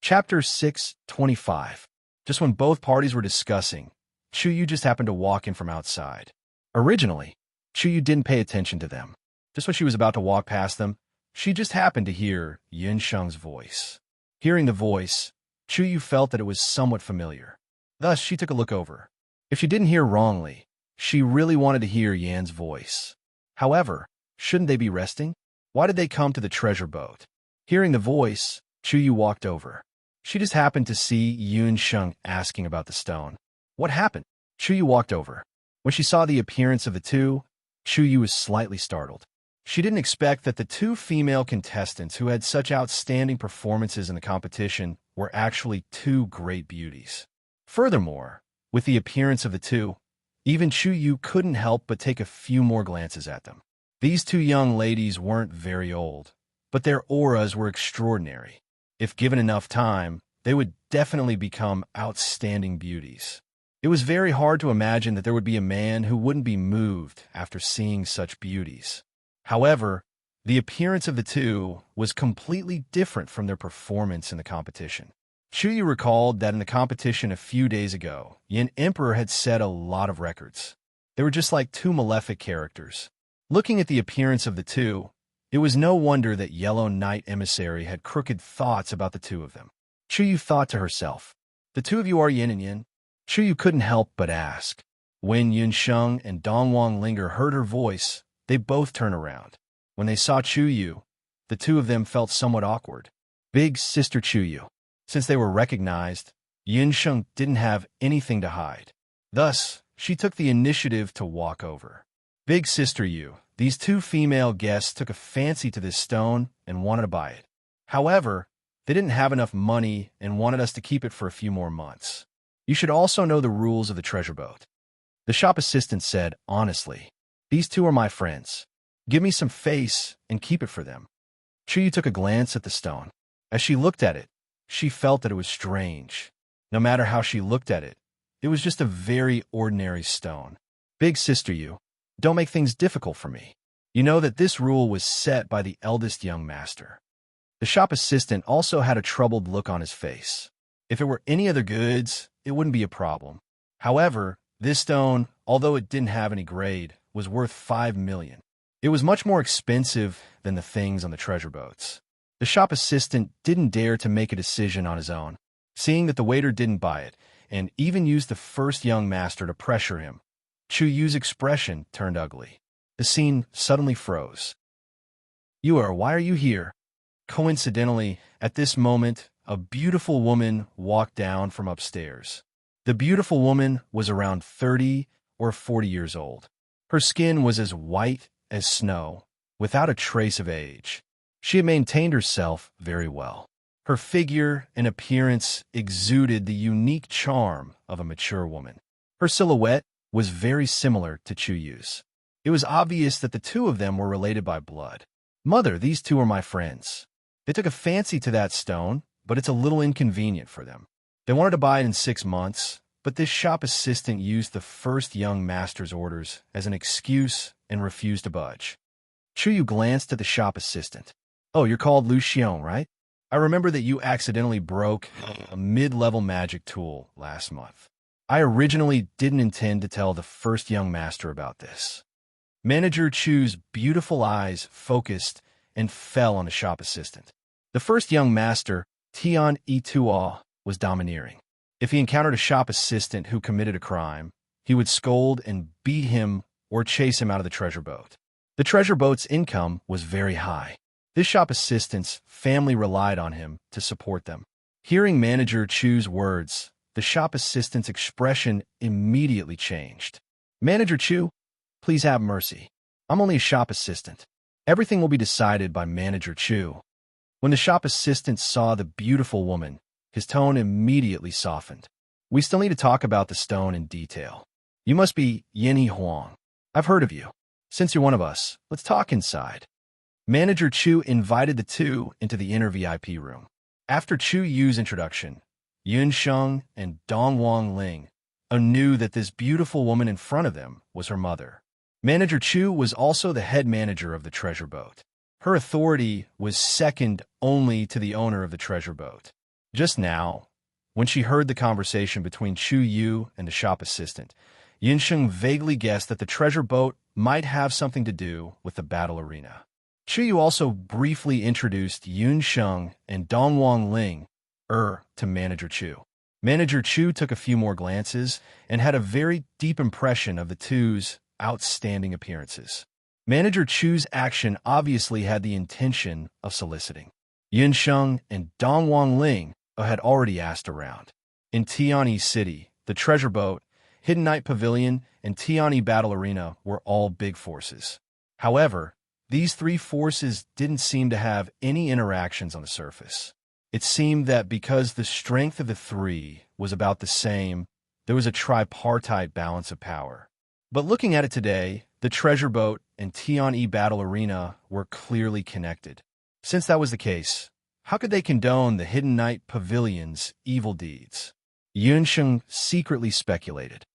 Chapter 6:25. Just when both parties were discussing, Chuyu just happened to walk in from outside. Originally, Chuyu didn't pay attention to them. Just when she was about to walk past them, she just happened to hear Yunsheng's voice. Hearing the voice, Chuyu felt that it was somewhat familiar. Thus, she took a look over. If she didn't hear wrongly, she really wanted to hear Yan's voice. However, shouldn't they be resting? Why did they come to the treasure boat? Hearing the voice, Chuyu walked over. She just happened to see Yunsheng asking about the stone. What happened? Chuyu walked over. When she saw the appearance of the two, Chuyu was slightly startled. She didn't expect that the two female contestants who had such outstanding performances in the competition were actually two great beauties. Furthermore, with the appearance of the two, even Chuyu couldn't help but take a few more glances at them. These two young ladies weren't very old, but their auras were extraordinary. If given enough time, they would definitely become outstanding beauties. It was very hard to imagine that there would be a man who wouldn't be moved after seeing such beauties. However, the appearance of the two was completely different from their performance in the competition. Chuyu recalled that in the competition a few days ago, Yin Emperor had set a lot of records. They were just like two malefic characters. Looking at the appearance of the two, it was no wonder that Yellow Knight Emissary had crooked thoughts about the two of them. Chuyu thought to herself, the two of you are yin and yin? Chuyu couldn't help but ask. When Yunsheng and Dongwang Linger heard her voice, they both turned around. When they saw Chuyu, the two of them felt somewhat awkward. Big Sister Chuyu. Since they were recognized, Yunsheng didn't have anything to hide. Thus, she took the initiative to walk over. Big Sister Yu, these two female guests took a fancy to this stone and wanted to buy it. However, they didn't have enough money and wanted us to keep it for a few more months. You should also know the rules of the treasure boat. The shop assistant said, honestly, these two are my friends. Give me some face and keep it for them. Chuyu took a glance at the stone. As she looked at it, she felt that it was strange. No matter how she looked at it, it was just a very ordinary stone. Big Sister Yu, don't make things difficult for me. You know that this rule was set by the eldest young master. The shop assistant also had a troubled look on his face. If it were any other goods, it wouldn't be a problem. However, this stone, although it didn't have any grade, was worth 5 million. It was much more expensive than the things on the treasure boats. The shop assistant didn't dare to make a decision on his own, seeing that the waiter didn't buy it, and even used the first young master to pressure him. Chuyu's expression turned ugly. The scene suddenly froze. Why are you here? Coincidentally, at this moment, a beautiful woman walked down from upstairs. The beautiful woman was around 30 or 40 years old. Her skin was as white as snow, without a trace of age. She had maintained herself very well. Her figure and appearance exuded the unique charm of a mature woman. Her silhouette was very similar to Chuyu's. It was obvious that the two of them were related by blood. Mother, these two are my friends. They took a fancy to that stone, but it's a little inconvenient for them. They wanted to buy it in 6 months, but this shop assistant used the first young master's orders as an excuse and refused to budge. Chuyu glanced at the shop assistant. Oh, you're called Lu Xiong, right? I remember that you accidentally broke a mid-level magic tool last month. I originally didn't intend to tell the first young master about this. Manager Chu's beautiful eyes focused and fell on the shop assistant. The first young master, Tian Itua, was domineering. If he encountered a shop assistant who committed a crime, he would scold and beat him or chase him out of the treasure boat. The treasure boat's income was very high. This shop assistant's family relied on him to support them. Hearing Manager Chu's words, the shop assistant's expression immediately changed. Manager Chu, please have mercy. I'm only a shop assistant. Everything will be decided by Manager Chu. When the shop assistant saw the beautiful woman, his tone immediately softened. We still need to talk about the stone in detail. You must be Yinhe Huang. I've heard of you. Since you're one of us, let's talk inside. Manager Chu invited the two into the inner VIP room. After Chu Yu's introduction, Yunsheng and Dongwang Ling knew that this beautiful woman in front of them was her mother. Manager Chu was also the head manager of the treasure boat. Her authority was second only to the owner of the treasure boat. Just now, when she heard the conversation between Chu Yu and the shop assistant, Yinsheng vaguely guessed that the treasure boat might have something to do with the battle arena. Chu Yu also briefly introduced Yun Sheng and Dongwang Ling to Manager Chu. Manager Chu took a few more glances and had a very deep impression of the two's outstanding appearances. Manager Chu's action obviously had the intention of soliciting. Yun Sheng and Dongwang Ling had already asked around. In Tianyi City, the treasure boat, Hidden Night Pavilion, and Tianyi Battle Arena were all big forces. However, these three forces didn't seem to have any interactions on the surface. It seemed that because the strength of the three was about the same, there was a tripartite balance of power. But looking at it today, the treasure boat and Tianyi Battle Arena were clearly connected. Since that was the case, how could they condone the Hidden Night Pavilion's evil deeds? Yunsheng secretly speculated.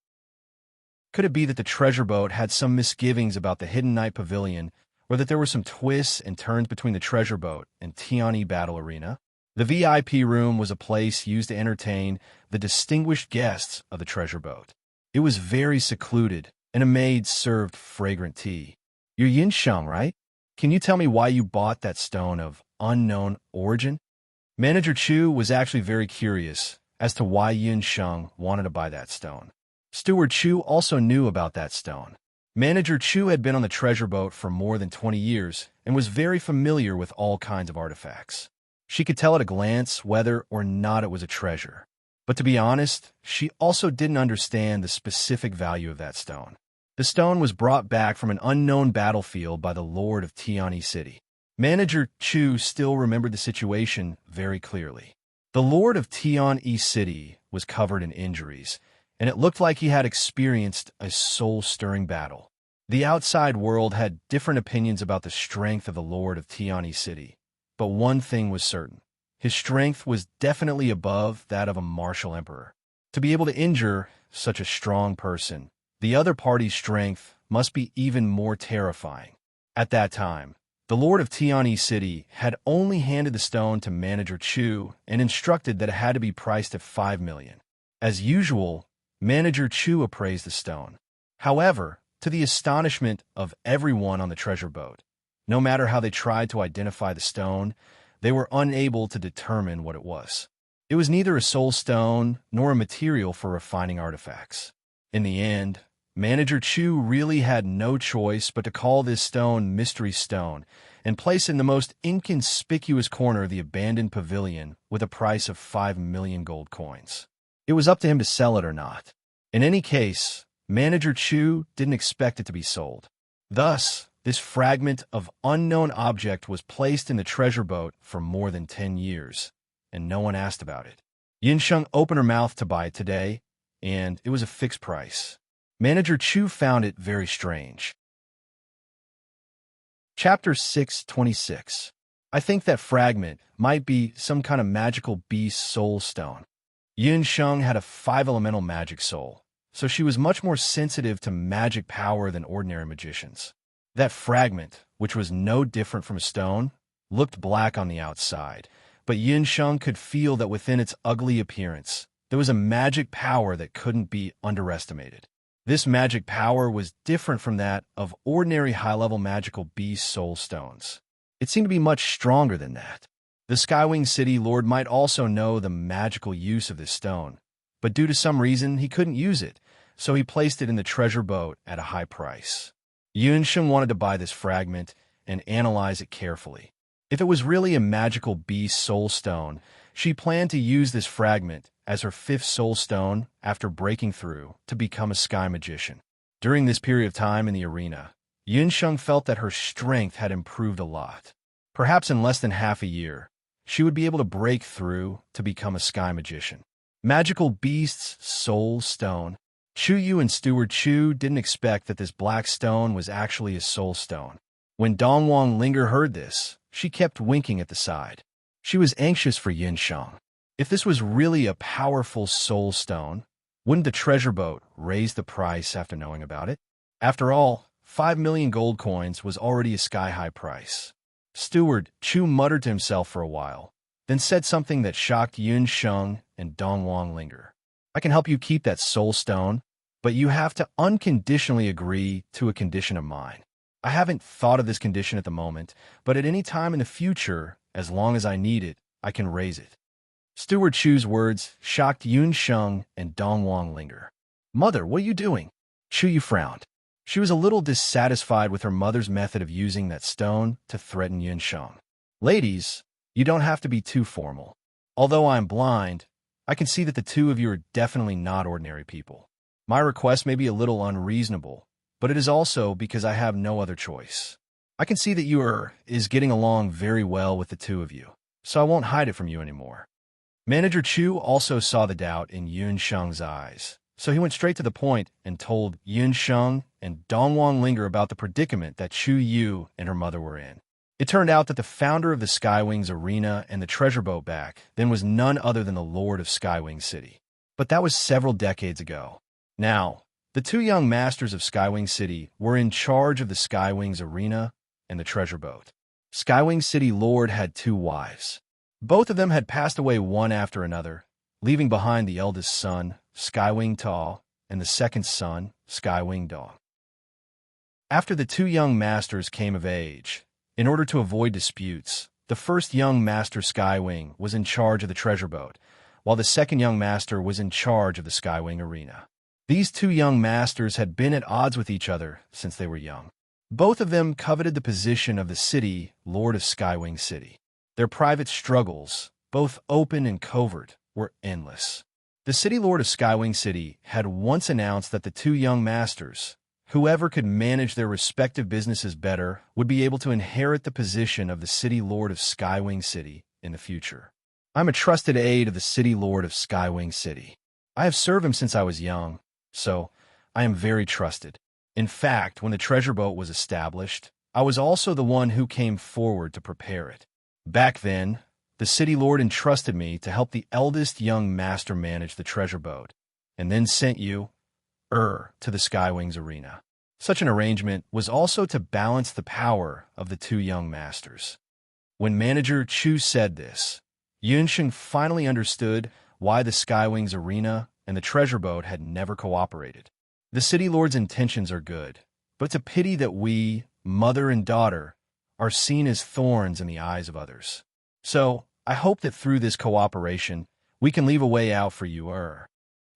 Could it be that the treasure boat had some misgivings about the Hidden Night Pavilion, or that there were some twists and turns between the treasure boat and Tianyi Battle Arena? The VIP room was a place used to entertain the distinguished guests of the treasure boat. It was very secluded, and a maid served fragrant tea. You're Yinsheng, right? Can you tell me why you bought that stone of unknown origin? Manager Chu was actually very curious as to why Yinsheng wanted to buy that stone. Steward Chu also knew about that stone. Manager Chu had been on the treasure boat for more than 20 years and was very familiar with all kinds of artifacts. She could tell at a glance whether or not it was a treasure. But to be honest, she also didn't understand the specific value of that stone. The stone was brought back from an unknown battlefield by the Lord of Tianyi City. Manager Chu still remembered the situation very clearly. The Lord of Tianyi City was covered in injuries, and it looked like he had experienced a soul-stirring battle. The outside world had different opinions about the strength of the Lord of Tianyi City, but one thing was certain. His strength was definitely above that of a martial emperor. To be able to injure such a strong person, the other party's strength must be even more terrifying. At that time, the Lord of Tianyi City had only handed the stone to Manager Chu and instructed that it had to be priced at 5 million. As usual, Manager Chu appraised the stone. However, to the astonishment of everyone on the treasure boat, no matter how they tried to identify the stone, they were unable to determine what it was. It was neither a soul stone nor a material for refining artifacts. In the end, Manager Chu really had no choice but to call this stone Mystery Stone and place it in the most inconspicuous corner of the abandoned pavilion with a price of 5 million gold coins. It was up to him to sell it or not. In any case, Manager Chu didn't expect it to be sold. Thus, this fragment of unknown object was placed in the treasure boat for more than 10 years, and no one asked about it. Yinsheng opened her mouth to buy it today, and it was a fixed price. Manager Chu found it very strange. Chapter 626. I think that fragment might be some kind of magical beast soul stone. Yinsheng had a 5-elemental magic soul, so she was much more sensitive to magic power than ordinary magicians. That fragment, which was no different from a stone, looked black on the outside, but Yinsheng could feel that within its ugly appearance, there was a magic power that couldn't be underestimated. This magic power was different from that of ordinary high-level magical beast soul stones. It seemed to be much stronger than that. The Skywing City Lord might also know the magical use of this stone, but due to some reason he couldn't use it, so he placed it in the treasure boat at a high price. Yunsheng wanted to buy this fragment and analyze it carefully. If it was really a magical beast soul stone, she planned to use this fragment as her 5th soul stone after breaking through to become a sky magician. During this period of time in the arena, Yunsheng felt that her strength had improved a lot. Perhaps in less than half a year, she would be able to break through to become a sky magician. Magical beast's soul stone. Chu Yu and Steward Chu didn't expect that this black stone was actually a soul stone. When Dongwang Linger heard this, she kept winking at the side. She was anxious for Yinsheng. If this was really a powerful soul stone, wouldn't the treasure boat raise the price after knowing about it? After all, 5 million gold coins was already a sky-high price. Steward Chu muttered to himself for a while, then said something that shocked Yun Sheng and Dongwang Linger. I can help you keep that soul stone, but you have to unconditionally agree to a condition of mine. I haven't thought of this condition at the moment, but at any time in the future, as long as I need it, I can raise it. Steward Chu's words shocked Yun Sheng and Dongwang Linger. Mother, what are you doing? Chu Yu frowned. She was a little dissatisfied with her mother's method of using that stone to threaten Yun Sheng. Ladies, you don't have to be too formal. Although I'm blind, I can see that the two of you are definitely not ordinary people. My request may be a little unreasonable, but it is also because I have no other choice. I can see that you is getting along very well with the two of you, so I won't hide it from you anymore. Manager Chu also saw the doubt in Yun Sheng's eyes, so he went straight to the point and told Yun Sheng and Dongwang Linger about the predicament that Chu Yu and her mother were in. It turned out that the founder of the Skywings Arena and the treasure boat back then was none other than the Lord of Skywing City. But that was several decades ago. Now, the two young masters of Skywing City were in charge of the Skywings Arena and the treasure boat. Skywing City Lord had two wives. Both of them had passed away one after another, leaving behind the eldest son, Skywing Tao, and the second son, Skywing Dong. After the two young masters came of age, in order to avoid disputes, the first young master Skywing was in charge of the treasure boat, while the second young master was in charge of the Skywing Arena. These two young masters had been at odds with each other since they were young. Both of them coveted the position of the city Lord of Skywing City. Their private struggles, both open and covert, were endless. The city Lord of Skywing City had once announced that the two young masters, whoever could manage their respective businesses better, would be able to inherit the position of the city Lord of Skywing City in the future. I'm a trusted aide of the city Lord of Skywing City. I have served him since I was young, so I am very trusted. In fact, when the treasure boat was established, I was also the one who came forward to prepare it. Back then, the city lord entrusted me to help the eldest young master manage the treasure boat, and then sent you, to the Skywings Arena. Such an arrangement was also to balance the power of the two young masters. When Manager Chu said this, Yunsheng finally understood why the Skywings Arena and the treasure boat had never cooperated. The city lord's intentions are good, but it's a pity that we, mother and daughter, are seen as thorns in the eyes of others. So, I hope that through this cooperation, we can leave a way out for you,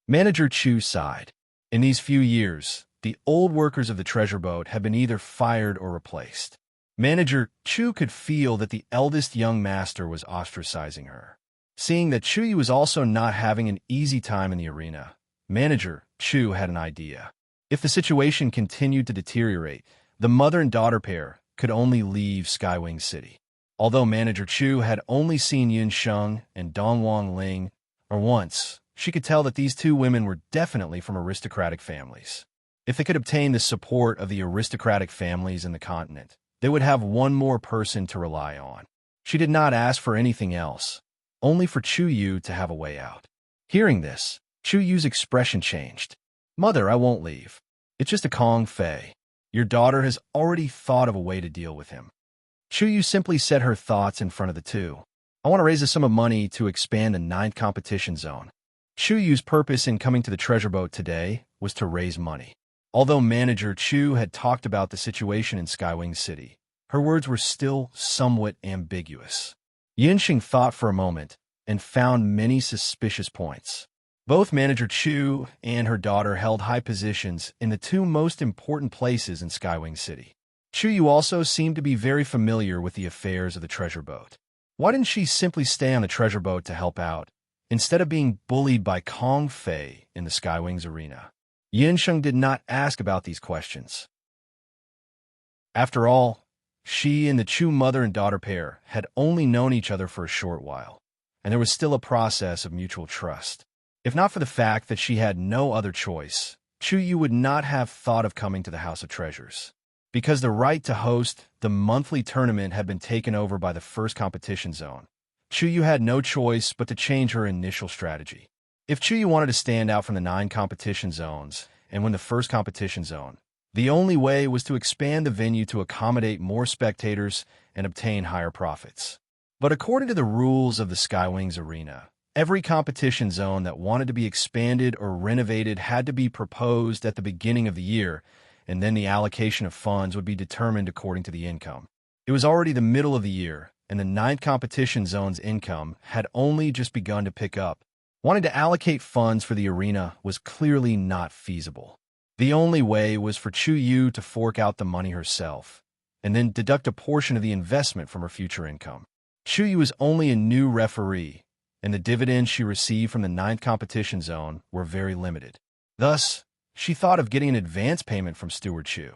Manager Chu sighed. In these few years, the old workers of the treasure boat have been either fired or replaced. Manager Chu could feel that the eldest young master was ostracizing her. Seeing that Chu Yu was also not having an easy time in the arena, Manager Chu had an idea. If the situation continued to deteriorate, the mother and daughter pair could only leave Skywing City. Although Manager Chu had only seen Yun Sheng and Dongwang Ling once, she could tell that these two women were definitely from aristocratic families. If they could obtain the support of the aristocratic families in the continent, they would have one more person to rely on. She did not ask for anything else, only for Chu Yu to have a way out. Hearing this, Chu Yu's expression changed. Mother, I won't leave. It's just a Kong Fei. Your daughter has already thought of a way to deal with him. Chu Yu simply said her thoughts in front of the two. I want to raise a sum of money to expand the 9th competition zone. Chu Yu's purpose in coming to the treasure boat today was to raise money. Although Manager Chu had talked about the situation in Skywing City, her words were still somewhat ambiguous. Yinxing thought for a moment and found many suspicious points. Both Manager Chu and her daughter held high positions in the two most important places in Skywing City. Chu Yu also seemed to be very familiar with the affairs of the treasure boat. Why didn't she simply stay on the treasure boat to help out, instead of being bullied by Kong Fei in the Skywings Arena? Yinsheng did not ask about these questions. After all, she and the Chu mother and daughter pair had only known each other for a short while, and there was still a process of mutual trust. If not for the fact that she had no other choice, Chu Yu would not have thought of coming to the House of Treasures. Because the right to host the monthly tournament had been taken over by the first competition zone, Chu Yu had no choice but to change her initial strategy. If Chu Yu wanted to stand out from the 9 competition zones and win the first competition zone, the only way was to expand the venue to accommodate more spectators and obtain higher profits. But according to the rules of the Skywings Arena, every competition zone that wanted to be expanded or renovated had to be proposed at the beginning of the year, and then the allocation of funds would be determined according to the income. It was already the middle of the year, and the ninth competition zone's income had only just begun to pick up. Wanting to allocate funds for the arena was clearly not feasible. The only way was for Chu Yu to fork out the money herself, and then deduct a portion of the investment from her future income. Chu Yu was only a new referee, and the dividends she received from the ninth competition zone were very limited. Thus, she thought of getting an advance payment from Steward Chu.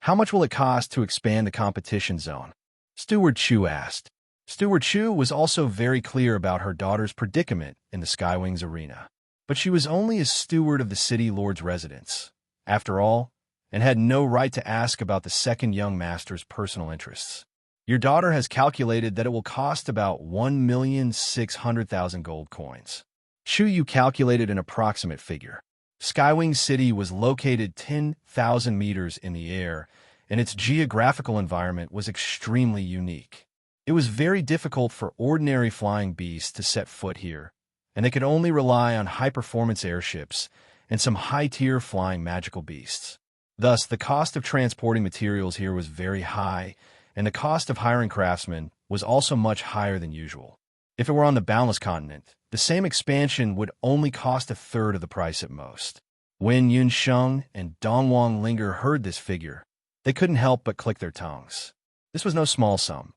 How much will it cost to expand the competition zone? Steward Chu asked. Steward Chu was also very clear about her daughter's predicament in the Skywings Arena. But she was only a steward of the city lord's residence, after all, and had no right to ask about the second young master's personal interests. Your daughter has calculated that it will cost about 1,600,000 gold coins. Chu Yu calculated an approximate figure. Skywing City was located 10,000 meters in the air, and its geographical environment was extremely unique. It was very difficult for ordinary flying beasts to set foot here, and they could only rely on high-performance airships and some high-tier flying magical beasts. Thus, the cost of transporting materials here was very high, and the cost of hiring craftsmen was also much higher than usual. If it were on the Boundless Continent, the same expansion would only cost a third of the price at most. When Yunsheng and Dongwang Linger heard this figure, they couldn't help but click their tongues. This was no small sum.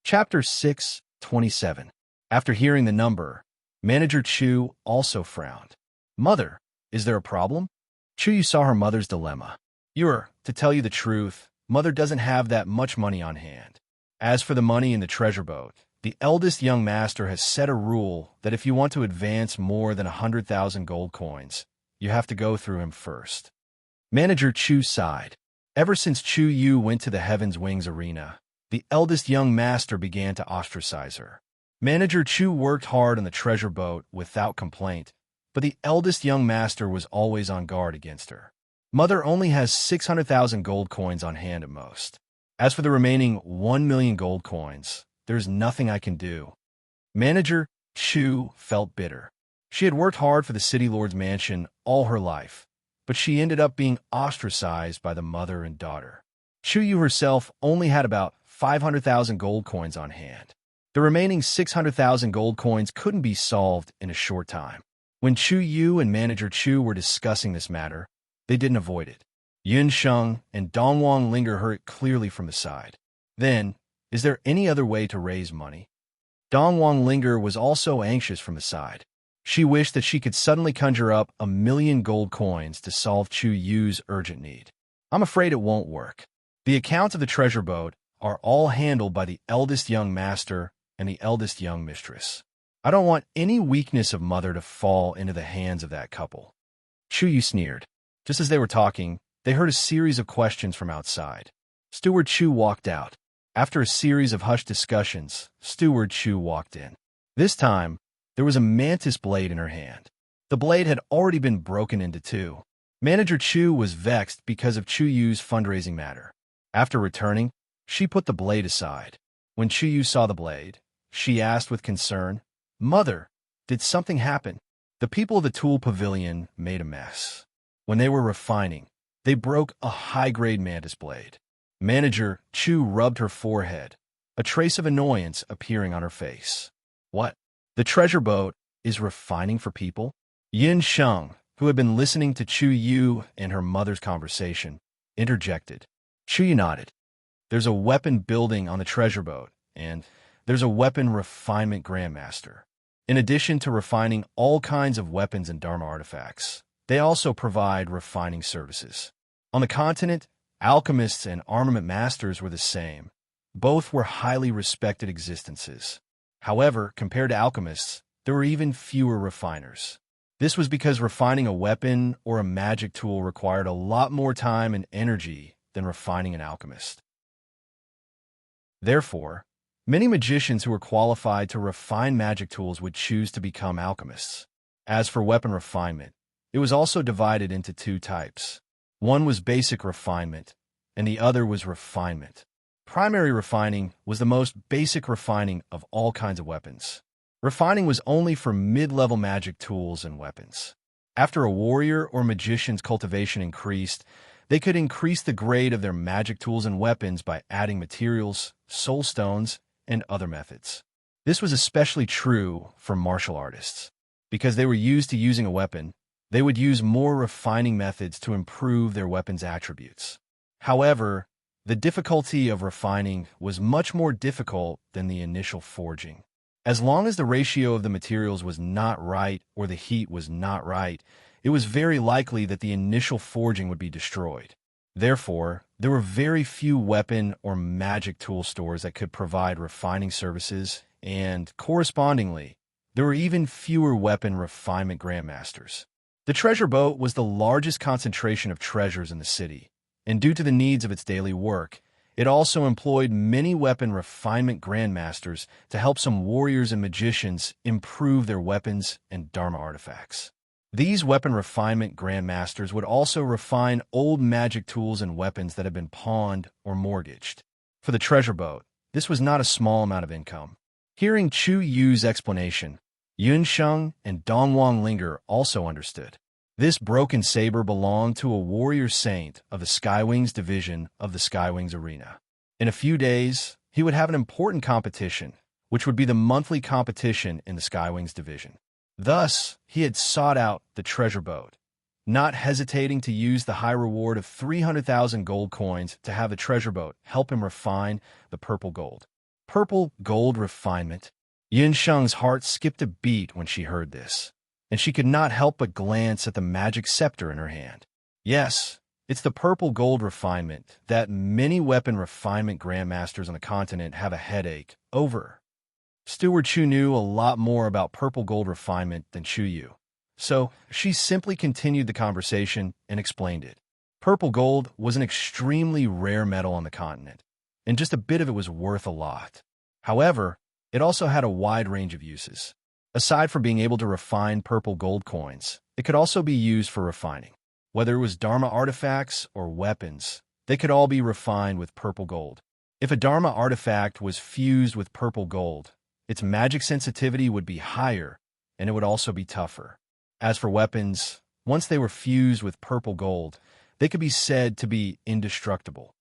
Chapter 6:27. After hearing the number, Manager Chu also frowned. Mother, is there a problem? Chu Yu saw her mother's dilemma. To tell you the truth, Mother doesn't have that much money on hand. As for the money in the treasure boat, the eldest young master has set a rule that if you want to advance more than 100,000 gold coins, you have to go through him first. Manager Chu sighed. Ever since Chu Yu went to the Heaven's Wings Arena, the eldest young master began to ostracize her. Manager Chu worked hard on the treasure boat without complaint, but the eldest young master was always on guard against her. Mother only has 600,000 gold coins on hand at most. As for the remaining 1 million gold coins, there's nothing I can do. Manager Chu felt bitter. She had worked hard for the city lord's mansion all her life, but she ended up being ostracized by the mother and daughter. Chu Yu herself only had about 500,000 gold coins on hand. The remaining 600,000 gold coins couldn't be solved in a short time. When Chu Yu and Manager Chu were discussing this matter, they didn't avoid it. Yunsheng and Dongwang Linger heard it clearly from the side. Then, is there any other way to raise money? Dongwang Linger was also anxious from the side. She wished that she could suddenly conjure up 1 million gold coins to solve Chu Yu's urgent need. I'm afraid it won't work. The accounts of the treasure boat are all handled by the eldest young master and the eldest young mistress. I don't want any weakness of Mother to fall into the hands of that couple. Chu Yu sneered. Just as they were talking, they heard a series of questions from outside. Steward Chu walked out. After a series of hushed discussions, Steward Chu walked in. This time, there was a mantis blade in her hand. The blade had already been broken into two. Manager Chu was vexed because of Chu Yu's fundraising matter. After returning, she put the blade aside. When Chu Yu saw the blade, she asked with concern, Mother, did something happen? The people of the Tool Pavilion made a mess. When they were refining, they broke a high-grade mantis blade. Manager Chu rubbed her forehead, a trace of annoyance appearing on her face. What? The treasure boat is refining for people? Yin Sheng, who had been listening to Chu Yu and her mother's conversation, interjected. Chu Yu nodded. There's a weapon building on the treasure boat, and there's a weapon refinement grandmaster. In addition to refining all kinds of weapons and Dharma artifacts, they also provide refining services. On the continent, alchemists and armament masters were the same. Both were highly respected existences. However, compared to alchemists, there were even fewer refiners. This was because refining a weapon or a magic tool required a lot more time and energy than refining an alchemist. Therefore, many magicians who were qualified to refine magic tools would choose to become alchemists. As for weapon refinement, it was also divided into two types. One was basic refinement, and the other was refinement. Primary refining was the most basic refining of all kinds of weapons. Refining was only for mid-level magic tools and weapons. After a warrior or magician's cultivation increased, they could increase the grade of their magic tools and weapons by adding materials, soul stones, and other methods. This was especially true for martial artists. Because they were used to using a weapon, they would use more refining methods to improve their weapon's attributes. However, the difficulty of refining was much more difficult than the initial forging. As long as the ratio of the materials was not right or the heat was not right, it was very likely that the initial forging would be destroyed. Therefore, there were very few weapon or magic tool stores that could provide refining services, and, correspondingly, there were even fewer weapon refinement grandmasters. The treasure boat was the largest concentration of treasures in the city, and due to the needs of its daily work, it also employed many weapon refinement grandmasters to help some warriors and magicians improve their weapons and Dharma artifacts. These weapon refinement grandmasters would also refine old magic tools and weapons that had been pawned or mortgaged. For the treasure boat, this was not a small amount of income. Hearing Chu Yu's explanation, Yunsheng and Dongwang Linger also understood. This broken saber belonged to a warrior saint of the Skywings division of the Skywings Arena. In a few days, he would have an important competition, which would be the monthly competition in the Skywings division. Thus, he had sought out the treasure boat, not hesitating to use the high reward of 300,000 gold coins to have the treasure boat help him refine the purple gold. Purple gold refinement. Yunsheng's heart skipped a beat when she heard this, and she could not help but glance at the magic scepter in her hand. Yes, it's the purple gold refinement that many weapon refinement grandmasters on the continent have a headache over. Steward Chu knew a lot more about purple gold refinement than Chu Yu, so she simply continued the conversation and explained it. Purple gold was an extremely rare metal on the continent, and just a bit of it was worth a lot. However, it also had a wide range of uses. Aside from being able to refine purple gold coins, it could also be used for refining. Whether it was Dharma artifacts or weapons, they could all be refined with purple gold. If a Dharma artifact was fused with purple gold, its magic sensitivity would be higher, and it would also be tougher. As for weapons, once they were fused with purple gold, they could be said to be indestructible.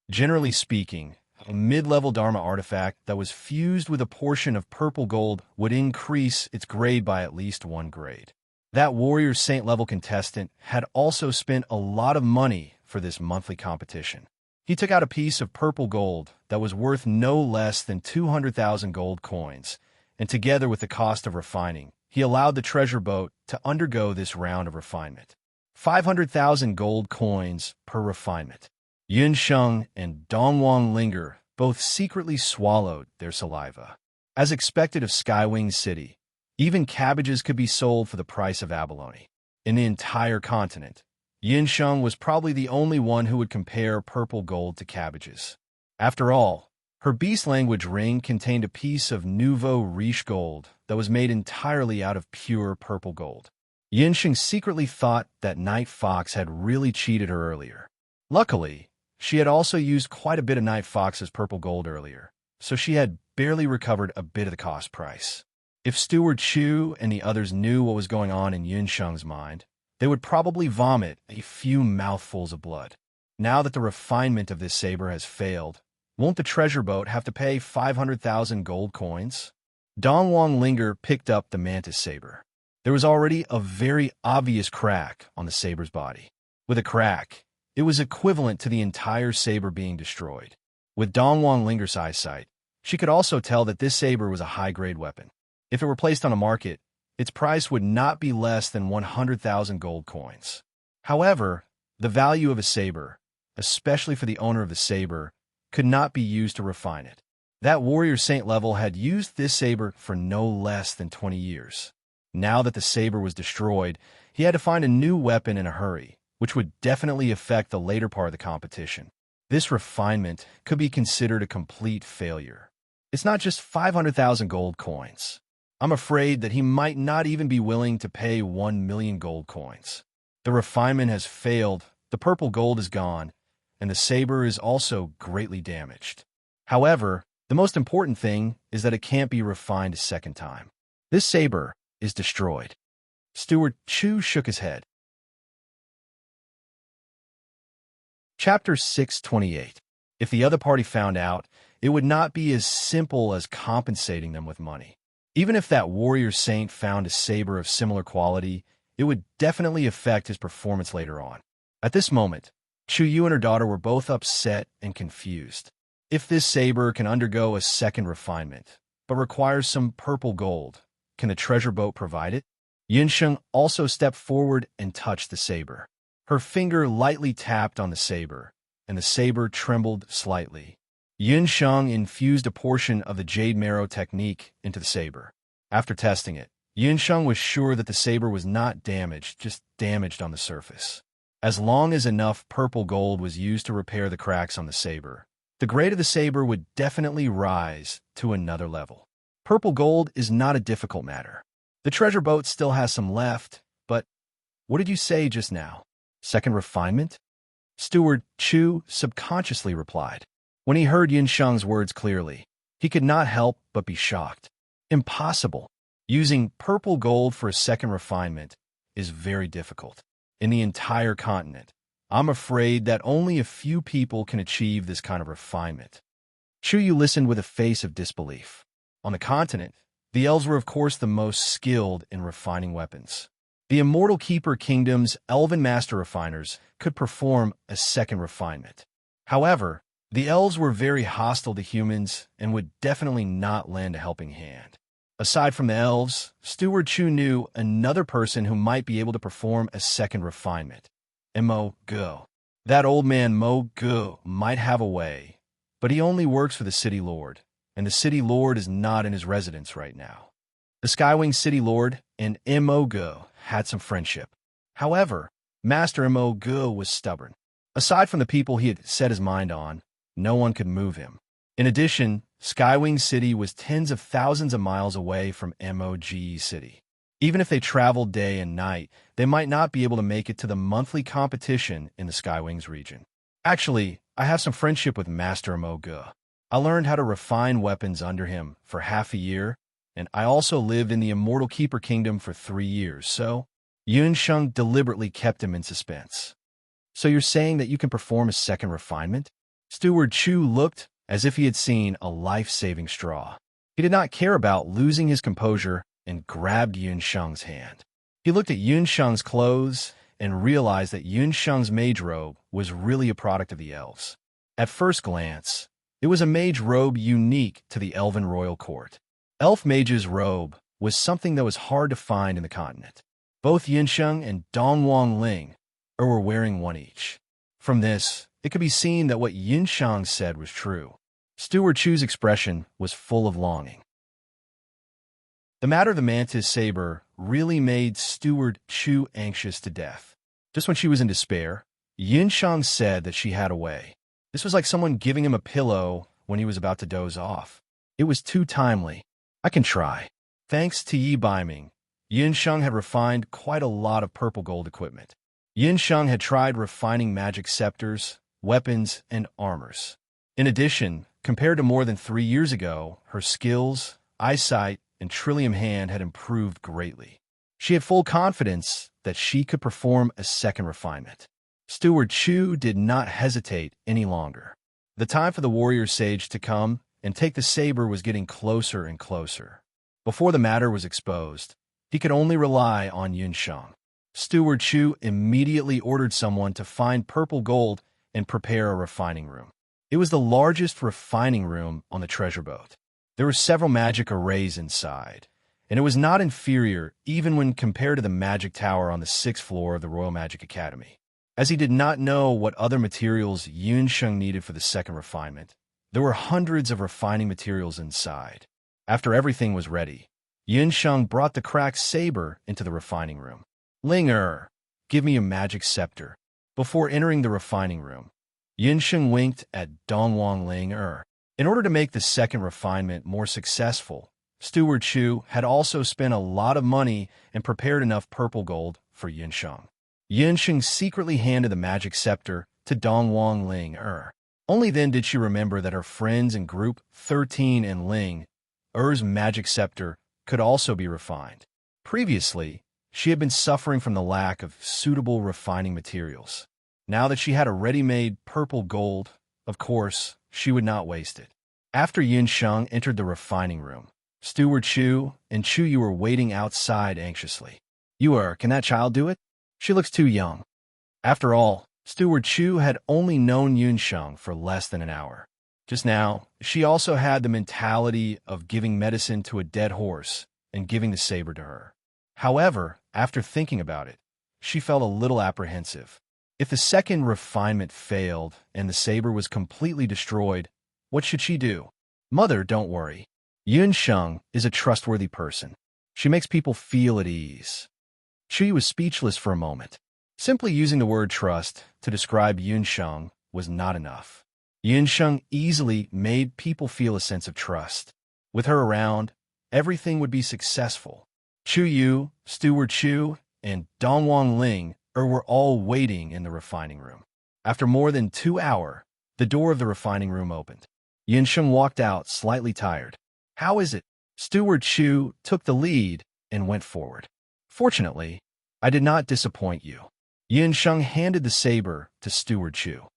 Generally speaking, a mid-level Dharma artifact that was fused with a portion of purple gold would increase its grade by at least 1 grade. That warrior saint-level contestant had also spent a lot of money for this monthly competition. He took out a piece of purple gold that was worth no less than 200,000 gold coins, and together with the cost of refining, he allowed the treasure boat to undergo this round of refinement. 500,000 gold coins per refinement. Yunsheng and Dongwang Linger both secretly swallowed their saliva. As expected of Skywing City, even cabbages could be sold for the price of abalone. In the entire continent, Yunsheng was probably the only one who would compare purple gold to cabbages. After all, her beast language ring contained a piece of nouveau riche gold that was made entirely out of pure purple gold. Yunsheng secretly thought that Night Fox had really cheated her earlier. Luckily, she had also used quite a bit of Night Fox's purple gold earlier, so she had barely recovered a bit of the cost price. If Steward Chu and the others knew what was going on in Yunsheng's mind, they would probably vomit a few mouthfuls of blood. Now that the refinement of this saber has failed, won't the treasure boat have to pay 500,000 gold coins? Dongwang Linger picked up the mantis saber. There was already a very obvious crack on the saber's body. With a crack, it was equivalent to the entire saber being destroyed. With Dongwang Linger's eyesight, she could also tell that this saber was a high-grade weapon. If it were placed on a market, its price would not be less than 100,000 gold coins. However, the value of a saber, especially for the owner of the saber, could not be used to refine it. That warrior saint level had used this saber for no less than 20 years. Now that the saber was destroyed, he had to find a new weapon in a hurry, which would definitely affect the later part of the competition. This refinement could be considered a complete failure. It's not just 500,000 gold coins. I'm afraid that he might not even be willing to pay 1 million gold coins. The refinement has failed, the purple gold is gone, and the saber is also greatly damaged. However, the most important thing is that it can't be refined a second time. This saber is destroyed. Steward Chu shook his head. Chapter 628. If the other party found out, it would not be as simple as compensating them with money. Even if that warrior saint found a saber of similar quality, it would definitely affect his performance later on. At this moment, Chu Yu and her daughter were both upset and confused. If this saber can undergo a second refinement, but requires some purple gold, can the treasure boat provide it? Yunsheng also stepped forward and touched the saber. Her finger lightly tapped on the saber, and the saber trembled slightly. Yunsheng infused a portion of the jade marrow technique into the saber. After testing it, Yunsheng was sure that the saber was not damaged, just damaged on the surface. As long as enough purple gold was used to repair the cracks on the saber, the grade of the saber would definitely rise to another level. Purple gold is not a difficult matter. The treasure boat still has some left, but what did you say just now? Second refinement? Steward Chu subconsciously replied. When he heard Yunsheng's words clearly, he could not help but be shocked. Impossible. Using purple gold for a second refinement is very difficult. In the entire continent, I'm afraid that only a few people can achieve this kind of refinement. Chu Yu listened with a face of disbelief. On the continent, the elves were of course the most skilled in refining weapons. The Immortal Keeper Kingdom's elven master refiners could perform a second refinement. However, the elves were very hostile to humans and would definitely not lend a helping hand. Aside from the elves, Steward Chu knew another person who might be able to perform a second refinement. Mo Go. That old man Mo Go might have a way, but he only works for the City Lord, and the City Lord is not in his residence right now. The Skywing City Lord and Mo Go had some friendship. However, Master Mo Go was stubborn. Aside from the people he had set his mind on, no one could move him. In addition, Skywing City was tens of thousands of miles away from MOGE City. Even if they traveled day and night, they might not be able to make it to the monthly competition in the Skywings region. Actually, I have some friendship with Master Mo-Ge. I learned how to refine weapons under him for half a year, and I also lived in the Immortal Keeper Kingdom for 3 years, so Yunsheng deliberately kept him in suspense. So you're saying that you can perform a second refinement? Steward Chu looked as if he had seen a life-saving straw. He did not care about losing his composure and grabbed Yunsheng's hand. He looked at Yunsheng's clothes and realized that Yunsheng's mage robe was really a product of the elves. At first glance, it was a mage robe unique to the elven royal court. Elf mage's robe was something that was hard to find in the continent. Both Yunsheng and Dongwang Ling were wearing one each. From this, it could be seen that what Yunsheng said was true. Steward Chu's expression was full of longing. The matter of the mantis saber really made Steward Chu anxious to death. Just when she was in despair, Yunsheng said that she had a way. This was like someone giving him a pillow when he was about to doze off. It was too timely. I can try. Thanks to Yi Baiming, Yunsheng had refined quite a lot of purple gold equipment. Yunsheng had tried refining magic scepters, weapons, and armors. In addition, compared to more than 3 years ago, her skills, eyesight, and trillium hand had improved greatly. She had full confidence that she could perform a second refinement. Steward Chu did not hesitate any longer. The time for the warrior sage to come and take the saber was getting closer and closer. Before the matter was exposed, he could only rely on Yunsheng. Steward Chu immediately ordered someone to find purple gold and prepare a refining room. It was the largest refining room on the treasure boat. There were several magic arrays inside, and it was not inferior even when compared to the magic tower on the 6th floor of the Royal Magic Academy. As he did not know what other materials Yunsheng needed for the second refinement, there were hundreds of refining materials inside. After everything was ready, Yunsheng brought the cracked saber into the refining room. Ling give me a magic scepter. Before entering the refining room, Yunsheng winked at Dongwang Ling In order to make the second refinement more successful, Steward Chu had also spent a lot of money and prepared enough purple gold for Yunsheng. Yunsheng secretly handed the magic scepter to Dongwang Ling. Only then did she remember that her friends in Group 13 and Ling Er's magic scepter could also be refined. Previously, she had been suffering from the lack of suitable refining materials. Now that she had a ready-made purple gold, of course, she would not waste it. After Yun Sheng entered the refining room, Steward Chu and Chu Yu were waiting outside anxiously. Can that child do it? She looks too young. After all, Steward Chu had only known Yun Sheng for less than an hour. Just now, she also had the mentality of giving medicine to a dead horse and giving the saber to her. However, after thinking about it, she felt a little apprehensive. If the second refinement failed and the saber was completely destroyed, what should she do? Mother, don't worry. Yun Sheng is a trustworthy person. She makes people feel at ease. Chu was speechless for a moment. Simply using the word trust to describe Yun Sheng was not enough. Yun Sheng easily made people feel a sense of trust. With her around, everything would be successful. Chu Yu, Steward Chu, and Dongwang Ling were all waiting in the refining room. After more than 2 hours, the door of the refining room opened. Yun Sheng walked out slightly tired. How is it? Steward Chu took the lead and went forward. Fortunately, I did not disappoint you. Yun Sheng handed the saber to Steward Chu.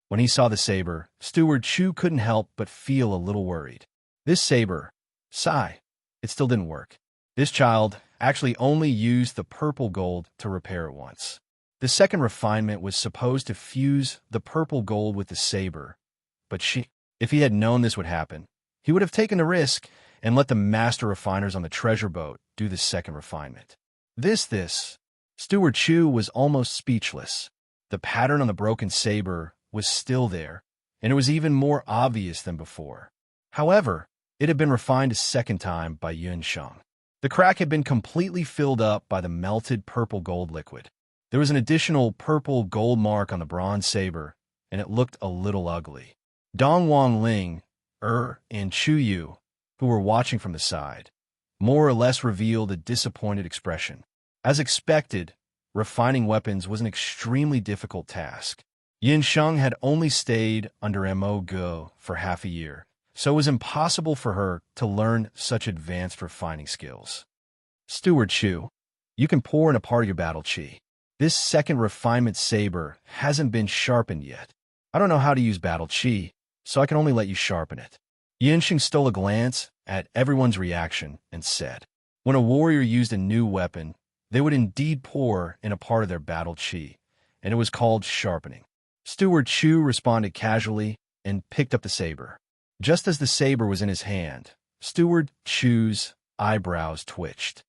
When he saw the saber, Steward Chu couldn't help but feel a little worried. This saber, sigh, it still didn't work. This child actually only used the purple gold to repair it once. The second refinement was supposed to fuse the purple gold with the saber, but if he had known this would happen, he would have taken the risk and let the master refiners on the treasure boat do the second refinement. Steward Chu was almost speechless. The pattern on the broken saber was still there, and it was even more obvious than before. However, it had been refined a second time by Yun Sheng. The crack had been completely filled up by the melted purple gold liquid. There was an additional purple gold mark on the bronze saber, and it looked a little ugly. Dongwang Ling, and Chu Yu, who were watching from the side, more or less revealed a disappointed expression. As expected, refining weapons was an extremely difficult task. Yun Sheng had only stayed under Mo Ge for half a year, so it was impossible for her to learn such advanced refining skills. Steward Chu, you can pour in a part of your battle chi. This second refinement saber hasn't been sharpened yet. I don't know how to use battle chi, so I can only let you sharpen it. Yun Sheng stole a glance at everyone's reaction and said, when a warrior used a new weapon, they would indeed pour in a part of their battle chi, and it was called sharpening. Steward Chu responded casually and picked up the saber. Just as the saber was in his hand, Steward Chu's eyebrows twitched.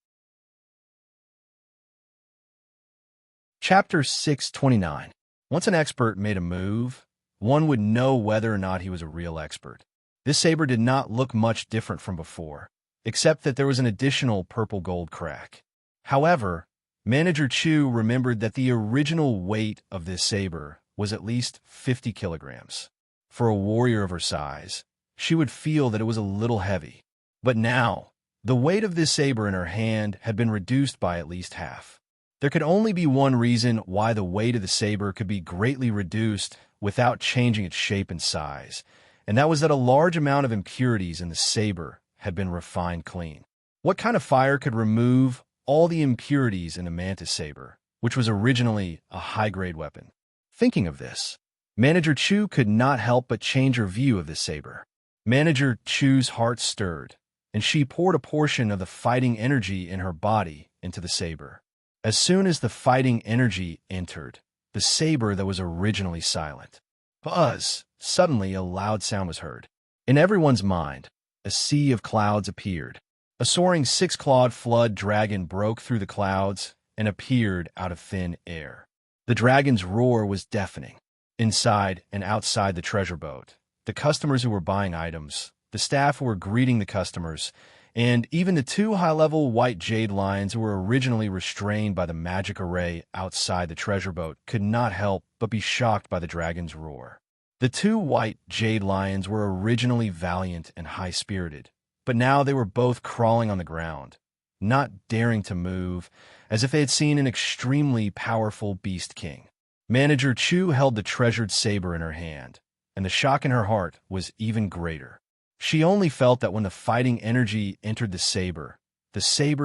Chapter 629. Once an expert made a move, one would know whether or not he was a real expert. This saber did not look much different from before, except that there was an additional purple gold crack. However, Manager Chu remembered that the original weight of this saber was at least 50 kilograms. For a warrior of her size, she would feel that it was a little heavy. But now, the weight of this saber in her hand had been reduced by at least half. There could only be one reason why the weight of the saber could be greatly reduced without changing its shape and size, and that was that a large amount of impurities in the saber had been refined clean. What kind of fire could remove all the impurities in a mantis saber, which was originally a high-grade weapon? Thinking of this, Manager Chu could not help but change her view of this saber. Manager Chu's heart stirred, and she poured a portion of the fighting energy in her body into the saber. As soon as the fighting energy entered, the saber that was originally silent. Buzz! Suddenly a loud sound was heard. In everyone's mind, a sea of clouds appeared. A soaring six-clawed flood dragon broke through the clouds and appeared out of thin air. The dragon's roar was deafening. Inside and outside the treasure boat, the customers who were buying items, the staff who were greeting the customers, and even the two high-level white jade lions who were originally restrained by the magic array outside the treasure boat could not help but be shocked by the dragon's roar. The two white jade lions were originally valiant and high-spirited, but now they were both crawling on the ground, not daring to move, as if they had seen an extremely powerful beast king. Manager Chu held the treasured saber in her hand, and the shock in her heart was even greater. She only felt that when the fighting energy entered the saber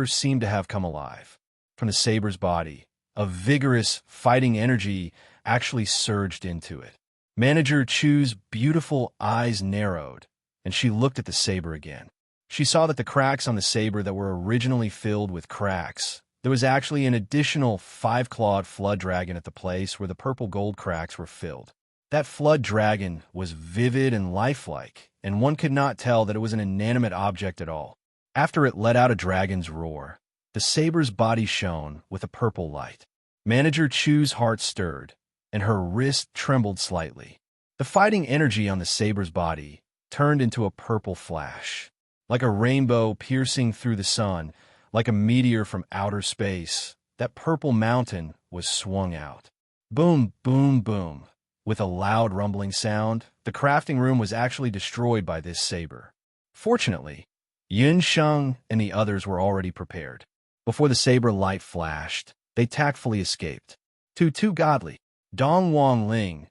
seemed to have come alive. From the saber's body, a vigorous fighting energy actually surged into it. Manager Chu's beautiful eyes narrowed, and she looked at the saber again. She saw that the cracks on the saber that were originally filled with cracks, there was actually an additional 5-clawed flood dragon at the place where the purple gold cracks were filled. That flood dragon was vivid and lifelike, and one could not tell that it was an inanimate object at all. After it let out a dragon's roar, the saber's body shone with a purple light. Manager Chu's heart stirred, and her wrist trembled slightly. The fighting energy on the saber's body turned into a purple flash. Like a rainbow piercing through the sun, like a meteor from outer space, that purple mountain was swung out. Boom, boom, boom. With a loud rumbling sound, the crafting room was actually destroyed by this saber. Fortunately, Yun Sheng and the others were already prepared. Before the saber light flashed, they tactfully escaped. Too godly. Dong Wang Ling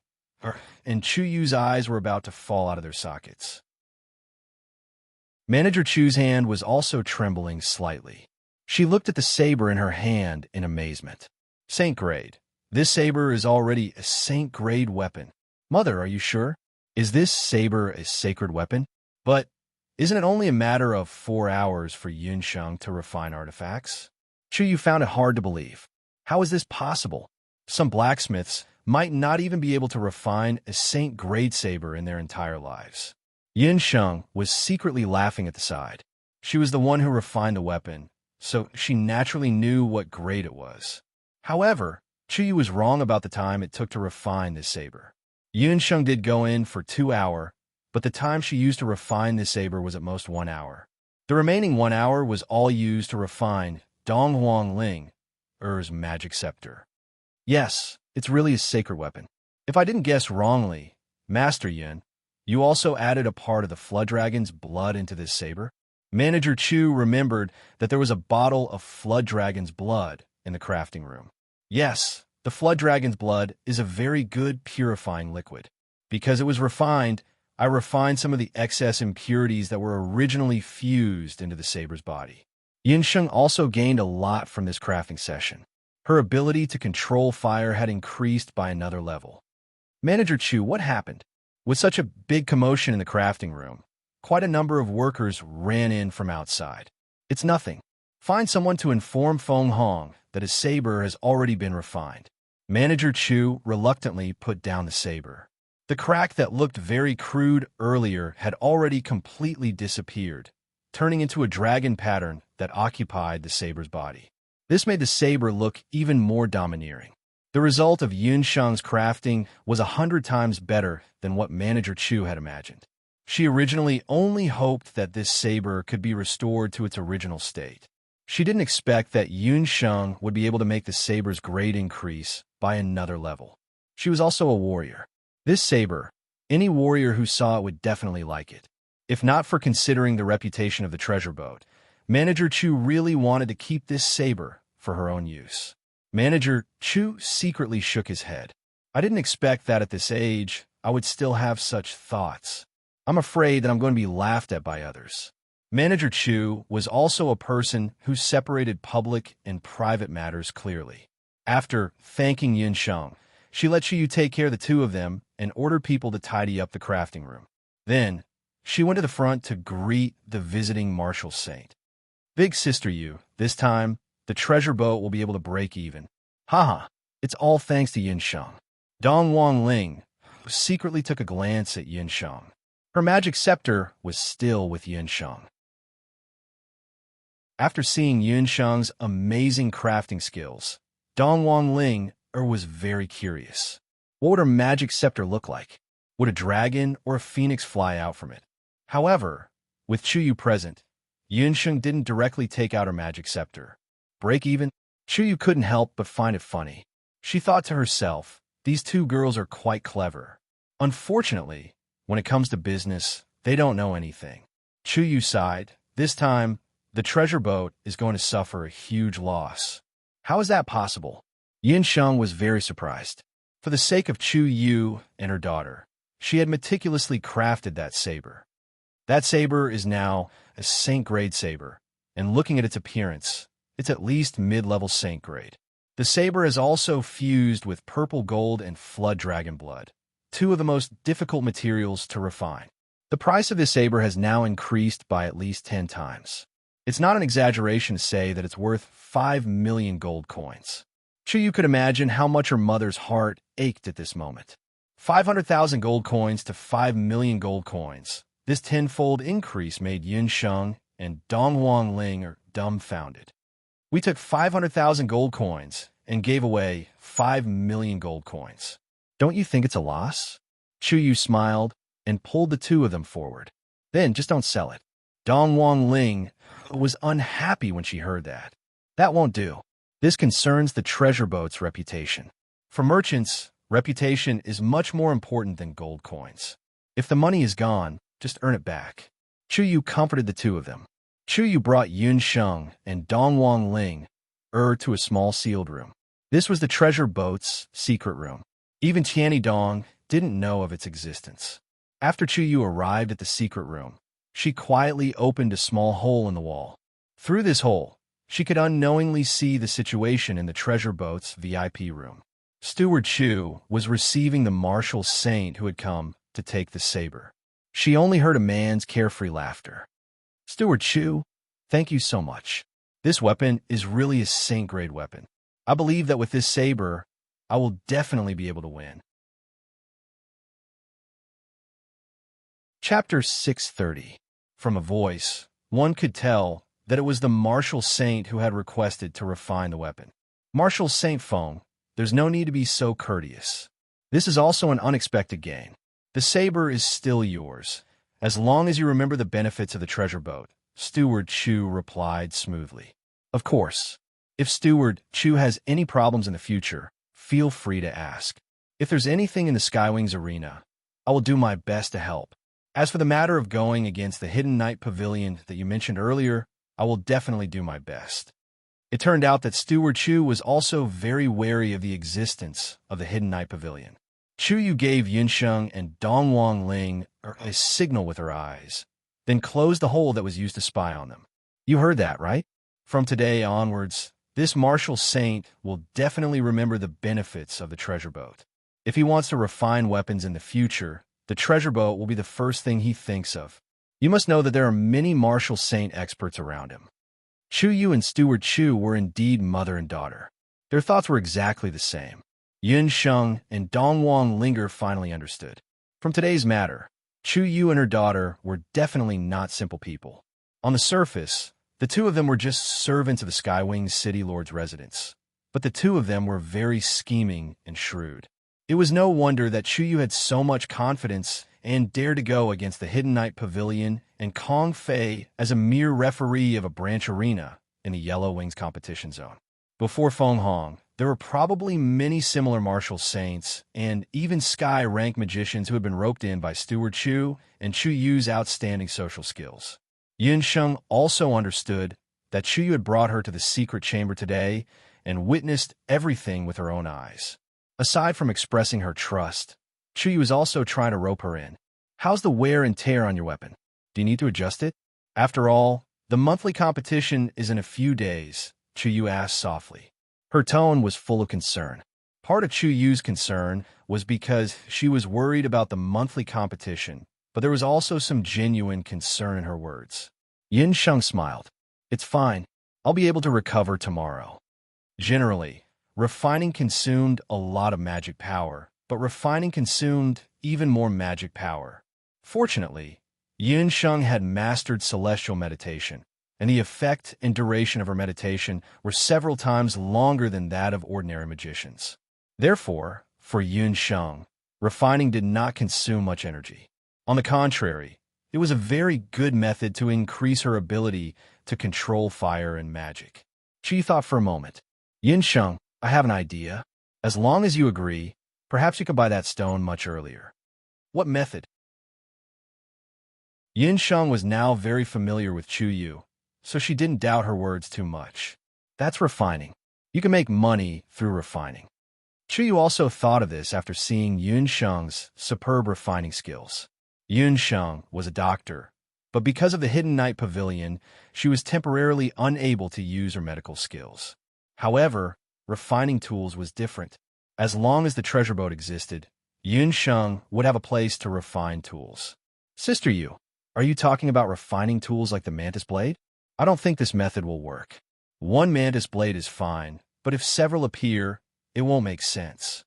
and Chu Yu's eyes were about to fall out of their sockets. Manager Chu's hand was also trembling slightly. She looked at the saber in her hand in amazement. Saint grade. This saber is already a Saint grade weapon. Mother, are you sure? Is this saber a sacred weapon? But isn't it only a matter of 4 hours for Yun Sheng to refine artifacts? Chu Yu found it hard to believe. How is this possible? Some blacksmiths might not even be able to refine a Saint grade saber in their entire lives. Yun Sheng was secretly laughing at the side. She was the one who refined the weapon, so she naturally knew what grade it was. However, Chu Yu was wrong about the time it took to refine this saber. Yun Sheng did go in for 2 hours, but the time she used to refine this saber was at most 1 hour. The remaining 1 hour was all used to refine Dong Huang Ling, Er's magic scepter. Yes, it's really a sacred weapon. If I didn't guess wrongly, Master Yun, you also added a part of the flood dragon's blood into this saber? Manager Chu remembered that there was a bottle of flood dragon's blood in the crafting room. Yes, the flood dragon's blood is a very good purifying liquid. Because it was refined, I refined some of the excess impurities that were originally fused into the saber's body. Yin Sheng also gained a lot from this crafting session. Her ability to control fire had increased by another level. Manager Chu, what happened? With such a big commotion in the crafting room, quite a number of workers ran in from outside. It's nothing. Find someone to inform Feng Hong that his saber has already been refined. Manager Chu reluctantly put down the saber. The crack that looked very crude earlier had already completely disappeared, turning into a dragon pattern that occupied the saber's body. This made the saber look even more domineering. The result of Yun Sheng's crafting was 100 times better than what Manager Chu had imagined. She originally only hoped that this saber could be restored to its original state. She didn't expect that Yun Sheng would be able to make the saber's grade increase by another level. She was also a warrior. This saber, any warrior who saw it would definitely like it. If not for considering the reputation of the treasure boat, Manager Chu really wanted to keep this saber for her own use. Manager Chu secretly shook his head. I didn't expect that at this age I would still have such thoughts. I'm afraid that I'm going to be laughed at by others. Manager Chu was also a person who separated public and private matters clearly. After thanking Yun Sheng, she let Chu Yu take care of the two of them and ordered people to tidy up the crafting room. Then, she went to the front to greet the visiting martial saint. Big Sister Yu, this time, the treasure boat will be able to break even. Haha, it's all thanks to Yun Sheng. Dong Wang Ling secretly took a glance at Yun Sheng. Her magic scepter was still with Yun Sheng. After seeing Yun Sheng's amazing crafting skills, Dong Wang Ling was very curious. What would her magic scepter look like? Would a dragon or a phoenix fly out from it? However, with Chu Yu present, Yun Sheng didn't directly take out her magic scepter. Break even? Chu Yu couldn't help but find it funny. She thought to herself, these two girls are quite clever. Unfortunately, when it comes to business, they don't know anything. Chu Yu sighed. This time, the treasure boat is going to suffer a huge loss. How is that possible? Yin Sheng was very surprised. For the sake of Chu Yu and her daughter, she had meticulously crafted that saber. That saber is now a Saint-grade saber, and looking at its appearance, it's at least mid-level Saint-grade. The saber is also fused with purple gold and flood dragon blood, two of the most difficult materials to refine. The price of this saber has now increased by at least 10 times. It's not an exaggeration to say that it's worth 5 million gold coins. Sure, you could imagine how much her mother's heart ached at this moment. 500,000 gold coins to 5 million gold coins. This tenfold increase made Yun Sheng and Dongwang Ling dumbfounded. We took 500,000 gold coins and gave away 5 million gold coins. Don't you think it's a loss? Chu Yu smiled and pulled the two of them forward. Then just don't sell it. Dongwang Ling was unhappy when she heard that. That won't do. This concerns the treasure boat's reputation. For merchants, reputation is much more important than gold coins. If the money is gone, just earn it back. Chu Yu comforted the two of them. Chu Yu brought Yun Sheng and Dongwang Ling to a small sealed room. This was the treasure boat's secret room. Even Tianyi Dong didn't know of its existence. After Chu Yu arrived at the secret room, she quietly opened a small hole in the wall. Through this hole, she could unknowingly see the situation in the treasure boat's VIP room. Steward Chu was receiving the martial saint who had come to take the saber. She only heard a man's carefree laughter. Steward Chu, thank you so much. This weapon is really a saint-grade weapon. I believe that with this saber, I will definitely be able to win. Chapter 630. From a voice, one could tell that it was the martial saint who had requested to refine the weapon. Martial Saint Feng, there's no need to be so courteous. This is also an unexpected gain. The saber is still yours, as long as you remember the benefits of the treasure boat, Steward Chu replied smoothly. Of course, if Steward Chu has any problems in the future, feel free to ask. If there's anything in the Skywings arena, I will do my best to help. As for the matter of going against the Hidden Night Pavilion that you mentioned earlier, I will definitely do my best. It turned out that Steward Chu was also very wary of the existence of the Hidden Night Pavilion. Chu Yu gave Yunsheng and Dongwang Ling a signal with her eyes, then closed the hole that was used to spy on them. You heard that, right? From today onwards, this martial saint will definitely remember the benefits of the treasure boat. If he wants to refine weapons in the future, the treasure boat will be the first thing he thinks of. You must know that there are many martial saint experts around him. Chu Yu and Steward Chu were indeed mother and daughter. Their thoughts were exactly the same. Yun Sheng and Dongwang Linger finally understood. From today's matter, Chu Yu and her daughter were definitely not simple people. On the surface, the two of them were just servants of the Skywings City Lord's residence. But the two of them were very scheming and shrewd. It was no wonder that Chu Yu had so much confidence and dared to go against the Hidden Night Pavilion and Kong Fei as a mere referee of a branch arena in the Yellow Wings competition zone. Before Feng Hong, there were probably many similar martial saints and even sky rank magicians who had been roped in by Steward Chu and Chu Yu's outstanding social skills. Yun Sheng also understood that Chu Yu had brought her to the secret chamber today and witnessed everything with her own eyes. Aside from expressing her trust, Chu Yu was also trying to rope her in. How's the wear and tear on your weapon? Do you need to adjust it? After all, the monthly competition is in a few days, Chu Yu asked softly. Her tone was full of concern. Part of Chu Yu's concern was because she was worried about the monthly competition, but there was also some genuine concern in her words. Yin Sheng smiled. It's fine. I'll be able to recover tomorrow. Generally, refining consumed a lot of magic power, but refining consumed even more magic power. Fortunately, Yin Sheng had mastered celestial meditation, and the effect and duration of her meditation were several times longer than that of ordinary magicians. Therefore, for Yun Sheng, refining did not consume much energy. On the contrary, it was a very good method to increase her ability to control fire and magic. She thought for a moment. Yin Sheng, I have an idea. As long as you agree, perhaps you could buy that stone much earlier. What method? Yin Sheng was now very familiar with Chu Yu, so she didn't doubt her words too much. That's refining. You can make money through refining. Chuyu also thought of this after seeing Yun Sheng's superb refining skills. Yun Sheng was a doctor, but because of the Hidden Night Pavilion, she was temporarily unable to use her medical skills. However, refining tools was different. As long as the treasure boat existed, Yun Sheng would have a place to refine tools. Sister Yu, are you talking about refining tools like the mantis blade? I don't think this method will work. One mantis blade is fine, but if several appear, it won't make sense.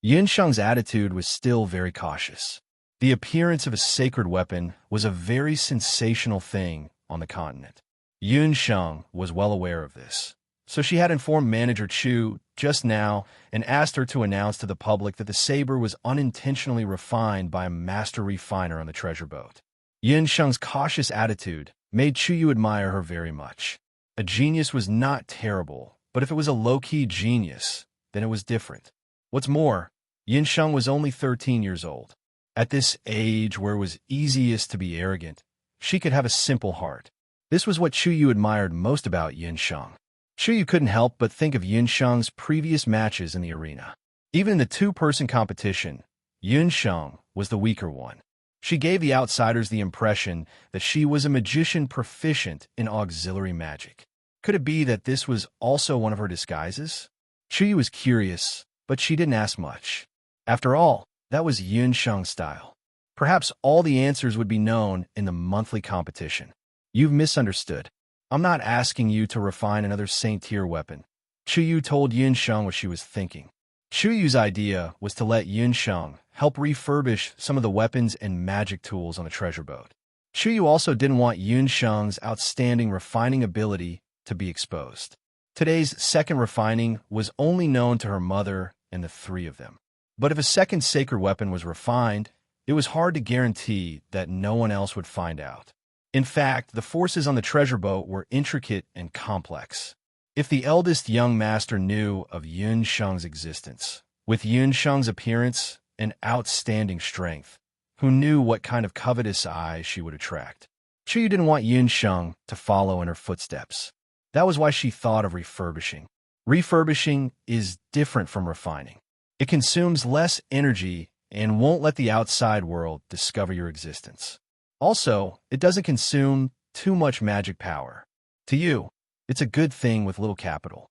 Yun Sheng's attitude was still very cautious. The appearance of a sacred weapon was a very sensational thing on the continent. Yun Sheng was well aware of this, so she had informed Manager Chu just now and asked her to announce to the public that the saber was unintentionally refined by a master refiner on the treasure boat. Yun Sheng's cautious attitude made Chuyu admire her very much. A genius was not terrible, but if it was a low-key genius, then it was different. What's more, Yun Sheng was only 13 years old. At this age where it was easiest to be arrogant, she could have a simple heart. This was what Chuyu admired most about Yun Sheng. Chuyu couldn't help but think of Yun Sheng's previous matches in the arena. Even in the two-person competition, Yun Sheng was the weaker one. She gave the outsiders the impression that she was a magician proficient in auxiliary magic. Could it be that this was also one of her disguises? Chuyu was curious, but she didn't ask much. After all, that was Yun Sheng's style. Perhaps all the answers would be known in the monthly competition. You've misunderstood. I'm not asking you to refine another Saint-tier weapon. Chuyu told Yun Sheng what she was thinking. Chuyu's idea was to let Yun Sheng help refurbish some of the weapons and magic tools on the treasure boat. Chuyu also didn't want Yun Sheng's outstanding refining ability to be exposed. Today's second refining was only known to her mother and the three of them. But if a second sacred weapon was refined, it was hard to guarantee that no one else would find out. In fact, the forces on the treasure boat were intricate and complex. If the eldest young master knew of Yun Sheng's existence, with Yun Sheng's appearance and outstanding strength, who knew what kind of covetous eyes she would attract? Chuyu didn't want Yun Sheng to follow in her footsteps. That was why she thought of refurbishing. Refurbishing is different from refining. It consumes less energy and won't let the outside world discover your existence. Also, it doesn't consume too much magic power. To you, it's a good thing with little capital.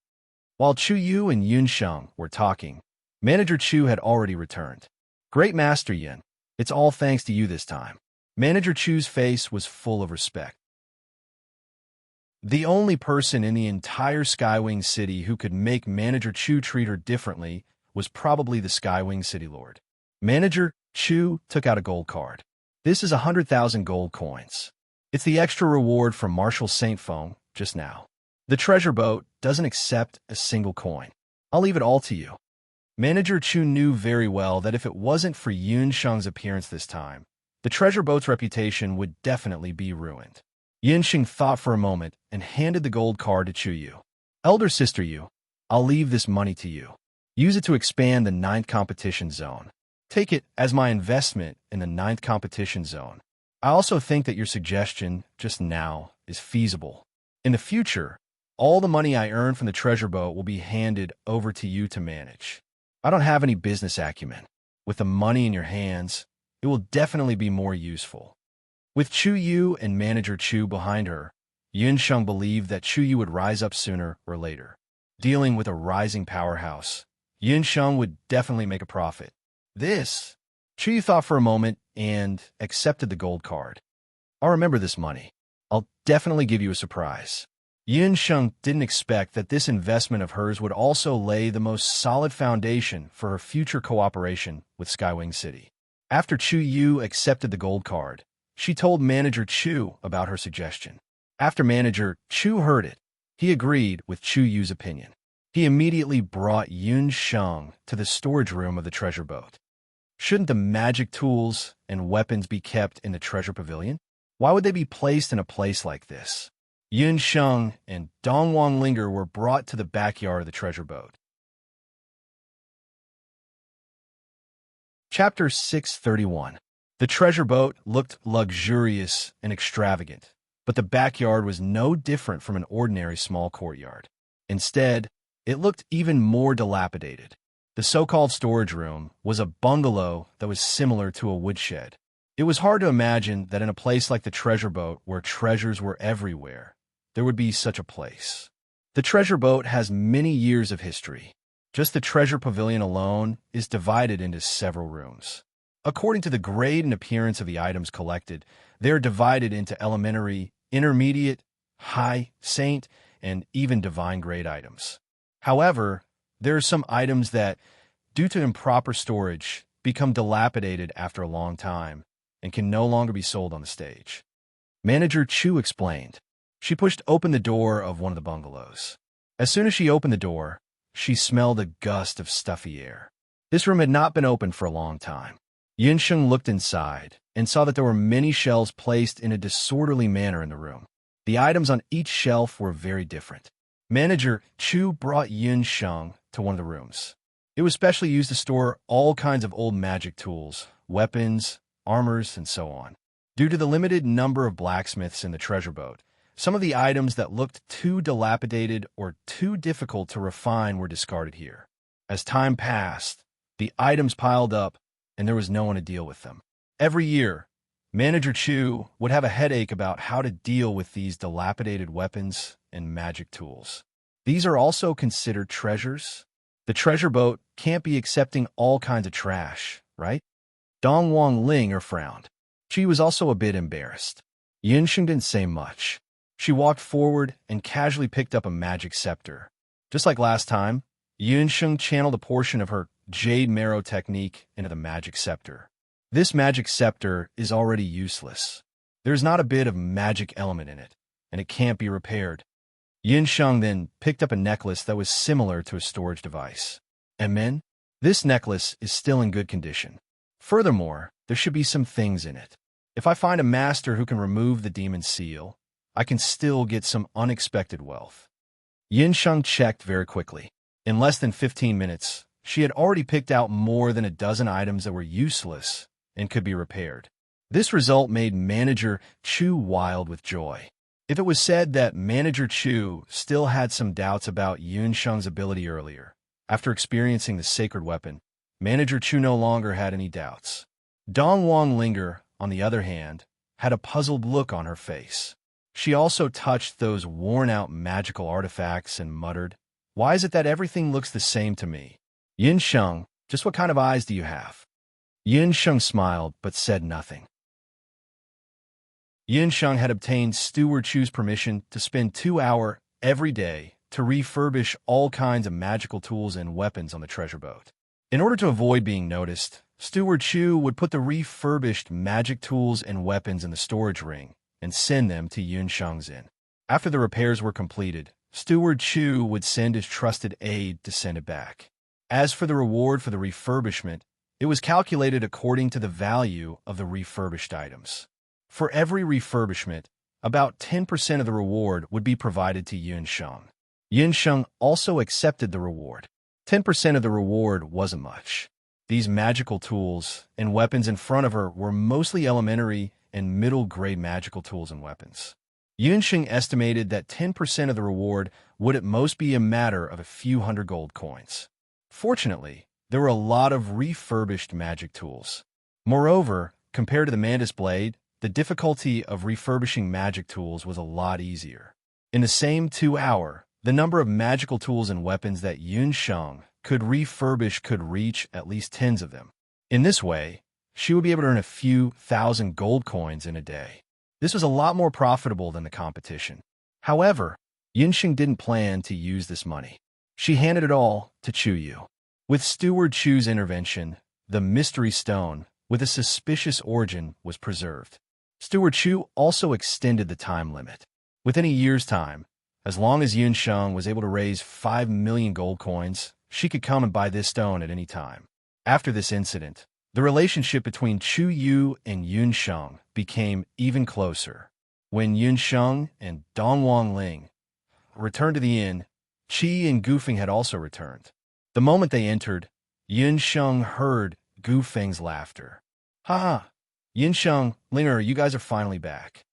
While Chuyu and Yun Sheng were talking, Manager Chu had already returned. Great Master Yin, it's all thanks to you this time. Manager Chu's face was full of respect. The only person in the entire Skywing City who could make Manager Chu treat her differently was probably the Skywing City Lord. Manager Chu took out a gold card. This is 100,000 gold coins. It's the extra reward from Marshal Saint Feng just now. The treasure boat doesn't accept a single coin. I'll leave it all to you. Manager Chu knew very well that if it wasn't for Yun Sheng's appearance this time, the treasure boat's reputation would definitely be ruined. Yun Sheng thought for a moment and handed the gold card to Chuyu. Elder Sister Yu, I'll leave this money to you. Use it to expand the 9th competition zone. Take it as my investment in the 9th competition zone. I also think that your suggestion just now is feasible. In the future, all the money I earn from the treasure boat will be handed over to you to manage. I don't have any business acumen. With the money in your hands, it will definitely be more useful. With Chuyu and Manager Chu behind her, Yun Sheng believed that Chuyu would rise up sooner or later. Dealing with a rising powerhouse, Yun Sheng would definitely make a profit. Chuyu thought for a moment and accepted the gold card. I'll remember this money. I'll definitely give you a surprise. Yun Sheng didn't expect that this investment of hers would also lay the most solid foundation for her future cooperation with Skywing City. After Chuyu accepted the gold card, she told Manager Chu about her suggestion. After Manager Chu heard it, he agreed with Chuyu's opinion. He immediately brought Yun Sheng to the storage room of the treasure boat. Shouldn't the magic tools and weapons be kept in the treasure pavilion? Why would they be placed in a place like this? Yun Sheng and Dongwang Linger were brought to the backyard of the treasure boat. Chapter 631. The treasure boat looked luxurious and extravagant, but the backyard was no different from an ordinary small courtyard. Instead, it looked even more dilapidated. The so-called storage room was a bungalow that was similar to a woodshed. It was hard to imagine that in a place like the treasure boat, where treasures were everywhere, there would be such a place. The treasure boat has many years of history. Just the treasure pavilion alone is divided into several rooms. According to the grade and appearance of the items collected, they are divided into elementary, intermediate, high, saint, and even divine grade items. However, there are some items that, due to improper storage, become dilapidated after a long time and can no longer be sold on the stage. Manager Chu explained. She pushed open the door of one of the bungalows. As soon as she opened the door, she smelled a gust of stuffy air. This room had not been opened for a long time. Yunsheng looked inside and saw that there were many shelves placed in a disorderly manner in the room. The items on each shelf were very different. Manager Chu brought Yunsheng to one of the rooms. It was specially used to store all kinds of old magic tools, weapons, armors, and so on. Due to the limited number of blacksmiths in the treasure boat, some of the items that looked too dilapidated or too difficult to refine were discarded here. As time passed, the items piled up and there was no one to deal with them. Every year, Manager Chu would have a headache about how to deal with these dilapidated weapons and magic tools. These are also considered treasures. The treasure boat can't be accepting all kinds of trash, right? Dong Wang Ling frowned. She was also a bit embarrassed. Yunsheng didn't say much. She walked forward and casually picked up a magic scepter. Just like last time, Yunsheng channeled a portion of her jade marrow technique into the magic scepter. This magic scepter is already useless. There's not a bit of magic element in it, and it can't be repaired. Yunsheng then picked up a necklace that was similar to a storage device. Amen? This necklace is still in good condition. Furthermore, there should be some things in it. If I find a master who can remove the demon seal, I can still get some unexpected wealth. Yunsheng checked very quickly. In less than 15 minutes, she had already picked out more than a dozen items that were useless and could be repaired. This result made Manager Chu wild with joy. If it was said that Manager Chu still had some doubts about Yunsheng's ability earlier, after experiencing the sacred weapon, Manager Chu no longer had any doubts. Dong Wang Linger, on the other hand, had a puzzled look on her face. She also touched those worn-out magical artifacts and muttered, "Why is it that everything looks the same to me? Yunsheng, just what kind of eyes do you have?" Yunsheng smiled but said nothing. Yunsheng had obtained Steward Chu's permission to spend 2 hours every day to refurbish all kinds of magical tools and weapons on the treasure boat. In order to avoid being noticed, Steward Chu would put the refurbished magic tools and weapons in the storage ring and send them to Yunsheng's inn. After the repairs were completed, Steward Chu would send his trusted aide to send it back. As for the reward for the refurbishment, it was calculated according to the value of the refurbished items. For every refurbishment, about 10% of the reward would be provided to Yunsheng. Yunsheng also accepted the reward. 10% of the reward wasn't much. These magical tools and weapons in front of her were mostly elementary and middle-grade magical tools and weapons. Yunsheng estimated that 10% of the reward would at most be a matter of a few hundred gold coins. Fortunately, there were a lot of refurbished magic tools. Moreover, compared to the Mantis Blade, the difficulty of refurbishing magic tools was a lot easier. In the same 2 hours, the number of magical tools and weapons that Yunsheng could refurbish could reach at least tens of them. In this way, she would be able to earn a few thousand gold coins in a day. This was a lot more profitable than the competition. However, Yunsheng didn't plan to use this money. She handed it all to Chuyu. With Steward Chu's intervention, the mystery stone, with a suspicious origin, was preserved. Steward Chu also extended the time limit. Within a year's time, as long as Yunsheng was able to raise 5 million gold coins, she could come and buy this stone at any time. After this incident, the relationship between Chu Yu and Yunsheng became even closer. When Yunsheng and Dong Wang Ling returned to the inn, Qi and Gufeng had also returned. The moment they entered, Yunsheng heard Gu Feng's laughter. "Ha ha! Yunsheng, Linger, you guys are finally back."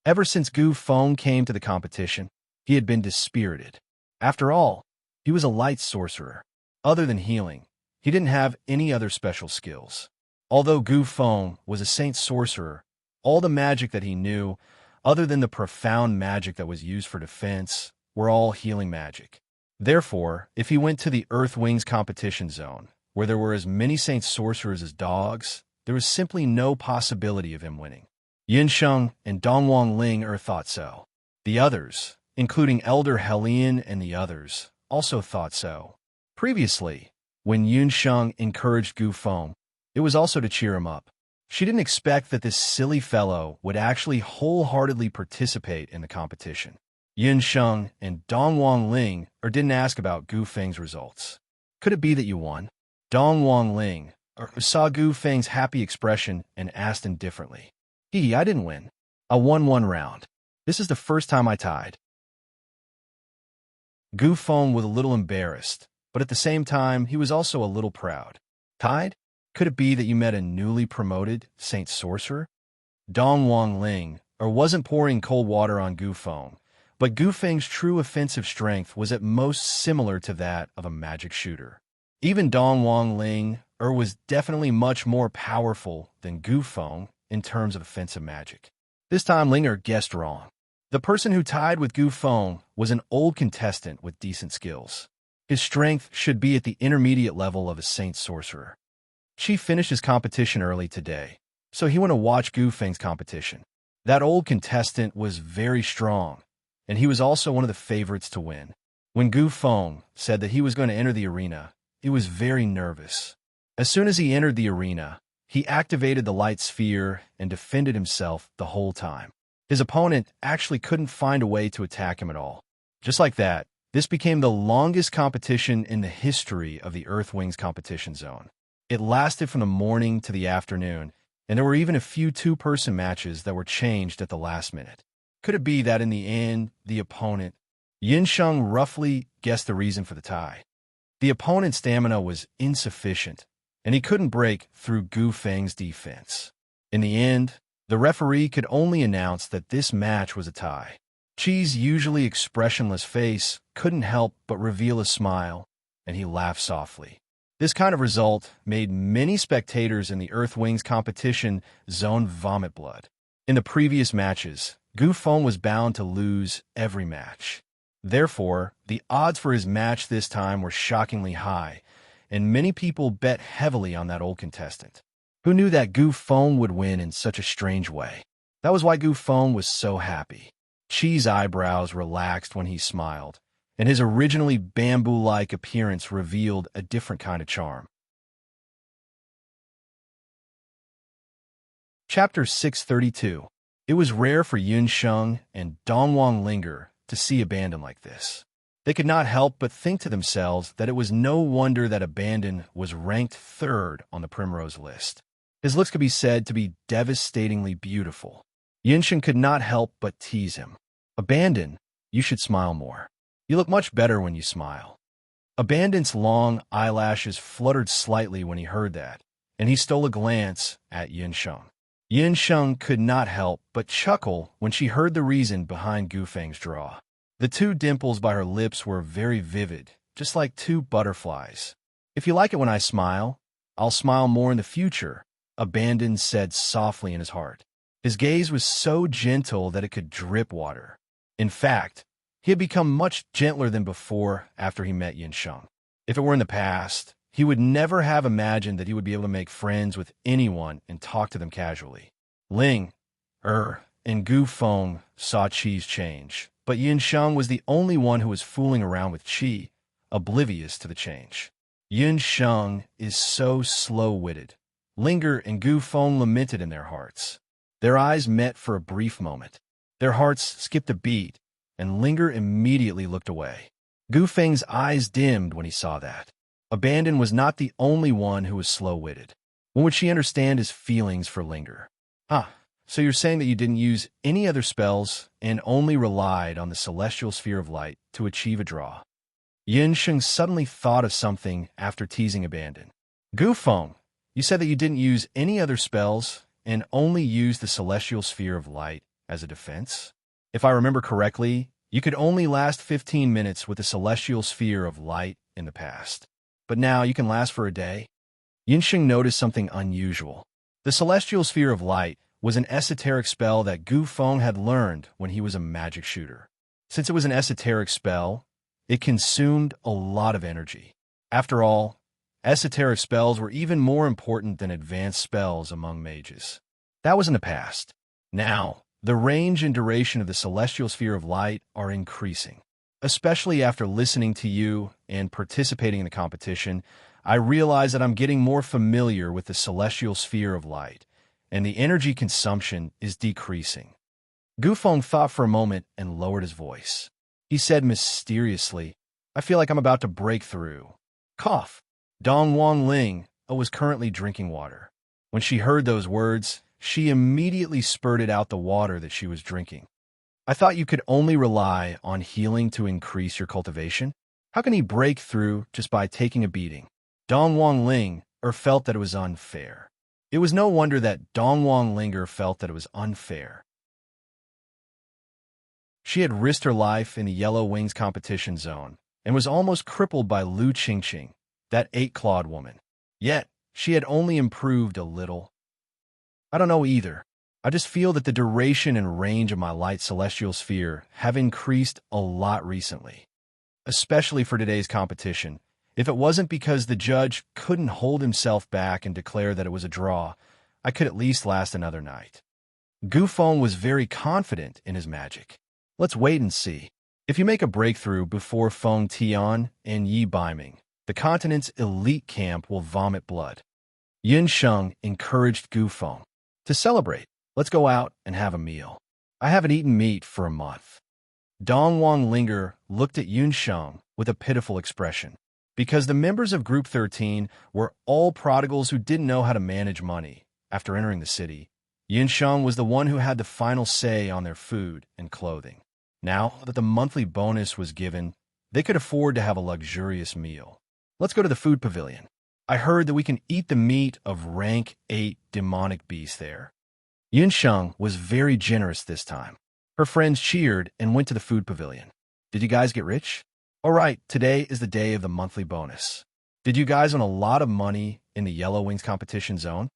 Ever since Gu Feng came to the competition, he had been dispirited. After all, he was a light sorcerer. Other than healing, he didn't have any other special skills. Although Gu Feng was a saint sorcerer, all the magic that he knew, other than the profound magic that was used for defense, were all healing magic. Therefore, if he went to the Earth Wings competition zone, where there were as many saint sorcerers as dogs, there was simply no possibility of him winning. Yin Sheng and Dongwang Ling thought so. The others, including Elder Helian and the others, also thought so. Previously, when Yun Sheng encouraged Gu Feng, it was also to cheer him up. She didn't expect that this silly fellow would actually wholeheartedly participate in the competition. Yun Sheng and Dongwang Ling didn't ask about Gu Feng's results. Could it be that you won? Dongwang Ling saw Gu Feng's happy expression and asked indifferently. I didn't win. I won one round. This is the first time I tied. Gu Feng was a little embarrassed, but at the same time, he was also a little proud. Tied? Could it be that you met a newly promoted Saint Sorcerer? Dongwang Ling wasn't pouring cold water on Gu Feng, but Gu Feng's true offensive strength was at most similar to that of a magic shooter. Even Dongwang Ling was definitely much more powerful than Gu Feng in terms of offensive magic. This time, Linger guessed wrong. The person who tied with Gu Feng was an old contestant with decent skills. His strength should be at the intermediate level of a Saint Sorcerer. Chi finished his competition early today, so he went to watch Gu Feng's competition. That old contestant was very strong, and he was also one of the favorites to win. When Gu Feng said that he was going to enter the arena, he was very nervous. As soon as he entered the arena, he activated the light sphere and defended himself the whole time. His opponent actually couldn't find a way to attack him at all. Just like that, this became the longest competition in the history of the Earth Wings competition zone. It lasted from the morning to the afternoon, and there were even a few two-person matches that were changed at the last minute. Could it be that in the end, the opponent, Yin Sheng, roughly guessed the reason for the tie? The opponent's stamina was insufficient, and he couldn't break through Gu Feng's defense. In the end, the referee could only announce that this match was a tie. Chi's usually expressionless face couldn't help but reveal a smile, and he laughed softly. This kind of result made many spectators in the Earth Wings competition zone vomit blood. In the previous matches, Gu Feng was bound to lose every match. Therefore, the odds for his match this time were shockingly high, and many people bet heavily on that old contestant. Who knew that Gu Feng would win in such a strange way? That was why Gu Feng was so happy. Chi's eyebrows relaxed when he smiled, and his originally bamboo-like appearance revealed a different kind of charm. Chapter 632. It was rare for Yun Sheng and Dongwang Linger to see abandon like this. They could not help but think to themselves that it was no wonder that Abandon was ranked third on the Primrose list. His looks could be said to be devastatingly beautiful. Yinshin could not help but tease him. Abandon, you should smile more. You look much better when you smile. Abandon's long eyelashes fluttered slightly when he heard that, and he stole a glance at Yinsheng. Yinsheng could not help but chuckle when she heard the reason behind Gu Feng's draw. The two dimples by her lips were very vivid, just like two butterflies. If you like it when I smile, I'll smile more in the future, Abandon said softly in his heart. His gaze was so gentle that it could drip water. In fact, he had become much gentler than before after he met Yinsheng. If it were in the past, he would never have imagined that he would be able to make friends with anyone and talk to them casually. Ling, and Gu Feng saw Chi's change, but Yinsheng was the only one who was fooling around with Chi, oblivious to the change. Yinsheng is so slow-witted. Linger and Gu Feng lamented in their hearts. Their eyes met for a brief moment. Their hearts skipped a beat, and Linger immediately looked away. Gu Feng's eyes dimmed when he saw that. Abandon was not the only one who was slow-witted. When would she understand his feelings for Linger? So you're saying that you didn't use any other spells and only relied on the celestial sphere of light to achieve a draw. Yinsheng suddenly thought of something after teasing Abandon. Gu Feng, you said that you didn't use any other spells and only used the celestial sphere of light as a defense? If I remember correctly, you could only last 15 minutes with the celestial sphere of light in the past. but now you can last for a day. Yinsheng noticed something unusual. The Celestial Sphere of Light was an esoteric spell that Gu Feng had learned when he was a magic shooter. Since it was an esoteric spell, it consumed a lot of energy. After all, esoteric spells were even more important than advanced spells among mages. That was in the past. Now, the range and duration of the Celestial Sphere of Light are increasing. Especially after listening to you and participating in the competition, I realize that I'm getting more familiar with the Celestial Sphere of Light, and the energy consumption is decreasing. Gu Feng thought for a moment and lowered his voice. He said mysteriously, I feel like I'm about to break through. Cough. Dong Wang Ling was currently drinking water. When she heard those words, she immediately spurted out the water that she was drinking. I thought you could only rely on healing to increase your cultivation. How can he break through just by taking a beating? Dong Wang Ling felt that it was unfair. It was no wonder that Dong Wang Linger felt that it was unfair. She had risked her life in the Yellow Wings competition zone and was almost crippled by Lu Qingqing, that eight-clawed woman. Yet, she had only improved a little. I don't know either. I just feel that the duration and range of my light celestial sphere have increased a lot recently. Especially for today's competition. If it wasn't because the judge couldn't hold himself back and declare that it was a draw, I could at least last another night. Gu Feng was very confident in his magic. Let's wait and see. If you make a breakthrough before Feng Tian and Yi Baiming, the continent's elite camp will vomit blood. Yin Sheng encouraged Gu Feng. To celebrate, let's go out and have a meal. I haven't eaten meat for a month. Dong Wang Linger looked at Yun Sheng with a pitiful expression. Because the members of Group 13 were all prodigals who didn't know how to manage money after entering the city, Yin Sheng was the one who had the final say on their food and clothing. Now that the monthly bonus was given, they could afford to have a luxurious meal. Let's go to the food pavilion. I heard that we can eat the meat of rank 8 demonic beasts there. Yin Sheng was very generous this time. Her friends cheered and went to the food pavilion. Did you guys get rich? All right, today is the day of the monthly bonus. Did you guys win a lot of money in the Yellow Wings competition zone?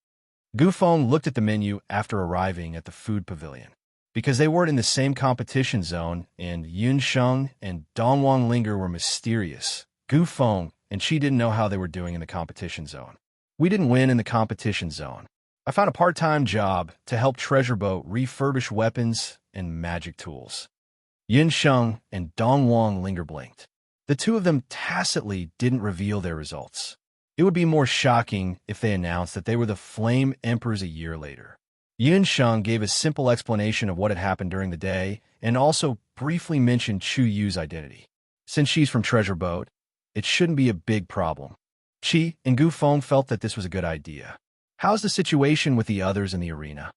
Gu Feng looked at the menu after arriving at the food pavilion. Because they weren't in the same competition zone and Yun Sheng and Dong Wang Linger were mysterious, Gu Feng and she didn't know how they were doing in the competition zone. We didn't win in the competition zone. I found a part-time job to help Treasure Boat refurbish weapons and magic tools. Yin Sheng and Dong Wang Linger blinked. The two of them tacitly didn't reveal their results. It would be more shocking if they announced that they were the Flame Emperors a year later. Yin Sheng gave a simple explanation of what had happened during the day and also briefly mentioned Chu Yu's identity. Since she's from Treasure Boat, it shouldn't be a big problem. Qi and Gu Feng felt that this was a good idea. How's the situation with the others in the arena?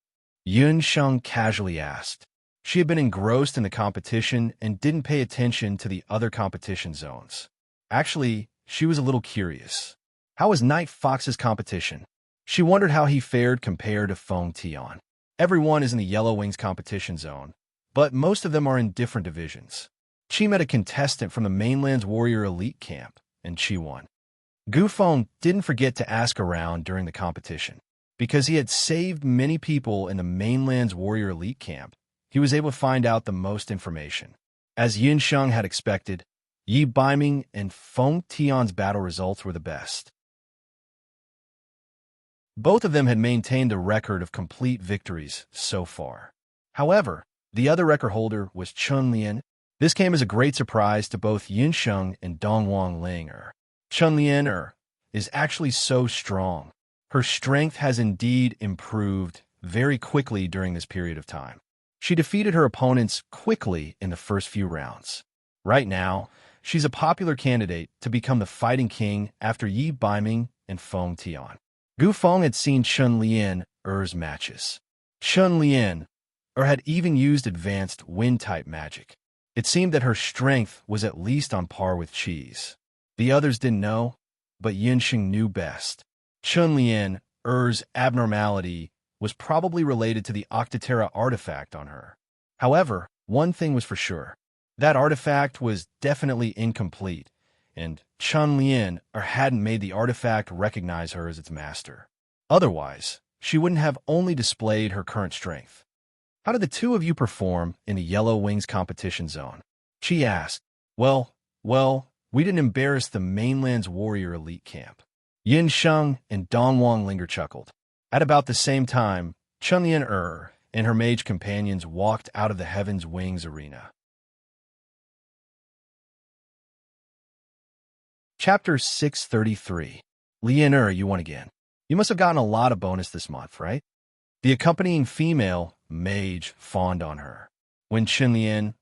Yun Sheng casually asked. She had been engrossed in the competition and didn't pay attention to the other competition zones. Actually, she was a little curious. How was Night Fox's competition? She wondered how he fared compared to Feng Tian. Everyone is in the Yellow Wings competition zone, but most of them are in different divisions. Qi met a contestant from the mainland's warrior elite camp, and Qi won. Gu Feng didn't forget to ask around during the competition. Because he had saved many people in the mainland's warrior elite camp, he was able to find out the most information. As Yin Sheng had expected, Yi Baiming and Feng Tian's battle results were the best. Both of them had maintained a record of complete victories so far. However, the other record holder was Chun Lian. This came as a great surprise to both Yin Sheng and Dong Wang Linger. Chun Lian is actually so strong. Her strength has indeed improved very quickly during this period of time. She defeated her opponents quickly in the first few rounds. Right now, she's a popular candidate to become the fighting king after Yi Baiming and Feng Tian. Gu Feng had seen Chun Lian's matches. Chun Lian had even used advanced wind-type magic. It seemed that her strength was at least on par with Qi's. The others didn't know, but Yinsheng knew best. Chun Lian's abnormality was probably related to the Octoterra artifact on her. However, one thing was for sure. That artifact was definitely incomplete, and Chun Lian hadn't made the artifact recognize her as its master. Otherwise, she wouldn't have only displayed her current strength. How did the two of you perform in the Yellow Wings competition zone? She asked. Well, we didn't embarrass the mainland's warrior elite camp. Yin Sheng and Dong Wang Linger chuckled. At about the same time, Chun Lian and her mage companions walked out of the Heaven's Wings arena. Chapter 633. Lian you won again. You must have gotten a lot of bonus this month, right? The accompanying female mage fawned on her. When Chun Lian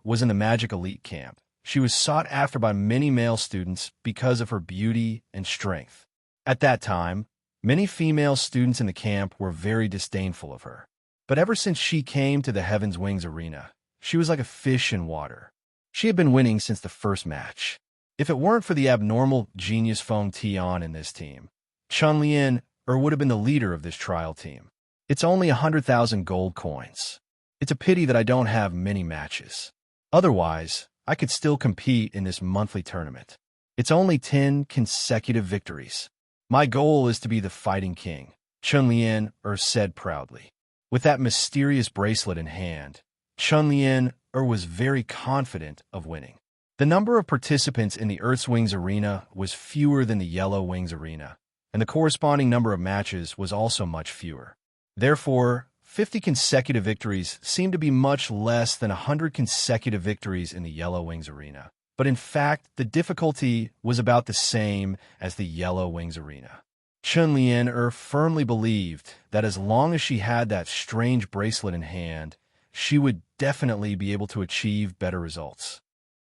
was in the magic elite camp, she was sought after by many male students because of her beauty and strength. At that time, many female students in the camp were very disdainful of her. But ever since she came to the Heaven's Wings arena, she was like a fish in water. She had been winning since the first match. If it weren't for the abnormal genius Feng Tian in this team, Chun Lian would have been the leader of this trial team. It's only 100,000 gold coins. It's a pity that I don't have many matches. Otherwise, I could still compete in this monthly tournament. It's only 10 consecutive victories. My goal is to be the fighting king, Chun Lian said proudly. With that mysterious bracelet in hand, Chun Lian was very confident of winning. The number of participants in the Earth's Wings arena was fewer than the Yellow Wings arena, and the corresponding number of matches was also much fewer. Therefore, 50 consecutive victories seemed to be much less than 100 consecutive victories in the Yellow Wings arena. But in fact, the difficulty was about the same as the Yellow Wings arena. Chun Lian firmly believed that as long as she had that strange bracelet in hand, she would definitely be able to achieve better results.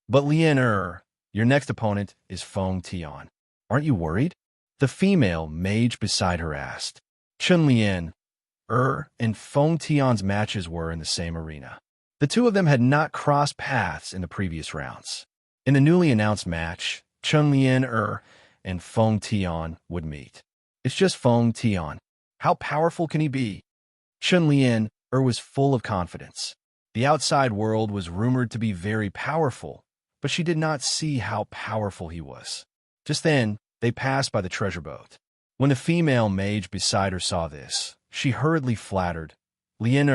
But Lian your next opponent is Feng Tian. Aren't you worried? The female mage beside her asked. Chun Lian and Feng Tian's matches were in the same arena. The two of them had not crossed paths in the previous rounds. In the newly announced match, Chun Lian and Feng Tian would meet. It's just Feng Tian. How powerful can he be? Chun Lian was full of confidence. The outside world was rumored to be very powerful, but she did not see how powerful he was. Just then, they passed by the treasure boat. When the female mage beside her saw this, she hurriedly flattered, Lian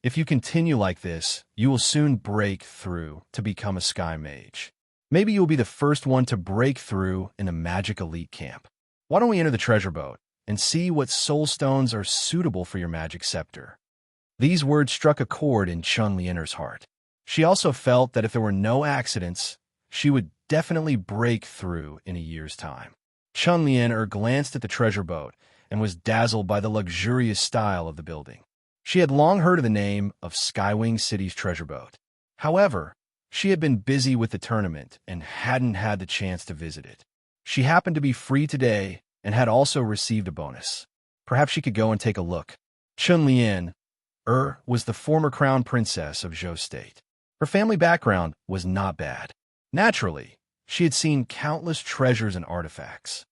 if you continue like this, you will soon break through to become a sky mage. Maybe you will be the first one to break through in the magic elite camp. Why don't we enter the treasure boat and see what soul stones are suitable for your magic scepter? These words struck a chord in Chun Lian's heart. She also felt that if there were no accidents, she would definitely break through in a year's time. Chun Lian glanced at the treasure boat and was dazzled by the luxurious style of the building. She had long heard of the name of Skywing City's treasure boat. However, she had been busy with the tournament and hadn't had the chance to visit it. She happened to be free today and had also received a bonus. Perhaps she could go and take a look. Chun Lian was the former crown princess of Zhou State. Her family background was not bad. Naturally, she had seen countless treasures and artifacts.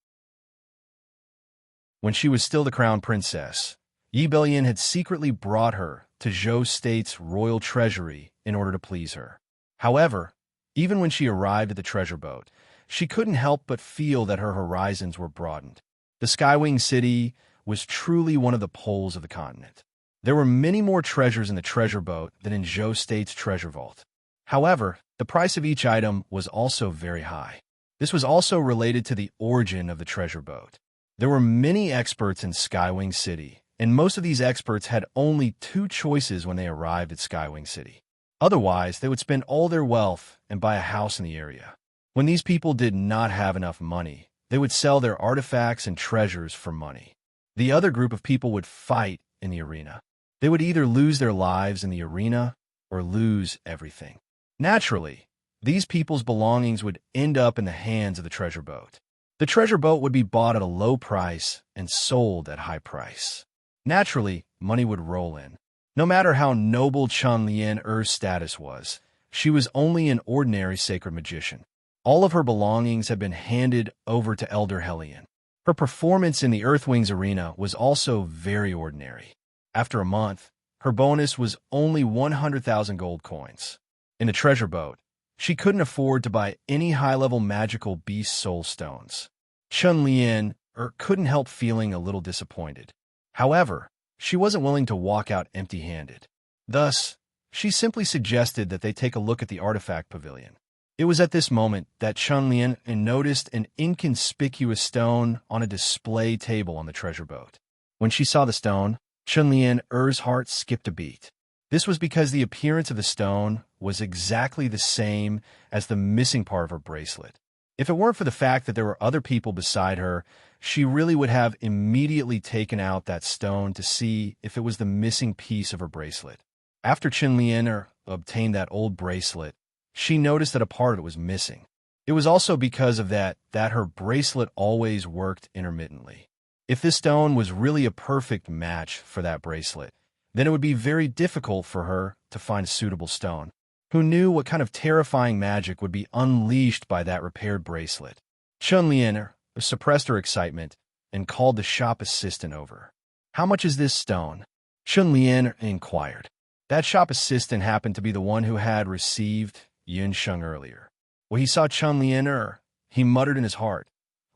When she was still the crown princess, Yi Beiyan had secretly brought her to Zhou State's royal treasury in order to please her. However, even when she arrived at the treasure boat, she couldn't help but feel that her horizons were broadened. The Skywing City was truly one of the poles of the continent. There were many more treasures in the treasure boat than in Zhou State's treasure vault. However, the price of each item was also very high. This was also related to the origin of the treasure boat. There were many experts in Skywing City, and most of these experts had only two choices when they arrived at Skywing City. Otherwise, they would spend all their wealth and buy a house in the area. When these people did not have enough money, they would sell their artifacts and treasures for money. The other group of people would fight in the arena. They would either lose their lives in the arena or lose everything. Naturally, these people's belongings would end up in the hands of the treasure boat. The treasure boat would be bought at a low price and sold at high price. Naturally, money would roll in. No matter how noble Chun Lian's status was, she was only an ordinary sacred magician. All of her belongings had been handed over to Elder Hellion. Her performance in the Earthwings arena was also very ordinary. After a month, her bonus was only 100,000 gold coins. In the treasure boat, She couldn't afford to buy any high-level magical beast soul stones. Chun Lian couldn't help feeling a little disappointed. However, she wasn't willing to walk out empty-handed. Thus, she simply suggested that they take a look at the artifact pavilion. It was at this moment that Chun Lian noticed an inconspicuous stone on a display table on the treasure boat. When she saw the stone, Chun Lian's heart skipped a beat. This was because the appearance of the stone was exactly the same as the missing part of her bracelet. If it weren't for the fact that there were other people beside her, she really would have immediately taken out that stone to see if it was the missing piece of her bracelet. After Chun Lian obtained that old bracelet, she noticed that a part of it was missing. It was also because of that her bracelet always worked intermittently. If this stone was really a perfect match for that bracelet, then it would be very difficult for her to find a suitable stone. Who knew what kind of terrifying magic would be unleashed by that repaired bracelet? Chun Lian suppressed her excitement and called the shop assistant over. "How much is this stone?" Chun Lian inquired. That shop assistant happened to be the one who had received Yun Sheng earlier. When he saw Chun Lian, he muttered in his heart,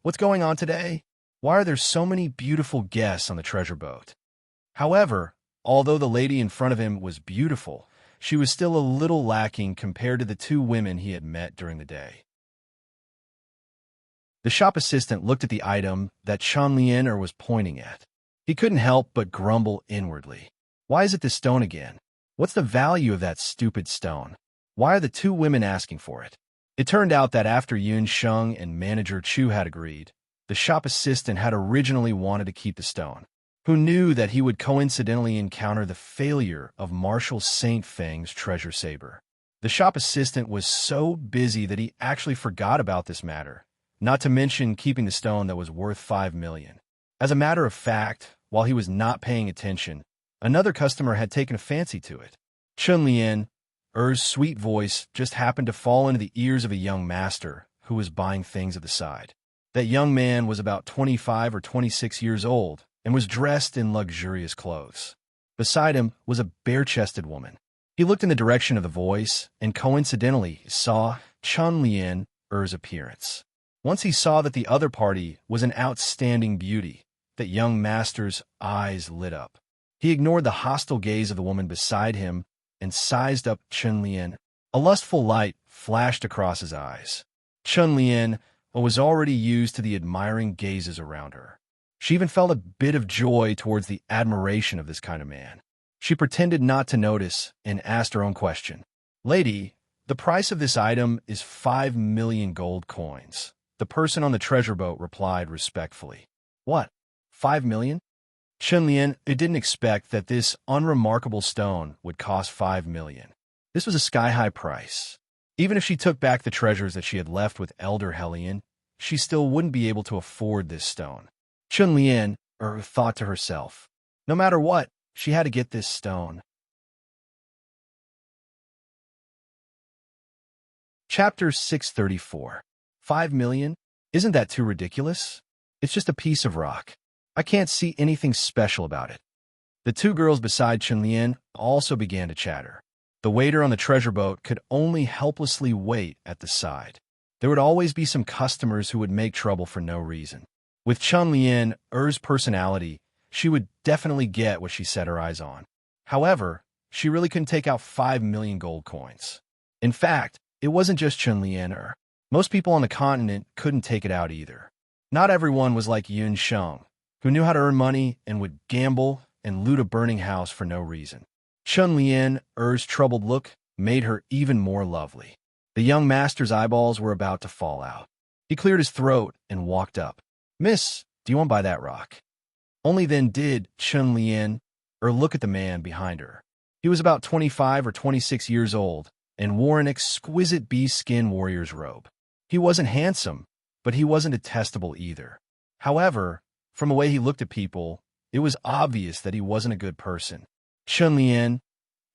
"What's going on today? Why are there so many beautiful guests on the treasure boat?" However, although the lady in front of him was beautiful, she was still a little lacking compared to the two women he had met during the day. The shop assistant looked at the item that Chun Lian was pointing at. He couldn't help but grumble inwardly. Why is it this stone again? What's the value of that stupid stone? Why are the two women asking for it? It turned out that after Yun Sheng and manager Chu had agreed, the shop assistant had originally wanted to keep the stone. Who knew that he would coincidentally encounter the failure of Marshal Saint Feng's treasure saber? The shop assistant was so busy that he actually forgot about this matter, not to mention keeping the stone that was worth 5 million. As a matter of fact, while he was not paying attention, another customer had taken a fancy to it. Chun Lian's sweet voice just happened to fall into the ears of a young master who was buying things at the side. That young man was about 25 or 26 years old and was dressed in luxurious clothes. Beside him was a bare-chested woman. He looked in the direction of the voice and coincidentally saw Chun Lian's appearance. Once he saw that the other party was an outstanding beauty, that young master's eyes lit up. He ignored the hostile gaze of the woman beside him and sized up Chun Lian. A lustful light flashed across his eyes. Chun Lian was already used to the admiring gazes around her. She even felt a bit of joy towards the admiration of this kind of man. She pretended not to notice and asked her own question. "Lady, the price of this item is 5 million gold coins." The person on the treasure boat replied respectfully. "What? 5 million? Chun Lian didn't expect that this unremarkable stone would cost 5 million. This was a sky-high price. Even if she took back the treasures that she had left with Elder Hellion, she still wouldn't be able to afford this stone. Chun Lian thought to herself, no matter what, she had to get this stone. Chapter 634. 5 million? Isn't that too ridiculous? It's just a piece of rock. I can't see anything special about it. The two girls beside Chun Lian also began to chatter. The waiter on the treasure boat could only helplessly wait at the side. There would always be some customers who would make trouble for no reason. With Chun Lian's personality, she would definitely get what she set her eyes on. However, she really couldn't take out 5 million gold coins. In fact, it wasn't just Chun Lian. Most people on the continent couldn't take it out either. Not everyone was like Yun Sheng, who knew how to earn money and would gamble and loot a burning house for no reason. Chun Lian's troubled look made her even more lovely. The young master's eyeballs were about to fall out. He cleared his throat and walked up. "Miss, do you want to buy that rock?" Only then did Chun Lian look at the man behind her. He was about 25 or 26 years old and wore an exquisite bee-skin warrior's robe. He wasn't handsome, but he wasn't detestable either. However, from the way he looked at people, it was obvious that he wasn't a good person. Chun Lian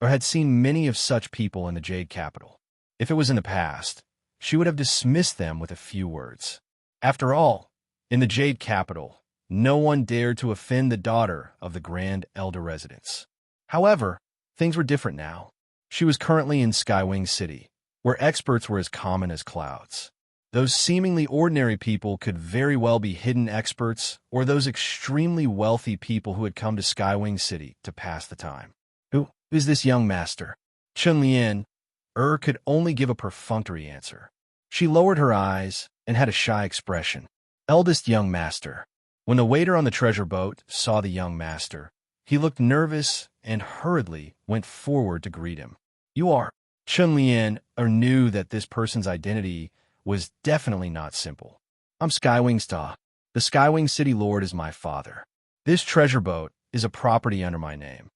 had seen many of such people in the Jade Capital. If it was in the past, she would have dismissed them with a few words. After all, in the Jade Capital, no one dared to offend the daughter of the Grand Elder Residence. However, things were different now. She was currently in Skywing City, where experts were as common as clouds. Those seemingly ordinary people could very well be hidden experts or those extremely wealthy people who had come to Skywing City to pass the time. Who is this young master? Chun-Lien could only give a perfunctory answer. She lowered her eyes and had a shy expression. Eldest young master. When the waiter on the treasure boat saw the young master, he looked nervous and hurriedly went forward to greet him. You are Chun-Lien knew that this person's identity was definitely not simple. I'm Skywing Ta. The Skywing City Lord is my father. This treasure boat is a property under my name.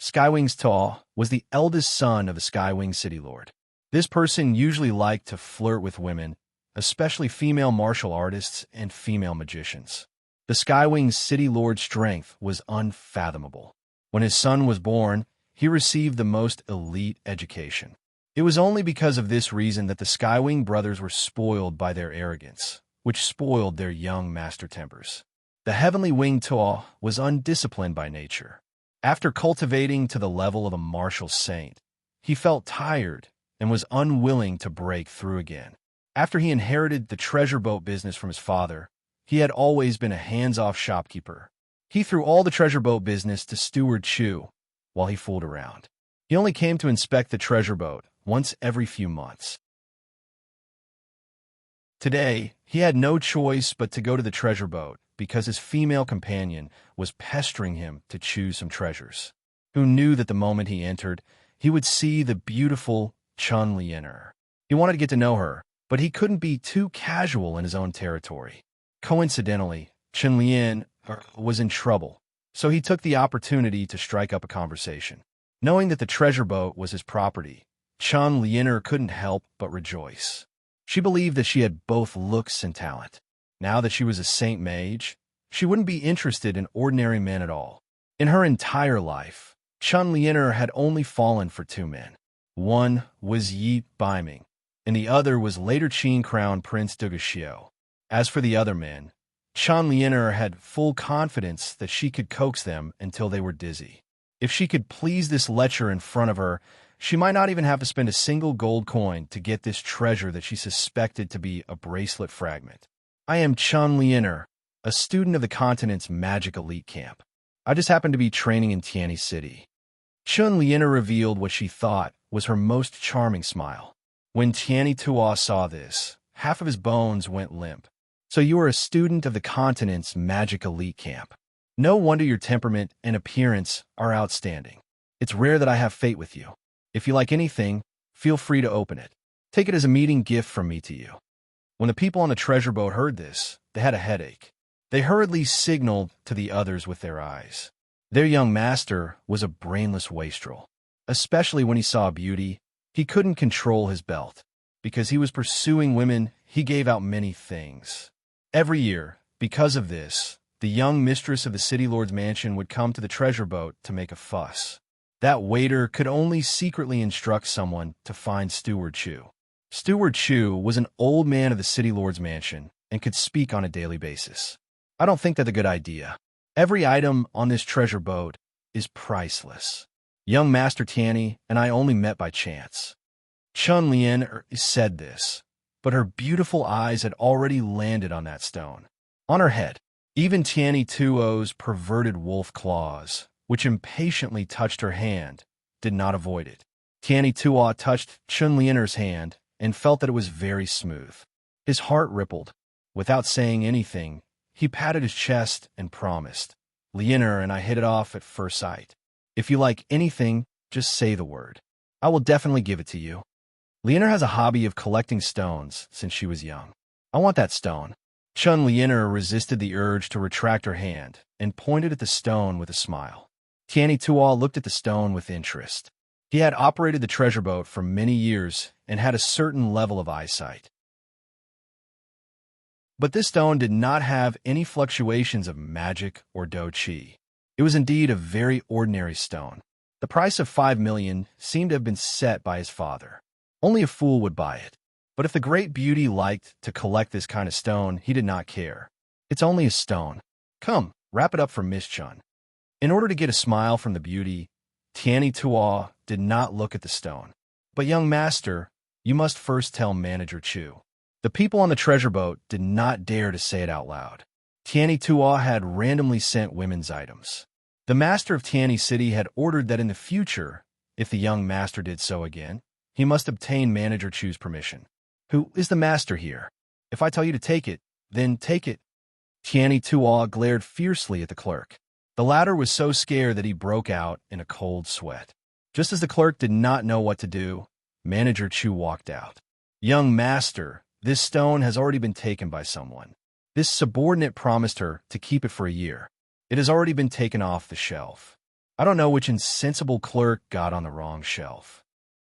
Skywing Ta was the eldest son of the Skywing City Lord. This person usually liked to flirt with women, especially female martial artists and female magicians. The Skywing City Lord's strength was unfathomable. When his son was born, he received the most elite education. It was only because of this reason that the Skywing brothers were spoiled by their arrogance, which spoiled their young master tempers. The Heavenly Winged Ta was undisciplined by nature. After cultivating to the level of a martial saint, he felt tired and was unwilling to break through again. After he inherited the treasure boat business from his father, he had always been a hands-off shopkeeper. He threw all the treasure boat business to Steward Chu while he fooled around. He only came to inspect the treasure boat once every few months. Today, he had no choice but to go to the treasure boat because his female companion was pestering him to choose some treasures. Who knew that the moment he entered, he would see the beautiful Chun-Lien. He wanted to get to know her, but he couldn't be too casual in his own territory. Coincidentally, Chun-Lien was in trouble, so he took the opportunity to strike up a conversation. Knowing that the treasure boat was his property, Chun-Lien couldn't help but rejoice. She believed that she had both looks and talent. Now that she was a saint mage, she wouldn't be interested in ordinary men at all. In her entire life, Chun-Lien had only fallen for two men. One was Yi Baiming, and the other was later Qin Crown Prince Duguxiu. As for the other men, Chun-Lien had full confidence that she could coax them until they were dizzy. If she could please this lecher in front of her, she might not even have to spend a single gold coin to get this treasure that she suspected to be a bracelet fragment. I am Chun-Lien, a student of the continent's magic elite camp. I just happened to be training in Tianyi City. Chun-Lien revealed what she thought was her most charming smile. When Tianyi Tua saw this, half of his bones went limp. So you are a student of the continent's magic elite camp. No wonder your temperament and appearance are outstanding. It's rare that I have fate with you. If you like anything, feel free to open it. Take it as a meeting gift from me to you. When the people on the treasure boat heard this, they had a headache. They hurriedly signaled to the others with their eyes. Their young master was a brainless wastrel. Especially when he saw beauty, he couldn't control his belt. Because he was pursuing women, he gave out many things. Every year, because of this, the young mistress of the city lord's mansion would come to the treasure boat to make a fuss. That waiter could only secretly instruct someone to find Steward Chu. Steward Chu was an old man of the city lord's mansion and could speak on a daily basis. I don't think that's a good idea. Every item on this treasure boat is priceless. Young Master Tianyi and I only met by chance. Chun-Lien said this, but her beautiful eyes had already landed on that stone. On her head, even Tianyi Tuo's perverted wolf claws, which impatiently touched her hand, did not avoid it. Tianyi Tuo touched Chun-Lien's hand and felt that it was very smooth. His heart rippled. Without saying anything, he patted his chest and promised, Liener and I hit it off at first sight. If you like anything, just say the word. I will definitely give it to you. Liener has a hobby of collecting stones since she was young. I want that stone. Chun-Lien resisted the urge to retract her hand and pointed at the stone with a smile. Tianyi Tuo looked at the stone with interest. He had operated the treasure boat for many years and had a certain level of eyesight. But this stone did not have any fluctuations of magic or dou qi. It was indeed a very ordinary stone. The price of 5 million seemed to have been set by his father. Only a fool would buy it. But if the great beauty liked to collect this kind of stone, he did not care. It's only a stone. Come, wrap it up for Miss Chun. In order to get a smile from the beauty, Tianyi Tuo did not look at the stone. But young master, you must first tell Manager Chu. The people on the treasure boat did not dare to say it out loud. Tianyi Tua had randomly sent women's items. The master of Tianyi City had ordered that in the future, if the young master did so again, he must obtain Manager Chu's permission. Who is the master here? If I tell you to take it, then take it. Tianyi Tua glared fiercely at the clerk. The latter was so scared that he broke out in a cold sweat. Just as the clerk did not know what to do, Manager Chu walked out. Young master, this stone has already been taken by someone. This subordinate promised her to keep it for a year. It has already been taken off the shelf. I don't know which insensible clerk got on the wrong shelf.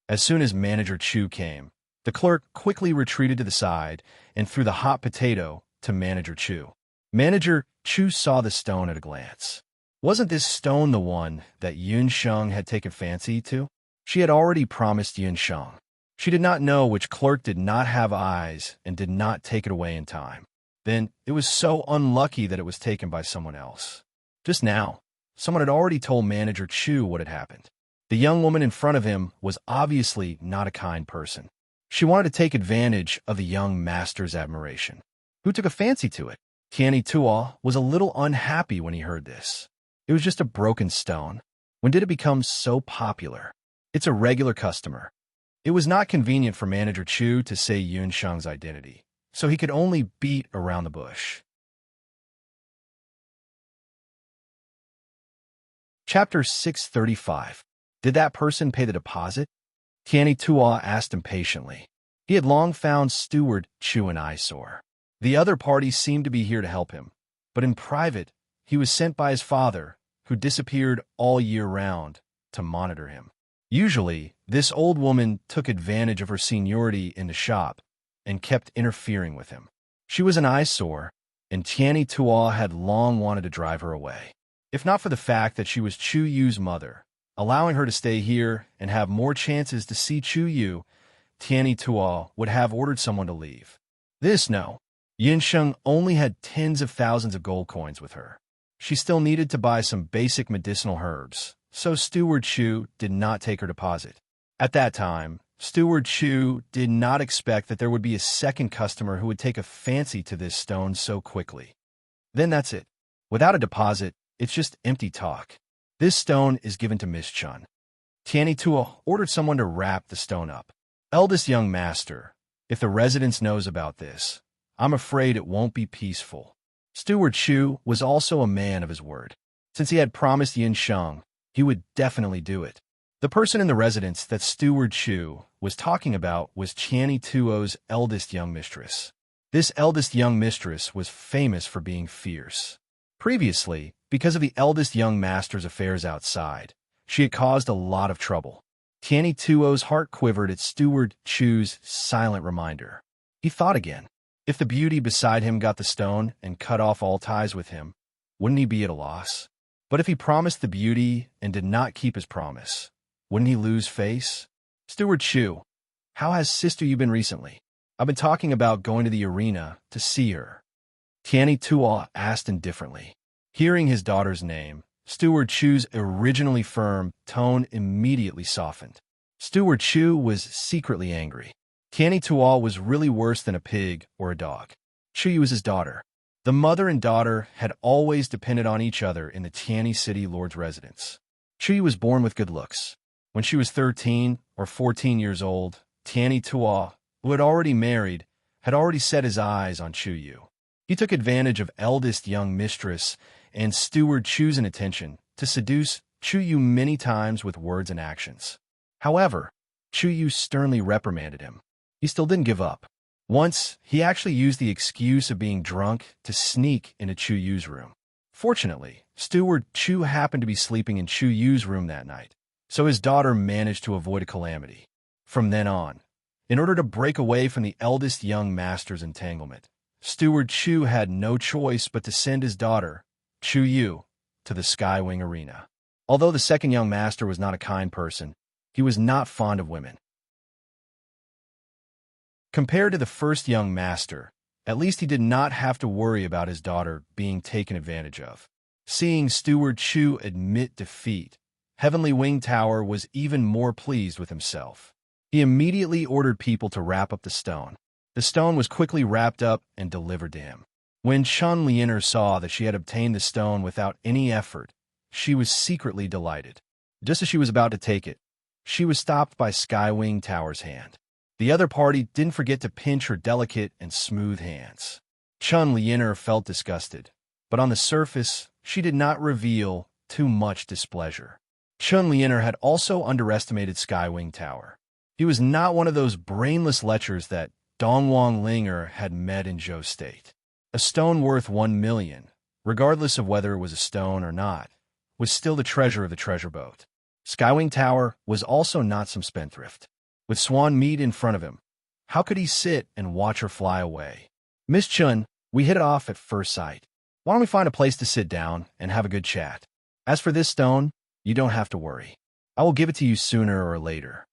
As soon as Manager Chu came, the clerk quickly retreated to the side and threw the hot potato to Manager Chu. Manager Chu saw the stone at a glance. Wasn't this stone the one that Yun Sheng had taken fancy to? She had already promised Yun Sheng. She did not know which clerk did not have eyes and did not take it away in time. Then it was so unlucky that it was taken by someone else. Just now, someone had already told Manager Chu what had happened. The young woman in front of him was obviously not a kind person. She wanted to take advantage of the young master's admiration. Who took a fancy to it? Tianyi Tua was a little unhappy when he heard this. It was just a broken stone. When did it become so popular? It's a regular customer. It was not convenient for Manager Chu to say Yun Sheng's identity, so he could only beat around the bush. Chapter 635. Did that person pay the deposit? Tianyi Tua asked impatiently. He had long found Steward Chu an eyesore. The other party seemed to be here to help him, but in private, he was sent by his father, who disappeared all year round, to monitor him. Usually, this old woman took advantage of her seniority in the shop and kept interfering with him. She was an eyesore, and Tianyi Tua had long wanted to drive her away. If not for the fact that she was Chu Yu's mother, allowing her to stay here and have more chances to see Chu Yu, Tianyi Tua would have ordered someone to leave. No. Yun Sheng only had tens of thousands of gold coins with her. She still needed to buy some basic medicinal herbs, so Steward Chu did not take her deposit. At that time, Steward Chu did not expect that there would be a second customer who would take a fancy to this stone so quickly. Then that's it. Without a deposit, it's just empty talk. This stone is given to Miss Chun. Tianyi Tua ordered someone to wrap the stone up. Eldest young master, if the residence knows about this, I'm afraid it won't be peaceful. Steward Chu was also a man of his word. Since he had promised Yun Sheng, he would definitely do it. The person in the residence that Steward Chu was talking about was Tianyi Tuo's eldest young mistress. This eldest young mistress was famous for being fierce. Previously, because of the eldest young master's affairs outside, she had caused a lot of trouble. Tianyi Tuo's heart quivered at Steward Chu's silent reminder. He thought again. If the beauty beside him got the stone and cut off all ties with him, wouldn't he be at a loss? But if he promised the beauty and did not keep his promise, wouldn't he lose face? Steward Chu, how has Sister Yu been recently? I've been talking about going to the arena to see her. Tianyi Tua asked indifferently. Hearing his daughter's name, Steward Chu's originally firm tone immediately softened. Steward Chu was secretly angry. Tianyi Tua was really worse than a pig or a dog. Chu Yu was his daughter. The mother and daughter had always depended on each other in the Tianyi City Lord's residence. Chu Yu was born with good looks. When she was 13 or 14 years old, Tianyi Tua, who had already married, had already set his eyes on Chu Yu. He took advantage of eldest young mistress and Steward Chu's inattention to seduce Chu Yu many times with words and actions. However, Chu Yu sternly reprimanded him. He still didn't give up. Once, he actually used the excuse of being drunk to sneak into Chu Yu's room. Fortunately, Steward Chu happened to be sleeping in Chu Yu's room that night, so his daughter managed to avoid a calamity. From then on, in order to break away from the eldest young master's entanglement, Steward Chu had no choice but to send his daughter, Chu Yu, to the Skywing Arena. Although the second young master was not a kind person, he was not fond of women. Compared to the first young master, at least he did not have to worry about his daughter being taken advantage of. Seeing Steward Chu admit defeat, Heavenly Wing Tower was even more pleased with himself. He immediately ordered people to wrap up the stone. The stone was quickly wrapped up and delivered to him. When Chun Lianer saw that she had obtained the stone without any effort, she was secretly delighted. Just as she was about to take it, she was stopped by Skywing Tower's hand. The other party didn't forget to pinch her delicate and smooth hands. Chun Lianer felt disgusted, but on the surface, she did not reveal too much displeasure. Chun Lianer had also underestimated Skywing Tower. He was not one of those brainless lechers that Dongwang Linger had met in Zhou State. A stone worth 1 million, regardless of whether it was a stone or not, was still the treasure of the treasure boat. Skywing Tower was also not some spendthrift. With Swan Mead in front of him, how could he sit and watch her fly away? Miss Chun, we hit it off at first sight. Why don't we find a place to sit down and have a good chat? As for this stone, you don't have to worry. I will give it to you sooner or later.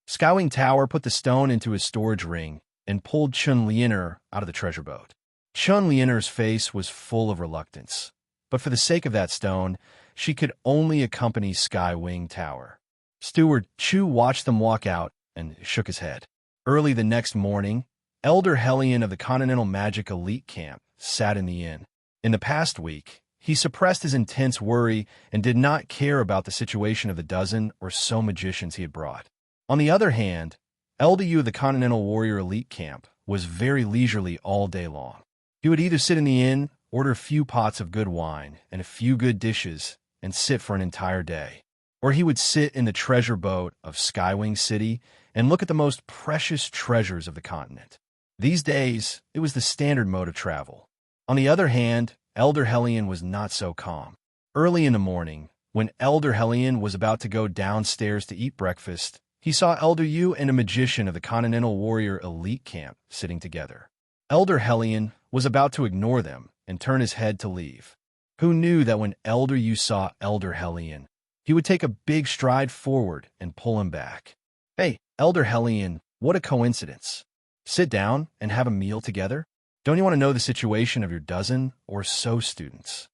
Skywing Tower put the stone into his storage ring and pulled Chun Lianer out of the treasure boat. Chun Lianer's face was full of reluctance, but for the sake of that stone, she could only accompany Skywing Tower. Steward Chu watched them walk out and shook his head. Early the next morning, Elder Hellion of the Continental Magic Elite Camp sat in the inn. In the past week, he suppressed his intense worry and did not care about the situation of the dozen or so magicians he had brought. On the other hand, LDU of the Continental Warrior Elite Camp was very leisurely all day long. He would either sit in the inn, order a few pots of good wine and a few good dishes, and sit for an entire day. Or he would sit in the treasure boat of Skywing City and look at the most precious treasures of the continent. These days, it was the standard mode of travel. On the other hand, Elder Hellion was not so calm. Early in the morning, when Elder Hellion was about to go downstairs to eat breakfast, he saw Elder Yu and a magician of the Continental Warrior Elite Camp sitting together. Elder Hellion was about to ignore them and turn his head to leave. Who knew that when Elder Yu saw Elder Hellion, he would take a big stride forward and pull him back. Hey, Elder Hellion, what a coincidence. Sit down and have a meal together? Don't you want to know the situation of your dozen or so students?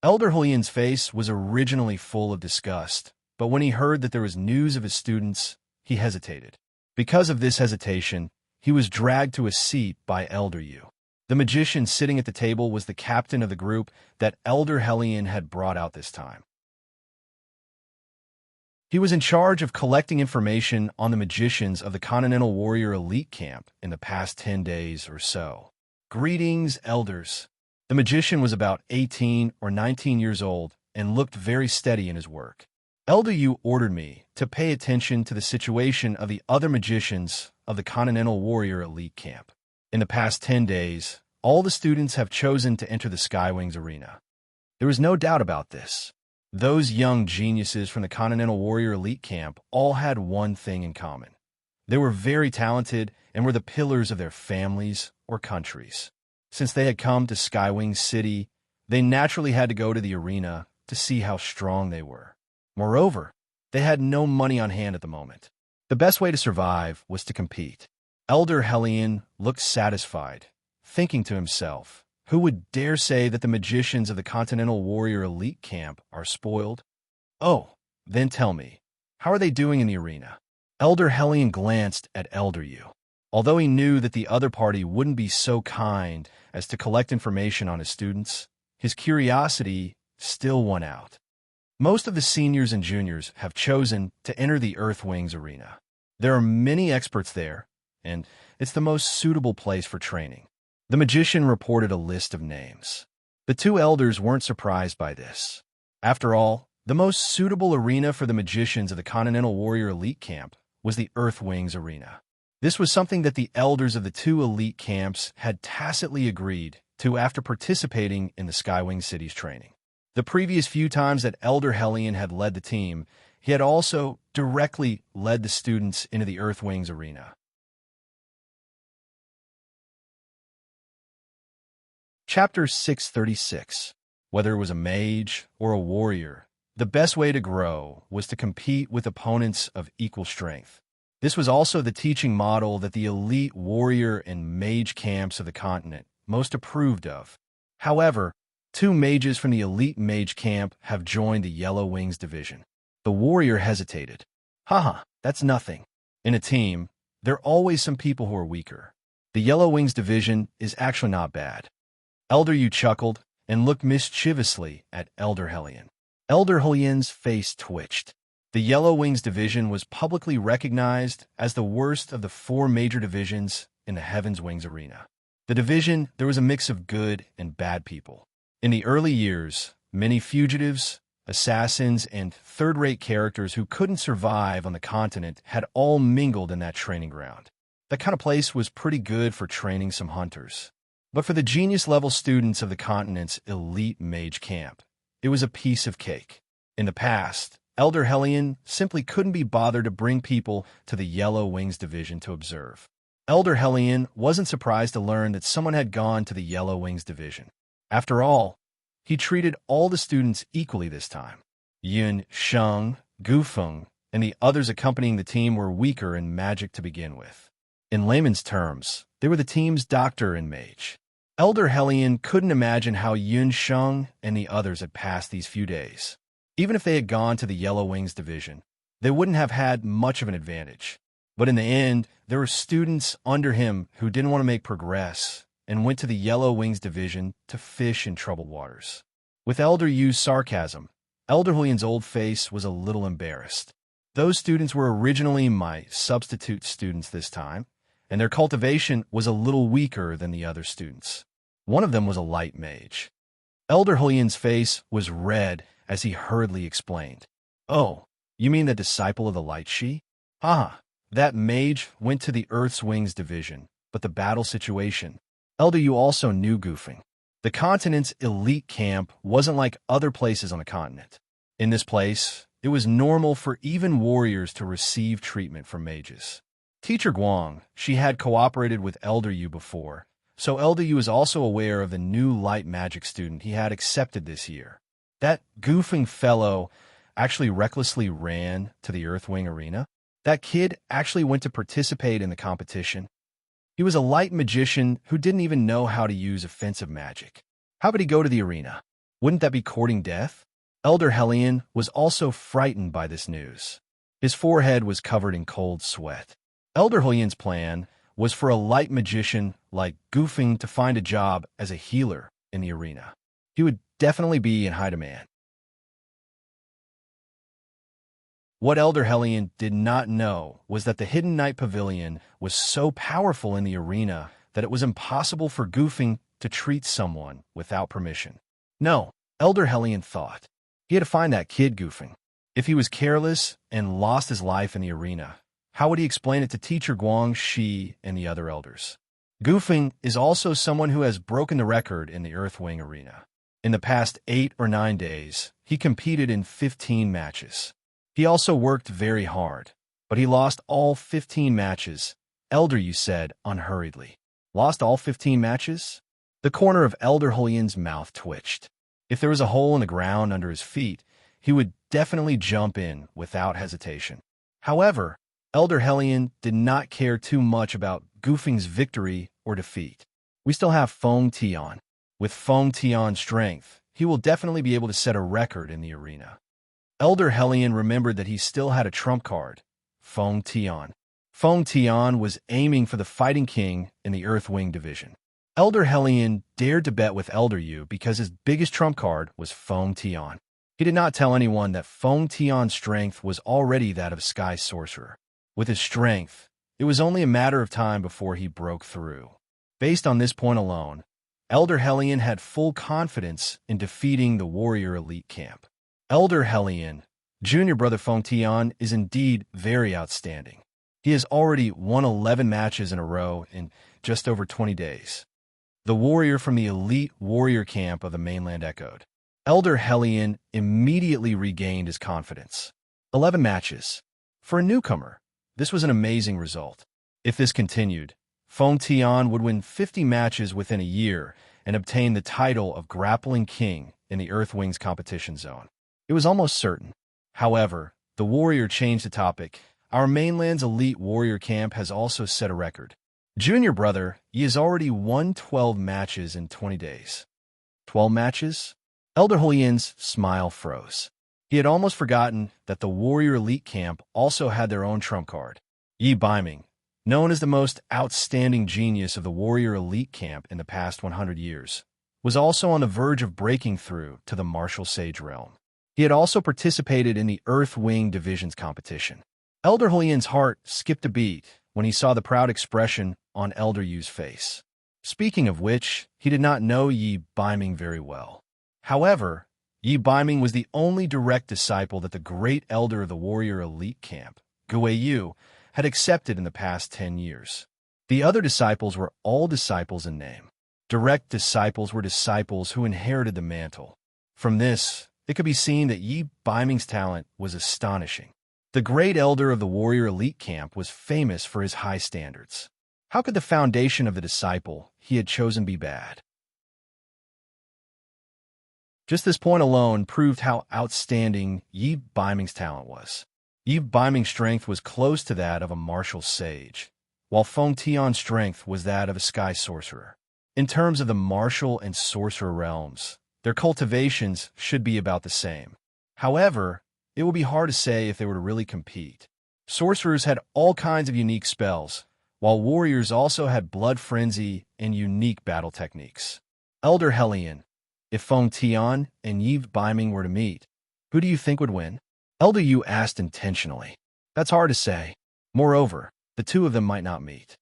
Elder Hellion's face was originally full of disgust, but when he heard that there was news of his students, he hesitated. Because of this hesitation, he was dragged to a seat by Elder Yu. The magician sitting at the table was the captain of the group that Elder Hellion had brought out this time. He was in charge of collecting information on the magicians of the Continental Warrior Elite Camp in the past 10 days or so. Greetings, elders. The magician was about 18 or 19 years old and looked very steady in his work. Elder Yu ordered me to pay attention to the situation of the other magicians of the Continental Warrior Elite Camp. In the past 10 days, all the students have chosen to enter the Skywings arena. There is no doubt about this. Those young geniuses from the Continental Warrior Elite Camp all had one thing in common. They were very talented and were the pillars of their families or countries. Since they had come to Skywing City, they naturally had to go to the arena to see how strong they were. Moreover, they had no money on hand at the moment. The best way to survive was to compete. Elder Hellion looked satisfied, thinking to himself, who would dare say that the magicians of the Continental Warrior Elite Camp are spoiled? Oh, then tell me, how are they doing in the arena? Elder Hellion glanced at Elder Yu. Although he knew that the other party wouldn't be so kind as to collect information on his students, his curiosity still won out. Most of the seniors and juniors have chosen to enter the Earthwings arena. There are many experts there, and it's the most suitable place for training. The magician reported a list of names. The two elders weren't surprised by this. After all, the most suitable arena for the magicians of the Continental Warrior Elite Camp was the Earthwings arena. This was something that the elders of the two elite camps had tacitly agreed to after participating in the Skywing City's training. The previous few times that Elder Hellion had led the team, he had also directly led the students into the Earthwings arena. Chapter 636. Whether it was a mage or a warrior, the best way to grow was to compete with opponents of equal strength. This was also the teaching model that the elite warrior and mage camps of the continent most approved of. However, two mages from the elite mage camp have joined the Yellow Wings division. The warrior hesitated. Haha, that's nothing. In a team, there are always some people who are weaker. The Yellow Wings division is actually not bad. Elder Yu chuckled and looked mischievously at Elder Hellion. Elder Hellion's face twitched. The Yellow Wings division was publicly recognized as the worst of the 4 major divisions in the Heaven's Wings arena. The division, there was a mix of good and bad people. In the early years, many fugitives, assassins, and third-rate characters who couldn't survive on the continent had all mingled in that training ground. That kind of place was pretty good for training some hunters. But for the genius-level students of the continent's elite mage camp, it was a piece of cake. In the past, Elder Hellion simply couldn't be bothered to bring people to the Yellow Wings division to observe. Elder Hellion wasn't surprised to learn that someone had gone to the Yellow Wings division. After all, he treated all the students equally this time. Yun, Sheng, Gufeng, and the others accompanying the team were weaker in magic to begin with. In layman's terms, they were the team's doctor and mage. Elder Hellion couldn't imagine how Yun, Sheng, and the others had passed these few days. Even if they had gone to the Yellow Wings division, they wouldn't have had much of an advantage. But in the end, there were students under him who didn't want to make progress and went to the Yellow Wings division to fish in troubled waters. With Elder Yu's sarcasm, Elder Hellion's old face was a little embarrassed. Those students were originally my substitute students this time, and their cultivation was a little weaker than the other students. One of them was a light mage. Elder Hellion's face was red as he hurriedly explained. "Oh, you mean the disciple of the Light She? Ah, that mage went to the Earth's Wings division, but the battle situation. Elder Yu also knew Gufeng. The continent's elite camp wasn't like other places on the continent. In this place, it was normal for even warriors to receive treatment from mages. Teacher Guang, she had cooperated with Elder Yu before, so Elder Yu is also aware of the new light magic student he had accepted this year. That Gufeng fellow actually recklessly ran to the Earthwing arena. That kid actually went to participate in the competition. He was a light magician who didn't even know how to use offensive magic. How would he go to the arena? Wouldn't that be courting death?" Elder Hellion was also frightened by this news. His forehead was covered in cold sweat. Elder Hellion's plan was for a light magician like Gufeng to find a job as a healer in the arena. He would definitely be in high demand. What Elder Hellion did not know was that the Hidden Night Pavilion was so powerful in the arena that it was impossible for Gufeng to treat someone without permission. No, Elder Hellion thought. He had to find that kid Gufeng. If he was careless and lost his life in the arena, how would he explain it to Teacher Guang, Shi, and the other elders? Gufeng is also someone who has broken the record in the Earthwing arena. In the past 8 or 9 days, he competed in 15 matches. He also worked very hard, but he lost all 15 matches, Elder Yu said unhurriedly. Lost all 15 matches? The corner of Elder Hellion's mouth twitched. If there was a hole in the ground under his feet, he would definitely jump in without hesitation. However, Elder Hellion did not care too much about Gufeng's victory or defeat. We still have Feng Tian. With Feng Tian's strength, he will definitely be able to set a record in the arena. Elder Hellion remembered that he still had a trump card, Feng Tian. Feng Tian was aiming for the Fighting King in the Earthwing division. Elder Hellion dared to bet with Elder Yu because his biggest trump card was Feng Tian. He did not tell anyone that Feng Tian's strength was already that of Sky Sorcerer. With his strength, it was only a matter of time before he broke through. Based on this point alone, Elder Hellion had full confidence in defeating the warrior elite camp. Elder Hellion, junior brother Feng Tian, is indeed very outstanding. He has already won 11 matches in a row in just over 20 days. The warrior from the elite warrior camp of the mainland echoed. Elder Hellion immediately regained his confidence. 11 matches. For a newcomer, this was an amazing result. If this continued, Feng Tian would win 50 matches within a year and obtain the title of Grappling King in the Earthwings competition zone. It was almost certain. However, the warrior changed the topic. Our mainland's elite warrior camp has also set a record. Junior brother, he has already won 12 matches in 20 days. 12 matches? Elder Hellion's smile froze. He had almost forgotten that the warrior elite camp also had their own trump card. Yi Biming, known as the most outstanding genius of the warrior elite camp in the past 100 years, was also on the verge of breaking through to the martial sage realm. He had also participated in the Earth Wing Division's competition. Elder Helian's heart skipped a beat when he saw the proud expression on Elder Yu's face. Speaking of which, he did not know Yi Biming very well. However, Yi Biming was the only direct disciple that the great elder of the warrior elite camp, Gue Yu, had accepted in the past 10 years. The other disciples were all disciples in name. Direct disciples were disciples who inherited the mantle. From this, it could be seen that Yi Biming's talent was astonishing. The great elder of the warrior elite camp was famous for his high standards. How could the foundation of the disciple he had chosen be bad? Just this point alone proved how outstanding Yi Biming's talent was. Yi Biming's strength was close to that of a martial sage, while Feng Tian's strength was that of a sky sorcerer. In terms of the martial and sorcerer realms, their cultivations should be about the same. However, it would be hard to say if they were to really compete. Sorcerers had all kinds of unique spells, while warriors also had blood frenzy and unique battle techniques. Elder Helian, if Feng Tian and Yi Biming were to meet, who do you think would win? Elder Yu asked intentionally. That's hard to say. Moreover, the two of them might not meet.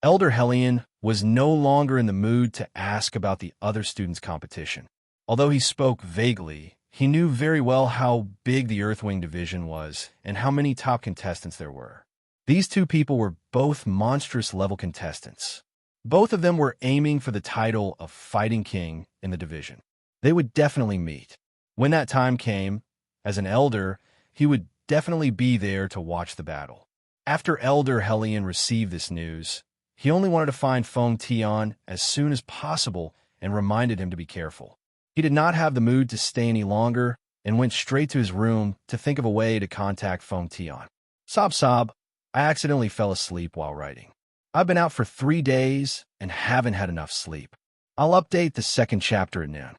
Elder Helian was no longer in the mood to ask about the other students' competition. Although he spoke vaguely, he knew very well how big the Earthwing Division was and how many top contestants there were. These two people were both monstrous-level contestants. Both of them were aiming for the title of Fighting King in the division. They would definitely meet. When that time came, as an elder, he would definitely be there to watch the battle. After Elder Helian received this news, he only wanted to find Feng Tian as soon as possible and reminded him to be careful. He did not have the mood to stay any longer and went straight to his room to think of a way to contact Feng Tian. Sob, I accidentally fell asleep while writing. I've been out for 3 days and haven't had enough sleep. I'll update the second chapter at noon.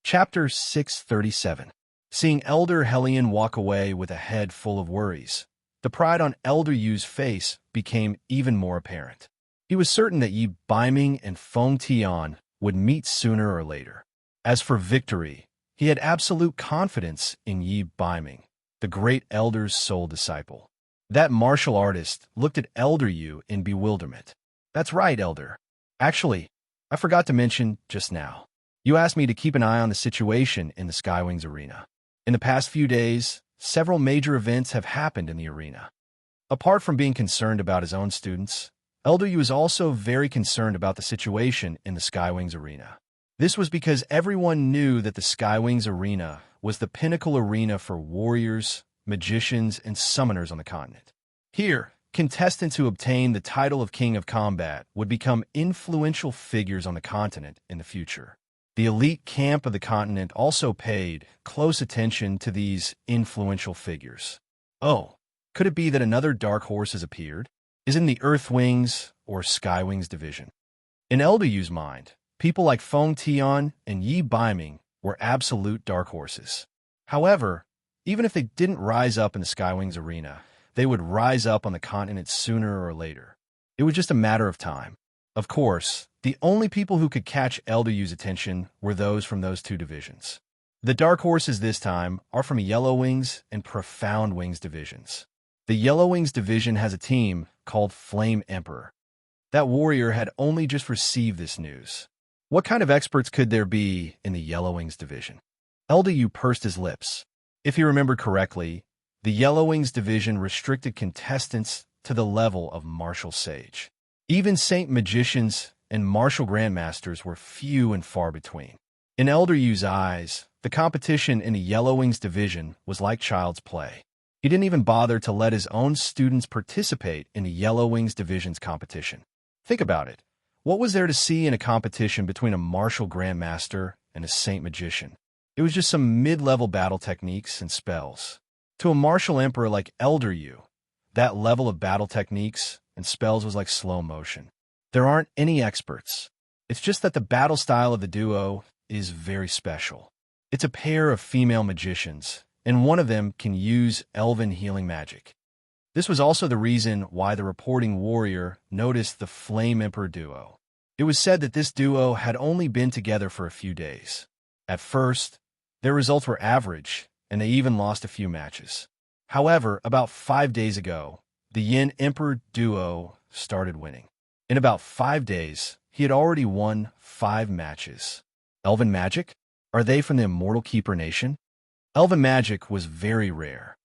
Chapter 637. Seeing Elder Helian walk away with a head full of worries, the pride on Elder Yu's face became even more apparent. He was certain that Yi Biming and Feng Tian would meet sooner or later. As for victory, he had absolute confidence in Yi Biming, the great elder's sole disciple. That martial artist looked at Elder Yu in bewilderment. That's right, Elder. Actually, I forgot to mention just now. You asked me to keep an eye on the situation in the Skywings arena. In the past few days, several major events have happened in the arena. Apart from being concerned about his own students, Elder Yu is also very concerned about the situation in the Skywings arena. This was because everyone knew that the Skywings arena was the pinnacle arena for warriors, magicians, and summoners on the continent. Here, contestants who obtained the title of King of Combat would become influential figures on the continent in the future. The elite camp of the continent also paid close attention to these influential figures. Oh, could it be that another dark horse has appeared? Is it in the Earthwings or Skywings division? In Elder Yu's mind, people like Feng Tian and Yi Biming were absolute dark horses. However, even if they didn't rise up in the Skywings arena, they would rise up on the continent sooner or later. It was just a matter of time. Of course, the only people who could catch Elder Yu's attention were those from those two divisions. The dark horses this time are from Yellow Wings and Profound Wings divisions. The Yellow Wings division has a team called Flame Emperor. That warrior had only just received this news. What kind of experts could there be in the Yellow Wings division? Elder Yu pursed his lips. If he remembered correctly, the Yellow Wings division restricted contestants to the level of martial sage. Even saint magicians and martial grandmasters were few and far between. In Elder Yu's eyes, the competition in the Yellow Wings division was like child's play. He didn't even bother to let his own students participate in the Yellow Wings division's competition. Think about it. What was there to see in a competition between a martial grandmaster and a saint magician? It was just some mid-level battle techniques and spells. To a martial emperor like Elder Yu, that level of battle techniques and spells was like slow motion. There aren't any experts. It's just that the battle style of the duo is very special. It's a pair of female magicians, and one of them can use elven healing magic. This was also the reason why the reporting warrior noticed the Flame Emperor duo. It was said that this duo had only been together for a few days. At first, their results were average, and they even lost a few matches. However, about 5 days ago, the Yin Emperor duo started winning. In about 5 days, he had already won 5 matches. Elven magic? Are they from the Immortal Keeper Nation? Elven magic was very rare.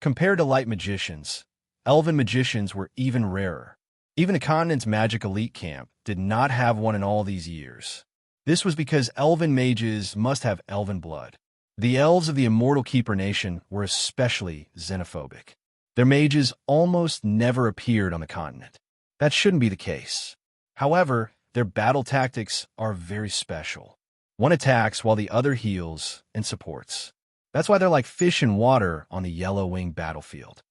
Compared to light magicians, elven magicians were even rarer. Even the continent's magic elite camp did not have one in all these years. This was because elven mages must have elven blood. The elves of the Immortal Keeper Nation were especially xenophobic. Their mages almost never appeared on the continent. That shouldn't be the case. However, their battle tactics are very special. One attacks while the other heals and supports. That's why they're like fish in water on the yellow-winged battlefield.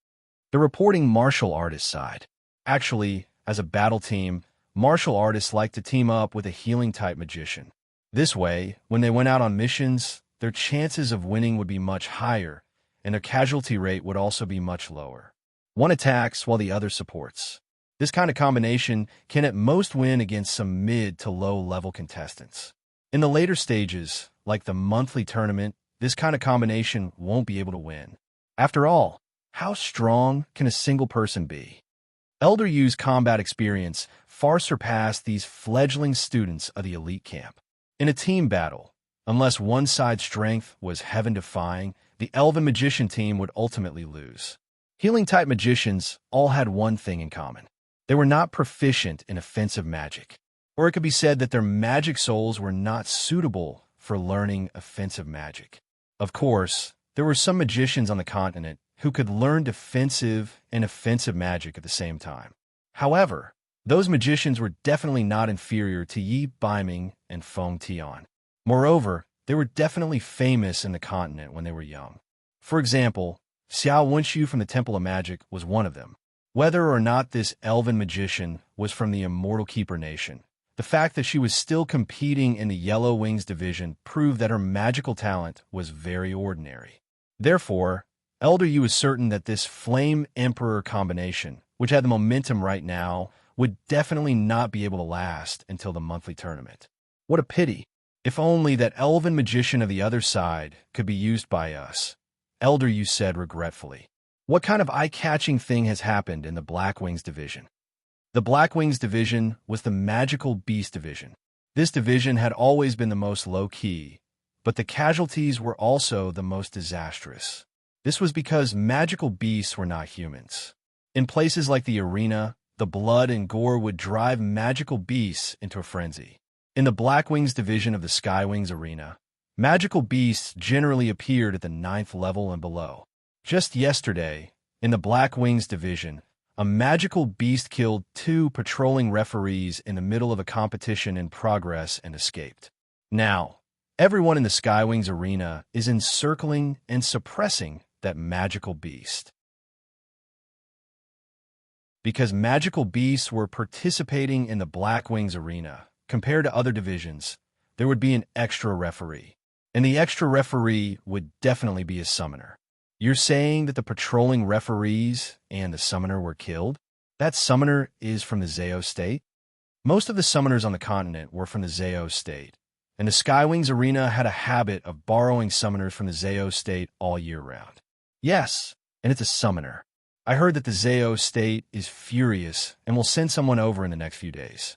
The reporting martial artist side. Actually, as a battle team, martial artists like to team up with a healing-type magician. This way, when they went out on missions, their chances of winning would be much higher, and their casualty rate would also be much lower. One attacks while the other supports. This kind of combination can at most win against some mid to low-level contestants. In the later stages, like the monthly tournament, this kind of combination won't be able to win. After all, how strong can a single person be? Elder Yu's combat experience far surpassed these fledgling students of the elite camp. In a team battle, unless one side's strength was heaven-defying, the elven magician team would ultimately lose. Healing-type magicians all had one thing in common. They were not proficient in offensive magic, or it could be said that their magic souls were not suitable for learning offensive magic. Of course, there were some magicians on the continent who could learn defensive and offensive magic at the same time. However, those magicians were definitely not inferior to Yi Baiming and Feng Tian. Moreover, they were definitely famous in the continent when they were young. For example, Xiao Wenshu from the Temple of Magic was one of them. Whether or not this elven magician was from the Immortal Keeper Nation, the fact that she was still competing in the Yellow Wings division proved that her magical talent was very ordinary. Therefore, Elder Yu is certain that this Flame Emperor combination, which had the momentum right now, would definitely not be able to last until the monthly tournament. What a pity. If only that elven magician of the other side could be used by us, Elder Yu said regretfully. What kind of eye-catching thing has happened in the Black Wings division? The Black Wings division was the Magical Beast division. This division had always been the most low-key, but the casualties were also the most disastrous. This was because magical beasts were not humans. In places like the arena, the blood and gore would drive magical beasts into a frenzy. In the Black Wings division of the Sky Wings arena, magical beasts generally appeared at the 9th level and below. Just yesterday, in the Black Wings division, a magical beast killed 2 patrolling referees in the middle of a competition in progress and escaped. Now, everyone in the Sky Wings arena is encircling and suppressing that magical beast. Because magical beasts were participating in the Black Wings arena, compared to other divisions, there would be an extra referee. And the extra referee would definitely be a summoner. You're saying that the patrolling referees and the summoner were killed? That summoner is from the Zao state? Most of the summoners on the continent were from the Zao state, and the Sky Wings arena had a habit of borrowing summoners from the Zao state all year round. Yes, and it's a summoner. I heard that the Zao state is furious and will send someone over in the next few days.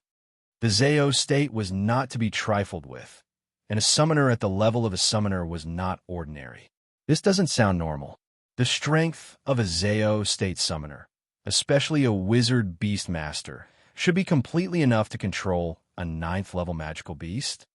The Zao state was not to be trifled with, and a summoner at the level of a summoner was not ordinary. This doesn't sound normal. The strength of a Zao state summoner, especially a wizard beastmaster, should be completely enough to control a 9th level magical beast.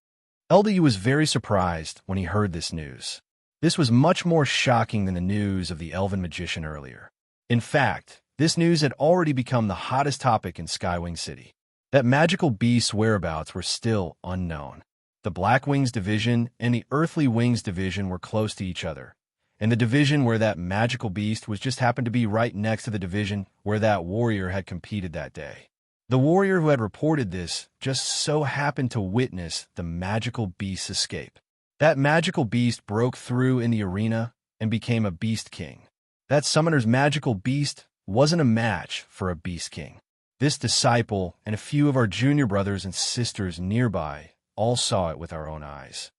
Elder Yu was very surprised when he heard this news. This was much more shocking than the news of the elven magician earlier. In fact, this news had already become the hottest topic in Skywing City. That magical beast's whereabouts were still unknown. The Black Wings division and the Earthly Wings division were close to each other, and the division where that magical beast was just happened to be right next to the division where that warrior had competed that day. The warrior who had reported this just so happened to witness the magical beast's escape. That magical beast broke through in the arena and became a Beast King. That summoner's magical beast wasn't a match for a Beast King. This disciple and a few of our junior brothers and sisters nearby all saw it with our own eyes.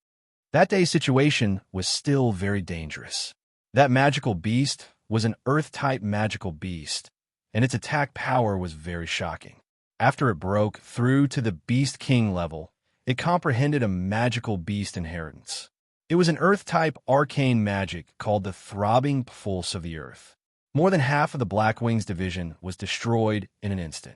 That day's situation was still very dangerous. That magical beast was an Earth-type magical beast, and its attack power was very shocking. After it broke through to the Beast King level, it comprehended a magical beast inheritance. It was an Earth-type arcane magic called the Throbbing Pulse of the Earth. More than half of the Black Wings division was destroyed in an instant.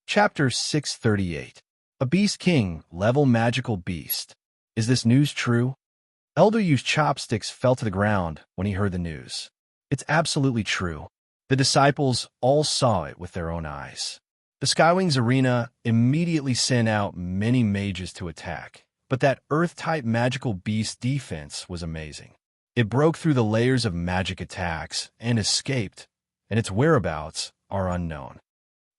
Chapter 638. A Beast King level magical beast. Is this news true? Elder Yu's chopsticks fell to the ground when he heard the news. It's absolutely true. The disciples all saw it with their own eyes. The Skywings Arena immediately sent out many mages to attack, but that Earth-type magical beast defense was amazing. It broke through the layers of magic attacks and escaped, and its whereabouts are unknown.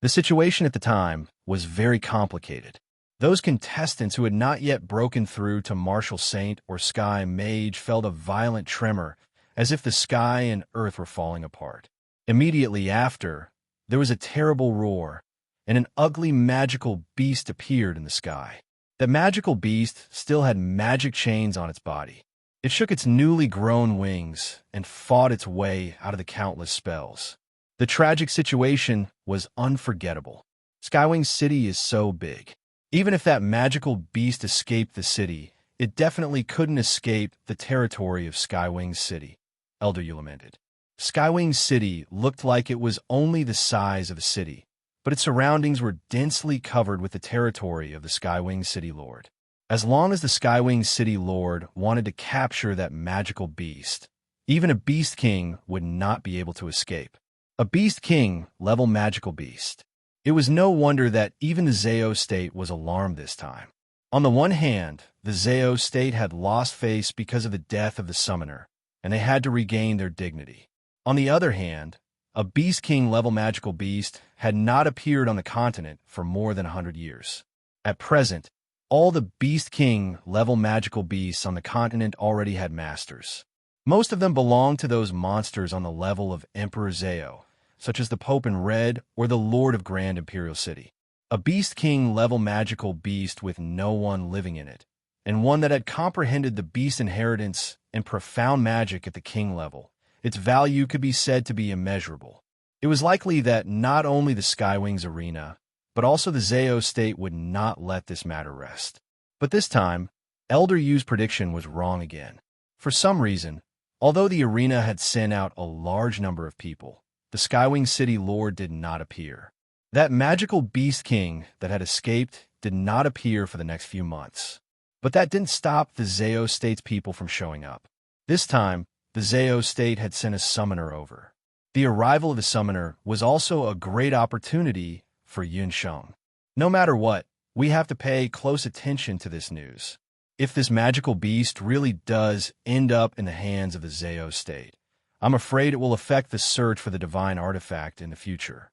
The situation at the time was very complicated. Those contestants who had not yet broken through to Martial Saint or Sky Mage felt a violent tremor, as if the sky and earth were falling apart. Immediately after, there was a terrible roar, and an ugly magical beast appeared in the sky. The magical beast still had magic chains on its body. It shook its newly grown wings and fought its way out of the countless spells. The tragic situation was unforgettable. Skywing City is so big. Even if that magical beast escaped the city, it definitely couldn't escape the territory of Skywing City, Elder Yu lamented. Skywing City looked like it was only the size of a city, but its surroundings were densely covered with the territory of the Skywing City Lord. As long as the Skywing City Lord wanted to capture that magical beast, even a Beast King would not be able to escape. A Beast King level magical beast. It was no wonder that even the Zeo state was alarmed this time. On the one hand, the Zeo state had lost face because of the death of the summoner, and they had to regain their dignity. On the other hand, a Beast King level magical beast had not appeared on the continent for more than 100 years. At present, all the Beast King level magical beasts on the continent already had masters. Most of them belonged to those monsters on the level of Emperor Zeo, such as the Pope in Red or the Lord of Grand Imperial City. A Beast King level magical beast with no one living in it, and one that had comprehended the beast inheritance and profound magic at the king level. Its value could be said to be immeasurable. It was likely that not only the Skywings Arena, but also the Zeo state would not let this matter rest. But this time, Elder Yu's prediction was wrong again. For some reason, although the arena had sent out a large number of people, the Skywing City Lord did not appear. That magical Beast King that had escaped did not appear for the next few months. But that didn't stop the Zeo state's people from showing up. This time, the Zeo state had sent a summoner over. The arrival of the summoner was also a great opportunity for Yunsheng. No matter what, we have to pay close attention to this news. If this magical beast really does end up in the hands of the Zeo state, I'm afraid it will affect the search for the divine artifact in the future.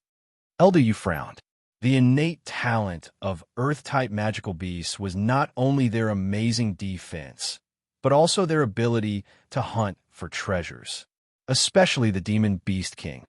Elder Yu frowned. The innate talent of Earth-type magical beasts was not only their amazing defense, but also their ability to hunt for treasures, especially the Demon Beast King.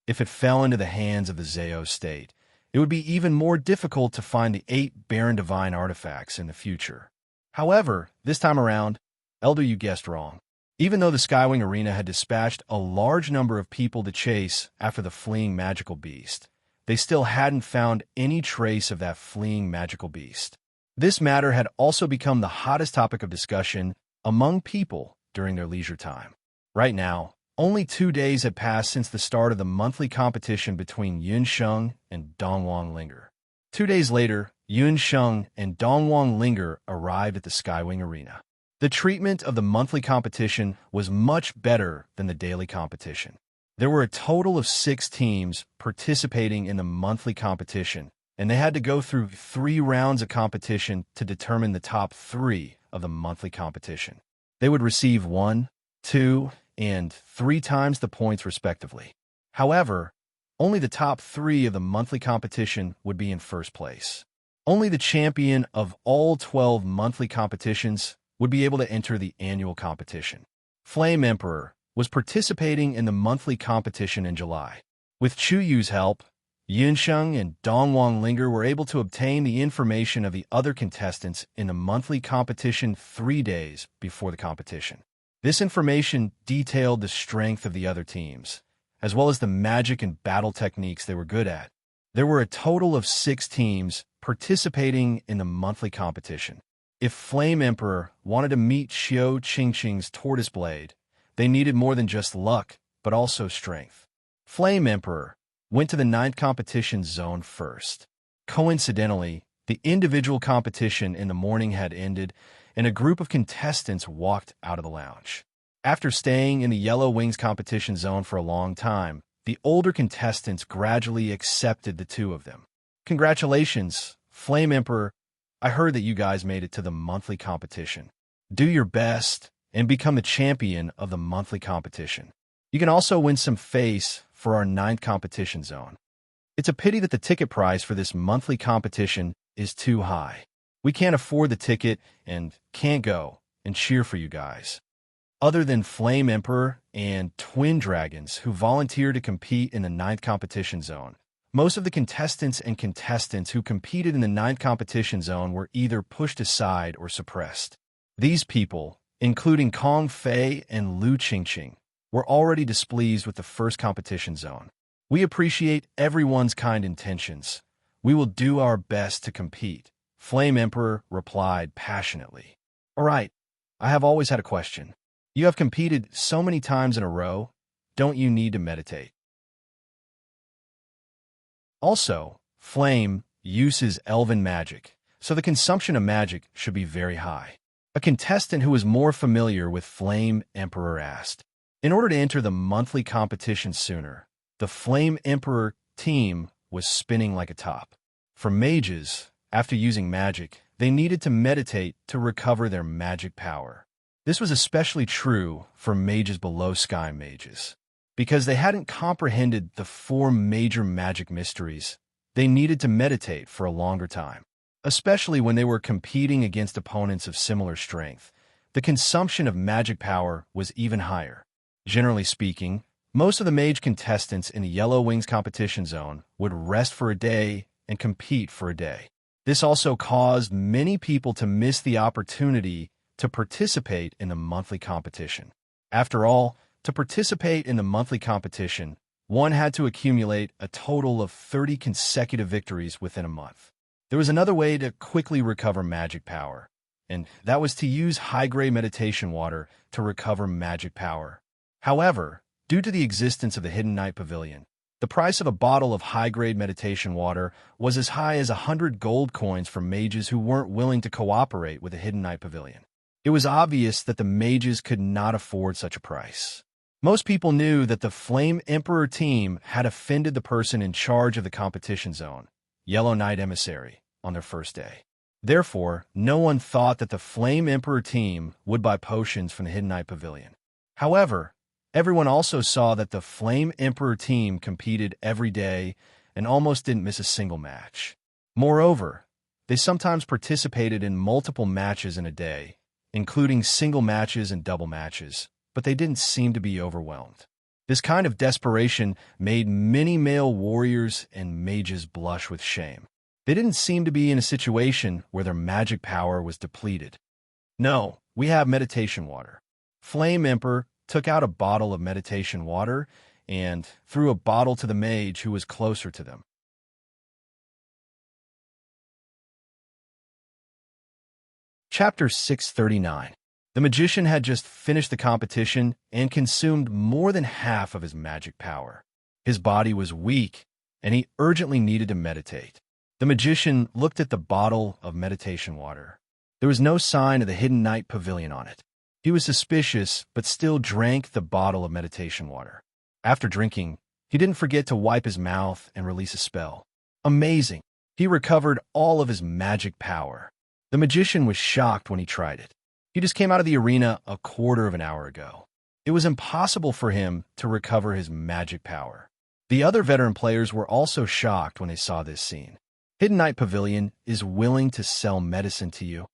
If it fell into the hands of the Zeo state, it would be even more difficult to find the 8 barren divine artifacts in the future. However, this time around, Elder Yu guessed wrong. Even though the Skywing Arena had dispatched a large number of people to chase after the fleeing magical beast, they still hadn't found any trace of that fleeing magical beast. This matter had also become the hottest topic of discussion among people during their leisure time. Right now, only 2 days had passed since the start of the monthly competition between Yunsheng and Dongwang Linger. 2 days later, Yunsheng and Dongwang Linger arrived at the Skywing Arena. The treatment of the monthly competition was much better than the daily competition. There were a total of 6 teams participating in the monthly competition, and they had to go through 3 rounds of competition to determine the top 3 of the monthly competition. They would receive 1, 2, and 3 times the points respectively. However, Only the top 3 of the monthly competition would be in first place. Only the champion of all 12 monthly competitions would be able to enter the annual competition. Flame Emperor was participating in the monthly competition in July. With Chu Yu's help, Yunsheng and Dongwang Linger were able to obtain the information of the other contestants in the monthly competition 3 days before the competition. This information detailed the strength of the other teams, as well as the magic and battle techniques they were good at. There were a total of 6 teams participating in the monthly competition. If Flame Emperor wanted to meet Xiao Qingqing's Tortoise Blade, they needed more than just luck, but also strength. Flame Emperor went to the 9th competition zone first. Coincidentally, the individual competition in the morning had ended, and a group of contestants walked out of the lounge. After staying in the Yellow Wings competition zone for a long time, the older contestants gradually accepted the 2 of them. Congratulations, Flame Emperor. I heard that you guys made it to the monthly competition. Do your best and become the champion of the monthly competition. You can also win some face for our 9th competition zone. It's a pity that the ticket price for this monthly competition is too high. We can't afford the ticket and can't go and cheer for you guys. Other than Flame Emperor and Twin Dragons who volunteered to compete in the 9th competition zone, most of the contestants who competed in the 9th competition zone were either pushed aside or suppressed. These people, including Kong Fei and Lu Qingqing, were already displeased with the first competition zone. We appreciate everyone's kind intentions. We will do our best to compete, Flame Emperor replied passionately. All right, I have always had a question. You have competed so many times in a row, don't you need to meditate? Also, Flame uses elven magic, so the consumption of magic should be very high. A contestant who was more familiar with Flame Emperor asked. In order to enter the monthly competition sooner, the Flame Emperor team was spinning like a top. For mages, after using magic, they needed to meditate to recover their magic power. This was especially true for mages below sky mages. Because they hadn't comprehended the 4 major magic mysteries, they needed to meditate for a longer time. Especially when they were competing against opponents of similar strength, the consumption of magic power was even higher. Generally speaking, most of the mage contestants in the Yellow Wings competition zone would rest for a day and compete for a day. This also caused many people to miss the opportunity to participate in the monthly competition. After all, to participate in the monthly competition, one had to accumulate a total of 30 consecutive victories within a month. There was another way to quickly recover magic power, and that was to use high-grade meditation water to recover magic power. However, due to the existence of the Hidden Night Pavilion, the price of a bottle of high-grade meditation water was as high as 100 gold coins for mages who weren't willing to cooperate with the Hidden Night Pavilion. It was obvious that the mages could not afford such a price. Most people knew that the Flame Emperor team had offended the person in charge of the competition zone, Yellow Knight Emissary, on their first day. Therefore, no one thought that the Flame Emperor team would buy potions from the Hidden Night Pavilion. However, everyone also saw that the Flame Emperor team competed every day and almost didn't miss a single match. Moreover, they sometimes participated in multiple matches in a day, including single matches and double matches, but they didn't seem to be overwhelmed. This kind of desperation made many male warriors and mages blush with shame. They didn't seem to be in a situation where their magic power was depleted. No, we have meditation water. Flame Emperor took out a bottle of meditation water and threw a bottle to the mage who was closer to them. Chapter 639. The magician had just finished the competition and consumed more than half of his magic power. His body was weak, and he urgently needed to meditate. The magician looked at the bottle of meditation water. There was no sign of the Hidden Night Pavilion on it. He was suspicious, but still drank the bottle of meditation water. After drinking, he didn't forget to wipe his mouth and release a spell. Amazing! He recovered all of his magic power. The magician was shocked when he tried it. He just came out of the arena a quarter of an hour ago. It was impossible for him to recover his magic power. The other veteran players were also shocked when they saw this scene. Hidden Knight Pavilion is willing to sell medicine to you.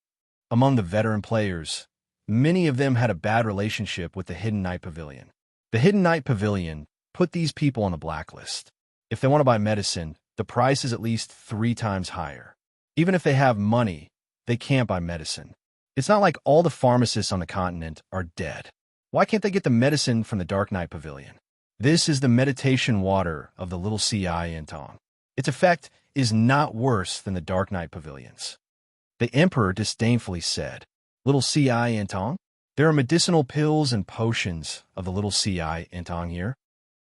Among the veteran players, many of them had a bad relationship with the Hidden Knight Pavilion. The Hidden Knight Pavilion put these people on the blacklist. If they want to buy medicine, the price is at least 3 times higher. Even if they have money, they can't buy medicine. It's not like all the pharmacists on the continent are dead. Why can't they get the medicine from the Dark Knight Pavilion? This is the meditation water of the little sea enchanting. Its effect is not worse than the Dark Knight Pavilion's. The Emperor disdainfully said, "Little sea enchanting? There are medicinal pills and potions of the little sea enchanting here."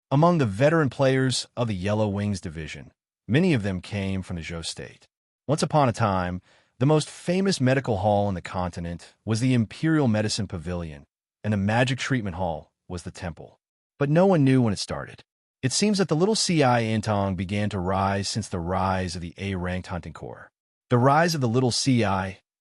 Among the veteran players of the Yellow Wings division, many of them came from the Zhou state. Once upon a time, the most famous medical hall on the continent was the Imperial Medicine Pavilion, and the Magic Treatment Hall was the temple. But no one knew when it started. It seems that the little sea enchanting began to rise since the rise of the A-ranked hunting corps. The rise of the little sea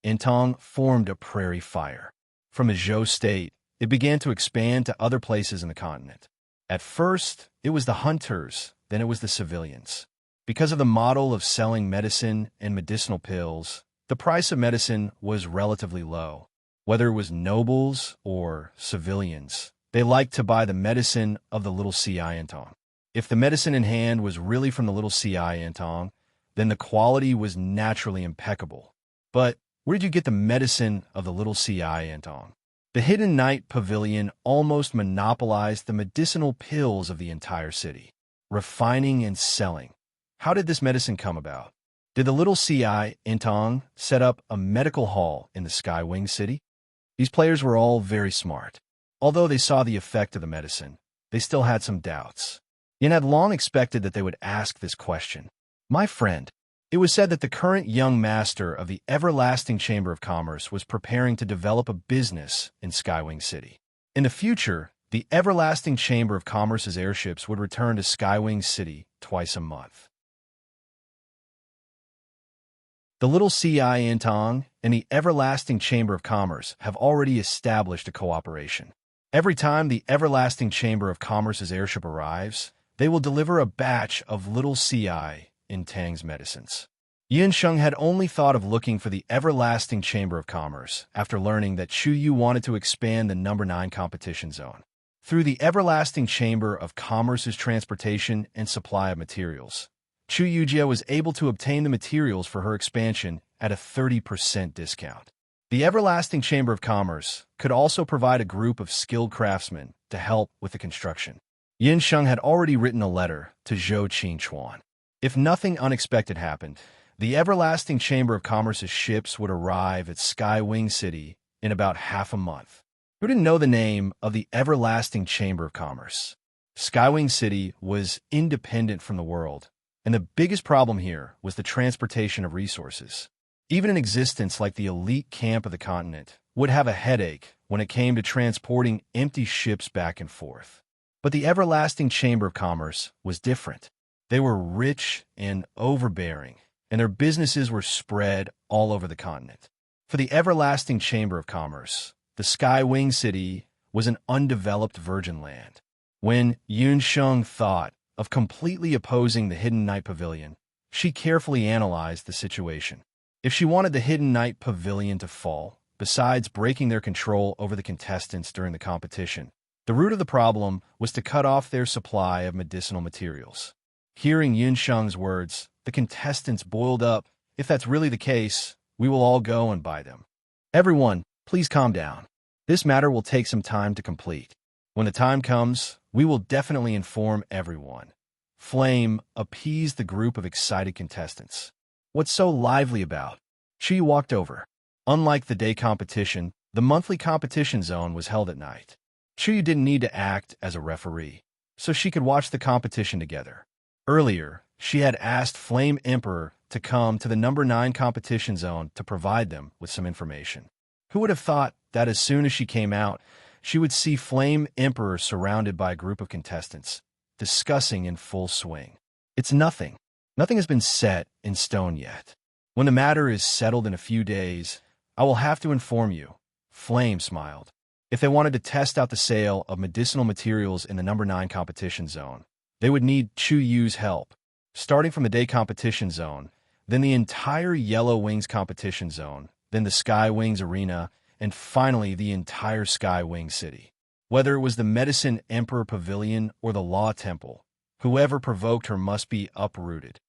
enchanting formed a prairie fire. From the Zhou state, it began to expand to other places in the continent. At first, it was the hunters, then it was the civilians. Because of the model of selling medicine and medicinal pills, the price of medicine was relatively low. Whether it was nobles or civilians, they liked to buy the medicine of the little sea enchanting. If the medicine in hand was really from the little sea enchanting, then the quality was naturally impeccable. But where did you get the medicine of the little sea enchanting? The Hidden Knight Pavilion almost monopolized the medicinal pills of the entire city, refining and selling. How did this medicine come about? Did the little sea enchanting set up a medical hall in the Skywing City? These players were all very smart. Although they saw the effect of the medicine, they still had some doubts. Yin had long expected that they would ask this question. "My friend," it was said that the current young master of the Everlasting Chamber of Commerce was preparing to develop a business in Skywing City. In the future, the Everlasting Chamber of Commerce's airships would return to Skywing City twice a month. The little sea enchanting and the Everlasting Chamber of Commerce have already established a cooperation. Every time the Everlasting Chamber of Commerce's airship arrives, they will deliver a batch of little sea enchanting's medicines. Yin Sheng had only thought of looking for the Everlasting Chamber of Commerce after learning that Chu Yu wanted to expand the number 9 competition zone. Through the Everlasting Chamber of Commerce's transportation and supply of materials, Chu Yujia was able to obtain the materials for her expansion at a 30% discount. The Everlasting Chamber of Commerce could also provide a group of skilled craftsmen to help with the construction. Yin Sheng had already written a letter to Zhou Qingchuan. If nothing unexpected happened, the Everlasting Chamber of Commerce's ships would arrive at Skywing City in about half a month. Who didn't know the name of the Everlasting Chamber of Commerce? Skywing City was independent from the world, and the biggest problem here was the transportation of resources. Even an existence like the elite camp of the continent would have a headache when it came to transporting empty ships back and forth. But the Everlasting Chamber of Commerce was different. They were rich and overbearing, and their businesses were spread all over the continent. For the Everlasting Chamber of Commerce, the Skywing City was an undeveloped virgin land. When Yun Sheng thought of completely opposing the Hidden Knight Pavilion, she carefully analyzed the situation. If she wanted the Hidden Knight Pavilion to fall, besides breaking their control over the contestants during the competition, the root of the problem was to cut off their supply of medicinal materials. Hearing Yun Sheng's words, the contestants boiled up. "If that's really the case, we will all go and buy them." "Everyone, please calm down. This matter will take some time to complete. When the time comes, we will definitely inform everyone." Flame appeased the group of excited contestants. "What's so lively about?" She walked over. Unlike the day competition, the monthly competition zone was held at night. Chu didn't need to act as a referee, so she could watch the competition together. Earlier, she had asked Flame Emperor to come to the number 9 competition zone to provide them with some information. Who would have thought that as soon as she came out, she would see Flame Emperor surrounded by a group of contestants, discussing in full swing. "It's nothing. Nothing has been set in stone yet. When the matter is settled in a few days, I will have to inform you." Flame smiled. If they wanted to test out the sale of medicinal materials in the number 9 competition zone, They would need Chu Yu's help, starting from the day competition zone, then the entire Yellow Wings competition zone, then the Sky Wings Arena, and finally the entire Sky Wing City. Whether it was the Medicine Emperor Pavilion or the Law Temple, whoever provoked her must be uprooted.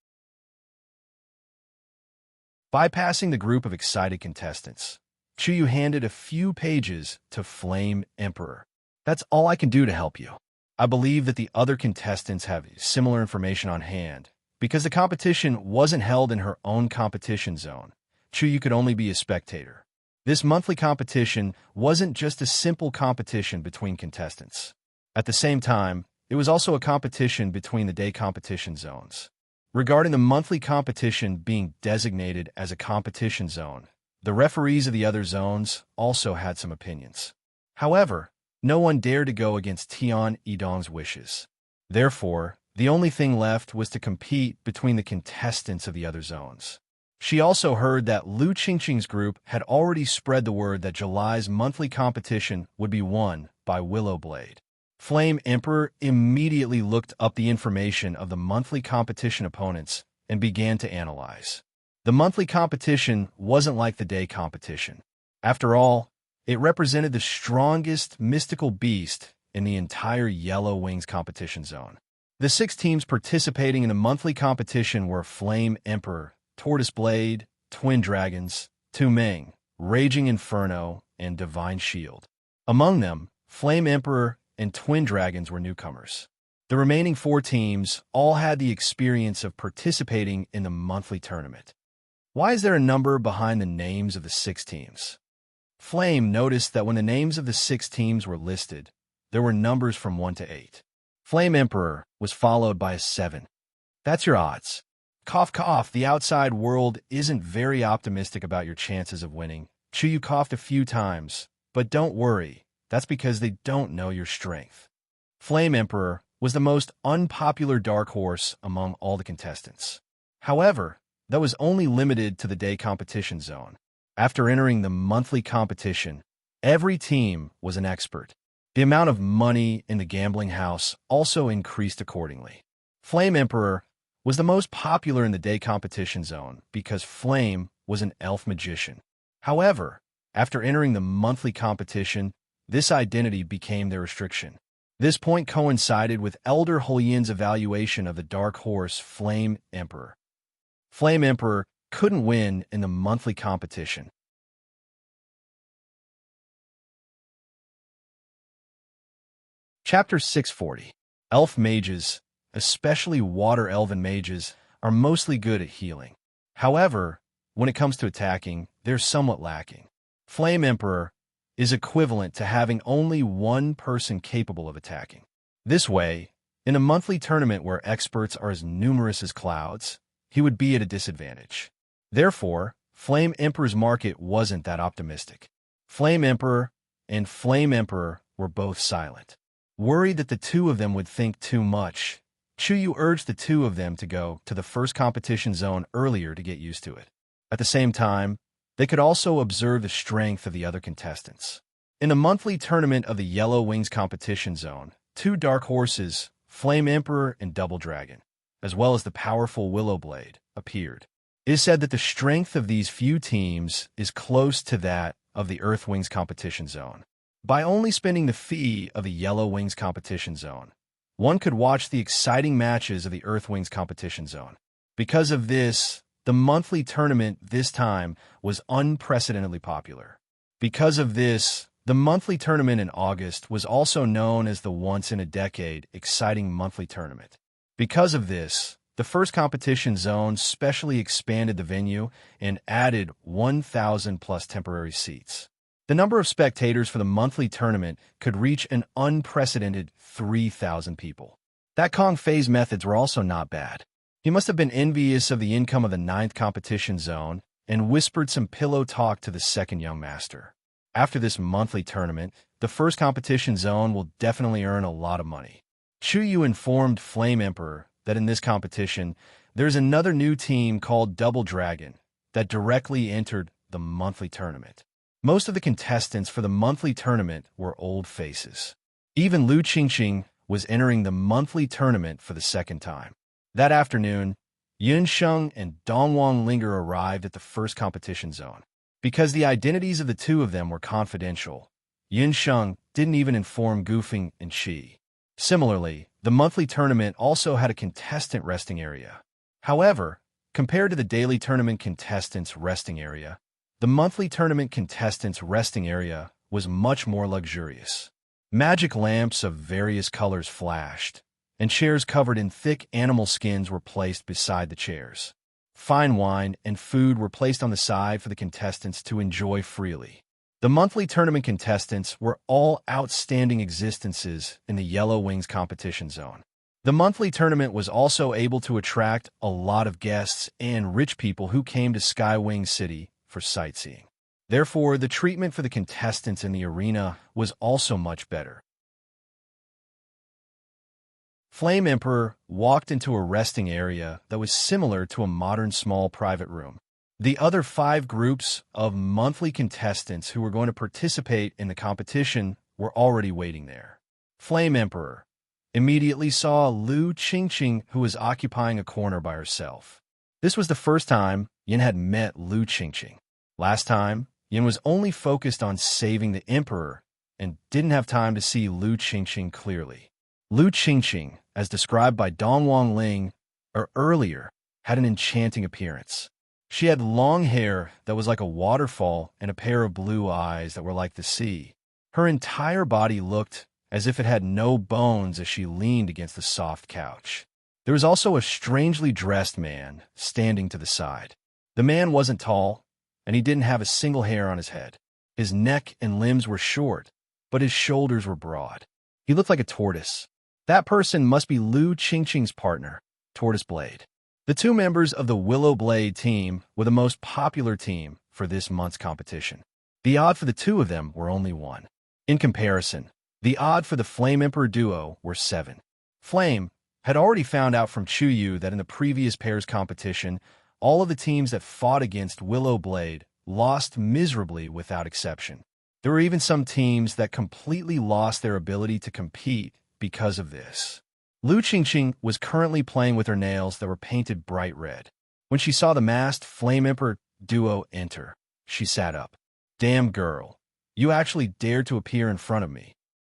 Bypassing the group of excited contestants, Chu Yu handed a few pages to Flame Emperor. That's all I can do to help you. I believe that the other contestants have similar information on hand. Because the competition wasn't held in her own competition zone, Chu Yu could only be a spectator. This monthly competition wasn't just a simple competition between contestants. At the same time, it was also a competition between the day competition zones. Regarding the monthly competition being designated as a competition zone, the referees of the other zones also had some opinions. However, no one dared to go against Tian Yidong's wishes. Therefore, the only thing left was to compete between the contestants of the other zones. She also heard that Lu Qingqing's group had already spread the word that July's monthly competition would be won by Willowblade. Flame Emperor immediately looked up the information of the monthly competition opponents and began to analyze. The monthly competition wasn't like the day competition. After all, it represented the strongest mystical beast in the entire Yellow Wings competition zone. The 6 teams participating in the monthly competition were Flame Emperor, Tortoise Blade, Twin Dragons, Tumeng, Raging Inferno, and Divine Shield. Among them, Flame Emperor and Twin Dragons were newcomers. The remaining 4 teams all had the experience of participating in the monthly tournament. Why is there a number behind the names of the 6 teams? Flame noticed that when the names of the 6 teams were listed, there were numbers from 1 to 8. Flame Emperor was followed by a 7. That's your odds. Cough cough, the outside world isn't very optimistic about your chances of winning. Chu Yu coughed a few times, but don't worry, that's because they don't know your strength. Flame Emperor was the most unpopular dark horse among all the contestants. However, that was only limited to the day competition zone. After entering the monthly competition, every team was an expert. The amount of money in the gambling house also increased accordingly. Flame Emperor was the most popular in the day competition zone because Flame was an elf magician. However, after entering the monthly competition, this identity became their restriction. This point coincided with Elder Hulian's evaluation of the dark horse Flame Emperor. Flame Emperor couldn't win in the monthly competition. Chapter 640. Elf mages, especially water elven mages, are mostly good at healing. However, when it comes to attacking, they're somewhat lacking. Flame Emperor is equivalent to having only one person capable of attacking. This way, in a monthly tournament where experts are as numerous as clouds, he would be at a disadvantage. Therefore, Flame Emperor's market wasn't that optimistic. Flame Emperor and Flame Emperor were both silent. Worried that the 2 of them would think too much, Chu Yu urged the 2 of them to go to the first competition zone earlier to get used to it. At the same time, they could also observe the strength of the other contestants. In the monthly tournament of the Yellow Wings competition zone, 2 dark horses, Flame Emperor and Double Dragon, as well as the powerful Willowblade, appeared. It is said that the strength of these few teams is close to that of the Earth Wings competition zone. By only spending the fee of the Yellow Wings competition zone, one could watch the exciting matches of the Earth Wings competition zone. Because of this, the monthly tournament this time was unprecedentedly popular. Because of this, the monthly tournament in August was also known as the once-in-a-decade exciting monthly tournament. Because of this, the first competition zone specially expanded the venue and added 1,000 plus temporary seats. The number of spectators for the monthly tournament could reach an unprecedented 3,000 people. That Kong Fei's methods were also not bad. He must have been envious of the income of the 9th competition zone and whispered some pillow talk to the 2nd young master. After this monthly tournament, the first competition zone will definitely earn a lot of money. Chu Yu informed Flame Emperor that in this competition, there's another new team called Double Dragon that directly entered the monthly tournament. Most of the contestants for the monthly tournament were old faces. Even Lu Qingqing was entering the monthly tournament for the second time. That afternoon, Yun Sheng and Dongwang Linger arrived at the first competition zone. Because the identities of the two of them were confidential, Yun Sheng didn't even inform Gufeng and Shi. Similarly, the monthly tournament also had a contestant resting area. However, compared to the daily tournament contestants' resting area, the monthly tournament contestants' resting area was much more luxurious. Magic lamps of various colors flashed, and chairs covered in thick animal skins were placed beside the chairs. Fine wine and food were placed on the side for the contestants to enjoy freely. The monthly tournament contestants were all outstanding existences in the Yellow Wings competition zone. The monthly tournament was also able to attract a lot of guests and rich people who came to Skywing City for sightseeing. Therefore, the treatment for the contestants in the arena was also much better. Flame Emperor walked into a resting area that was similar to a modern small private room. The other 5 groups of monthly contestants who were going to participate in the competition were already waiting there. Flame Emperor immediately saw Lu Qingqing, who was occupying a corner by herself. This was the first time Yin had met Lu Qingqing. Last time, Yin was only focused on saving the Emperor and didn't have time to see Lu Qingqing clearly. Lu Qingqing, as described by Dongwang Ling earlier, had an enchanting appearance. She had long hair that was like a waterfall and a pair of blue eyes that were like the sea. Her entire body looked as if it had no bones as she leaned against the soft couch. There was also a strangely dressed man standing to the side. The man wasn't tall, and he didn't have a single hair on his head. His neck and limbs were short, but his shoulders were broad. He looked like a tortoise. That person must be Lu Qingqing's partner, Tortoise Blade. The 2 members of the Willow Blade team were the most popular team for this month's competition. The odd for the 2 of them were only 1. In comparison, the odd for the Flame Emperor duo were 7. Flame had already found out from Chuyu that in the previous pairs competition, all of the teams that fought against Willow Blade lost miserably without exception. There were even some teams that completely lost their ability to compete because of this. Lu Qingqing was currently playing with her nails that were painted bright red. When she saw the masked Flame Emperor duo enter, she sat up. "Damn girl, you actually dared to appear in front of me."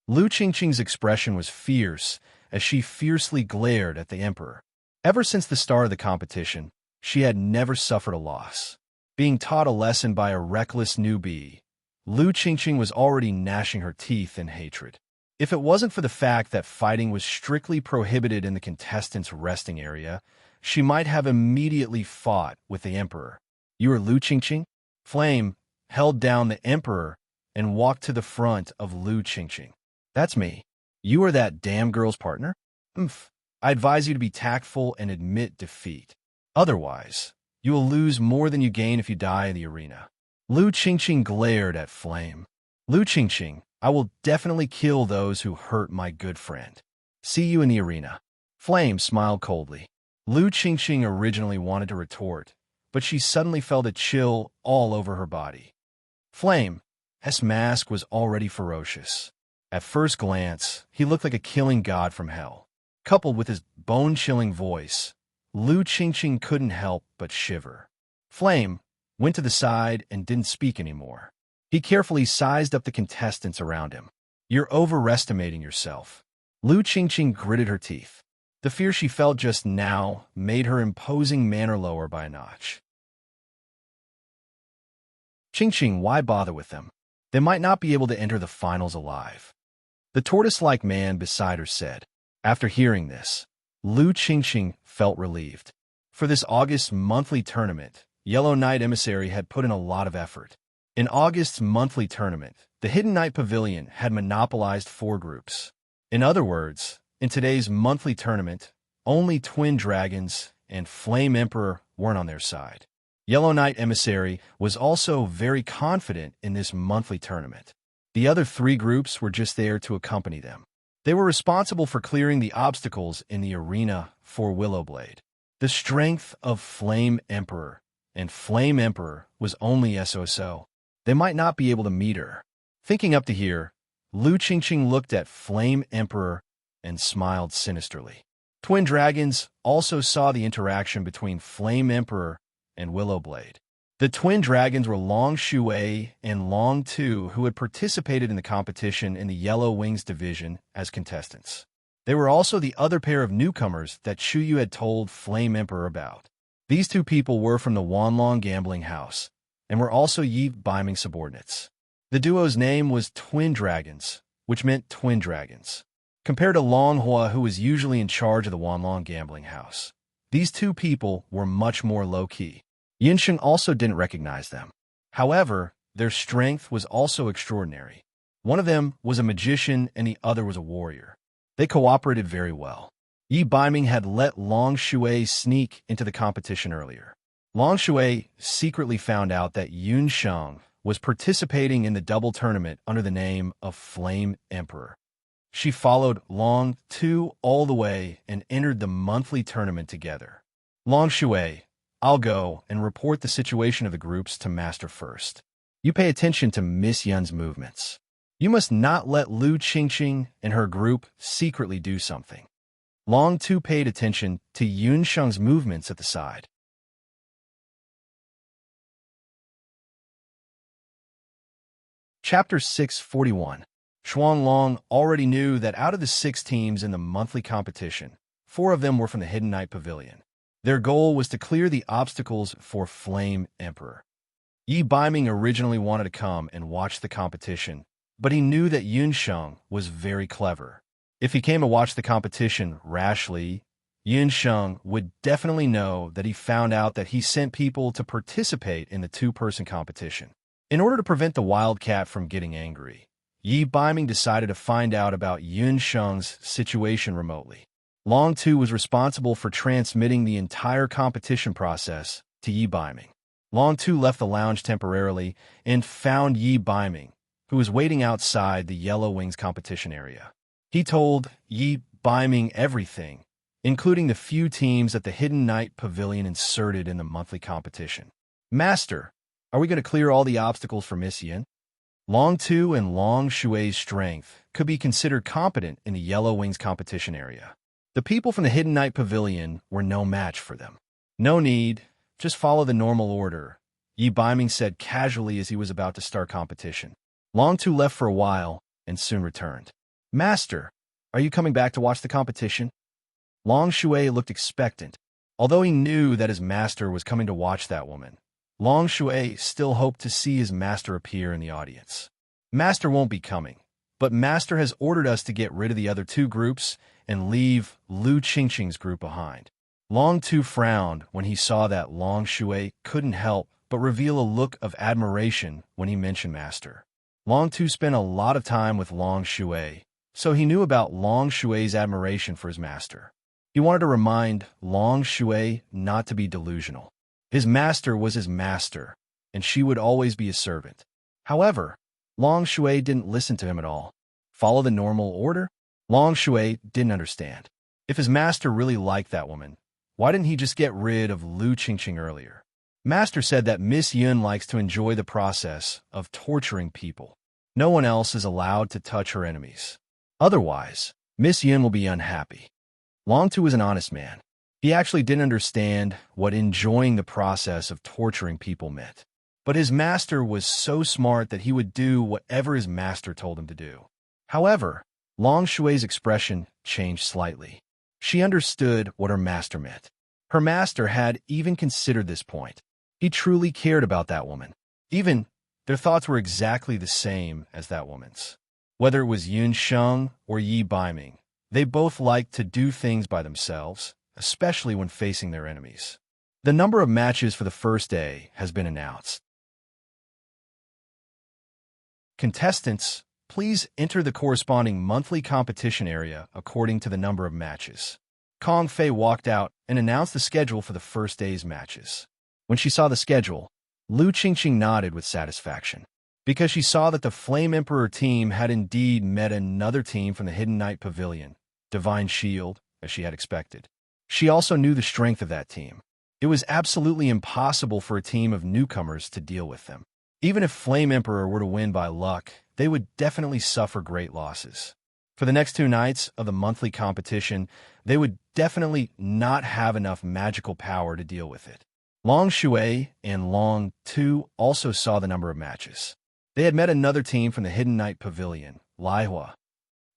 Lu Qingqing's expression was fierce as she fiercely glared at the Emperor. Ever since the start of the competition, she had never suffered a loss. Being taught a lesson by a reckless newbie, Lu Qingqing was already gnashing her teeth in hatred. If it wasn't for the fact that fighting was strictly prohibited in the contestants' resting area, she might have immediately fought with the Emperor. "You are Lu Qingqing?" Flame held down the Emperor and walked to the front of Lu Qingqing. "That's me. You are that damn girl's partner?" "Umph. I advise you to be tactful and admit defeat. Otherwise, you will lose more than you gain if you die in the arena." Lu Qingqing glared at Flame. "Lu Qingqing, I will definitely kill those who hurt my good friend. See you in the arena." Flame smiled coldly. Lu Qingqing originally wanted to retort, but she suddenly felt a chill all over her body. Flame's mask was already ferocious. At first glance, he looked like a killing god from hell. Coupled with his bone-chilling voice, Lu Qingqing couldn't help but shiver. Flame went to the side and didn't speak anymore. He carefully sized up the contestants around him. "You're overestimating yourself." Lu Qingqing gritted her teeth. The fear she felt just now made her imposing manner lower by a notch. "Qingqing, why bother with them? They might not be able to enter the finals alive," the tortoise-like man beside her said. After hearing this, Lu Qingqing felt relieved. For this August monthly tournament, Yellow Knight Emissary had put in a lot of effort. In August's monthly tournament, the Hidden Knight Pavilion had monopolized 4 groups. In other words, in today's monthly tournament, only Twin Dragons and Flame Emperor weren't on their side. Yellow Knight Emissary was also very confident in this monthly tournament. The other 3 groups were just there to accompany them. They were responsible for clearing the obstacles in the arena for Willowblade. The strength of Flame Emperor and Flame Emperor was only so. They might not be able to meet her. Thinking up to here, Lu Qingqing looked at Flame Emperor and smiled sinisterly. Twin dragons also saw the interaction between Flame Emperor and Willowblade. The twin dragons were Long Shui and Long Tu, who had participated in the competition in the Yellow Wings division as contestants. They were also the other pair of newcomers that Chuyu had told Flame Emperor about. These two people were from the Wanlong gambling house and were also Yi Biming subordinates. The duo's name was Twin Dragons, which meant twin dragons. Compared to Long Hua, who was usually in charge of the Wanlong gambling house, these two people were much more low-key. Yinsheng also didn't recognize them. However, their strength was also extraordinary. One of them was a magician and the other was a warrior. They cooperated very well. Yi Biming had let Long Shui sneak into the competition earlier. Long Shui secretly found out that Yunsheng was participating in the double tournament under the name of Flame Emperor. She followed Long Tu all the way and entered the monthly tournament together. Long Shui, I'll go and report the situation of the groups to Master first. You pay attention to Miss Yun's movements. You must not let Lu Qingqing and her group secretly do something. Long Tu paid attention to Yunsheng's movements at the side. Chapter 641. Xuanlong already knew that out of the 6 teams in the monthly competition, 4 of them were from the Hidden Night Pavilion. Their goal was to clear the obstacles for Flame Emperor. Yi Biming originally wanted to come and watch the competition, but he knew that Yunsheng was very clever. If he came to watch the competition rashly, Yunsheng would definitely know that he found out that he sent people to participate in the 2-person competition. In order to prevent the wildcat from getting angry, Yi Biming decided to find out about Yunsheng's situation remotely. Long Tu was responsible for transmitting the entire competition process to Yi Biming. Long Tu left the lounge temporarily and found Yi Biming, who was waiting outside the Yellow Wings competition area. He told Yi Biming everything, including the few teams that the Hidden Night Pavilion inserted in the monthly competition. Master, are we going to clear all the obstacles for Miss Yin? Long Tu and Long Shui's strength could be considered competent in the Yellow Wings competition area. The people from the Hidden Night Pavilion were no match for them. No need, just follow the normal order, Yi Biming said casually as he was about to start competition. Long Tu left for a while and soon returned. Master, are you coming back to watch the competition? Long Shui looked expectant. Although he knew that his master was coming to watch that woman, Long Shui still hoped to see his master appear in the audience. Master won't be coming, but Master has ordered us to get rid of the other 2 groups and leave Lu Qingqing's group behind. Long Tu frowned when he saw that Long Shui couldn't help but reveal a look of admiration when he mentioned Master. Long Tu spent a lot of time with Long Shui, so he knew about Long Shui's admiration for his master. He wanted to remind Long Shui not to be delusional. His master was his master, and she would always be his servant. However, Long Shui didn't listen to him at all. Follow the normal order? Long Shui didn't understand. If his master really liked that woman, why didn't he just get rid of Lu Qingqing earlier? Master said that Miss Yun likes to enjoy the process of torturing people. No one else is allowed to touch her enemies. Otherwise, Miss Yun will be unhappy. Long Tu was an honest man. He actually didn't understand what enjoying the process of torturing people meant. But his master was so smart that he would do whatever his master told him to do. However, Long Shui's expression changed slightly. She understood what her master meant. Her master had even considered this point. He truly cared about that woman. Even their thoughts were exactly the same as that woman's. Whether it was Yunsheng or Yi Biming, they both liked to do things by themselves, especially when facing their enemies. The number of matches for the first day has been announced. Contestants, please enter the corresponding monthly competition area according to the number of matches. Kong Fei walked out and announced the schedule for the first day's matches. When she saw the schedule, Lu Qingqing nodded with satisfaction, because she saw that the Flame Emperor team had indeed met another team from the Hidden Night Pavilion, Divine Shield, as she had expected. She also knew the strength of that team. It was absolutely impossible for a team of newcomers to deal with them. Even if Flame Emperor were to win by luck, they would definitely suffer great losses. For the next 2 nights of the monthly competition, they would definitely not have enough magical power to deal with it. Long Shui and Long Tu also saw the number of matches. They had met another team from the Hidden Night Pavilion, Laihua.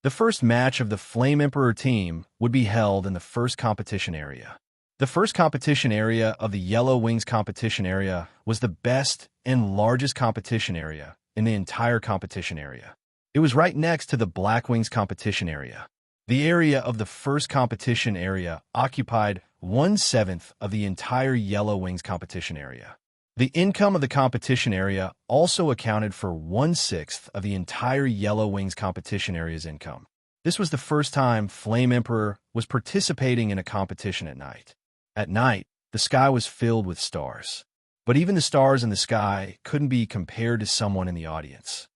The first match of the Flame Emperor team would be held in the first competition area. The first competition area of the Yellow Wings competition area was the best and largest competition area in the entire competition area. It was right next to the Black Wings competition area. The area of the first competition area occupied 1/7 of the entire Yellow Wings competition area. The income of the competition area also accounted for 1/6 of the entire Yellow Wings competition area's income. This was the first time Flame Emperor was participating in a competition at night. At night, the sky was filled with stars. But even the stars in the sky couldn't be compared to someone in the audience.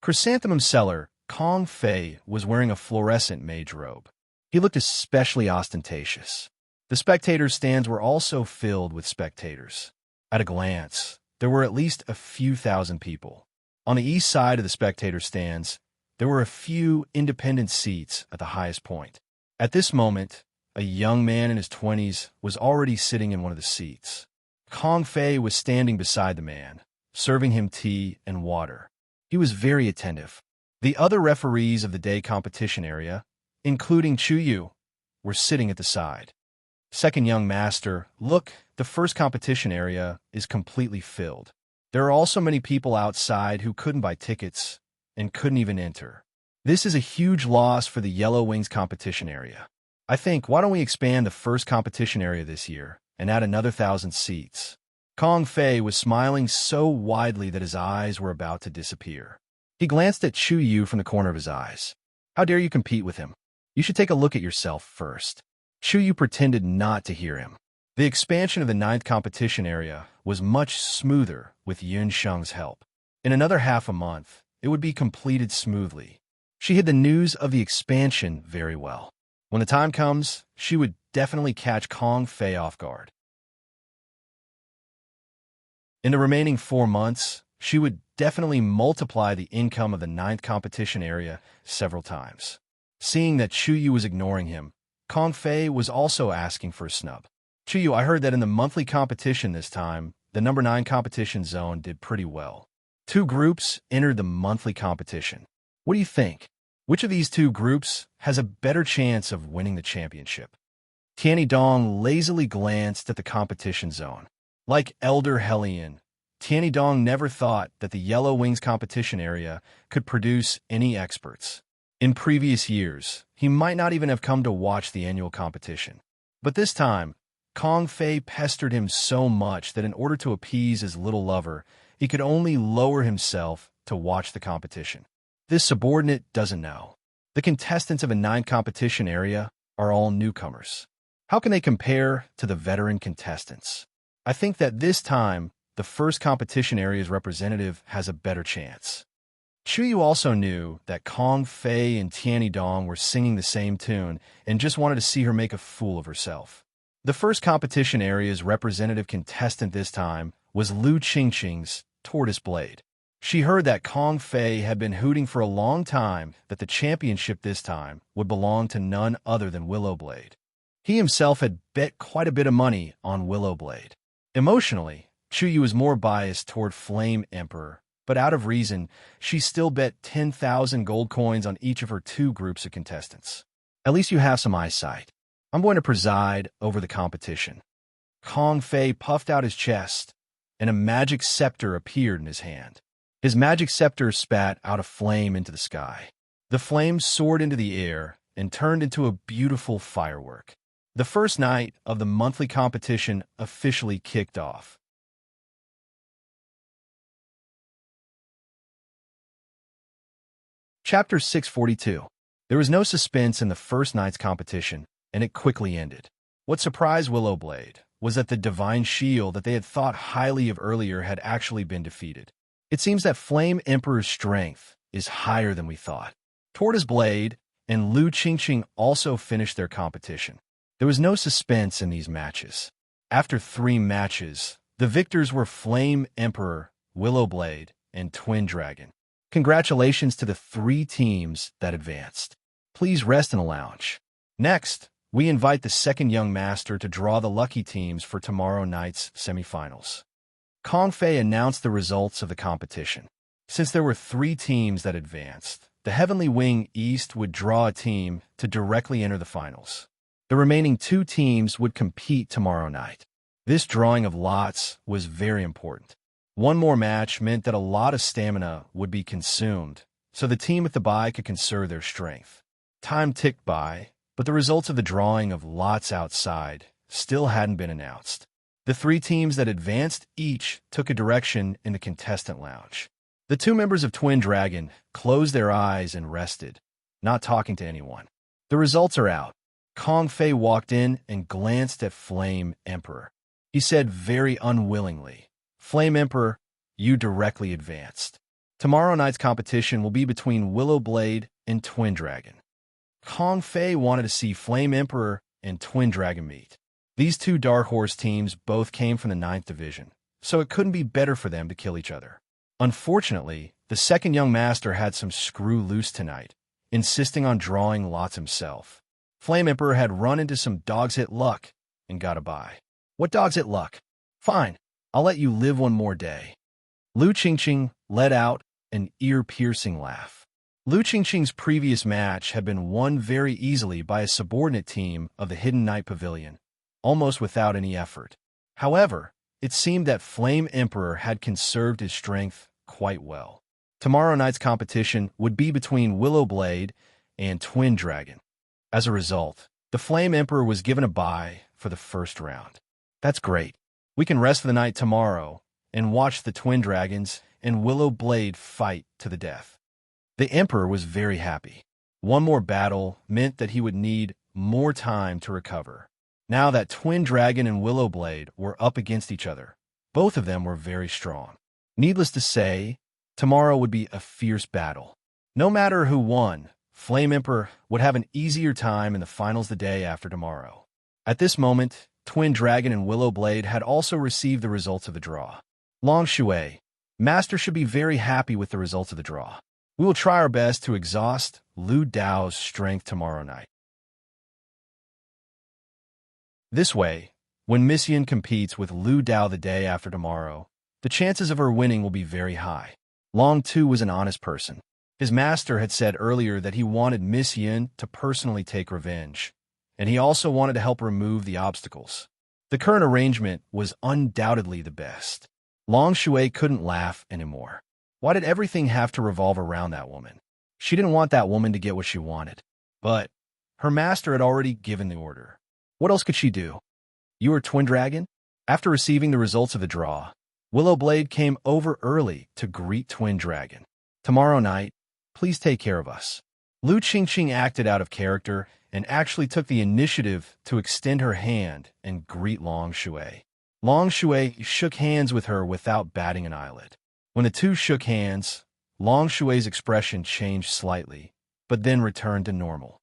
Chrysanthemum seller Kong Fei was wearing a fluorescent mage robe. He looked especially ostentatious. The spectators' stands were also filled with spectators. At a glance, there were at least a few thousand people. On the east side of the spectator stands, there were a few independent seats at the highest point. At this moment, a young man in his 20s was already sitting in one of the seats. Kong Fei was standing beside the man, serving him tea and water. He was very attentive. The other referees of the day competition area, including Chu Yu, were sitting at the side. Second young master, look, the first competition area is completely filled. There are also many people outside who couldn't buy tickets and couldn't even enter. This is a huge loss for the Yellow Wings competition area. I think, why don't we expand the first competition area this year and add another 1,000 seats? Kong Fei was smiling so widely that his eyes were about to disappear. He glanced at Chu Yu from the corner of his eyes. How dare you compete with him? You should take a look at yourself first. Chu Yu pretended not to hear him. The expansion of the 9th competition area was much smoother with Yun Sheng's help. In another half a month, it would be completed smoothly. She hid the news of the expansion very well. When the time comes, she would definitely catch Kong Fei off guard. In the remaining 4 months, she would definitely multiply the income of the 9th competition area several times. Seeing that Chu Yu was ignoring him, Kong Fei was also asking for a snub. Chu Yu, I heard that in the monthly competition this time, the number 9 competition zone did pretty well. 2 groups entered the monthly competition. What do you think? Which of these 2 groups has a better chance of winning the championship? Tianyi Dong lazily glanced at the competition zone. Like Elder Hellion, Tianyi Dong never thought that the Yellow Wings competition area could produce any experts. In previous years, he might not even have come to watch the annual competition. But this time, Kong Fei pestered him so much that in order to appease his little lover, he could only lower himself to watch the competition. This subordinate doesn't know. The contestants of a 9 competition area are all newcomers. How can they compare to the veteran contestants? I think that this time, the first competition area's representative has a better chance. Chu Yu also knew that Kong Fei and Tianyi Dong were singing the same tune and just wanted to see her make a fool of herself. The first competition area's representative contestant this time was Lu Qingqing's Tortoise Blade. She heard that Kong Fei had been hooting for a long time that the championship this time would belong to none other than Willowblade. He himself had bet quite a bit of money on Willowblade. Emotionally, Chu Yu was more biased toward Flame Emperor, but out of reason, she still bet 10,000 gold coins on each of her 2 groups of contestants. At least you have some eyesight. I'm going to preside over the competition. Kong Fei puffed out his chest, and a magic scepter appeared in his hand. His magic scepter spat out a flame into the sky. The flame soared into the air and turned into a beautiful firework. The first night of the monthly competition officially kicked off. Chapter 642. There was no suspense in the first night's competition, and it quickly ended. What surprised Willowblade was that the divine shield that they had thought highly of earlier had actually been defeated. It seems that Flame Emperor's strength is higher than we thought. Tortoise Blade and Lu Qingqing also finished their competition. There was no suspense in these matches. After 3 matches, the victors were Flame Emperor, Willowblade, and Twin Dragon. Congratulations to the 3 teams that advanced. Please rest in the lounge. Next, we invite the second young master to draw the lucky teams for tomorrow night's semifinals. Kong Fei announced the results of the competition. Since there were 3 teams that advanced, the Heavenly Wing East would draw a team to directly enter the finals. The remaining 2 teams would compete tomorrow night. This drawing of lots was very important. One more match meant that a lot of stamina would be consumed, so the team with the bye could conserve their strength. Time ticked by, but the results of the drawing of lots outside still hadn't been announced. The 3 teams that advanced each took a direction in the contestant lounge. The 2 members of Twin Dragon closed their eyes and rested, not talking to anyone. The results are out. Kong Fei walked in and glanced at Flame Emperor. He said very unwillingly, "Flame Emperor, you directly advanced. Tomorrow night's competition will be between Willow Blade and Twin Dragon." Kong Fei wanted to see Flame Emperor and Twin Dragon meet. These 2 Dark Horse teams both came from the 9th Division, so it couldn't be better for them to kill each other. Unfortunately, the second young master had some screw loose tonight, insisting on drawing lots himself. Flame Emperor had run into some dogs hit luck and got a bye. What dogs hit luck? Fine, I'll let you live one more day. Lu Qingqing let out an ear-piercing laugh. Lu Qingqing's previous match had been won very easily by a subordinate team of the Hidden Night Pavilion, almost without any effort. However, it seemed that Flame Emperor had conserved his strength quite well. Tomorrow night's competition would be between Willow Blade and Twin Dragon. As a result, the Flame Emperor was given a bye for the first round. That's great. We can rest for the night tomorrow and watch the Twin Dragons and Willow Blade fight to the death. The Emperor was very happy. One more battle meant that he would need more time to recover. Now that Twin Dragon and Willow Blade were up against each other, both of them were very strong. Needless to say, tomorrow would be a fierce battle. No matter who won, Flame Emperor would have an easier time in the finals the day after tomorrow. At this moment, Twin Dragon and Willow Blade had also received the results of the draw. Long Shui, Master should be very happy with the results of the draw. We will try our best to exhaust Lu Dao's strength tomorrow night. This way, when Miss Yin competes with Lu Dao the day after tomorrow, the chances of her winning will be very high. Long Tu was an honest person. His master had said earlier that he wanted Miss Yin to personally take revenge, and he also wanted to help remove the obstacles. The current arrangement was undoubtedly the best. Long Shui couldn't laugh anymore. Why did everything have to revolve around that woman? She didn't want that woman to get what she wanted, but her master had already given the order. What else could she do? You are Twin Dragon? After receiving the results of the draw, Willow Blade came over early to greet Twin Dragon. Tomorrow night, please take care of us. Lu Qingqing acted out of character and actually took the initiative to extend her hand and greet Long Shui. Long Shui shook hands with her without batting an eyelid. When the two shook hands, Long Shui's expression changed slightly, but then returned to normal.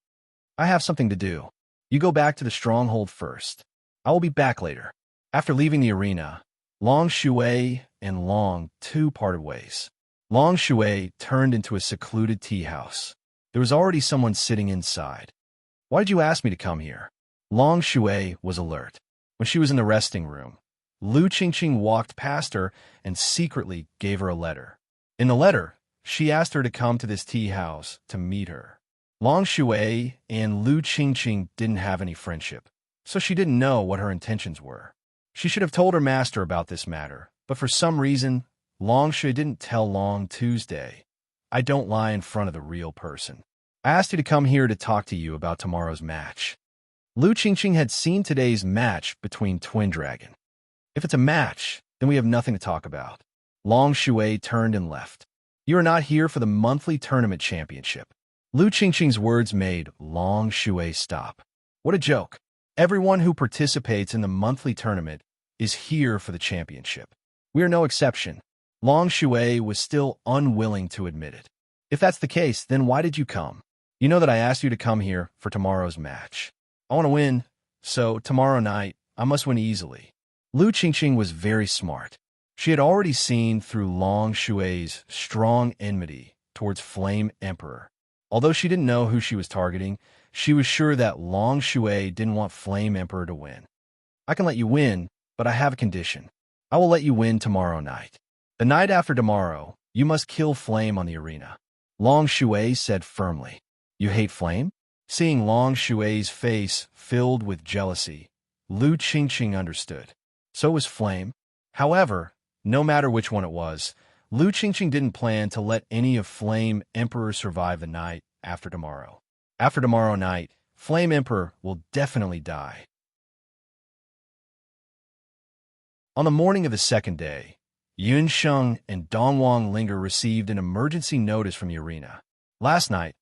I have something to do. You go back to the stronghold first. I will be back later. After leaving the arena, Long Shui and Long Tu parted ways. Long Shui turned into a secluded tea house. There was already someone sitting inside. Why did you ask me to come here? Long Shui was alert. When she was in the resting room, Lu Qingqing walked past her and secretly gave her a letter. In the letter, she asked her to come to this tea house to meet her. Long Shui and Lu Qingqing didn't have any friendship, so she didn't know what her intentions were. She should have told her master about this matter, but for some reason, Long Shui didn't tell Long Tuesday. I don't lie in front of the real person. I asked you to come here to talk to you about tomorrow's match. Lu Qingqing had seen today's match between Twin Dragon. If it's a match, then we have nothing to talk about. Long Shui turned and left. You are not here for the monthly tournament championship. Lu Qingqing's words made Long Shui stop. What a joke. Everyone who participates in the monthly tournament is here for the championship. We are no exception. Long Shui was still unwilling to admit it. If that's the case, then why did you come? You know that I asked you to come here for tomorrow's match. I want to win, so tomorrow night, I must win easily. Lu Qingqing was very smart. She had already seen through Long Shui's strong enmity towards Flame Emperor. Although she didn't know who she was targeting, she was sure that Long Shui didn't want Flame Emperor to win. I can let you win, but I have a condition. I will let you win tomorrow night. The night after tomorrow, you must kill Flame on the arena. Long Shui said firmly. You hate Flame? Seeing Long Shui's face filled with jealousy, Lu Qingqing understood. So was Flame. However, no matter which one it was, Lu Qingqing didn't plan to let any of Flame Emperor survive the night after tomorrow. After tomorrow night, Flame Emperor will definitely die. On the morning of the second day, Yun Sheng and Dongwang Linger received an emergency notice from the arena. Last night,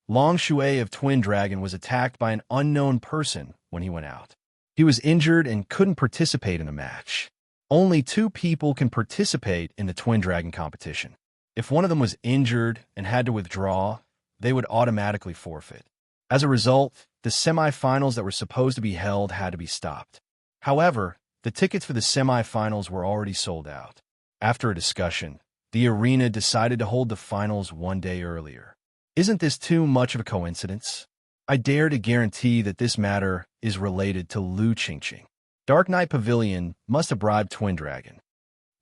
Long Shui of Twin Dragon was attacked by an unknown person when he went out. He was injured and couldn't participate in the match. Only 2 people can participate in the Twin Dragon competition. If one of them was injured and had to withdraw, they would automatically forfeit. As a result, the semifinals that were supposed to be held had to be stopped. However, the tickets for the semifinals were already sold out. After a discussion, the arena decided to hold the finals one day earlier. Isn't this too much of a coincidence? I dare to guarantee that this matter is related to Lu Qingqing. Dark Knight Pavilion must have bribed Twin Dragon.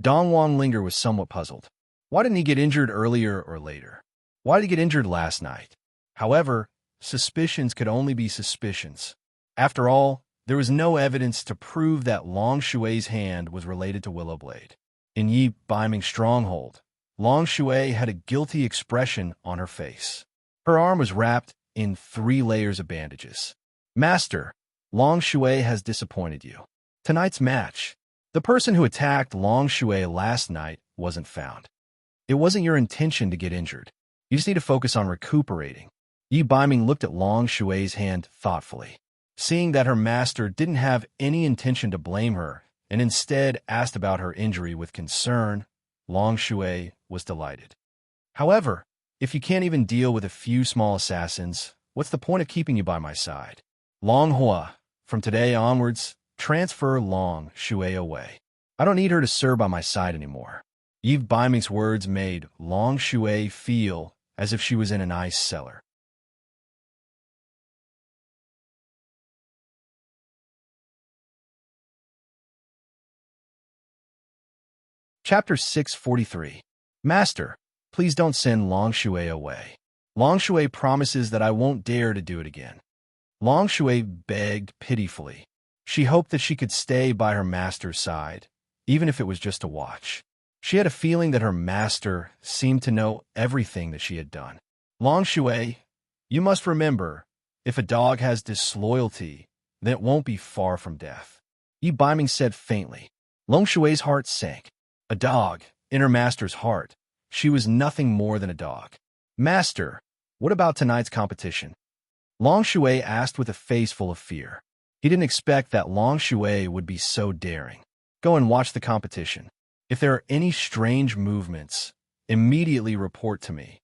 Dongwang Linger was somewhat puzzled. Why didn't he get injured earlier or later? Why did he get injured last night? However, suspicions could only be suspicions. After all, there was no evidence to prove that Long Shui's hand was related to Willowblade. In Yi Baiming's stronghold, Long Shui had a guilty expression on her face. Her arm was wrapped in 3 layers of bandages. Master, Long Shui has disappointed you. Tonight's match, the person who attacked Long Shui last night wasn't found. It wasn't your intention to get injured. You just need to focus on recuperating. Yi Baiming looked at Long Shui's hand thoughtfully. Seeing that her master didn't have any intention to blame her and instead asked about her injury with concern, Long Shui was delighted. However, if you can't even deal with a few small assassins, what's the point of keeping you by my side? Long Hua, from today onwards, transfer Long Shui away. I don't need her to serve by my side anymore. Yi Baiming's words made Long Shui feel as if she was in an ice cellar. Chapter 643. Master, please don't send Long Shui away. Long Shui promises that I won't dare to do it again. Long Shui begged pitifully. She hoped that she could stay by her master's side, even if it was just to watch. She had a feeling that her master seemed to know everything that she had done. Long Shui, you must remember, if a dog has disloyalty, then it won't be far from death. Yi Baiming said faintly. Long Shui's heart sank. A dog, in her master's heart. She was nothing more than a dog. Master, what about tonight's competition? Long Shui asked with a face full of fear. He didn't expect that Long Shui would be so daring. Go and watch the competition. If there are any strange movements, immediately report to me.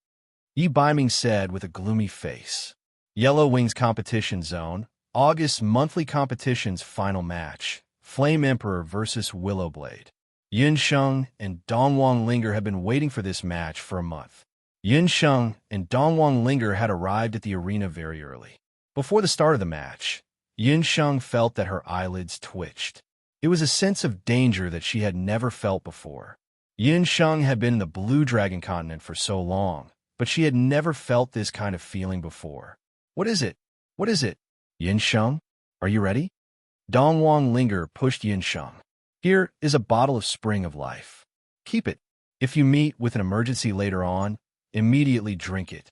Yi Baiming said with a gloomy face. Yellow Wings Competition Zone, August monthly competition's final match. Flame Emperor versus Willowblade. Yun Sheng and Dongwang Linger had been waiting for this match for a month. Yun Sheng and Dongwang Linger had arrived at the arena very early. Before the start of the match, Yun Sheng felt that her eyelids twitched. It was a sense of danger that she had never felt before. Yun Sheng had been in the Blue Dragon continent for so long, but she had never felt this kind of feeling before. What is it? What is it? Yun Sheng, are you ready? Dongwang Linger pushed Yun Sheng. Here is a bottle of Spring of Life. Keep it. If you meet with an emergency later on, immediately drink it.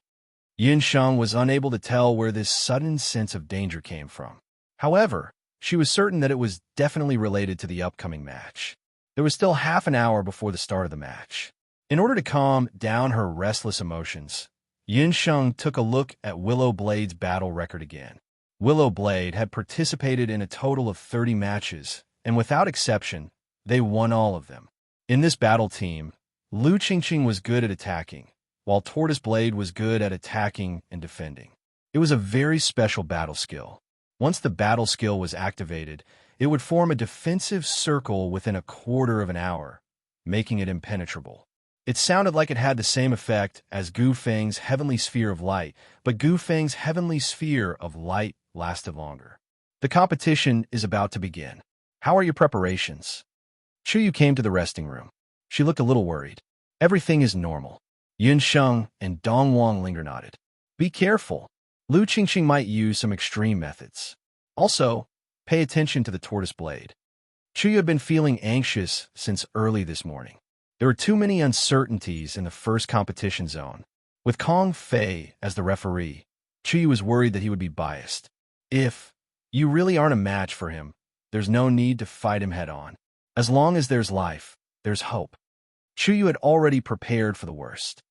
Yun Sheng was unable to tell where this sudden sense of danger came from. However, she was certain that it was definitely related to the upcoming match. There was still half an hour before the start of the match. In order to calm down her restless emotions, Yun Sheng took a look at Willowblade's battle record again. Willowblade had participated in a total of 30 matches, and without exception, they won all of them. In this battle team, Lu Qingqing was good at attacking, while Tortoise Blade was good at attacking and defending. It was a very special battle skill. Once the battle skill was activated, it would form a defensive circle within a quarter of an hour, making it impenetrable. It sounded like it had the same effect as Gu Feng's heavenly sphere of light, but Gu Feng's heavenly sphere of light lasted longer. The competition is about to begin. How are your preparations? Chuyu came to the resting room. She looked a little worried. Everything is normal. Yun Sheng and Dong Wang Linger nodded. Be careful. Lu Qingqing might use some extreme methods. Also, pay attention to the tortoise blade. Chuyu had been feeling anxious since early this morning. There were too many uncertainties in the first competition zone. With Kong Fei as the referee, Chuyu was worried that he would be biased. If you really aren't a match for him, there's no need to fight him head-on. As long as there's life, there's hope. Chuyu had already prepared for the worst.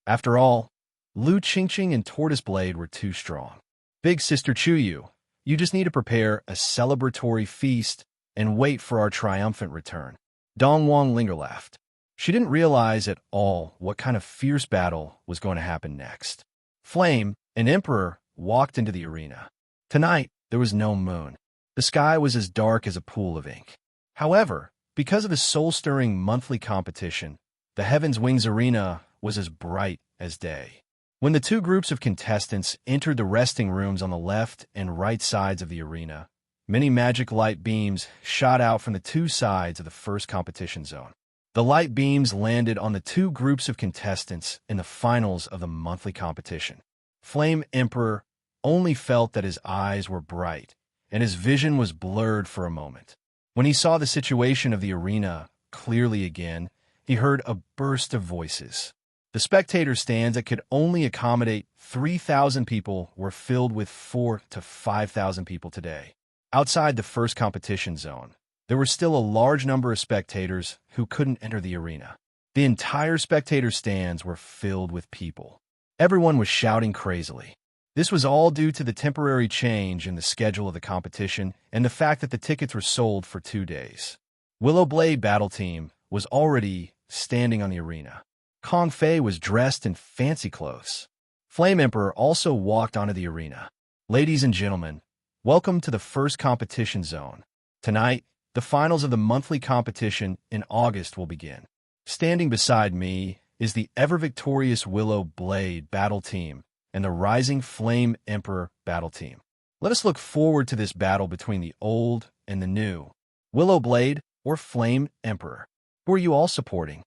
After all, Lu Qingqing and Tortoise Blade were too strong. Big Sister Chuyu, you just need to prepare a celebratory feast and wait for our triumphant return. Dong Wang Linger laughed. She didn't realize at all what kind of fierce battle was going to happen next. Flame, an emperor, walked into the arena. Tonight, there was no moon. The sky was as dark as a pool of ink. However, because of the soul-stirring monthly competition, the Heaven's Wings arena was as bright as day. When the two groups of contestants entered the resting rooms on the left and right sides of the arena, many magic light beams shot out from the two sides of the first competition zone. The light beams landed on the two groups of contestants in the finals of the monthly competition. Flame Emperor only felt that his eyes were bright, and his vision was blurred for a moment. When he saw the situation of the arena clearly again, he heard a burst of voices. The spectator stands that could only accommodate 3,000 people were filled with 4,000 to 5,000 people today. Outside the first competition zone, there were still a large number of spectators who couldn't enter the arena. The entire spectator stands were filled with people. Everyone was shouting crazily. This was all due to the temporary change in the schedule of the competition and the fact that the tickets were sold for 2 days. Willow Blade Battle Team was already standing on the arena. Kong Fei was dressed in fancy clothes. Flame Emperor also walked onto the arena. Ladies and gentlemen, welcome to the first competition zone. Tonight, the finals of the monthly competition in August will begin. Standing beside me is the ever-victorious Willow Blade Battle Team and the Rising Flame Emperor Battle Team. Let us look forward to this battle between the old and the new. Willow Blade or Flame Emperor? Who are you all supporting?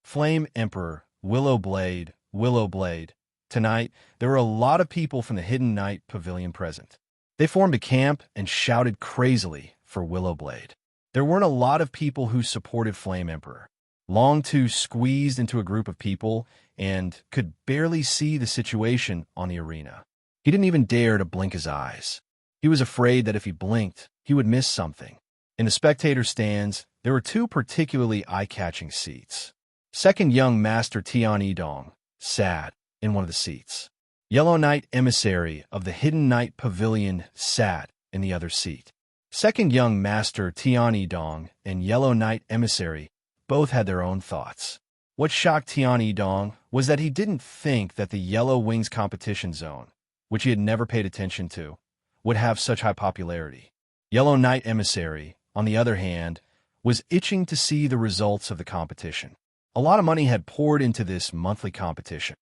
Flame Emperor, Willow Blade, Willow Blade. Tonight, there were a lot of people from the Hidden Night Pavilion present. They formed a camp and shouted crazily for Willow Blade. There weren't a lot of people who supported Flame Emperor. Long Tu squeezed into a group of people and could barely see the situation on the arena. He didn't even dare to blink his eyes. He was afraid that if he blinked, he would miss something. In the spectator stands, there were two particularly eye-catching seats. Second Young Master Tian Yidong sat in one of the seats. Yellow Knight Emissary of the Hidden Night Pavilion sat in the other seat. Second Young Master Tian Yidong and Yellow Knight Emissary both had their own thoughts. What shocked Tian Yidong was that he didn't think that the Yellow Wings competition zone, which he had never paid attention to, would have such high popularity. Yellow Knight Emissary, on the other hand, was itching to see the results of the competition. A lot of money had poured into this monthly competition.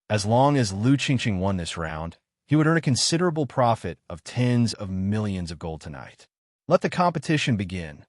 As long as Lu Qingqing won this round, he would earn a considerable profit of tens of millions of gold tonight. Let the competition begin,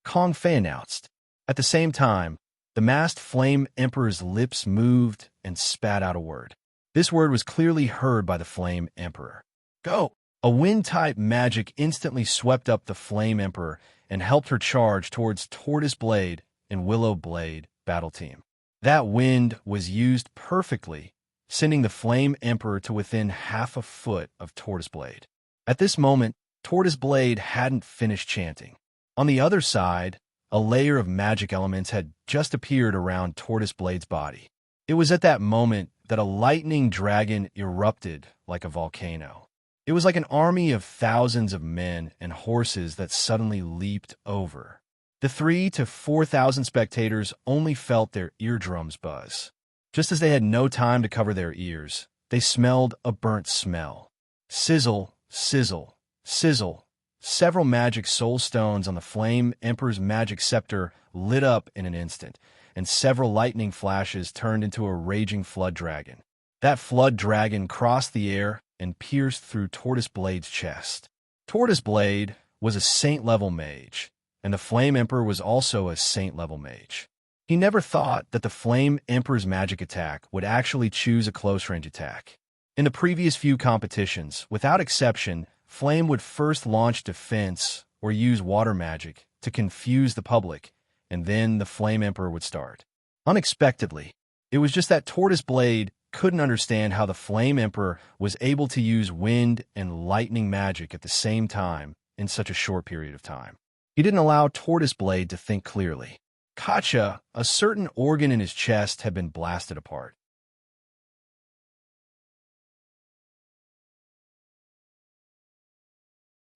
Kong Fei announced. At the same time, the masked Flame Emperor's lips moved and spat out a word. This word was clearly heard by the Flame Emperor. Go! A wind-type magic instantly swept up the Flame Emperor and helped her charge towards Tortoise Blade and Willow Blade Battle Team. That wind was used perfectly, sending the Flame Emperor to within half a foot of Tortoise Blade. At this moment, Tortoise Blade hadn't finished chanting. On the other side, a layer of magic elements had just appeared around Tortoise Blade's body. It was at that moment that a lightning dragon erupted like a volcano. It was like an army of thousands of men and horses that suddenly leaped over. The 3,000 to 4,000 spectators only felt their eardrums buzz. Just as they had no time to cover their ears, they smelled a burnt smell. Sizzle, sizzle, sizzle. Several magic soul stones on the Flame Emperor's magic scepter lit up in an instant, and several lightning flashes turned into a raging flood dragon. That flood dragon crossed the air and pierced through Tortoise Blade's chest. Tortoise Blade was a saint-level mage, and the Flame Emperor was also a saint-level mage. He never thought that the Flame Emperor's magic attack would actually choose a close-range attack. In the previous few competitions, without exception, Flame would first launch defense or use water magic to confuse the public, and then the Flame Emperor would start. Unexpectedly, it was just that Tortoise Blade couldn't understand how the Flame Emperor was able to use wind and lightning magic at the same time in such a short period of time. He didn't allow Tortoise Blade to think clearly. Gotcha, a certain organ in his chest had been blasted apart.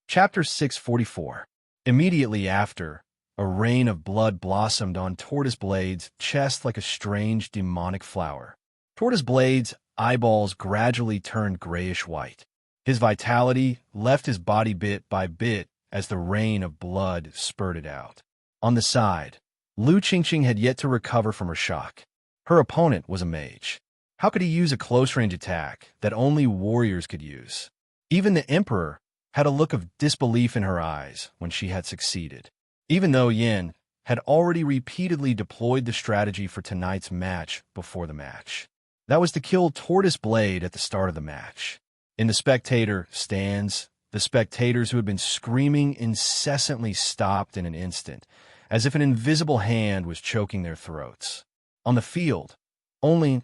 Chapter 644. Immediately after, a rain of blood blossomed on Tortoise Blade's chest like a strange demonic flower. Tortoise Blade's eyeballs gradually turned grayish-white. His vitality left his body bit by bit as the rain of blood spurted out. On the side, Lu Qingqing had yet to recover from her shock. Her opponent was a mage. How could he use a close-range attack that only warriors could use? Even the Emperor had a look of disbelief in her eyes when she had succeeded, even though Yin had already repeatedly deployed the strategy for tonight's match before the match. That was to kill Tortoise Blade at the start of the match. In the spectator stands, the spectators who had been screaming incessantly stopped in an instant, as if an invisible hand was choking their throats. On the field, only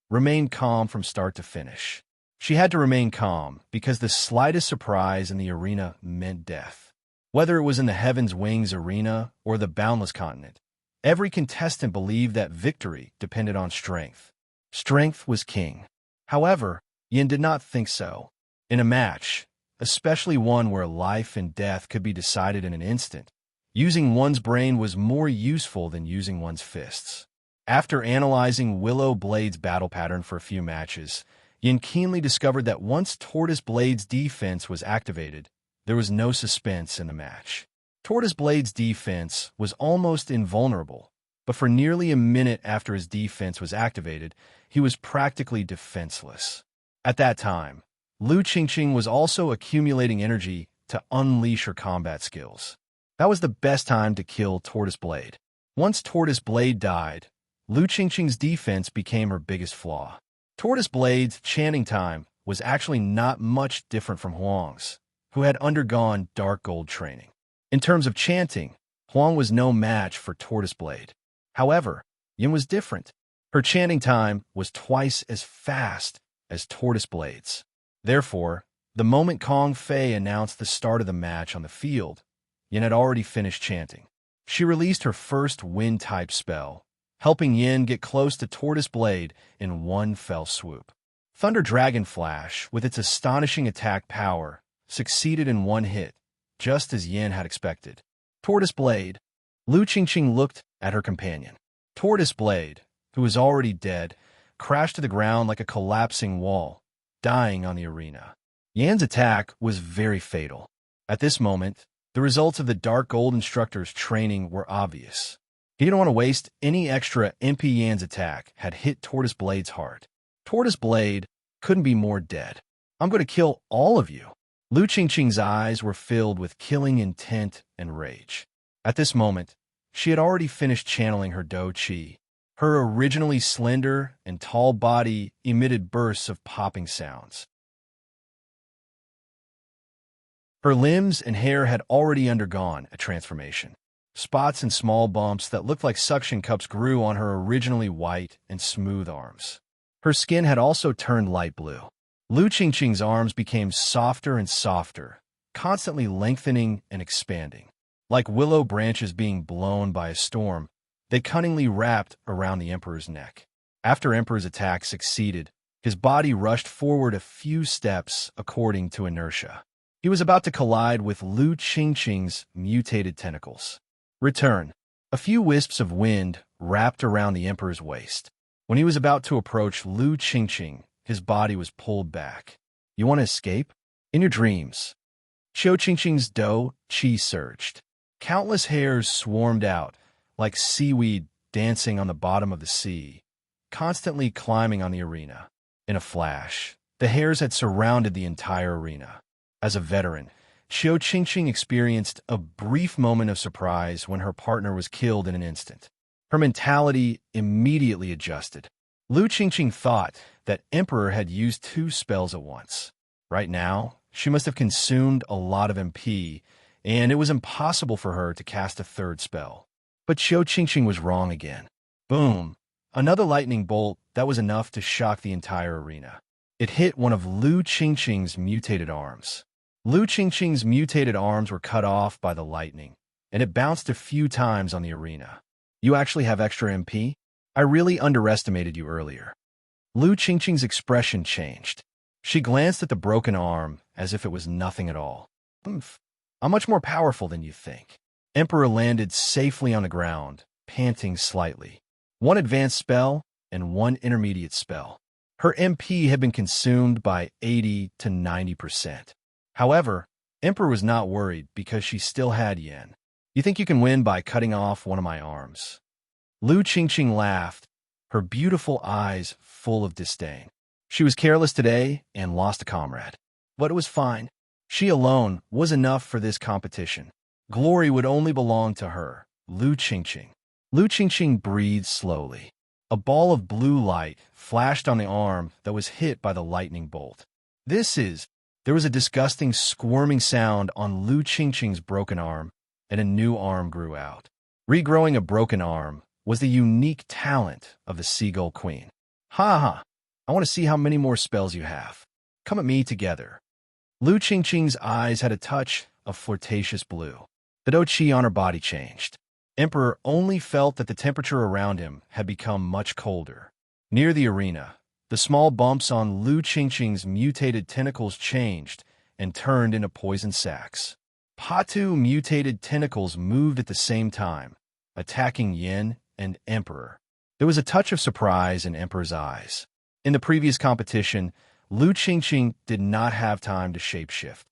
remained calm from start to finish. She had to remain calm because the slightest surprise in the arena meant death. Whether it was in the Heaven's Wings arena or the Boundless Continent, every contestant believed that victory depended on strength. Strength was king. However, Yin did not think so. In a match, especially one where life and death could be decided in an instant, using one's brain was more useful than using one's fists. After analyzing Willow Blade's battle pattern for a few matches, Yin keenly discovered that once Tortoise Blade's defense was activated, there was no suspense in the match. Tortoise Blade's defense was almost invulnerable, but for nearly a minute after his defense was activated, he was practically defenseless. At that time, Lu Qingqing was also accumulating energy to unleash her combat skills. That was the best time to kill Tortoise Blade. Once Tortoise Blade died, Lu Qingqing's defense became her biggest flaw. Tortoise Blade's chanting time was actually not much different from Huang's, who had undergone dark gold training. In terms of chanting, Huang was no match for Tortoise Blade. However, Yin was different. Her chanting time was twice as fast as Tortoise Blade's. Therefore, the moment Kong Fei announced the start of the match on the field, Yin had already finished chanting. She released her first wind-type spell, helping Yin get close to Tortoise Blade in one fell swoop. Thunder Dragon Flash, with its astonishing attack power, succeeded in one hit, just as Yin had expected. Tortoise Blade. Lu Qingqing looked at her companion. Tortoise Blade, who was already dead, crashed to the ground like a collapsing wall, dying on the arena. Yan's attack was very fatal. At this moment, the results of the Dark Gold instructor's training were obvious. He didn't want to waste any extra MP. Yan's attack had hit Tortoise Blade's heart. Tortoise Blade couldn't be more dead. I'm going to kill all of you. Lu Qingqing's eyes were filled with killing intent and rage. At this moment, she had already finished channeling her Do Qi. Her originally slender and tall body emitted bursts of popping sounds. Her limbs and hair had already undergone a transformation. Spots and small bumps that looked like suction cups grew on her originally white and smooth arms. Her skin had also turned light blue. Lu Qingqing's arms became softer and softer, constantly lengthening and expanding. Like willow branches being blown by a storm, they cunningly wrapped around the Emperor's neck. After Emperor's attack succeeded, his body rushed forward a few steps according to inertia. He was about to collide with Lu Qingqing's mutated tentacles. Return. A few wisps of wind wrapped around the Emperor's waist. When he was about to approach Lu Qingqing, his body was pulled back. You want to escape? In your dreams. Qiu Qingqing's dou qi surged. Countless hairs swarmed out, like seaweed dancing on the bottom of the sea, constantly climbing on the arena. In a flash, the hairs had surrounded the entire arena. As a veteran, Qiu Qingqing experienced a brief moment of surprise when her partner was killed in an instant. Her mentality immediately adjusted. Lu Qingqing thought that Emperor had used 2 spells at once. Right now, she must have consumed a lot of MP, and it was impossible for her to cast a 3rd spell. But Qiu Qingqing was wrong again. Boom! Another lightning bolt that was enough to shock the entire arena. It hit one of Lu Qingqing's mutated arms. Lu Qingqing's mutated arms were cut off by the lightning, and it bounced a few times on the arena. You actually have extra MP? I really underestimated you earlier. Lu Qingqing's expression changed. She glanced at the broken arm as if it was nothing at all. Oomph. I'm much more powerful than you think. Emperor landed safely on the ground, panting slightly. 1 advanced spell and 1 intermediate spell. Her MP had been consumed by 80 to 90%. However, Emperor was not worried because she still had yen. You think you can win by cutting off one of my arms? Lu Qingqing laughed, her beautiful eyes full of disdain. She was careless today and lost a comrade. But it was fine. She alone was enough for this competition. Glory would only belong to her, Lu Qingqing. Lu Qingqing breathed slowly. A ball of blue light flashed on the arm that was hit by the lightning bolt. There was a disgusting squirming sound on Lu Qingqing's broken arm, and a new arm grew out. Regrowing a broken arm was the unique talent of the Seagull Queen. Ha ha! I want to see how many more spells you have. Come at me together. Lu Qingqing's eyes had a touch of flirtatious blue. The dou qi on her body changed. Emperor only felt that the temperature around him had become much colder. Near the arena, the small bumps on Lu Qingqing's mutated tentacles changed and turned into poison sacs. Patu mutated tentacles moved at the same time, attacking Yin and Emperor. There was a touch of surprise in Emperor's eyes. In the previous competition, Lu Qingqing did not have time to shapeshift.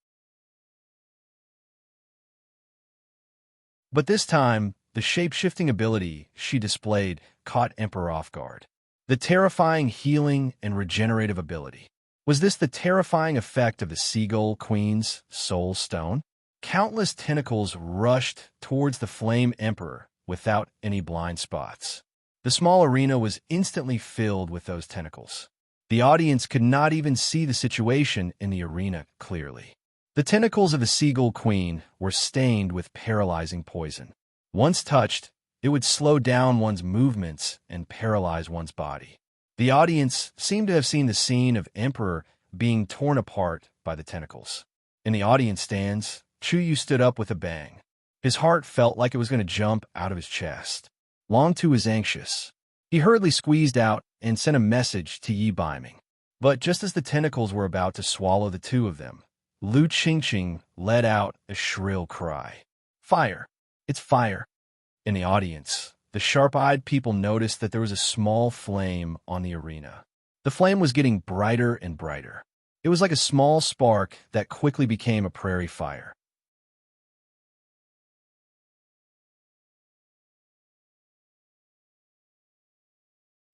But this time, the shape-shifting ability she displayed caught Emperor off guard. The terrifying healing and regenerative ability. Was this the terrifying effect of the Seagull Queen's Soul Stone? Countless tentacles rushed towards the Flame Emperor without any blind spots. The small arena was instantly filled with those tentacles. The audience could not even see the situation in the arena clearly. The tentacles of the Seagull Queen were stained with paralyzing poison. Once touched, it would slow down one's movements and paralyze one's body. The audience seemed to have seen the scene of Emperor being torn apart by the tentacles. In the audience stands, Chuyu stood up with a bang. His heart felt like it was going to jump out of his chest. Longtu was anxious. He hurriedly squeezed out and sent a message to Yi Baiming. But just as the tentacles were about to swallow the 2 of them, Lu Qingqing let out a shrill cry. Fire! It's fire! In the audience, the sharp-eyed people noticed that there was a small flame on the arena. The flame was getting brighter and brighter. It was like a small spark that quickly became a prairie fire.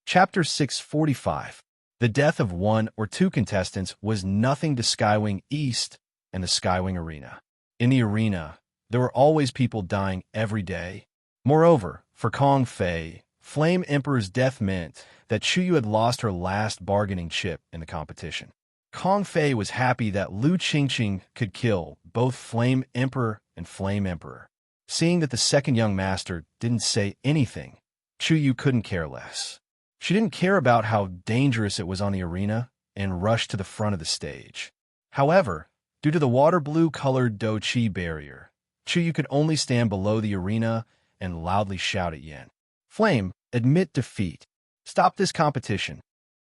Chapter 645. The death of 1 or 2 contestants was nothing to Skywing East and the Skywing Arena. In the arena, there were always people dying every day. Moreover, for Kong Fei, Flame Emperor's death meant that Chuyu had lost her last bargaining chip in the competition. Kong Fei was happy that Lu Qingqing could kill both Flame Emperor and Flame Emperor. Seeing that the second young master didn't say anything, Chuyu couldn't care less. She didn't care about how dangerous it was on the arena and rushed to the front of the stage. However, due to the water blue-colored dou qi barrier, Chuyu could only stand below the arena and loudly shout at Yen. Flame, admit defeat. Stop this competition.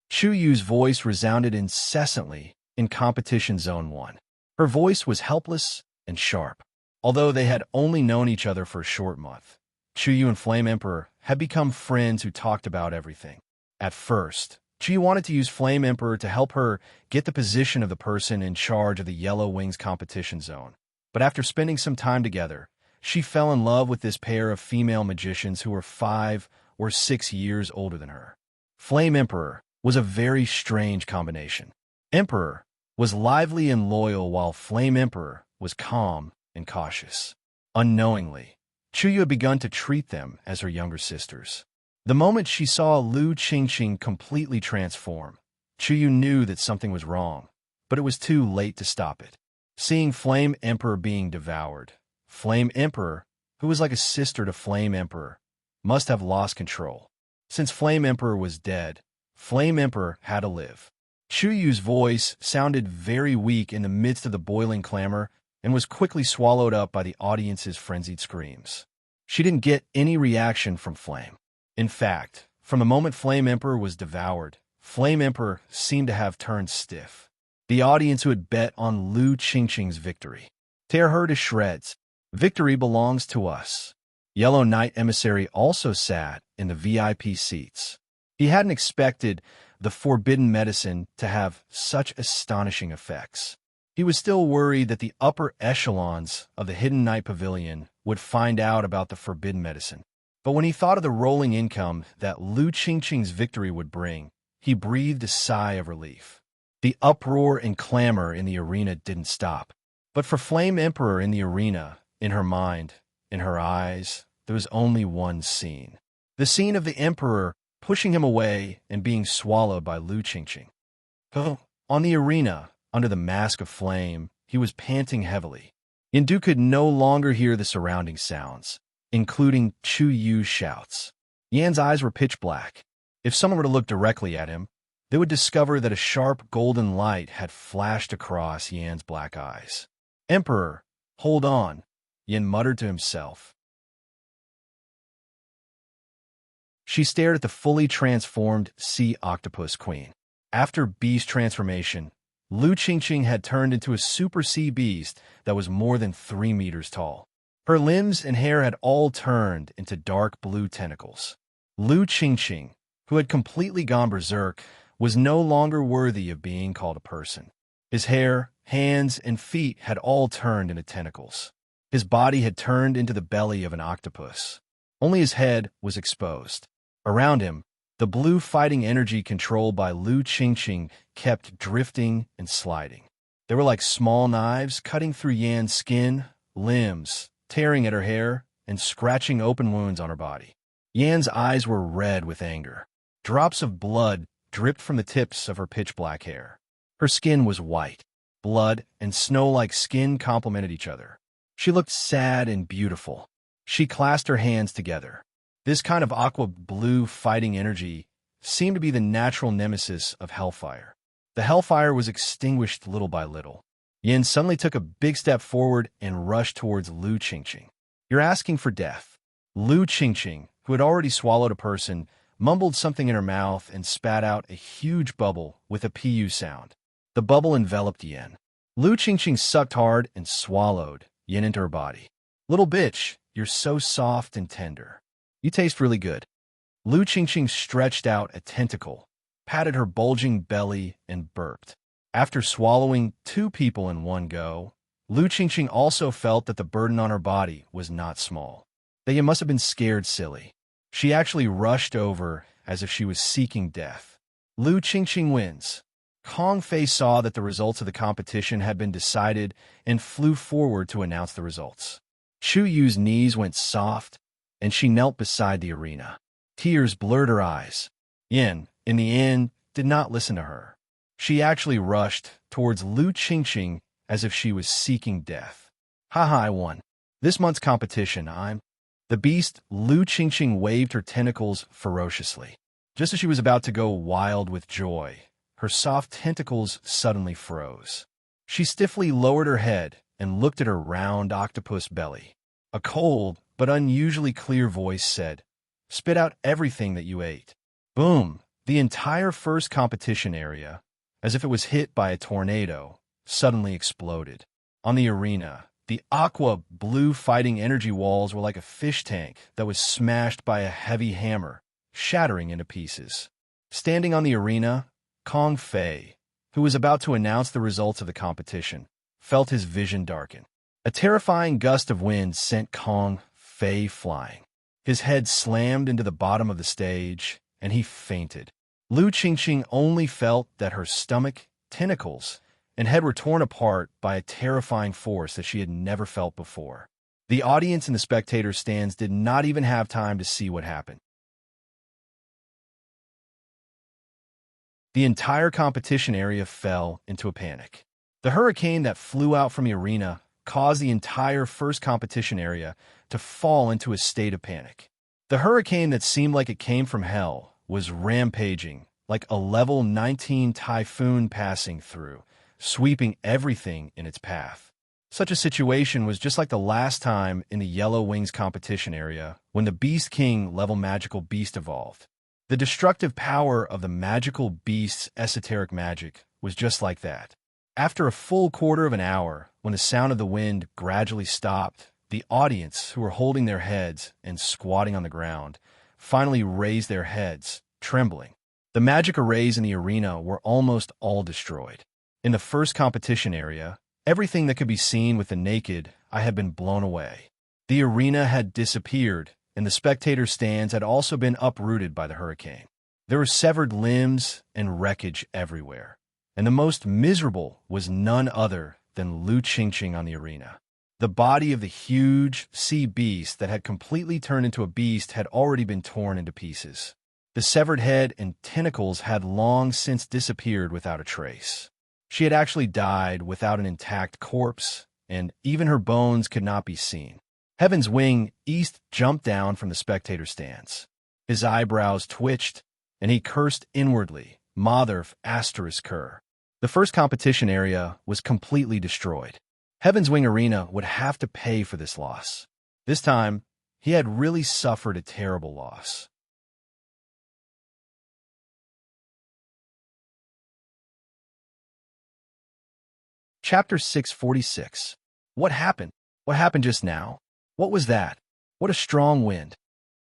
Chuyu's voice resounded incessantly in Competition Zone 1. Her voice was helpless and sharp. Although they had only known each other for a short month, Chuyu and Flame Emperor had become friends who talked about everything. At first, Chuyu wanted to use Flame Emperor to help her get the position of the person in charge of the Yellow Wings competition zone. But after spending some time together, she fell in love with this pair of female magicians who were 5 or 6 years older than her. Flame Emperor was a very strange combination. Emperor was lively and loyal, while Flame Emperor was calm and cautious. Unknowingly, Chuyu had begun to treat them as her younger sisters. The moment she saw Lu Qingqing completely transform, Chuyu knew that something was wrong, but it was too late to stop it. Seeing Flame Emperor being devoured, Flame Emperor, who was like a sister to Flame Emperor, must have lost control. Since Flame Emperor was dead, Flame Emperor had to live. Chuyu's voice sounded very weak in the midst of the boiling clamor and was quickly swallowed up by the audience's frenzied screams. She didn't get any reaction from Flame. In fact, from the moment Flame Emperor was devoured, Flame Emperor seemed to have turned stiff. The audience who had bet on Lu Qingqing's victory. Tear her to shreds. Victory belongs to us. Yellow Knight Emissary also sat in the VIP seats. He hadn't expected the forbidden medicine to have such astonishing effects. He was still worried that the upper echelons of the Hidden Knight Pavilion would find out about the forbidden medicine. But when he thought of the rolling income that Lu Qingqing's victory would bring, he breathed a sigh of relief. The uproar and clamor in the arena didn't stop. But for Flame Emperor in the arena, in her mind, in her eyes, there was only one scene. The scene of the Emperor pushing him away and being swallowed by Lu Qingqing. On the arena, under the mask of flame, he was panting heavily. Yindu could no longer hear the surrounding sounds, including Chuyu's shouts. Yan's eyes were pitch black. If someone were to look directly at him, they would discover that a sharp golden light had flashed across Yan's black eyes. "Emperor, hold on," Yin muttered to himself. She stared at the fully transformed sea octopus queen. After beast transformation, Lu Qingqing had turned into a super sea beast that was more than 3 meters tall. Her limbs and hair had all turned into dark blue tentacles. Lu Qingqing, who had completely gone berserk, was no longer worthy of being called a person. His hair, hands, and feet had all turned into tentacles. His body had turned into the belly of an octopus. Only his head was exposed. Around him, the blue fighting energy controlled by Lu Qingqing kept drifting and sliding. They were like small knives cutting through Yan's skin, limbs, tearing at her hair, and scratching open wounds on her body. Yan's eyes were red with anger. Drops of blood dripped from the tips of her pitch-black hair. Her skin was white. Blood and snow-like skin complemented each other. She looked sad and beautiful. She clasped her hands together. This kind of aqua-blue fighting energy seemed to be the natural nemesis of hellfire. The hellfire was extinguished little by little. Yin suddenly took a big step forward and rushed towards Lu Qingqing. "You're asking for death." Lu Qingqing, who had already swallowed a person, mumbled something in her mouth and spat out a huge bubble with a PU sound. The bubble enveloped Yin. Lu Qingqing sucked hard and swallowed Yin into her body. "Little bitch, you're so soft and tender. You taste really good." Lu Qingqing stretched out a tentacle, patted her bulging belly, and burped. After swallowing 2 people in one go, Lu Qingqing also felt that the burden on her body was not small. That Yin must have been scared silly. She actually rushed over as if she was seeking death. Lu Qingqing wins. Kong Fei saw that the results of the competition had been decided and flew forward to announce the results. Chuyu's knees went soft, and she knelt beside the arena. Tears blurred her eyes. Yin, in the end, did not listen to her. She actually rushed towards Lu Qingqing as if she was seeking death. "Haha, I won. This month's competition, I'm..." The beast, Lu Qingqing, waved her tentacles ferociously. Just as she was about to go wild with joy, her soft tentacles suddenly froze. She stiffly lowered her head and looked at her round octopus belly. A cold but unusually clear voice said, "Spit out everything that you ate." Boom! The entire first competition area, as if it was hit by a tornado, suddenly exploded. On the arena, the aqua-blue fighting energy walls were like a fish tank that was smashed by a heavy hammer, shattering into pieces. Standing on the arena, Kong Fei, who was about to announce the results of the competition, felt his vision darken. A A terrifying gust of wind sent Kong Fei flying. His head slammed into the bottom of the stage, and he fainted. Lu Qingqing only felt that her stomach, tentacles, and head were torn apart by a terrifying force that she had never felt before. The audience in the spectator stands did not even have time to see what happened. The entire competition area fell into a panic. The hurricane that flew out from the arena caused the entire first competition area to fall into a state of panic. The hurricane that seemed like it came from hell was rampaging like a level 19 typhoon passing through, sweeping everything in its path. Such a situation was just like the last time in the Yellow Wings competition area when the Beast King level magical beast evolved. The destructive power of the magical beast's esoteric magic was just like that. After a full quarter of an hour, when the sound of the wind gradually stopped, the audience, who were holding their heads and squatting on the ground, finally raised their heads, trembling. The magic arrays in the arena were almost all destroyed. In the first competition area, everything that could be seen with the naked eye had been blown away. The arena had disappeared, and the spectator stands had also been uprooted by the hurricane. There were severed limbs and wreckage everywhere, and the most miserable was none other than Lu Qingqing on the arena. The body of the huge sea beast that had completely turned into a beast had already been torn into pieces. The severed head and tentacles had long since disappeared without a trace. She had actually died without an intact corpse, and even her bones could not be seen. Heaven's Wing East jumped down from the spectator stands. His eyebrows twitched, and he cursed inwardly, Motherf asterisk her. The first competition area was completely destroyed. Heaven's Wing Arena would have to pay for this loss. This time, he had really suffered a terrible loss. Chapter 646. What happened? What happened just now? What was that? What a strong wind.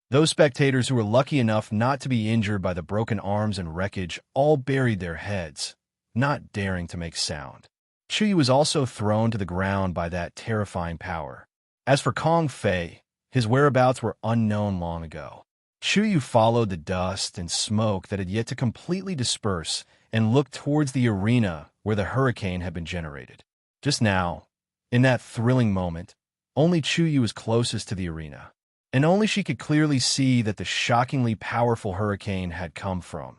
Those spectators who were lucky enough not to be injured by the broken arms and wreckage all buried their heads, not daring to make sound. Chuyu was also thrown to the ground by that terrifying power. As for Kong Fei, his whereabouts were unknown long ago. Chuyu followed the dust and smoke that had yet to completely disperse and looked towards the arena where the hurricane had been generated. Just now, in that thrilling moment, only Chuyu was closest to the arena, and only she could clearly see that the shockingly powerful hurricane had come from.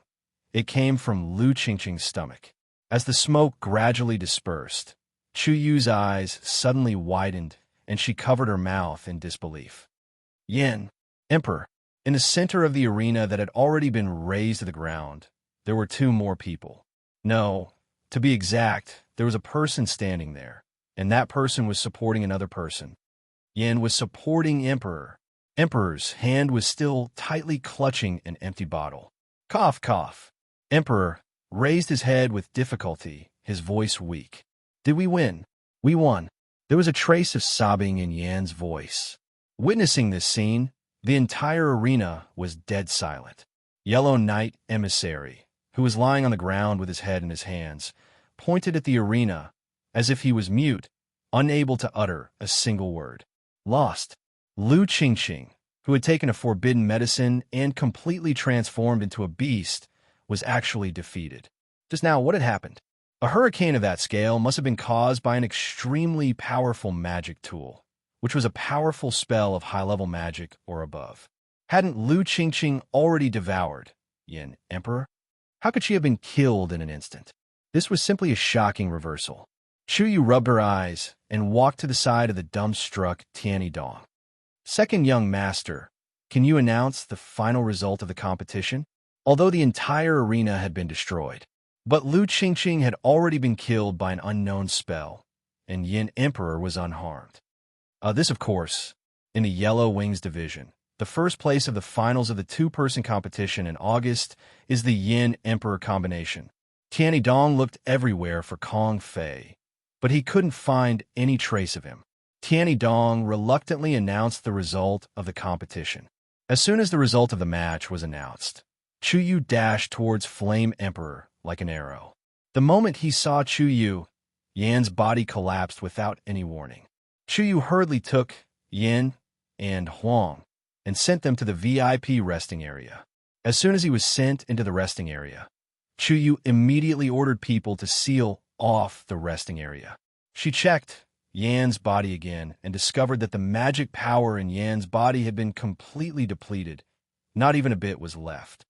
It came from Lu Qingqing's stomach. As the smoke gradually dispersed, Chuyu's eyes suddenly widened, and she covered her mouth in disbelief. Yin, Emperor. In the center of the arena that had already been razed to the ground, there were two more people. No, to be exact, there was a person standing there, and that person was supporting another person. Yin was supporting Emperor. Emperor's hand was still tightly clutching an empty bottle. Cough, cough. Emperor raised his head with difficulty, his voice weak. Did we win? We won. There was a trace of sobbing in Yan's voice. Witnessing this scene, the entire arena was dead silent. Yellow Knight Emissary, who was lying on the ground with his head in his hands, pointed at the arena as if he was mute, unable to utter a single word. Lost. Lu Qingqing, who had taken a forbidden medicine and completely transformed into a beast, was actually defeated. Just now, what had happened? A hurricane of that scale must have been caused by an extremely powerful magic tool, which was a powerful spell of high-level magic or above. Hadn't Lu Qingqing already devoured Yin Emperor? How could she have been killed in an instant? This was simply a shocking reversal. Chuyu rubbed her eyes and walked to the side of the dumbstruck Tianyi Dong. Second young master, can you announce the final result of the competition? Although the entire arena had been destroyed, but Lu Qingqing had already been killed by an unknown spell, and Yin Emperor was unharmed. This, of course, in the Yellow Wings division. The first place of the finals of the two-person competition in August is the Yin Emperor combination. Tianyi Dong looked everywhere for Kong Fei, but he couldn't find any trace of him. Tianyi Dong reluctantly announced the result of the competition. As soon as the result of the match was announced, Chuyu dashed towards Flame Emperor like an arrow. The moment he saw Chuyu, Yan's body collapsed without any warning. Yu hurriedly took Yin and Huang and sent them to the VIP resting area. As soon as he was sent into the resting area, Yu immediately ordered people to seal off the resting area. She checked Yan's body again and discovered that the magic power in Yan's body had been completely depleted. Not even a bit was left.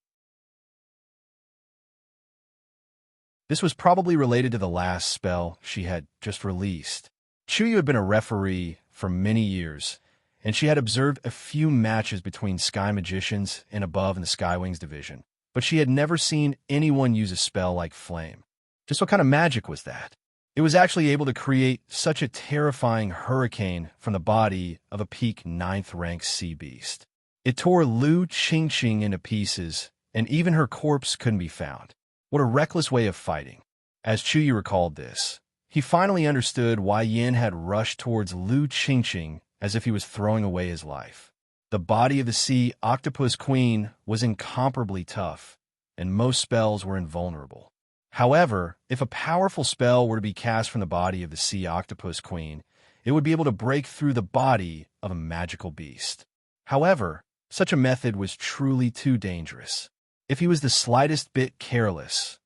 This was probably related to the last spell she had just released. Yu had been a referee for many years, and she had observed a few matches between Sky Magicians and above in the Skywings division, but she had never seen anyone use a spell like Flame. Just what kind of magic was that? It was actually able to create such a terrifying hurricane from the body of a peak 9th rank sea beast. It tore Lu Qingqing into pieces, and even her corpse couldn't be found. What a reckless way of fighting. As Chuyu recalled this, he finally understood why Yin had rushed towards Lu Qingqing as if he was throwing away his life. The body of the Sea Octopus Queen was incomparably tough, and most spells were invulnerable. However, if a powerful spell were to be cast from the body of the Sea Octopus Queen, it would be able to break through the body of a magical beast. However, such a method was truly too dangerous. If he was the slightest bit careless,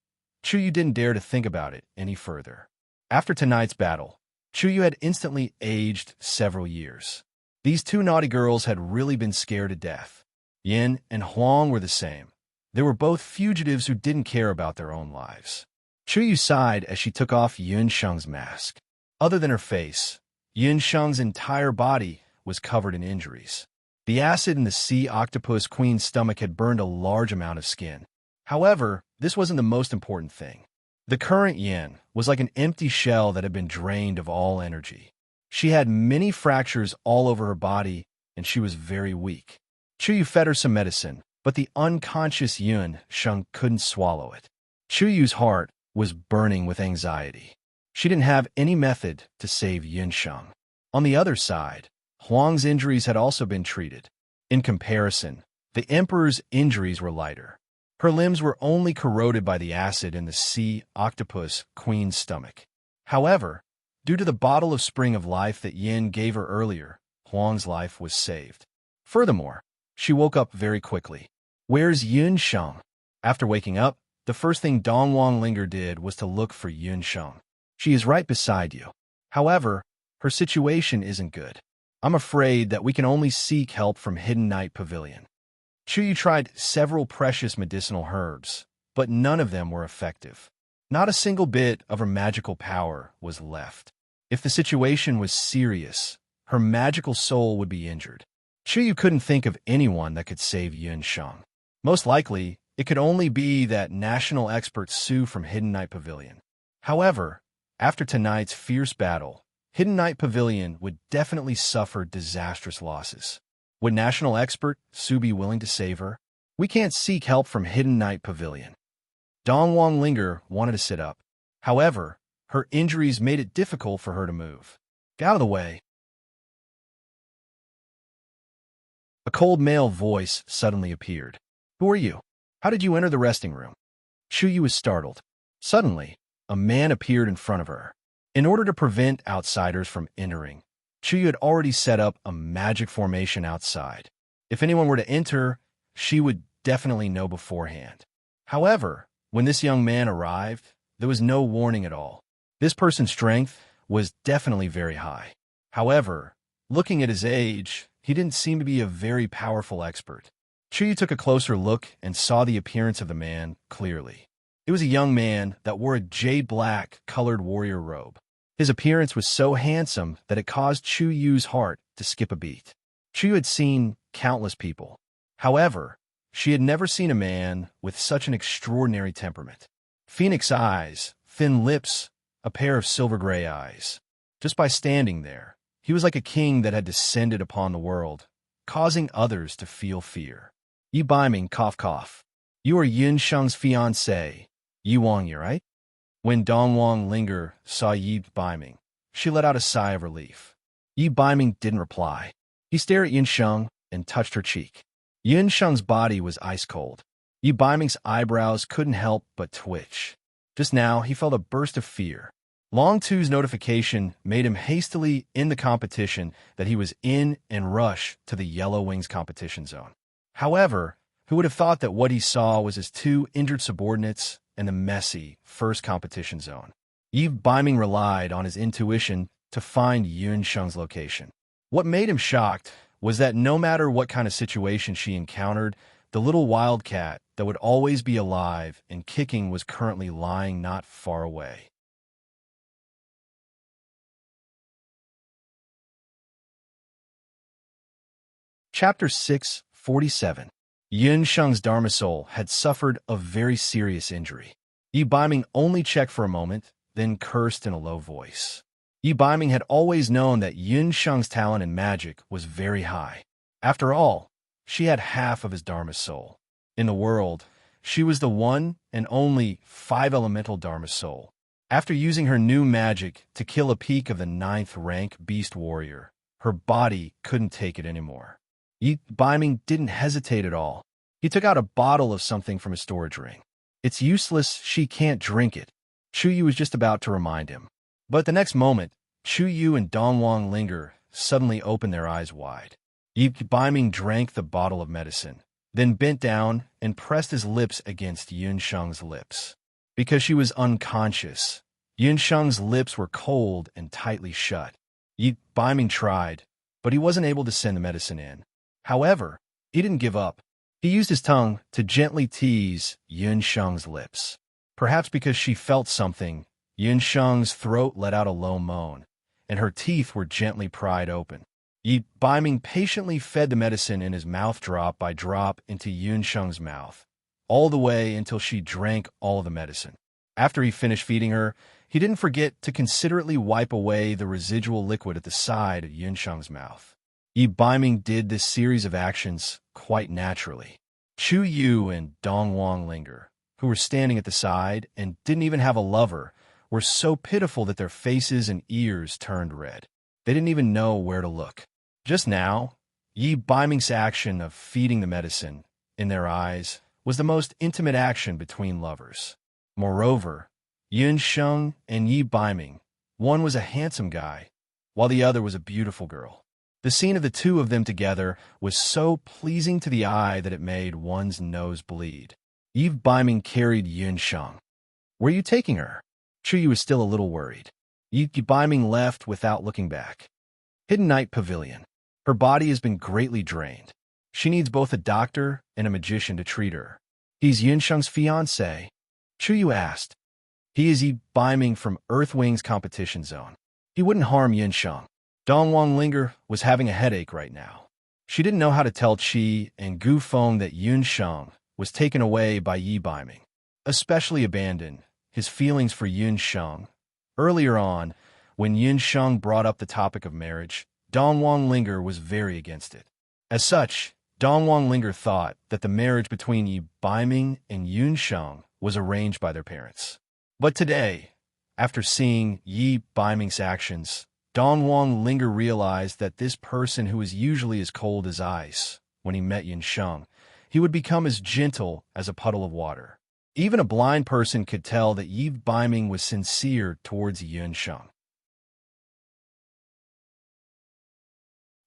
Chuyu didn't dare to think about it any further. After tonight's battle, Chuyu had instantly aged several years. These two naughty girls had really been scared to death. Yin and Huang were the same. They were both fugitives who didn't care about their own lives. Chuyu sighed as she took off Yunsheng's mask. Other than her face, Yunsheng's entire body was covered in injuries. The acid in the Sea Octopus Queen's stomach had burned a large amount of skin. However, this wasn't the most important thing. The current Yin was like an empty shell that had been drained of all energy. She had many fractures all over her body, and she was very weak. Chuyu fed her some medicine, but the unconscious Yunsheng couldn't swallow it. Chuyu's heart was burning with anxiety. She didn't have any method to save Yunsheng. On the other side, Huang's injuries had also been treated. In comparison, the Emperor's injuries were lighter. Her limbs were only corroded by the acid in the Sea Octopus Queen's stomach. However, due to the bottle of Spring of Life that Yin gave her earlier, Huang's life was saved. Furthermore, she woke up very quickly. "Where's Yunsheng?" After waking up, the first thing Dongwang Linger did was to look for Yunsheng. "She is right beside you. However, her situation isn't good. I'm afraid that we can only seek help from Hidden Night Pavilion." Chuyu tried several precious medicinal herbs, but none of them were effective. Not a single bit of her magical power was left. If the situation was serious, her magical soul would be injured. Chuyu couldn't think of anyone that could save Yunsheng. Most likely, it could only be that national expert Su from Hidden Night Pavilion. However, after tonight's fierce battle, Hidden Night Pavilion would definitely suffer disastrous losses. Would national expert Su be willing to save her? We can't seek help from Hidden Night Pavilion. Dongwang Linger wanted to sit up. However, her injuries made it difficult for her to move. "Get out of the way." A cold male voice suddenly appeared. "Who are you? How did you enter the resting room?" Chuyu was startled. Suddenly, a man appeared in front of her. In order to prevent outsiders from entering, Chuyu had already set up a magic formation outside. If anyone were to enter, she would definitely know beforehand. However, when this young man arrived, there was no warning at all. This person's strength was definitely very high. However, looking at his age, he didn't seem to be a very powerful expert. Chuyu took a closer look and saw the appearance of the man clearly. It was a young man that wore a jade-black colored warrior robe. His appearance was so handsome that it caused Chuyu's heart to skip a beat. Chuyu had seen countless people. However, she had never seen a man with such an extraordinary temperament. Phoenix eyes, thin lips, a pair of silver-gray eyes. Just by standing there, he was like a king that had descended upon the world, causing others to feel fear. "Yi Baiming, cough cough. You are Yunsheng's fiancé, Yi Wang, right?" When Dongwang Linger saw Yi Baiming, she let out a sigh of relief. Yi Baiming didn't reply. He stared at Yunsheng and touched her cheek. Yunsheng's body was ice cold. Yi Baiming's eyebrows couldn't help but twitch. Just now, he felt a burst of fear. Long Tu's notification made him hastily end the competition that he was in and rush to the Yellow Wings competition zone. However, who would have thought that what he saw was his two injured subordinates and the messy first competition zone? Yi Biming relied on his intuition to find Yun Sheng's location. What made him shocked was that no matter what kind of situation she encountered, the little wildcat that would always be alive and kicking was currently lying not far away. Chapter 647. Yun Sheng's Dharma soul had suffered a very serious injury. Yi Biming only checked for a moment, then cursed in a low voice. Yi Biming had always known that Yun Sheng's talent in magic was very high. After all, she had half of his Dharma soul. In the world, she was the one and only 5-elemental Dharma soul. After using her new magic to kill a peak of the 9th rank beast warrior, her body couldn't take it anymore. Yi Biming didn't hesitate at all. He took out a bottle of something from his storage ring. It's useless, she can't drink it. Chu Yu was just about to remind him. But the next moment, Chu Yu and Dongwang Linger suddenly opened their eyes wide. Yi Biming drank the bottle of medicine, then bent down and pressed his lips against Yun Sheng's lips. Because she was unconscious, Yun Sheng's lips were cold and tightly shut. Yi Biming tried, but he wasn't able to send the medicine in. However, he didn't give up. He used his tongue to gently tease Yun Sheng's lips. Perhaps because she felt something, Yun Sheng's throat let out a low moan, and her teeth were gently pried open. Yi Biming patiently fed the medicine in his mouth drop by drop into Yun Sheng's mouth, all the way until she drank all the medicine. After he finished feeding her, he didn't forget to considerately wipe away the residual liquid at the side of Yun Sheng's mouth. Yi Biming did this series of actions quite naturally. Chu Yu and Dongwang Linger, who were standing at the side and didn't even have a lover, were so pitiful that their faces and ears turned red. They didn't even know where to look. Just now, Yi Biming's action of feeding the medicine, in their eyes, was the most intimate action between lovers. Moreover, Yun Sheng and Yi Biming, one was a handsome guy, while the other was a beautiful girl. The scene of the two of them together was so pleasing to the eye that it made one's nose bleed. Yi Biming carried Yun Sheng. "Where are you taking her?" Chu Yu was still a little worried. Yi Biming left without looking back. "Hidden Night Pavilion. Her body has been greatly drained. She needs both a doctor and a magician to treat her." "He's Yun Sheng's fiancé?" Chu Yu asked. "He is Yi Biming from Earthwing's competition zone. He wouldn't harm Yun Sheng." Dongwang Linger was having a headache right now. She didn't know how to tell Qi and Gu Feng that Yun Sheng was taken away by Yi Biming, especially abandoned his feelings for Yun Sheng. Earlier on, when Yun Sheng brought up the topic of marriage, Dongwang Linger was very against it. As such, Dongwang Linger thought that the marriage between Yi Biming and Yun Sheng was arranged by their parents. But today, after seeing Yi Biming's actions, Dongwang Linger realized that this person who was usually as cold as ice, when he met Yun Sheng, he would become as gentle as a puddle of water. Even a blind person could tell that Yi Biming was sincere towards Yun Sheng.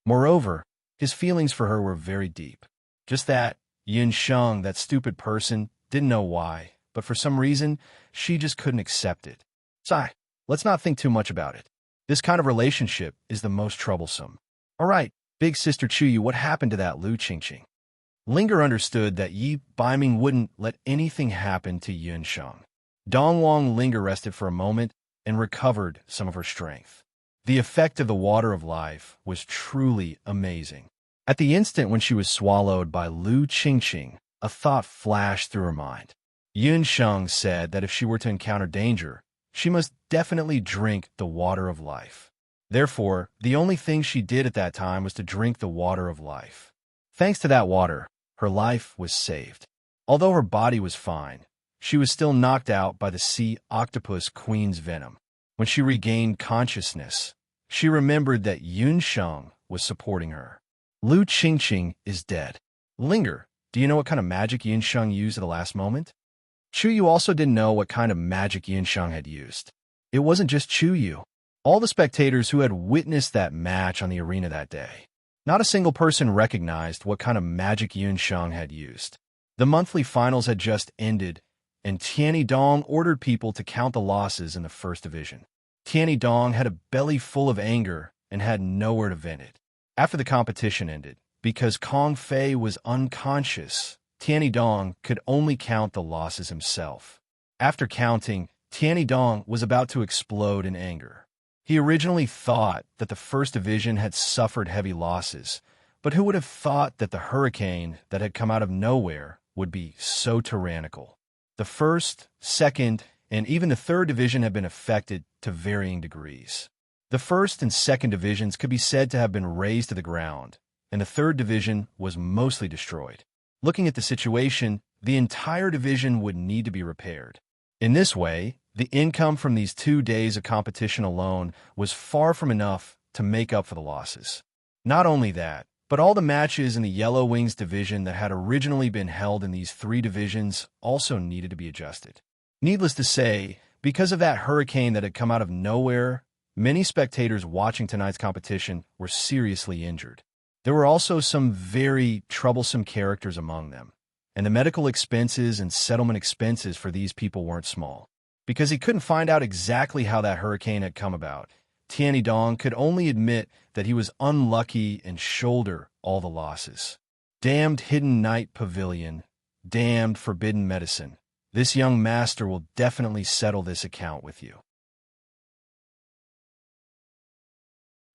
Moreover, his feelings for her were very deep. Just that, Yun Sheng, that stupid person, didn't know why, but for some reason, she just couldn't accept it. Sigh, let's not think too much about it. This kind of relationship is the most troublesome. All right, big sister Chu Yu, what happened to that Lu Qingqing? Linger understood that Yi Biming wouldn't let anything happen to Yun Sheng. Dongwang Linger rested for a moment and recovered some of her strength. The effect of the water of life was truly amazing. At the instant when she was swallowed by Lu Qingqing, a thought flashed through her mind. Yun Sheng said that if she were to encounter danger, she must definitely drink the water of life. Therefore, the only thing she did at that time was to drink the water of life. Thanks to that water, her life was saved. Although her body was fine, she was still knocked out by the sea octopus queen's venom. When she regained consciousness, she remembered that Yun Sheng was supporting her. Lu Qingqing is dead. Linger, do you know what kind of magic Yun Sheng used at the last moment? Chu Yu also didn't know what kind of magic Yun Sheng had used. It wasn't just Chuyu. All the spectators who had witnessed that match on the arena that day. Not a single person recognized what kind of magic Yun Sheng had used. The monthly finals had just ended, and Tianyi Dong ordered people to count the losses in the first division. Tianyi Dong had a belly full of anger and had nowhere to vent it. After the competition ended, because Kong Fei was unconscious, Tianyi Dong could only count the losses himself. After counting, Tianyi Dong was about to explode in anger. He originally thought that the first division had suffered heavy losses, but who would have thought that the hurricane that had come out of nowhere would be so tyrannical? The first, second, and even the third division had been affected to varying degrees. The first and second divisions could be said to have been razed to the ground, and the third division was mostly destroyed. Looking at the situation, the entire division would need to be repaired. In this way, the income from these 2 days of competition alone was far from enough to make up for the losses. Not only that, but all the matches in the Yellow Wings division that had originally been held in these 3 divisions also needed to be adjusted. Needless to say, because of that hurricane that had come out of nowhere, many spectators watching tonight's competition were seriously injured. There were also some very troublesome characters among them, and the medical expenses and settlement expenses for these people weren't small. Because he couldn't find out exactly how that hurricane had come about, Tianyi Dong could only admit that he was unlucky and shoulder all the losses. Damned Hidden Night Pavilion, damned forbidden medicine. This young master will definitely settle this account with you.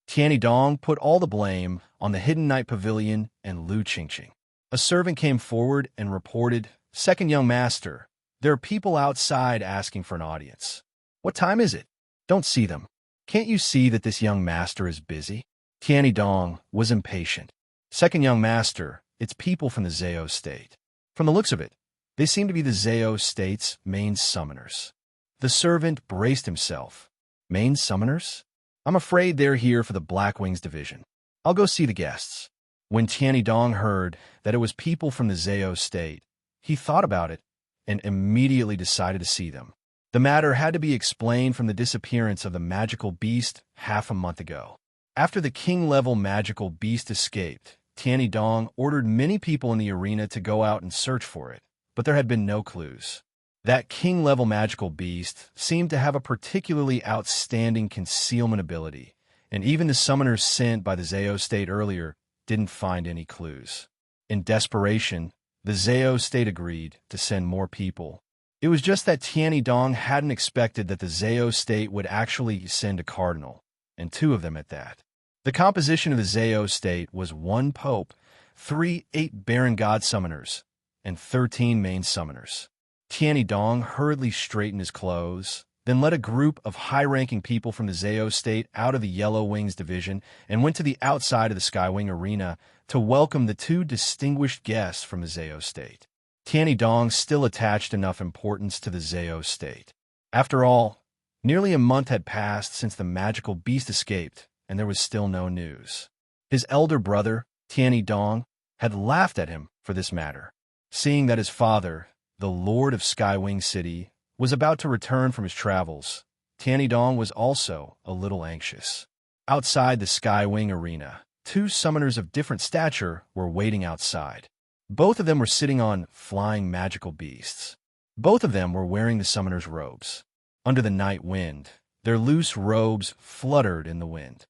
Tianyi Dong put all the blame on the Hidden Night Pavilion and Lu Qingqing. A servant came forward and reported, "Second young master, there are people outside asking for an audience." "What time is it?" "Don't see them." "Can't you see that this young master is busy?" Tianyi Dong was impatient. "Second young master, it's people from the Zhao state. From the looks of it, they seem to be the Zhao state's main summoners." The servant braced himself. "Main summoners? I'm afraid they're here for the Black Wings division. I'll go see the guests." When Tianyi Dong heard that it was people from the Zhao state, he thought about it and immediately decided to see them. The matter had to be explained from the disappearance of the magical beast half a month ago. After the king-level magical beast escaped, Tianyi Dong ordered many people in the arena to go out and search for it, but there had been no clues. That king-level magical beast seemed to have a particularly outstanding concealment ability, and even the summoners sent by the Zhao state earlier didn't find any clues. In desperation, the Zhao state agreed to send more people. It was just that Tianyi Dong hadn't expected that the Zhao state would actually send a cardinal, and 2 of them at that. The composition of the Zhao state was 1 pope, 3 8 baron god summoners, and 13 main summoners. Tianyi Dong hurriedly straightened his clothes, then led a group of high-ranking people from the Zhao state out of the Yellow Wings division and went to the outside of the Skywing arena to welcome the 2 distinguished guests from the Zhao state. Tianyi Dong still attached enough importance to the Zhao state. After all, nearly a month had passed since the magical beast escaped, and there was still no news. His elder brother, Tianyi Dong, had laughed at him for this matter, seeing that his father, the Lord of Skywing City, was about to return from his travels. Tianyi Dong was also a little anxious. Outside the Skywing arena, 2 summoners of different stature were waiting outside. Both of them were sitting on flying magical beasts. Both of them were wearing the summoner's robes. Under the night wind, their loose robes fluttered in the wind.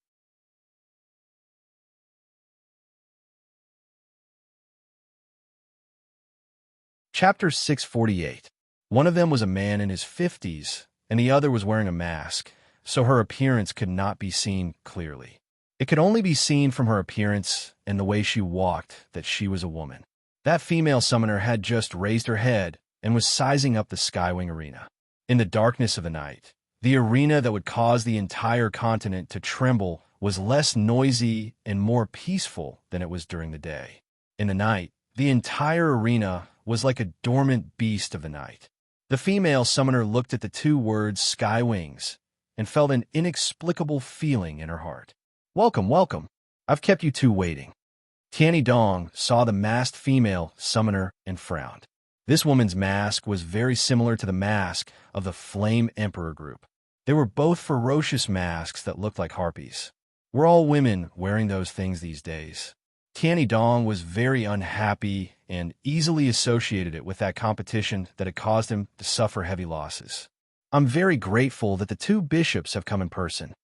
Chapter 648. One of them was a man in his 50s, and the other was wearing a mask, so her appearance could not be seen clearly. It could only be seen from her appearance and the way she walked that she was a woman. That female summoner had just raised her head and was sizing up the Skywing arena. In the darkness of the night, the arena that would cause the entire continent to tremble was less noisy and more peaceful than it was during the day. In the night, the entire arena was like a dormant beast of the night. The female summoner looked at the 2 words Sky Wings and felt an inexplicable feeling in her heart. "Welcome, welcome. I've kept you 2 waiting." Tianyi Dong saw the masked female summoner and frowned. This woman's mask was very similar to the mask of the Flame Emperor group. They were both ferocious masks that looked like harpies. We're all women wearing those things these days. Tianyi Dong was very unhappy and easily associated it with that competition that had caused him to suffer heavy losses. I'm very grateful that the two bishops have come in person.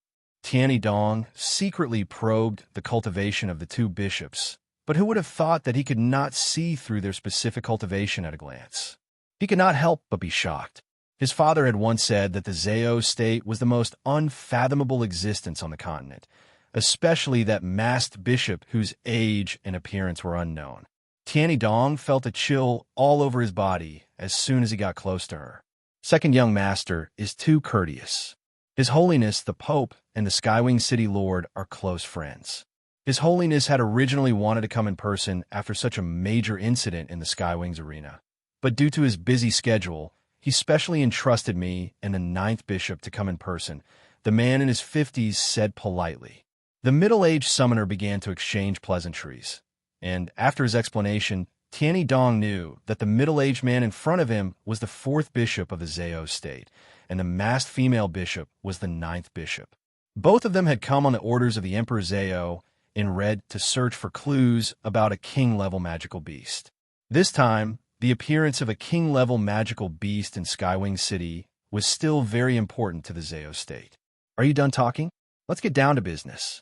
Tianyi Dong secretly probed the cultivation of the two bishops, but who would have thought that he could not see through their specific cultivation at a glance? He could not help but be shocked. His father had once said that the Zhao state was the most unfathomable existence on the continent, especially that masked bishop whose age and appearance were unknown. Tianyi Dong felt a chill all over his body as soon as he got close to her. Second young master is too courteous. His Holiness the Pope and the Skywing City Lord are close friends. His Holiness had originally wanted to come in person after such a major incident in the Skywings arena, but due to his busy schedule, he specially entrusted me and the 9th bishop to come in person. The man in his 50s said politely. The middle-aged summoner began to exchange pleasantries, and after his explanation, Tianyi Dong knew that the middle-aged man in front of him was the 4th bishop of the Zhao state, and the masked female bishop was the 9th bishop. Both of them had come on the orders of the Emperor Zhao in red to search for clues about a king-level magical beast. This time, the appearance of a king-level magical beast in Skywing City was still very important to the Zhao state. Are you done talking? Let's get down to business.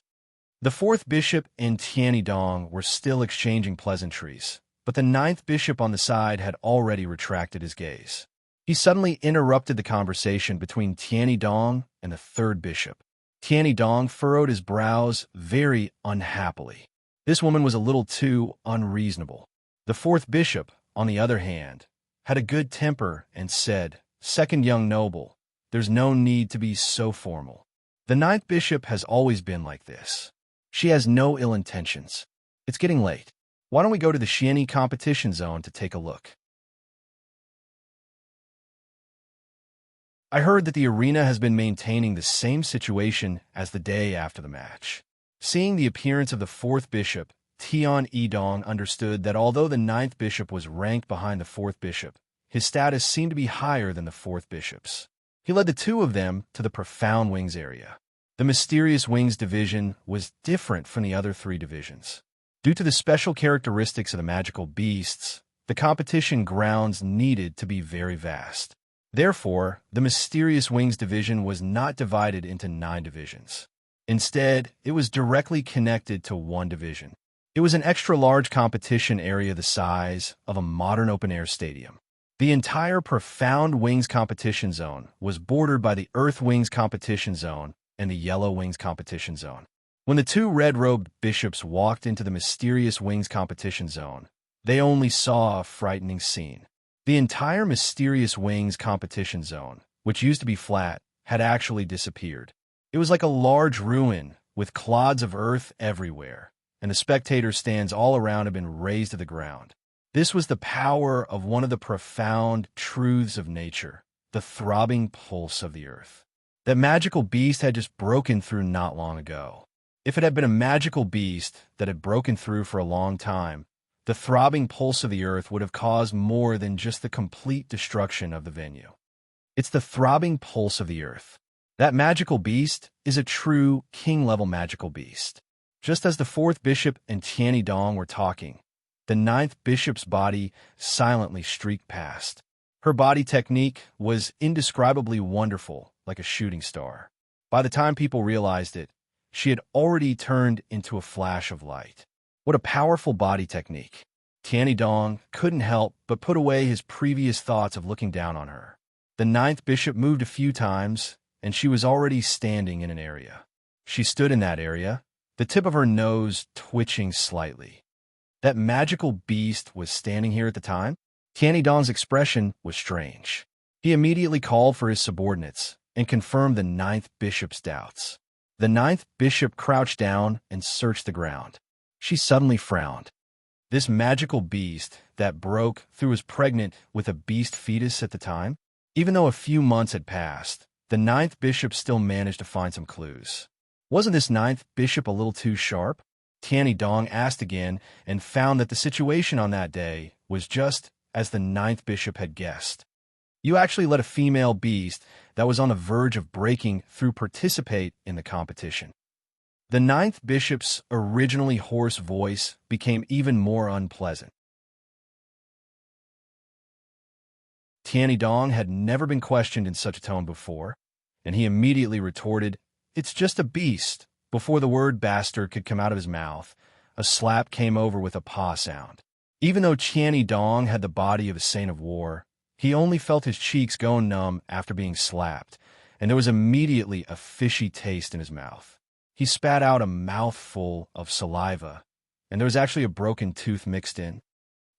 The 4th bishop and Tianyi Dong were still exchanging pleasantries, but the 9th bishop on the side had already retracted his gaze. He suddenly interrupted the conversation between Tianyi Dong and the 3rd bishop. Tianyi Dong furrowed his brows very unhappily. This woman was a little too unreasonable. The 4th bishop, on the other hand, had a good temper and said, "Second young noble, there's no need to be so formal. The 9th bishop has always been like this. She has no ill intentions. It's getting late. Why don't we go to the Xianyi competition zone to take a look?" I heard that the arena has been maintaining the same situation as the day after the match. Seeing the appearance of the 4th bishop, Tianyi Dong understood that although the 9th bishop was ranked behind the 4th bishop, his status seemed to be higher than the 4th bishop's. He led the two of them to the Profound Wings area. The Mysterious Wings division was different from the other 3 divisions. Due to the special characteristics of the magical beasts, the competition grounds needed to be very vast. Therefore, the Mysterious Wings division was not divided into 9 divisions. Instead, it was directly connected to one division. It was an extra-large competition area the size of a modern open-air stadium. The entire Profound Wings competition zone was bordered by the Earth Wings competition zone and the Yellow Wings competition zone. When the two red-robed bishops walked into the Mysterious Wings competition zone, they only saw a frightening scene. The entire Mysterious Wings competition zone, which used to be flat, had actually disappeared. It was like a large ruin with clods of earth everywhere, and the spectator stands all around had been razed to the ground. This was the power of one of the profound truths of nature, the throbbing pulse of the earth. That magical beast had just broken through not long ago. If it had been a magical beast that had broken through for a long time, the throbbing pulse of the earth would have caused more than just the complete destruction of the venue. It's the throbbing pulse of the earth. That magical beast is a true king-level magical beast. Just as the 4th bishop and Tianyi Dong were talking, the 9th bishop's body silently streaked past. Her body technique was indescribably wonderful, like a shooting star. By the time people realized it, she had already turned into a flash of light. What a powerful body technique. Tianyi Dong couldn't help but put away his previous thoughts of looking down on her. The 9th bishop moved a few times, and she was already standing in an area. She stood in that area, the tip of her nose twitching slightly. That magical beast was standing here at the time? Tianyi Dong's expression was strange. He immediately called for his subordinates and confirmed the 9th bishop's doubts. The 9th bishop crouched down and searched the ground. She suddenly frowned. This magical beast that broke through was pregnant with a beast fetus at the time? Even though a few months had passed, the 9th bishop still managed to find some clues. Wasn't this 9th bishop a little too sharp? Tianyi Dong asked again and found that the situation on that day was just as the 9th bishop had guessed. You actually let a female beast that was on the verge of breaking through participate in the competition. The ninth bishop's originally hoarse voice became even more unpleasant. Tiannydong had never been questioned in such a tone before, and he immediately retorted, "It's just a beast." Before the word bastard could come out of his mouth, a slap came over with a paw sound. Even though Tiannydong had the body of a saint of war, he only felt his cheeks go numb after being slapped, and there was immediately a fishy taste in his mouth. He spat out a mouthful of saliva, and there was actually a broken tooth mixed in.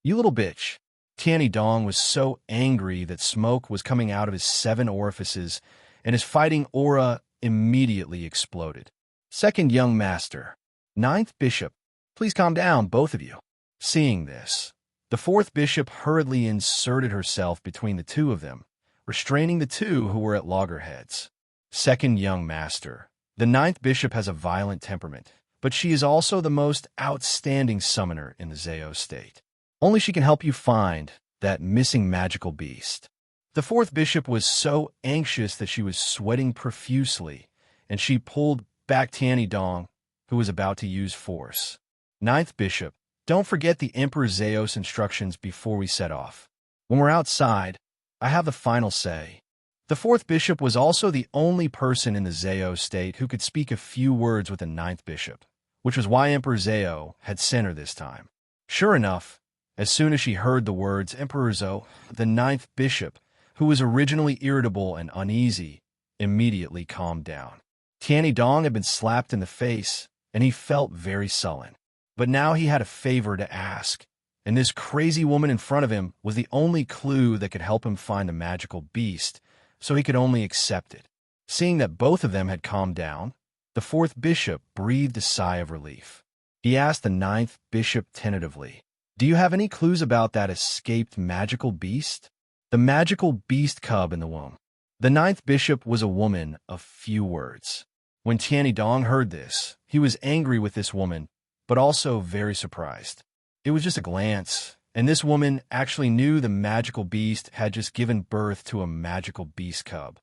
"You little bitch." Tiannydong was so angry that smoke was coming out of his 7 orifices, and his fighting aura immediately exploded. "Second young master, ninth bishop, please calm down, both of you." Seeing this, the fourth bishop hurriedly inserted herself between the two of them, restraining the two who were at loggerheads. "Second young master, the ninth bishop has a violent temperament, but she is also the most outstanding summoner in the Zao state. Only she can help you find that missing magical beast." The fourth bishop was so anxious that she was sweating profusely, and she pulled back Tiannydong, who was about to use force. "Ninth bishop, don't forget the Emperor Zao's instructions before we set off. When we're outside, I have the final say." The fourth bishop was also the only person in the Zao state who could speak a few words with the ninth bishop, which was why Emperor Zao had sent her this time. Sure enough, as soon as she heard the words Emperor Zhou, the ninth bishop, who was originally irritable and uneasy, immediately calmed down. Tiannydong had been slapped in the face, and he felt very sullen. But now he had a favor to ask, and this crazy woman in front of him was the only clue that could help him find the magical beast, so he could only accept it. Seeing that both of them had calmed down, the fourth bishop breathed a sigh of relief. He asked the ninth bishop tentatively, "Do you have any clues about that escaped magical beast?" "The magical beast cub in the womb." The ninth bishop was a woman of few words. When Tiannydong heard this, he was angry with this woman, but also very surprised. It was just a glance, and this woman actually knew the magical beast had just given birth to a magical beast cub.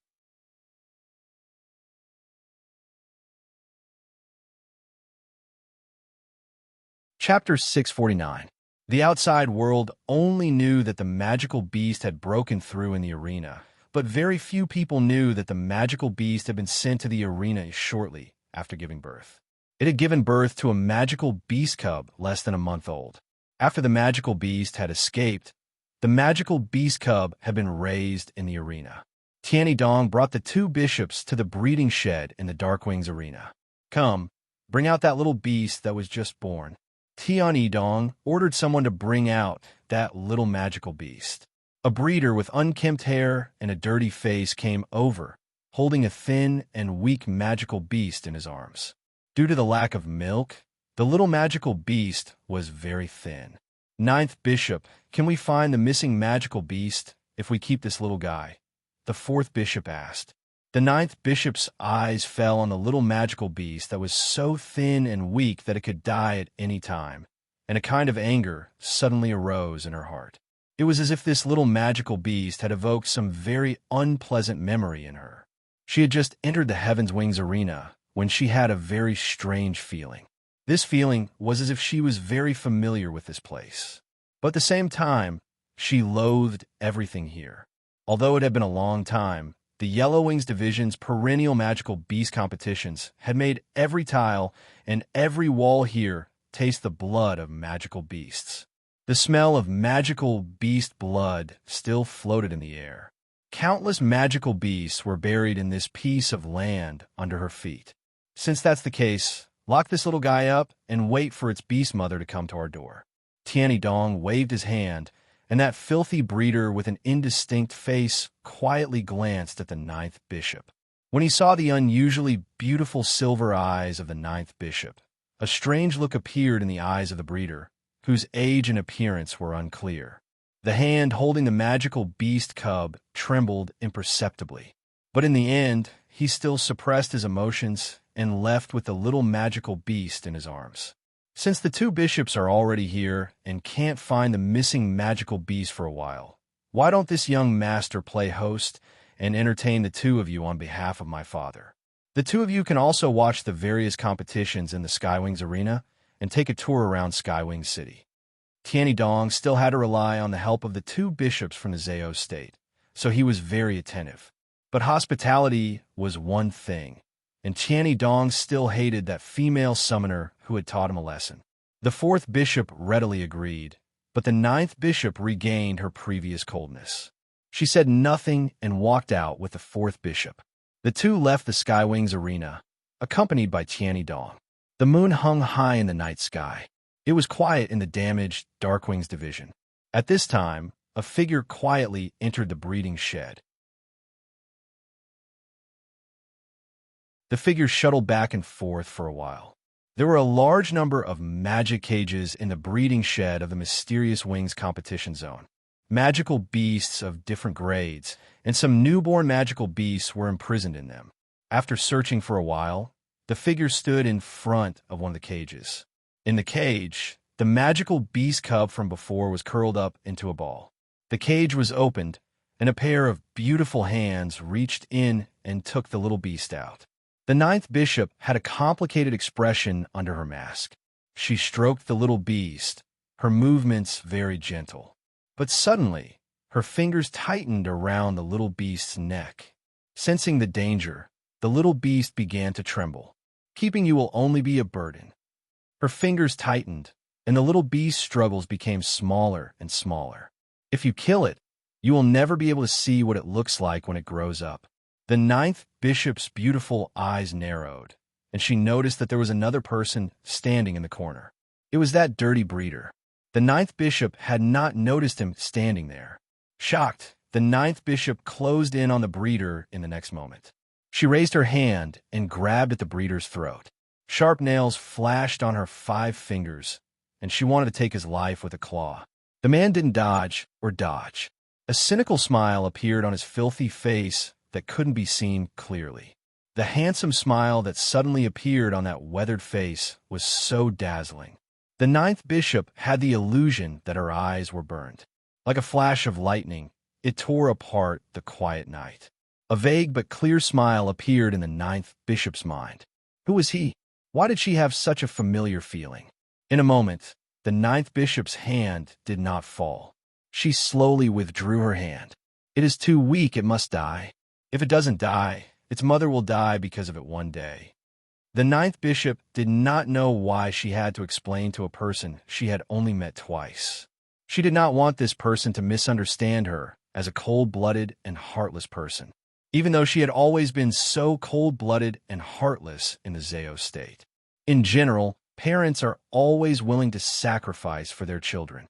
Chapter 649. The outside world only knew that the magical beast had broken through in the arena, but very few people knew that the magical beast had been sent to the arena shortly after giving birth. It had given birth to a magical beast cub less than a month old. After the magical beast had escaped, the magical beast cub had been raised in the arena. Tiannydong brought the two bishops to the breeding shed in the Darkwings arena. "Come, bring out that little beast that was just born." Tiannydong ordered someone to bring out that little magical beast. A breeder with unkempt hair and a dirty face came over, holding a thin and weak magical beast in his arms. Due to the lack of milk, the little magical beast was very thin. "Ninth bishop, can we find the missing magical beast if we keep this little guy?" the fourth bishop asked. The ninth bishop's eyes fell on the little magical beast that was so thin and weak that it could die at any time, and a kind of anger suddenly arose in her heart. It was as if this little magical beast had evoked some very unpleasant memory in her. She had just entered the Heaven's Wings arena when she had a very strange feeling. This feeling was as if she was very familiar with this place. But at the same time, she loathed everything here. Although it had been a long time, the Yellow Wings Division's perennial magical beast competitions had made every tile and every wall here taste the blood of magical beasts. The smell of magical beast blood still floated in the air. Countless magical beasts were buried in this piece of land under her feet. Since that's the case, lock this little guy up and wait for its beast mother to come to our door. Tiannydong waved his hand, and that filthy breeder with an indistinct face quietly glanced at the ninth bishop. When he saw the unusually beautiful silver eyes of the ninth bishop, a strange look appeared in the eyes of the breeder, whose age and appearance were unclear. The hand holding the magical beast cub trembled imperceptibly. But in the end, he still suppressed his emotions and left with the little magical beast in his arms. Since the two bishops are already here and can't find the missing magical beast for a while, why don't this young master play host and entertain the two of you on behalf of my father. The two of you can also watch the various competitions in the Skywings Arena and take a tour around Skywing City. Tianyi Dong still had to rely on the help of the two bishops from the Zhao state, so he was very attentive. But hospitality was one thing, and Tianyi Dong still hated that female summoner who had taught him a lesson. The fourth bishop readily agreed, but the ninth bishop regained her previous coldness. She said nothing and walked out with the fourth bishop. The two left the Skywings Arena, accompanied by Tianyi Dong. The moon hung high in the night sky. It was quiet in the damaged Darkwings division. At this time, a figure quietly entered the breeding shed. The figure shuttled back and forth for a while. There were a large number of magic cages in the breeding shed of the Mysterious Wings competition zone. Magical beasts of different grades, and some newborn magical beasts were imprisoned in them. After searching for a while, the figure stood in front of one of the cages. In the cage, the magical beast cub from before was curled up into a ball. The cage was opened, and a pair of beautiful hands reached in and took the little beast out. The ninth bishop had a complicated expression under her mask. She stroked the little beast, her movements very gentle. But suddenly, her fingers tightened around the little beast's neck. Sensing the danger, the little beast began to tremble. Keeping you will only be a burden. Her fingers tightened, and the little beast's struggles became smaller and smaller. If you kill it, you will never be able to see what it looks like when it grows up. The ninth bishop's beautiful eyes narrowed, and she noticed that there was another person standing in the corner. It was that dirty breeder. The ninth bishop had not noticed him standing there. Shocked, the ninth bishop closed in on the breeder in the next moment. She raised her hand and grabbed at the breeder's throat. Sharp nails flashed on her 5 fingers, and she wanted to take his life with a claw. The man didn't dodge or dodge. A cynical smile appeared on his filthy face that couldn't be seen clearly. The handsome smile that suddenly appeared on that weathered face was so dazzling. The ninth bishop had the illusion that her eyes were burned. Like a flash of lightning, it tore apart the quiet night. A vague but clear smile appeared in the ninth bishop's mind. Who was he? Why did she have such a familiar feeling? In a moment, the ninth bishop's hand did not fall. She slowly withdrew her hand. It is too weak, it must die. If it doesn't die, its mother will die because of it one day. The ninth bishop did not know why she had to explain to a person she had only met twice. She did not want this person to misunderstand her as a cold-blooded and heartless person, even though she had always been so cold-blooded and heartless in the Zhao state. In general, parents are always willing to sacrifice for their children.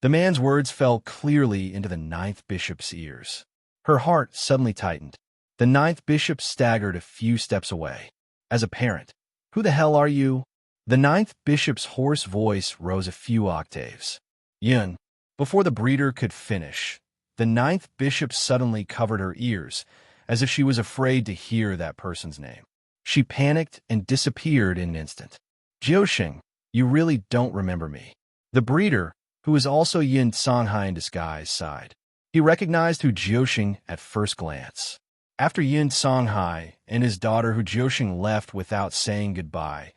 The man's words fell clearly into the ninth bishop's ears. Her heart suddenly tightened. The ninth bishop staggered a few steps away. As a parent, who the hell are you? The ninth bishop's hoarse voice rose a few octaves. Yun. Before the breeder could finish, the ninth bishop suddenly covered her ears, as if she was afraid to hear that person's name. She panicked and disappeared in an instant. Jiuxing, you really don't remember me. The breeder, who was also Yin Songhai in disguise, sighed. He recognized Hu Jiuxing at first glance. After Yin Songhai and his daughter Hu Jiuxing left without saying goodbye,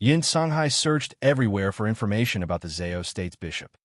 Yin Songhai searched everywhere for information about the Zhao state's bishop.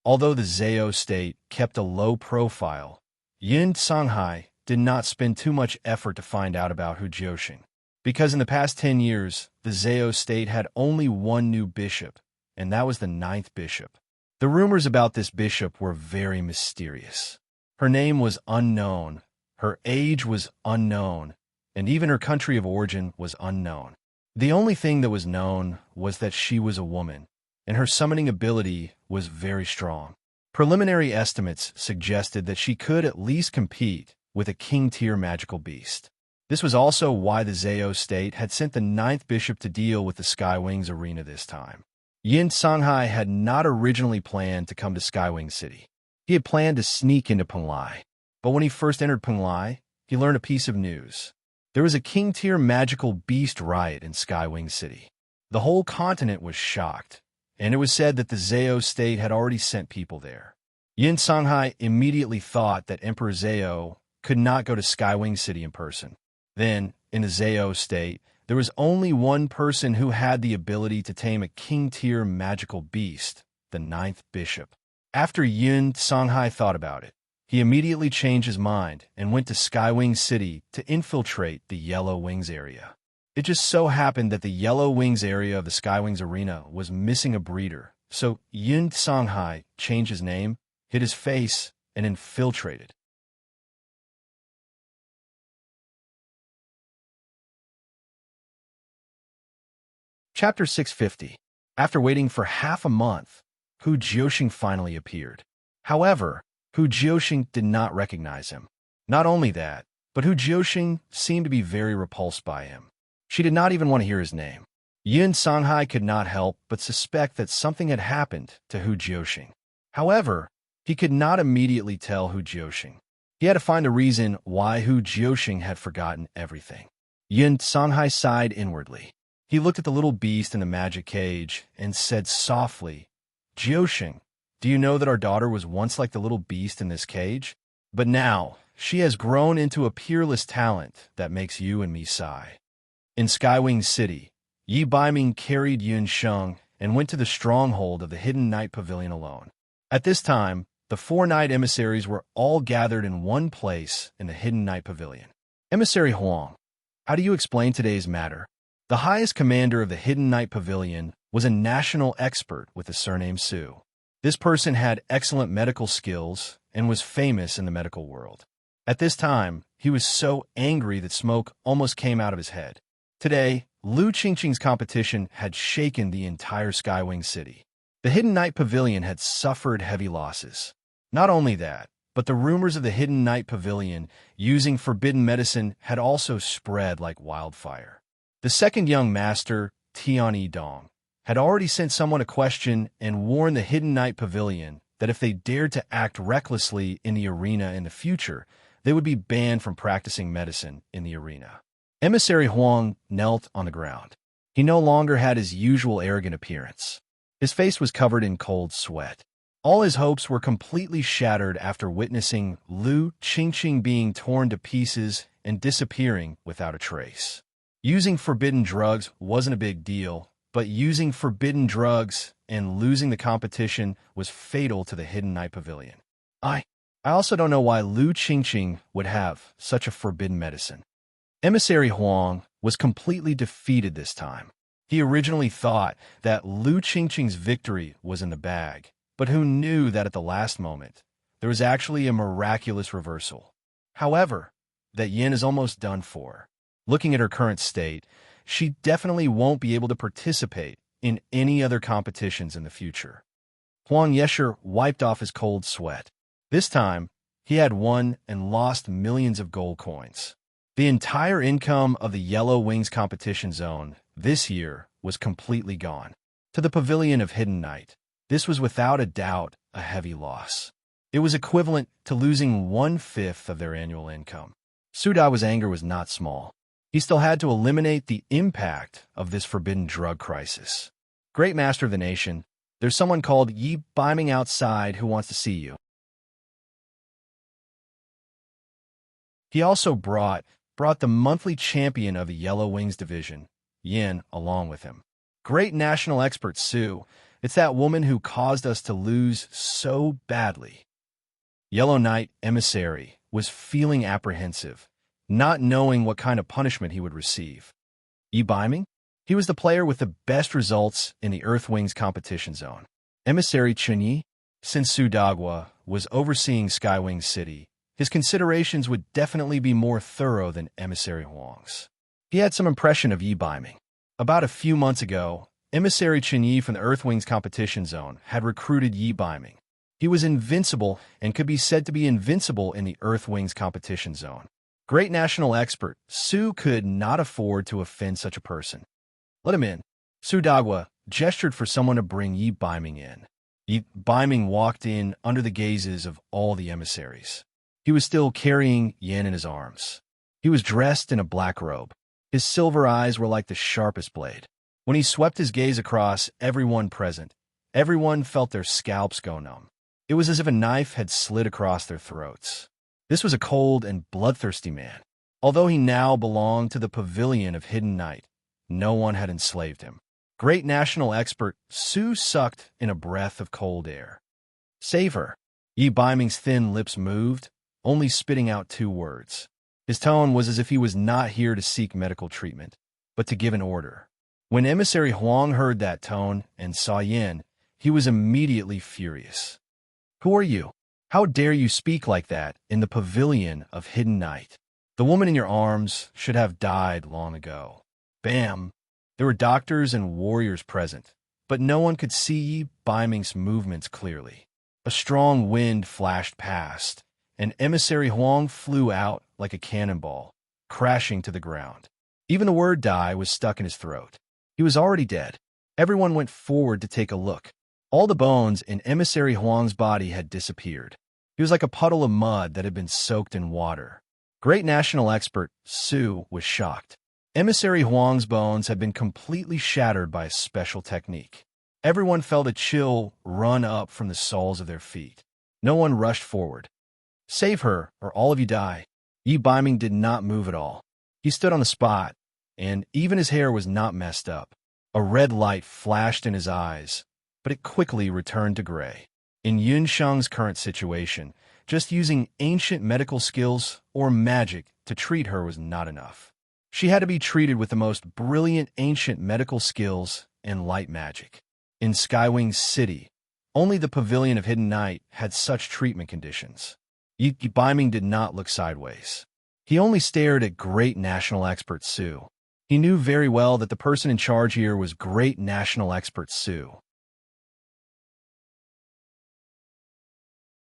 Although the Zhao state kept a low profile, Yin Songhai did not spend too much effort to find out about Hu Jiuxing, because in the past 10 years, the Zhao state had only one new bishop, and that was the ninth bishop. The rumors about this bishop were very mysterious. Her name was unknown, her age was unknown, and even her country of origin was unknown. The only thing that was known was that she was a woman, and her summoning ability was very strong. Preliminary estimates suggested that she could at least compete with a king-tier magical beast. This was also why the Zhao state had sent the ninth bishop to deal with the Skywings Arena this time. Yin Songhai had not originally planned to come to Skywing City. He had planned to sneak into Penglai, but when he first entered Penglai, he learned a piece of news. There was a king-tier magical beast riot in Skywing City. The whole continent was shocked, and it was said that the Zhao state had already sent people there. Yin Songhai immediately thought that Emperor Zhao could not go to Skywing City in person. Then, in the Zhao state, there was only one person who had the ability to tame a king-tier magical beast, the ninth bishop. After Yin Songhai thought about it, he immediately changed his mind and went to Skywing City to infiltrate the Yellow Wings area. It just so happened that the Yellow Wings area of the Skywings arena was missing a breeder, so Yin Songhai changed his name, hid his face, and infiltrated. Chapter 650. After waiting for half a month, Hu Jiuxing finally appeared. However, Hu Jiuxing did not recognize him. Not only that, but Hu Jiuxing seemed to be very repulsed by him. She did not even want to hear his name. Yin Songhai could not help but suspect that something had happened to Hu Jiuxing. However, he could not immediately tell Hu Jiuxing. He had to find a reason why Hu Jiuxing had forgotten everything. Yin Songhai sighed inwardly. He looked at the little beast in the magic cage and said softly, "Jiuxing, do you know that our daughter was once like the little beast in this cage? But now, she has grown into a peerless talent that makes you and me sigh." In Skywing City, Yi Baiming carried Yun Sheng and went to the stronghold of the Hidden Night Pavilion alone. At this time, the 4 night emissaries were all gathered in one place in the Hidden Night Pavilion. Emissary Huang, how do you explain today's matter? The highest commander of the Hidden Night Pavilion was a national expert with the surname Su. This person had excellent medical skills and was famous in the medical world. At this time, he was so angry that smoke almost came out of his head. Today, Lu Qingqing's competition had shaken the entire Skywing City. The Hidden Night Pavilion had suffered heavy losses. Not only that, but the rumors of the Hidden Night Pavilion using forbidden medicine had also spread like wildfire. The second young master, Tian Yidong, had already sent someone a question and warned the Hidden Night Pavilion that if they dared to act recklessly in the arena in the future, they would be banned from practicing medicine in the arena. Emissary Huang knelt on the ground. He no longer had his usual arrogant appearance. His face was covered in cold sweat. All his hopes were completely shattered after witnessing Lu Qingqing being torn to pieces and disappearing without a trace. Using forbidden drugs wasn't a big deal, but using forbidden drugs and losing the competition was fatal to the Hidden Night Pavilion. I also don't know why Lu Qingqing would have such a forbidden medicine. Emissary Huang was completely defeated this time. He originally thought that Lu Qingqing's victory was in the bag, but who knew that at the last moment, there was actually a miraculous reversal. However, that Yin is almost done for. Looking at her current state, she definitely won't be able to participate in any other competitions in the future. Huang Yesher wiped off his cold sweat. This time, he had won and lost millions of gold coins. The entire income of the Yellow Wings competition zone this year was completely gone. To the Pavilion of Hidden Night, this was without a doubt a heavy loss. It was equivalent to losing 1/5 of their annual income. Su Dagua's anger was not small. He still had to eliminate the impact of this forbidden drug crisis. Great Master of the Nation, there's someone called Yi Baiming outside who wants to see you. He also brought the monthly champion of the Yellow Wings division, Yin, along with him. Great national expert Su, it's that woman who caused us to lose so badly. Yellow Knight Emissary was feeling apprehensive, not knowing what kind of punishment he would receive. Yi Baiming? He was the player with the best results in the Earth Wings competition zone. Emissary Chunyi? Since Su Dagua was overseeing Skywing City, his considerations would definitely be more thorough than Emissary Huang's. He had some impression of Yi Baiming. About a few months ago, Emissary Chunyi from the Earthwings competition zone had recruited Yi Baiming. He was invincible and could be said to be invincible in the Earthwings competition zone. Great national expert, Su could not afford to offend such a person. Let him in. Su Dagua gestured for someone to bring Yi Baiming in. Yi Baiming walked in under the gazes of all the emissaries. He was still carrying Yin in his arms. He was dressed in a black robe. His silver eyes were like the sharpest blade. When he swept his gaze across everyone present, everyone felt their scalps go numb. It was as if a knife had slid across their throats. This was a cold and bloodthirsty man. Although he now belonged to the Pavilion of Hidden Night, no one had enslaved him. Great national expert Su sucked in a breath of cold air. "Save her." Yi Baiming's thin lips moved, only spitting out 2 words. His tone was as if he was not here to seek medical treatment, but to give an order. When Emissary Huang heard that tone and saw Yin, he was immediately furious. "Who are you? How dare you speak like that in the Pavilion of Hidden Night? The woman in your arms should have died long ago." Bam! There were doctors and warriors present, but no one could see Yi Baiming's movements clearly. A strong wind flashed past, and Emissary Huang flew out like a cannonball, crashing to the ground. Even the word "die" was stuck in his throat. He was already dead. Everyone went forward to take a look. All the bones in Emissary Huang's body had disappeared. He was like a puddle of mud that had been soaked in water. Great national expert Su was shocked. Emissary Huang's bones had been completely shattered by a special technique. Everyone felt a chill run up from the soles of their feet. No one rushed forward. "Save her, or all of you die." Yi Baiming did not move at all. He stood on the spot, and even his hair was not messed up. A red light flashed in his eyes, but it quickly returned to gray. In Yun Sheng's current situation, just using ancient medical skills or magic to treat her was not enough. She had to be treated with the most brilliant ancient medical skills and light magic. In Skywing City, only the Pavilion of Hidden Night had such treatment conditions. Yi Baiming did not look sideways. He only stared at great national expert Su. He knew very well that the person in charge here was great national expert Su.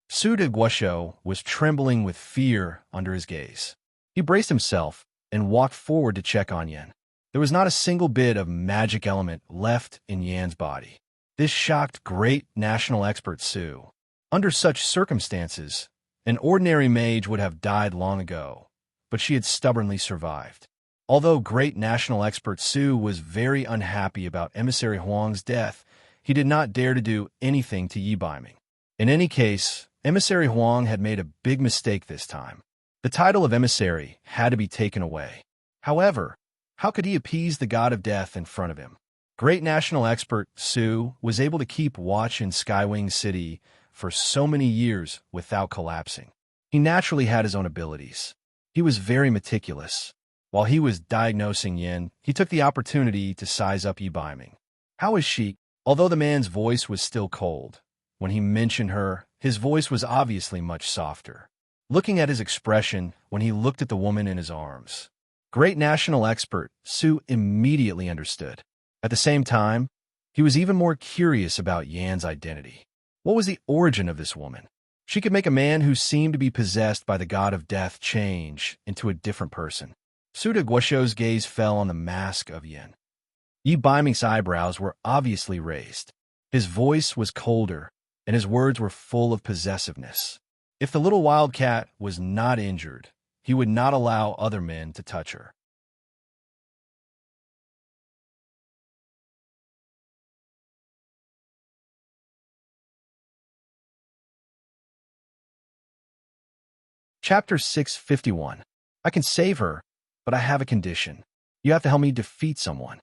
Su de Guosho was trembling with fear under his gaze. He braced himself and walked forward to check on Yan. There was not a single bit of magic element left in Yan's body. This shocked great national expert Su. Under such circumstances, an ordinary mage would have died long ago, but she had stubbornly survived. Although great national expert Su was very unhappy about Emissary Huang's death, he did not dare to do anything to Yi Baiming. In any case, Emissary Huang had made a big mistake this time. The title of emissary had to be taken away. However, how could he appease the god of death in front of him? Great national expert Su was able to keep watch in Skywing City for so many years without collapsing. He naturally had his own abilities. He was very meticulous. While he was diagnosing Yin, he took the opportunity to size up Yi Baiming. "How is she?" Although the man's voice was still cold, when he mentioned her, his voice was obviously much softer. Looking at his expression when he looked at the woman in his arms, great national expert Su immediately understood. At the same time, he was even more curious about Yan's identity. What was the origin of this woman? She could make a man who seemed to be possessed by the god of death change into a different person. Su de Guosho's gaze fell on the mask of Yin. Yi Baiming's eyebrows were obviously raised. His voice was colder, and his words were full of possessiveness. If the little wildcat was not injured, he would not allow other men to touch her. Chapter 651. I can save her, but I have a condition. You have to help me defeat someone.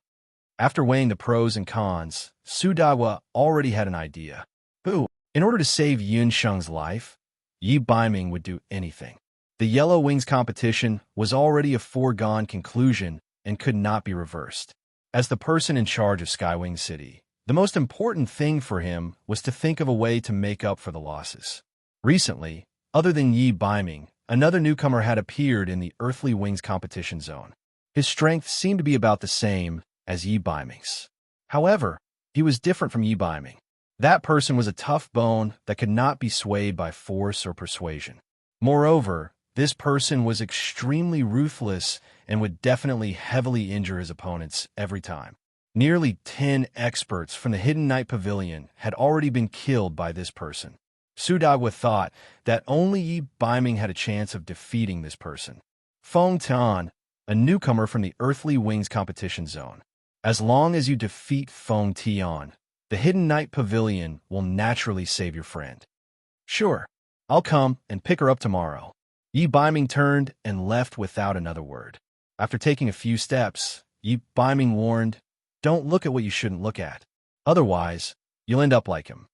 After weighing the pros and cons, Su Dagua already had an idea. Who? In order to save Yun Sheng's life, Yi Baiming would do anything. The Yellow Wings competition was already a foregone conclusion and could not be reversed. As the person in charge of Skywing City, the most important thing for him was to think of a way to make up for the losses. Recently, other than Yi Baiming, another newcomer had appeared in the Earthly Wings competition zone. His strength seemed to be about the same as Yi Baiming's. However, he was different from Yi Baiming. That person was a tough bone that could not be swayed by force or persuasion. Moreover, this person was extremely ruthless and would definitely heavily injure his opponents every time. Nearly 10 experts from the Hidden Night Pavilion had already been killed by this person. Su Dagua thought that only Yi Baiming had a chance of defeating this person. Feng Tian, a newcomer from the Earthly Wings competition zone. As long as you defeat Feng Tian, the Hidden Night Pavilion will naturally save your friend. Sure, I'll come and pick her up tomorrow. Yi Biming turned and left without another word. After taking a few steps, Yi Biming warned, "Don't look at what you shouldn't look at. Otherwise, you'll end up like him."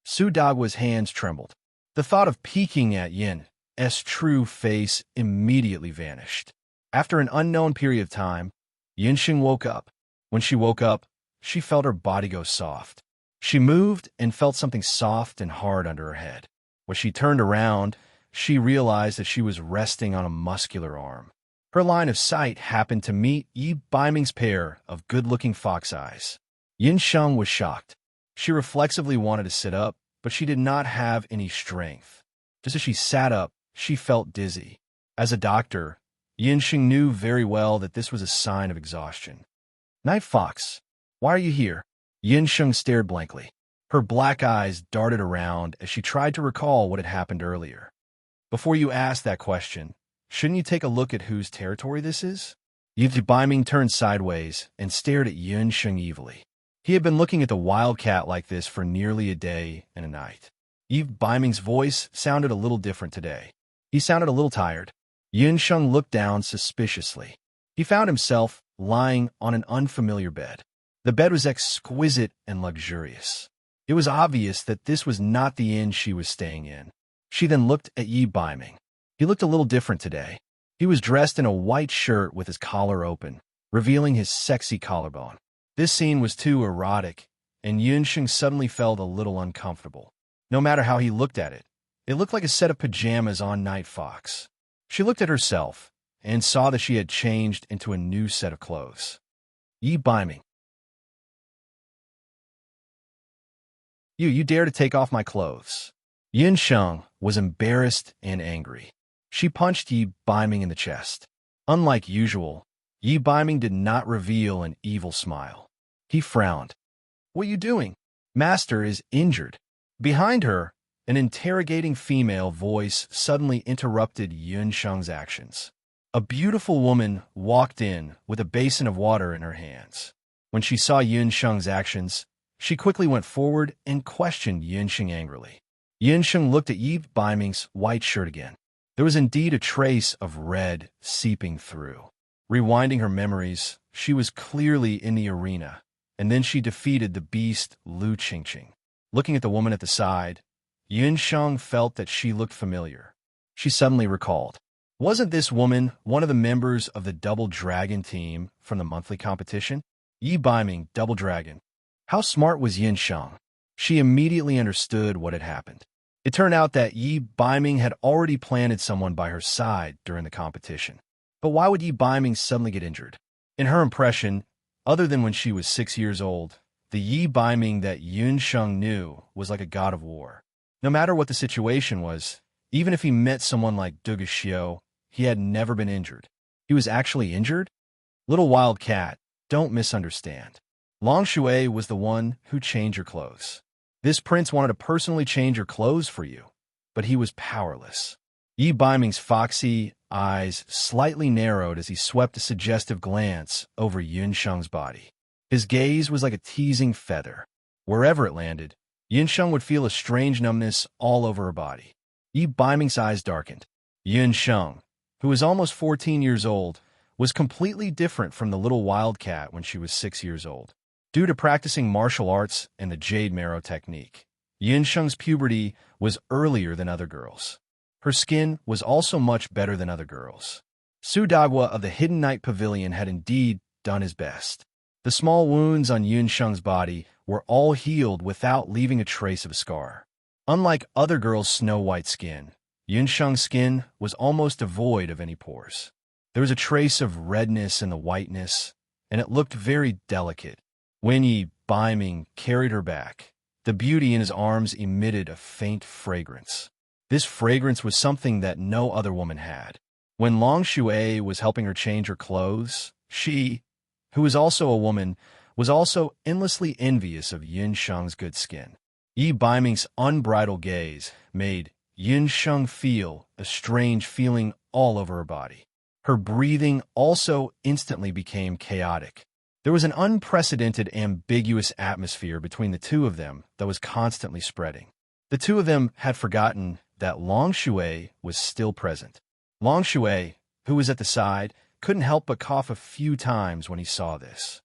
Su Dagwa's hands trembled. The thought of peeking at Yin's true face immediately vanished. After an unknown period of time, Yinxing woke up. When she woke up, she felt her body go soft. She moved and felt something soft and hard under her head. When she turned around, she realized that she was resting on a muscular arm. Her line of sight happened to meet Yi Biming's pair of good-looking fox eyes. Yinsheng was shocked. She reflexively wanted to sit up, but she did not have any strength. Just as she sat up, she felt dizzy. As a doctor, Yinsheng knew very well that this was a sign of exhaustion. "Night Fox, why are you here?" Yinsheng stared blankly. Her black eyes darted around as she tried to recall what had happened earlier. "Before you ask that question, shouldn't you take a look at whose territory this is?" Yi Biming turned sideways and stared at Yinsheng evilly. He had been looking at the wildcat like this for nearly a day and a night. Yi Biming's voice sounded a little different today. He sounded a little tired. Yinsheng looked down suspiciously. He found himself lying on an unfamiliar bed. The bed was exquisite and luxurious. It was obvious that this was not the inn she was staying in. She then looked at Yi Biming. He looked a little different today. He was dressed in a white shirt with his collar open, revealing his sexy collarbone. This scene was too erotic, and Yunsheng suddenly felt a little uncomfortable. No matter how he looked at it, it looked like a set of pajamas on Night Fox. She looked at herself and saw that she had changed into a new set of clothes. Yi Biming. You dare to take off my clothes." Yinsheng was embarrassed and angry. She punched Yi Biming in the chest. Unlike usual, Yi Biming did not reveal an evil smile. He frowned. "What are you doing? Master is injured." Behind her, an interrogating female voice suddenly interrupted Yunsheng's actions. A beautiful woman walked in with a basin of water in her hands. When she saw Yunsheng's actions, she quickly went forward and questioned Yunsheng angrily. Yunsheng looked at Yi Biming's white shirt again. There was indeed a trace of red seeping through. Rewinding her memories, she was clearly in the arena, and then she defeated the beast Lu Qingqing. Looking at the woman at the side, Yunsheng felt that she looked familiar. She suddenly recalled. Wasn't this woman one of the members of the Double Dragon team from the monthly competition? Yi Biming, Double Dragon. How smart was Yinsheng? She immediately understood what had happened. It turned out that Yi Biming had already planted someone by her side during the competition. But why would Yi Biming suddenly get injured? In her impression, other than when she was 6 years old, the Yi Biming that Yunsheng knew was like a god of war. No matter what the situation was, even if he met someone like Duga Xiao, he had never been injured. He was actually injured? Little wild cat, don't misunderstand. Long Shui was the one who changed your clothes. This prince wanted to personally change your clothes for you, but he was powerless. Yi Biming's foxy eyes slightly narrowed as he swept a suggestive glance over Yunsheng's body. His gaze was like a teasing feather. Wherever it landed, Yunsheng would feel a strange numbness all over her body. Yi Biming's eyes darkened. Yunsheng, who was almost 14 years old, was completely different from the little wildcat when she was 6 years old. Due to practicing martial arts and the Jade Marrow technique, Yunsheng's puberty was earlier than other girls. Her skin was also much better than other girls. Su Dagwa of the Hidden Night Pavilion had indeed done his best. The small wounds on Yunsheng's body were all healed without leaving a trace of a scar. Unlike other girls' snow-white skin, Yunsheng's skin was almost devoid of any pores. There was a trace of redness in the whiteness, and it looked very delicate. When Yi Biming carried her back, the beauty in his arms emitted a faint fragrance. This fragrance was something that no other woman had. When Long Shui was helping her change her clothes, she, who was also a woman, was also endlessly envious of Yunsheng's good skin. Yi Biming's unbridled gaze made Yunsheng feel a strange feeling all over her body. Her breathing also instantly became chaotic. There was an unprecedented, ambiguous atmosphere between the two of them that was constantly spreading. The two of them had forgotten that Long Shui was still present. Long Shui, who was at the side, couldn't help but cough a few times when he saw this.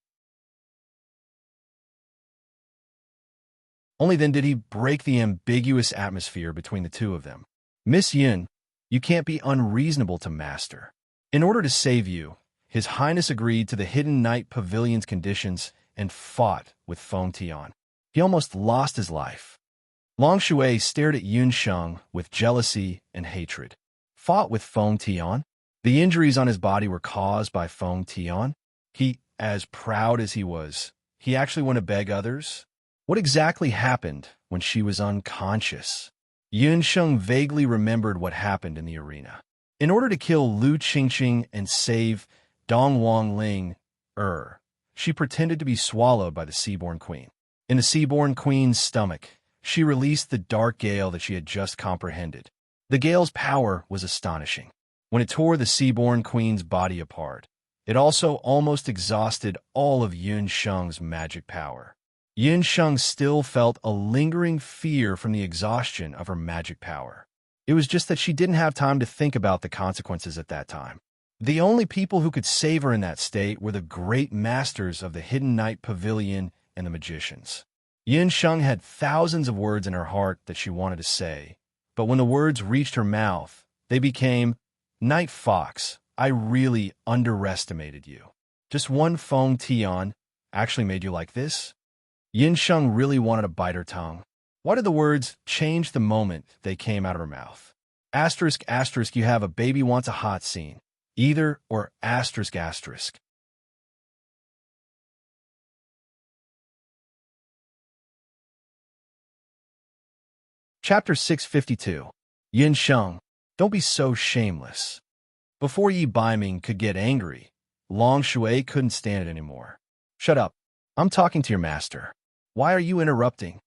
Only then did he break the ambiguous atmosphere between the two of them. "Miss Yun, you can't be unreasonable to Master. In order to save you, His Highness agreed to the Hidden Night Pavilion's conditions and fought with Feng Tian. He almost lost his life." Long Shui stared at Yun Sheng with jealousy and hatred. Fought with Feng Tian? The injuries on his body were caused by Feng Tian? He, as proud as he was, he actually went to beg others? What exactly happened when she was unconscious? Yun Sheng vaguely remembered what happened in the arena. In order to kill Lu Qingqing and save Dong Wang Ling, she pretended to be swallowed by the Seaborn Queen. In the Seaborn Queen's stomach, she released the dark gale that she had just comprehended. The gale's power was astonishing. When it tore the Seaborn Queen's body apart, it also almost exhausted all of Yun Sheng's magic power. Yun Sheng still felt a lingering fear from the exhaustion of her magic power. It was just that she didn't have time to think about the consequences at that time. The only people who could save her in that state were the great masters of the Hidden Night Pavilion and the magicians. Yun Sheng had thousands of words in her heart that she wanted to say, but when the words reached her mouth, they became, "Night Fox, I really underestimated you. Just one Feng Tian actually made you like this?" Yun Sheng really wanted to bite her tongue. Why did the words change the moment they came out of her mouth? Asterisk, asterisk, you have a baby wants a hot scene. Either or asterisk, asterisk. Chapter 652. Yun Sheng, don't be so shameless. Before Yi Baiming could get angry, Long Shui couldn't stand it anymore. "Shut up. I'm talking to your master. Why are you interrupting?"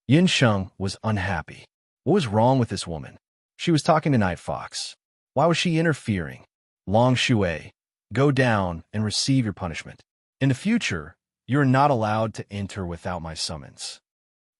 Yun Sheng was unhappy. What was wrong with this woman? She was talking to Night Fox. Why was she interfering? Long Shui, go down and receive your punishment. In the future, you are not allowed to enter without my summons.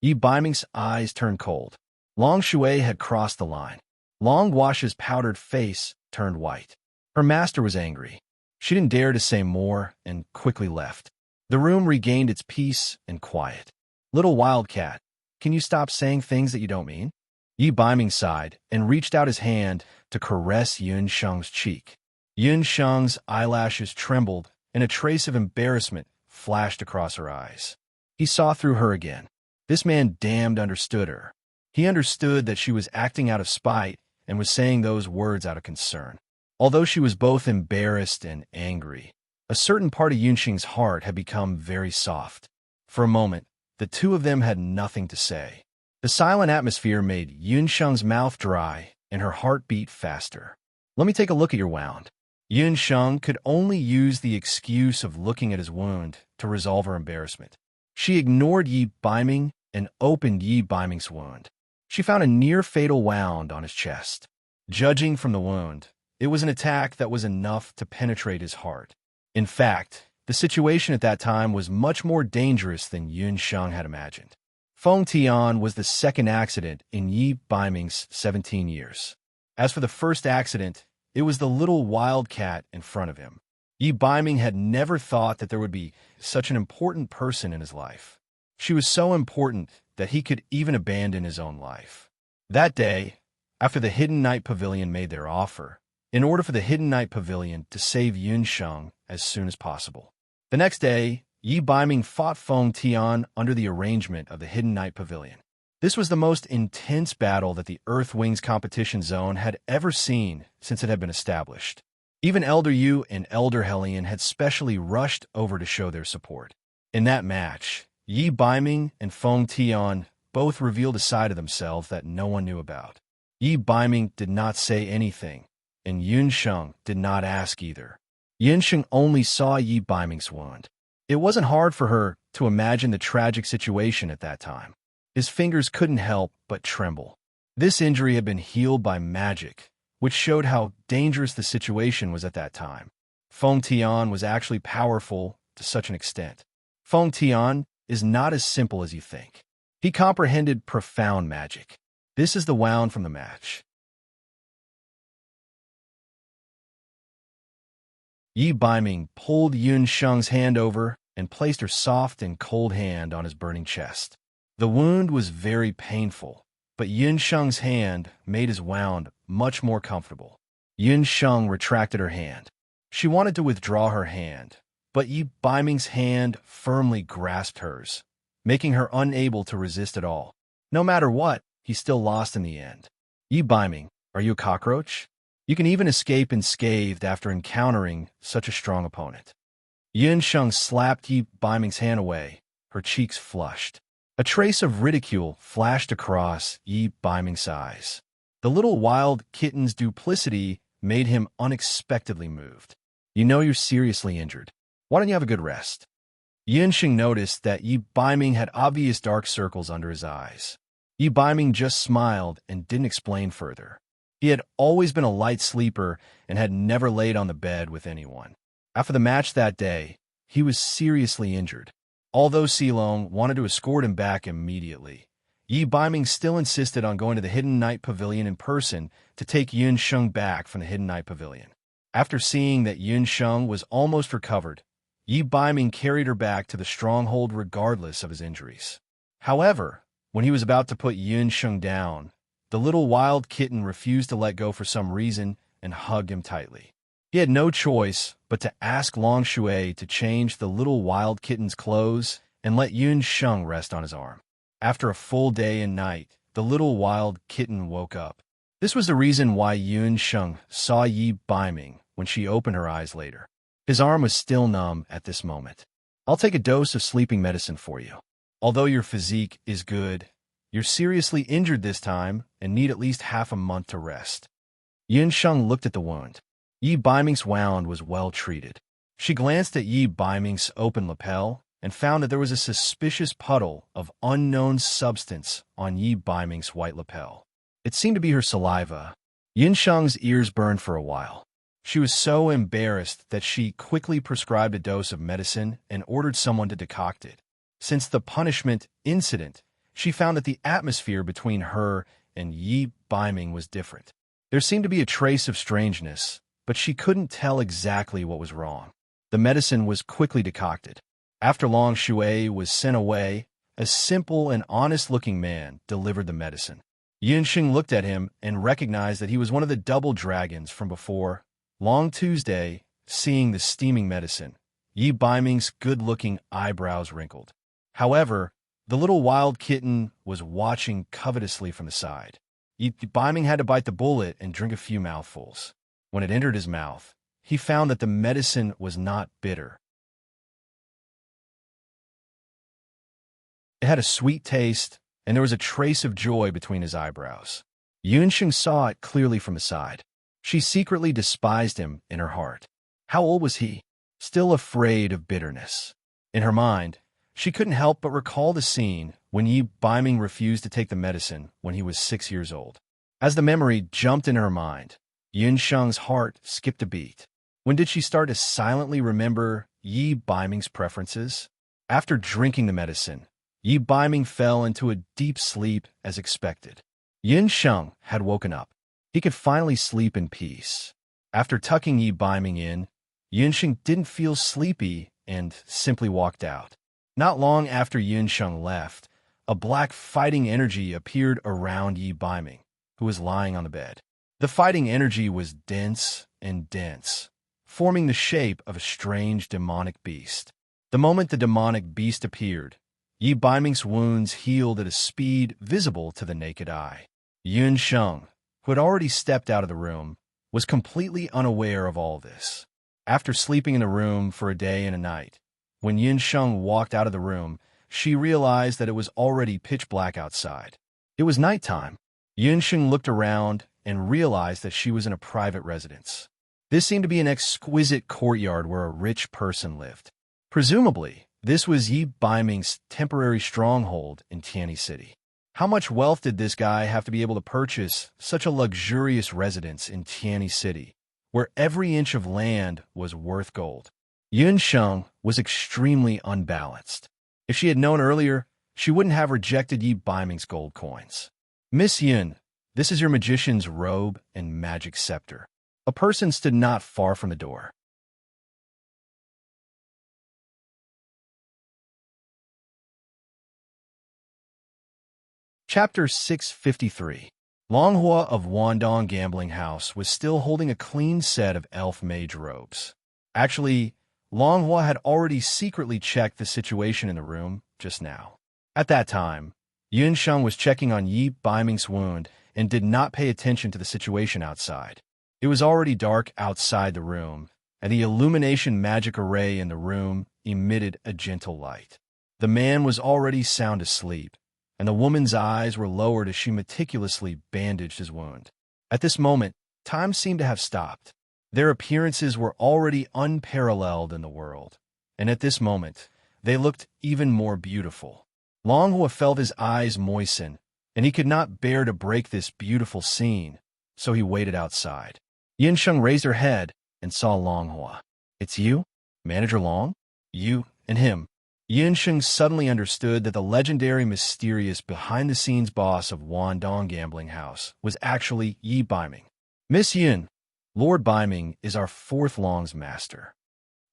Yi Baiming's eyes turned cold. Long Shui had crossed the line. Long Guash's powdered face turned white. Her master was angry. She didn't dare to say more and quickly left. The room regained its peace and quiet. "Little wildcat, can you stop saying things that you don't mean?" Yi Baiming sighed and reached out his hand to caress Yun Sheng's cheek. Yun Sheng's eyelashes trembled and a trace of embarrassment flashed across her eyes. He saw through her again. This man damned understood her. He understood that she was acting out of spite and was saying those words out of concern. Although she was both embarrassed and angry, a certain part of Yun Sheng's heart had become very soft. For a moment, the two of them had nothing to say. The silent atmosphere made Yun Sheng's mouth dry and her heart beat faster. "Let me take a look at your wound." Yun Sheng could only use the excuse of looking at his wound to resolve her embarrassment. She ignored Yi Baiming and opened Yi Baiming's wound. She found a near-fatal wound on his chest. Judging from the wound, it was an attack that was enough to penetrate his heart. In fact, the situation at that time was much more dangerous than Yun Sheng had imagined. Feng Tian was the second accident in Yi Baiming's 17 years. As for the first accident, it was the little wildcat in front of him. Yi Baiming had never thought that there would be such an important person in his life. She was so important that he could even abandon his own life. That day, after the Hidden Night Pavilion made their offer, in order for the Hidden Night Pavilion to save Yun Sheng as soon as possible. The next day, Yi Baiming fought Feng Tian under the arrangement of the Hidden Night Pavilion. This was the most intense battle that the Earth Wings competition zone had ever seen since it had been established. Even Elder Yu and Elder Hellion had specially rushed over to show their support. In that match, Yi Baiming and Feng Tian both revealed a side of themselves that no one knew about. Yi Baiming did not say anything, and Yun Sheng did not ask either. Yun Sheng only saw Yi Baiming's wound. It wasn't hard for her to imagine the tragic situation at that time. His fingers couldn't help but tremble. This injury had been healed by magic, which showed how dangerous the situation was at that time. Feng Tian was actually powerful to such an extent. Feng Tian is not as simple as you think. He comprehended profound magic. This is the wound from the match. Yi Baiming pulled Yun Sheng's hand over and placed her soft and cold hand on his burning chest. The wound was very painful, but Yun Sheng's hand made his wound much more comfortable. Yun Sheng retracted her hand. She wanted to withdraw her hand, but Yi Baiming's hand firmly grasped hers, making her unable to resist at all. No matter what, he still lost in the end. Yi Baiming, are you a cockroach? You can even escape unscathed after encountering such a strong opponent. Yun Sheng slapped Yi Baiming's hand away, her cheeks flushed. A trace of ridicule flashed across Yi Baiming's eyes. The little wild kitten's duplicity made him unexpectedly moved. You know you're seriously injured. Why don't you have a good rest? Yun Sheng noticed that Yi Baiming had obvious dark circles under his eyes. Yi Baiming just smiled and didn't explain further. He had always been a light sleeper and had never laid on the bed with anyone. After the match that day, he was seriously injured. Although Silong wanted to escort him back immediately, Yi Baiming still insisted on going to the Hidden Night Pavilion in person to take Yun Sheng back from the Hidden Night Pavilion. After seeing that Yun Sheng was almost recovered, Yi Baiming carried her back to the stronghold regardless of his injuries. However, when he was about to put Yun Sheng down, the little wild kitten refused to let go for some reason and hugged him tightly. He had no choice but to ask Long Shui to change the little wild kitten's clothes and let Yun Sheng rest on his arm. After a full day and night, the little wild kitten woke up. This was the reason why Yun Sheng saw Yi Baiming when she opened her eyes later. His arm was still numb at this moment. I'll take a dose of sleeping medicine for you. Although your physique is good, you're seriously injured this time and need at least half a month to rest. Yun Sheng looked at the wound. Yi Baiming's wound was well treated. She glanced at Yi Baiming's open lapel and found that there was a suspicious puddle of unknown substance on Yi Baiming's white lapel. It seemed to be her saliva. Yun Sheng's ears burned for a while. She was so embarrassed that she quickly prescribed a dose of medicine and ordered someone to decoct it. Since the punishment incident, she found that the atmosphere between her and Yi Baiming was different. There seemed to be a trace of strangeness, but she couldn't tell exactly what was wrong. The medicine was quickly decocted. After Long Shui was sent away, a simple and honest-looking man delivered the medicine. Yun Sheng looked at him and recognized that he was one of the double dragons from before. Long Tuesday, seeing the steaming medicine, Yi Baiming's good-looking eyebrows wrinkled. However, the little wild kitten was watching covetously from the side. Yi Baiming had to bite the bullet and drink a few mouthfuls. When it entered his mouth, he found that the medicine was not bitter. It had a sweet taste, and there was a trace of joy between his eyebrows. Yun Sheng saw it clearly from the side. She secretly despised him in her heart. How old was he? Still afraid of bitterness. In her mind, she couldn't help but recall the scene when Yi Baiming refused to take the medicine when he was 6 years old. As the memory jumped in her mind, Yun Sheng's heart skipped a beat. When did she start to silently remember Yi Baiming's preferences? After drinking the medicine, Yi Baiming fell into a deep sleep as expected. Yun Sheng had woken up. He could finally sleep in peace. After tucking Yi Baiming in, Yun Sheng didn't feel sleepy and simply walked out. Not long after Yun Sheng left, a black fighting energy appeared around Yi Baiming, who was lying on the bed. The fighting energy was dense and dense, forming the shape of a strange demonic beast. The moment the demonic beast appeared, Yi Baiming's wounds healed at a speed visible to the naked eye. Yun Sheng, who had already stepped out of the room, was completely unaware of all this. After sleeping in the room for a day and a night, when Yun Sheng walked out of the room, she realized that it was already pitch black outside. It was nighttime. Yun Sheng looked around and realized that she was in a private residence. This seemed to be an exquisite courtyard where a rich person lived. Presumably, this was Yi Baiming's temporary stronghold in Tianyi City. How much wealth did this guy have to be able to purchase such a luxurious residence in Tianyi City, where every inch of land was worth gold? Yun Sheng was extremely unbalanced. If she had known earlier, she wouldn't have rejected Yi Baiming's gold coins. Miss Yun, this is your magician's robe and magic scepter. A person stood not far from the door. Chapter 653. Longhua of Wandong Gambling House was still holding a clean set of elf mage robes. Actually, Longhua had already secretly checked the situation in the room just now. At that time, Yun Sheng was checking on Yi Baiming's wound and did not pay attention to the situation outside. It was already dark outside the room, and the illumination magic array in the room emitted a gentle light. The man was already sound asleep, and the woman's eyes were lowered as she meticulously bandaged his wound. At this moment, time seemed to have stopped. Their appearances were already unparalleled in the world, and at this moment, they looked even more beautiful. Longhua felt his eyes moisten, and he could not bear to break this beautiful scene, so he waited outside. Yin Sheng raised her head and saw Longhua. "It's you, Manager Long? You and him." Yin Sheng suddenly understood that the legendary, mysterious, behind-the-scenes boss of Wandong Gambling House was actually Yi Baiming. "Miss Yin, Lord Baiming is our fourth Long's master."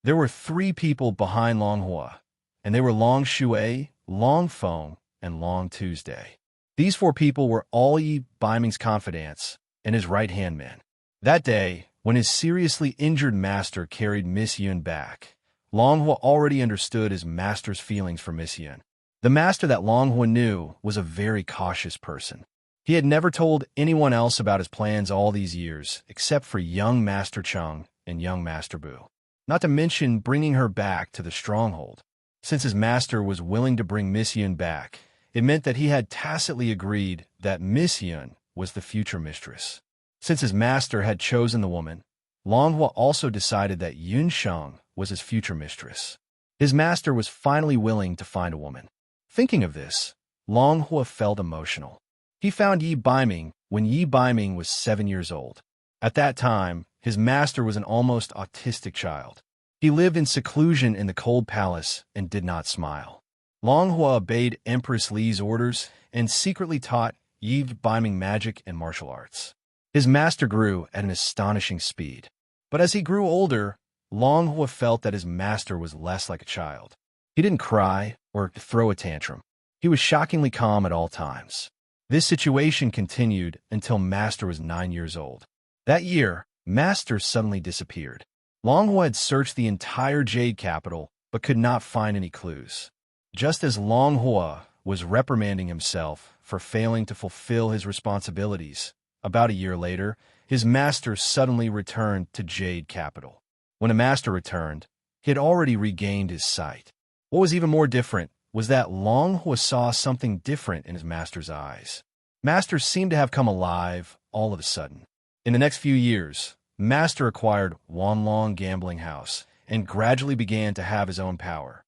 There were 3 people behind Longhua, and they were Long Shui, Long Feng, and Long Tuesday. These 4 people were all Yi Baiming's confidants and his right-hand men. That day, when his seriously injured master carried Miss Yun back, Longhua already understood his master's feelings for Miss Yun. The master that Longhua knew was a very cautious person. He had never told anyone else about his plans all these years, except for young Master Cheng and young Master Bu. Not to mention bringing her back to the stronghold. Since his master was willing to bring Miss Yun back, it meant that he had tacitly agreed that Miss Yun was the future mistress. Since his master had chosen the woman, Longhua also decided that Yun Sheng was his future mistress. His master was finally willing to find a woman. Thinking of this, Longhua felt emotional. He found Yi Baiming when Yi Baiming was 7 years old. At that time, his master was an almost autistic child. He lived in seclusion in the cold palace and did not smile. Longhua obeyed Empress Li's orders and secretly taught Yi Baiming magic and martial arts. His master grew at an astonishing speed. But as he grew older, Longhua felt that his master was less like a child. He didn't cry or throw a tantrum. He was shockingly calm at all times. This situation continued until Master was 9 years old. That year, Master suddenly disappeared. Longhua had searched the entire Jade capital, but could not find any clues. Just as Longhua was reprimanding himself for failing to fulfill his responsibilities, about a year later, his master suddenly returned to Jade capital. When a master returned, he had already regained his sight. What was even more different was that Longhua saw something different in his master's eyes. Master seemed to have come alive all of a sudden. In the next few years, Master acquired Wanlong Gambling House and gradually began to have his own power.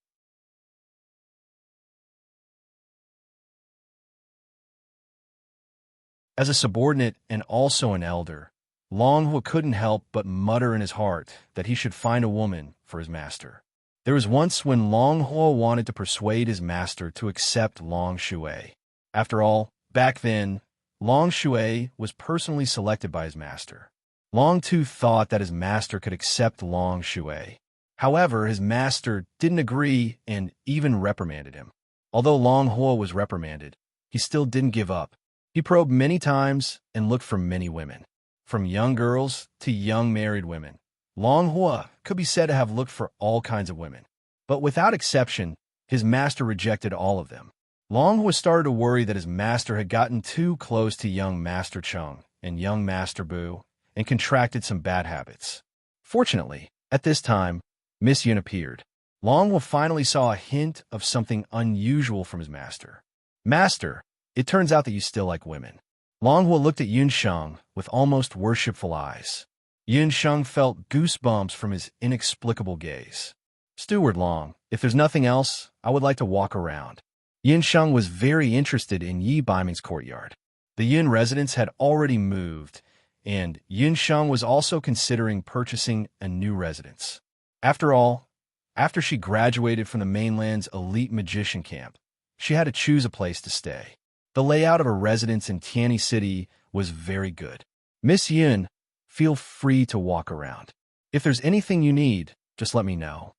As a subordinate and also an elder, Longhua couldn't help but mutter in his heart that he should find a woman for his master. There was once when Longhua wanted to persuade his master to accept Long Shui. After all, back then, Long Shui was personally selected by his master. Long Tu thought that his master could accept Long Shui. However, his master didn't agree and even reprimanded him. Although Longhua was reprimanded, he still didn't give up. He probed many times and looked for many women. From young girls to young married women, Longhua could be said to have looked for all kinds of women. But without exception, his master rejected all of them. Longhua started to worry that his master had gotten too close to young Master Cheng and young Master Bu and contracted some bad habits. Fortunately, at this time, Miss Yun appeared. Longhua finally saw a hint of something unusual from his master. "Master, it turns out that you still like women." Longhua looked at Yun Sheng with almost worshipful eyes. Yun Sheng felt goosebumps from his inexplicable gaze. "Steward Long, if there's nothing else, I would like to walk around." Yun Sheng was very interested in Yi Baiming's courtyard. The Yun residents had already moved, and Yun Sheng was also considering purchasing a new residence. After all, after she graduated from the mainland's elite magician camp, she had to choose a place to stay. The layout of a residence in Tianyi City was very good. Miss Yun, feel free to walk around. If there's anything you need, just let me know.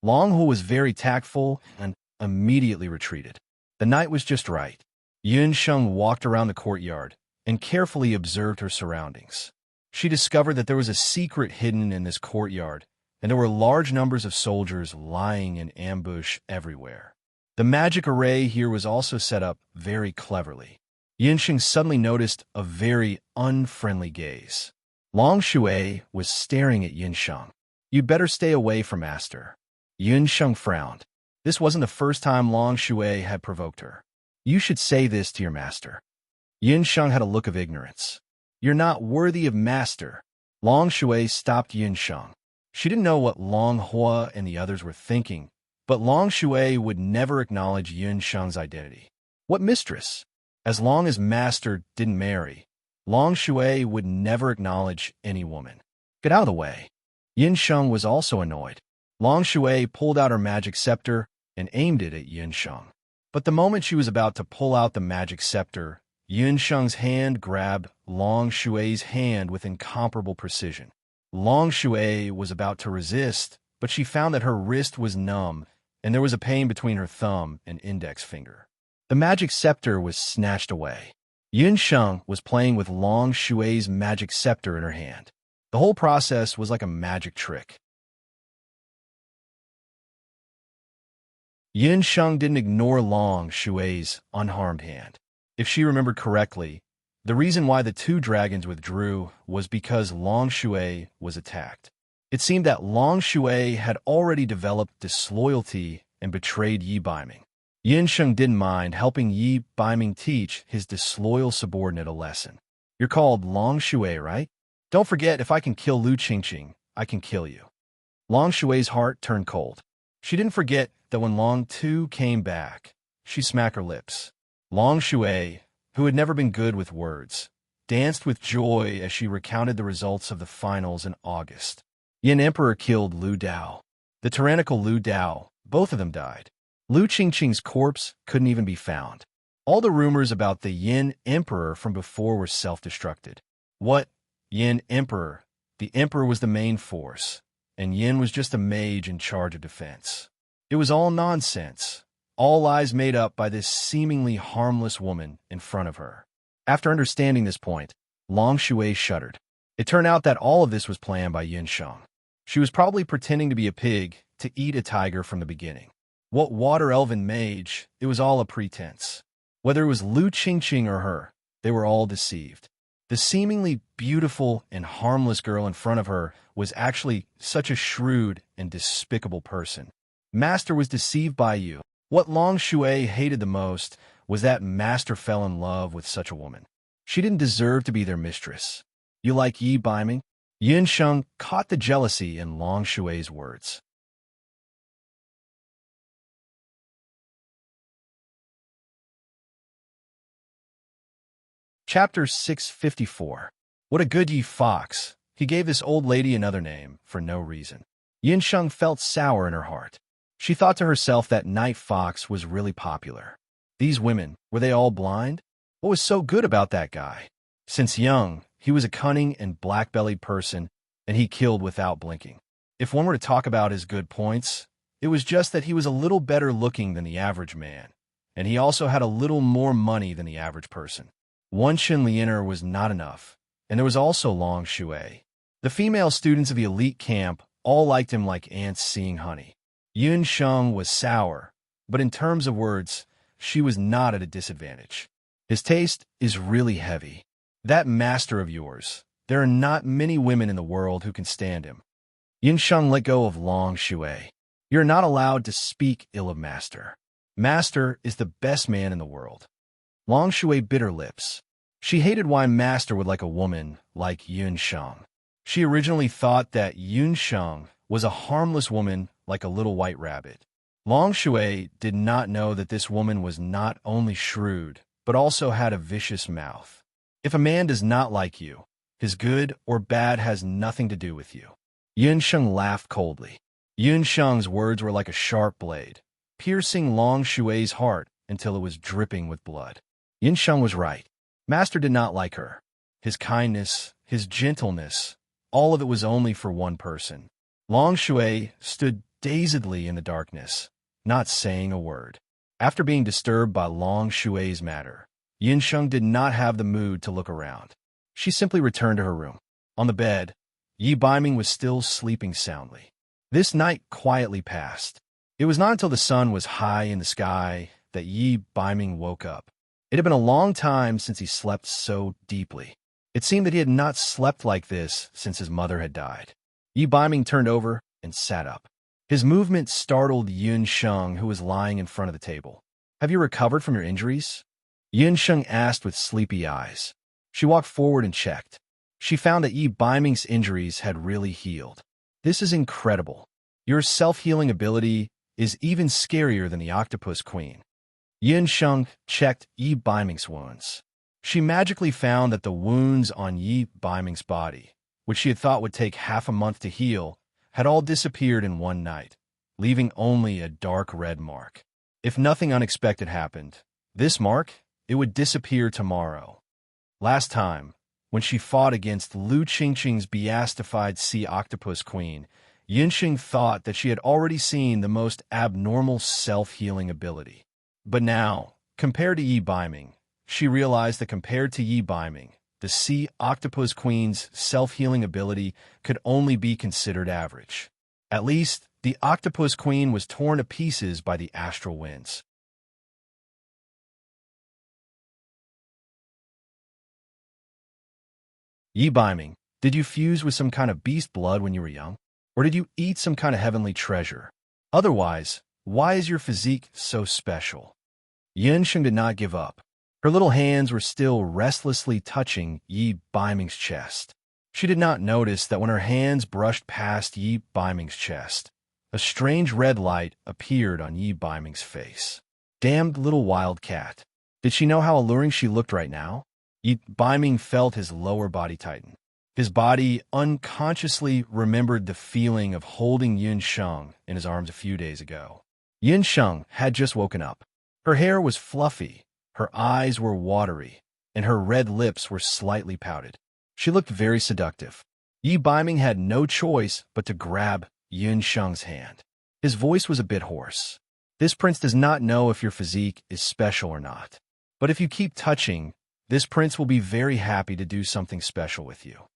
Long Hu was very tactful and immediately retreated. The night was just right. Yun Sheng walked around the courtyard and carefully observed her surroundings. She discovered that there was a secret hidden in this courtyard, and there were large numbers of soldiers lying in ambush everywhere. The magic array here was also set up very cleverly. Yinsheng suddenly noticed a very unfriendly gaze. Long Shui was staring at Yinsheng. "You'd better stay away from Master." Yinsheng frowned. This wasn't the first time Long Shui had provoked her. "You should say this to your master." Yinsheng had a look of ignorance. "You're not worthy of Master." Long Shui stopped Yinsheng. She didn't know what Long Hua and the others were thinking, but Long Shui would never acknowledge Yinsheng's identity. What mistress? As long as Master didn't marry, Long Shui would never acknowledge any woman. Get out of the way. Yinsheng was also annoyed. Long Shui pulled out her magic scepter and aimed it at Yinsheng. But the moment she was about to pull out the magic scepter, Yinsheng's hand grabbed Long Shui's hand with incomparable precision. Long Shui was about to resist, but she found that her wrist was numb, and there was a pain between her thumb and index finger. The magic scepter was snatched away. Yinsheng was playing with Long Shui's magic scepter in her hand. The whole process was like a magic trick. Yinsheng didn't ignore Long Shui's unharmed hand. If she remembered correctly, the reason why the two dragons withdrew was because Long Shui was attacked. It seemed that Long Shui had already developed disloyalty and betrayed Yi Baiming. Yinsheng didn't mind helping Yi Baiming teach his disloyal subordinate a lesson. "You're called Long Shui, right? Don't forget, if I can kill Lu Qingqing, I can kill you." Long Shui's heart turned cold. She didn't forget that when Long Tu came back, she smacked her lips. Long Shui, who had never been good with words, danced with joy as she recounted the results of the finals in August. Yin Emperor killed Lu Dao. The tyrannical Lu Dao, both of them died. Lu Qingqing's corpse couldn't even be found. All the rumors about the Yin Emperor from before were self-destructed. What? Yin Emperor? The Emperor was the main force, and Yin was just a mage in charge of defense. It was all nonsense. All lies made up by this seemingly harmless woman in front of her. After understanding this point, Long Shui shuddered. It turned out that all of this was planned by Yinsheng. She was probably pretending to be a pig to eat a tiger from the beginning. What water elven mage, it was all a pretense. Whether it was Lu Qingqing or her, they were all deceived. The seemingly beautiful and harmless girl in front of her was actually such a shrewd and despicable person. Master was deceived by you. What Long Shui hated the most was that Master fell in love with such a woman. She didn't deserve to be their mistress. "You like Yi Baiming?" Yinsheng caught the jealousy in Long Shui's words. Chapter 654. What a good Yi fox. He gave this old lady another name for no reason. Yinsheng felt sour in her heart. She thought to herself that Night Fox was really popular. These women, were they all blind? What was so good about that guy? Since young, he was a cunning and black-bellied person, and he killed without blinking. If one were to talk about his good points, it was just that he was a little better looking than the average man, and he also had a little more money than the average person. One Shenliener was not enough, and there was also Long Shui. The female students of the elite camp all liked him like ants seeing honey. Yinsheng was sour, but in terms of words, she was not at a disadvantage. His taste is really heavy. That master of yours, there are not many women in the world who can stand him. Yinsheng let go of Long Shui. You're not allowed to speak ill of Master. Master is the best man in the world. Long Shui bit her lips. She hated why Master would like a woman like Yinsheng. She originally thought that Yinsheng was a harmless woman like a little white rabbit. Long Shui did not know that this woman was not only shrewd, but also had a vicious mouth. If a man does not like you, his good or bad has nothing to do with you. Yinsheng laughed coldly. Yinsheng's words were like a sharp blade, piercing Long Shui's heart until it was dripping with blood. Yin Sheng was right. Master did not like her. His kindness, his gentleness, all of it was only for one person. Long Shui stood dazedly in the darkness, not saying a word. After being disturbed by Long Shui's matter, Yin Sheng did not have the mood to look around. She simply returned to her room. On the bed, Yi Baiming was still sleeping soundly. This night quietly passed. It was not until the sun was high in the sky that Yi Baiming woke up. It had been a long time since he slept so deeply. It seemed that he had not slept like this since his mother had died. Yi Baiming turned over and sat up. His movement startled Yun Sheng, who was lying in front of the table. "Have you recovered from your injuries?" Yun Sheng asked with sleepy eyes. She walked forward and checked. She found that Yi Baiming's injuries had really healed. "This is incredible. Your self-healing ability is even scarier than the Octopus Queen." Yun Sheng checked Yi Baiming's wounds. She magically found that the wounds on Yi Baiming's body, which she had thought would take half a month to heal, had all disappeared in one night, leaving only a dark red mark. If nothing unexpected happened, this mark, it would disappear tomorrow. Last time, when she fought against Lu Qingqing's beastified Sea Octopus Queen, Yinxing thought that she had already seen the most abnormal self-healing ability. But now, compared to Yi Baiming, she realized that compared to Yi Baiming, the Sea Octopus Queen's self-healing ability could only be considered average. At least, the Octopus Queen was torn to pieces by the astral winds. Yi Baiming, did you fuse with some kind of beast blood when you were young? Or did you eat some kind of heavenly treasure? Otherwise, why is your physique so special? Yinxing did not give up. Her little hands were still restlessly touching Yi Baiming's chest. She did not notice that when her hands brushed past Yi Baiming's chest, a strange red light appeared on Yi Baiming's face. Damned little wildcat. Did she know how alluring she looked right now? Yi Baiming felt his lower body tighten. His body unconsciously remembered the feeling of holding Yin Sheng in his arms a few days ago. Yin Sheng had just woken up. Her hair was fluffy, her eyes were watery, and her red lips were slightly pouted. She looked very seductive. Yi Baiming had no choice but to grab Yin Sheng's hand. His voice was a bit hoarse. "This prince does not know if your physique is special or not. But if you keep touching, this prince will be very happy to do something special with you."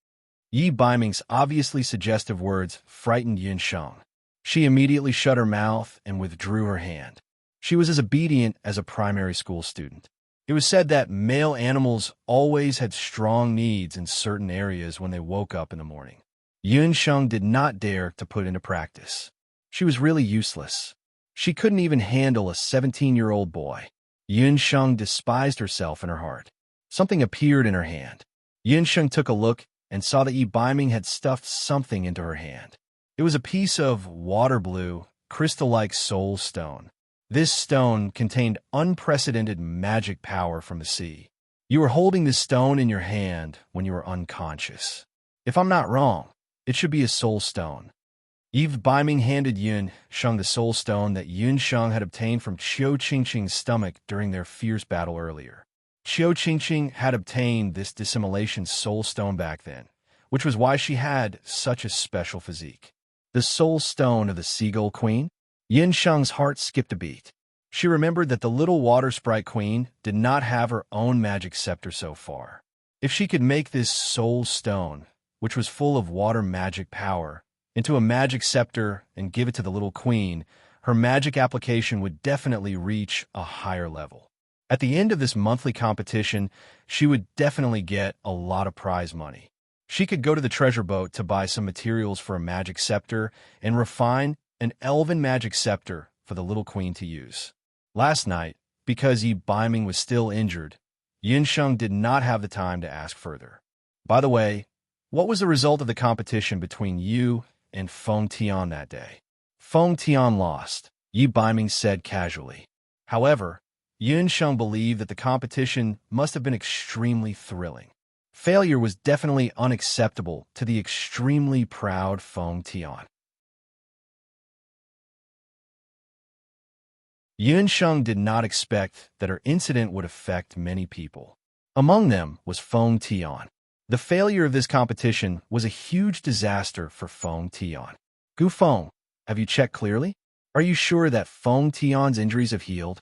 Yi Baiming's obviously suggestive words frightened Yin Sheng. She immediately shut her mouth and withdrew her hand. She was as obedient as a primary school student. It was said that male animals always had strong needs in certain areas when they woke up in the morning. Yun Sheng did not dare to put into practice. She was really useless. She couldn't even handle a 17-year-old boy. Yun Sheng despised herself in her heart. Something appeared in her hand. Yun Sheng took a look and saw that Yi Baiming had stuffed something into her hand. It was a piece of water blue, crystal-like soul stone. This stone contained unprecedented magic power from the sea. You were holding this stone in your hand when you were unconscious. If I'm not wrong, it should be a soul stone. Yi Baiming handed Yun Sheng the soul stone that Yun Sheng had obtained from Qiu Qingqing's stomach during their fierce battle earlier. Qiu Qingqing had obtained this dissimulation soul stone back then, which was why she had such a special physique. The soul stone of the Seagull Queen? Yin Sheng's heart skipped a beat. She remembered that the little water sprite queen did not have her own magic scepter so far. If she could make this soul stone, which was full of water magic power, into a magic scepter and give it to the little queen, her magic application would definitely reach a higher level. At the end of this monthly competition, she would definitely get a lot of prize money. She could go to the treasure boat to buy some materials for a magic scepter and refine an elven magic scepter for the little queen to use. Last night, because Yi Baiming was still injured, Yin Sheng did not have the time to ask further. By the way, what was the result of the competition between you and Feng Tian that day? Feng Tian lost, Yi Baiming said casually. However, Yin Sheng believed that the competition must have been extremely thrilling. Failure was definitely unacceptable to the extremely proud Feng Tian. Yunsheng did not expect that her incident would affect many people. Among them was Feng Tian. The failure of this competition was a huge disaster for Feng Tian. Gu Feng, have you checked clearly? Are you sure that Feng Tian's injuries have healed?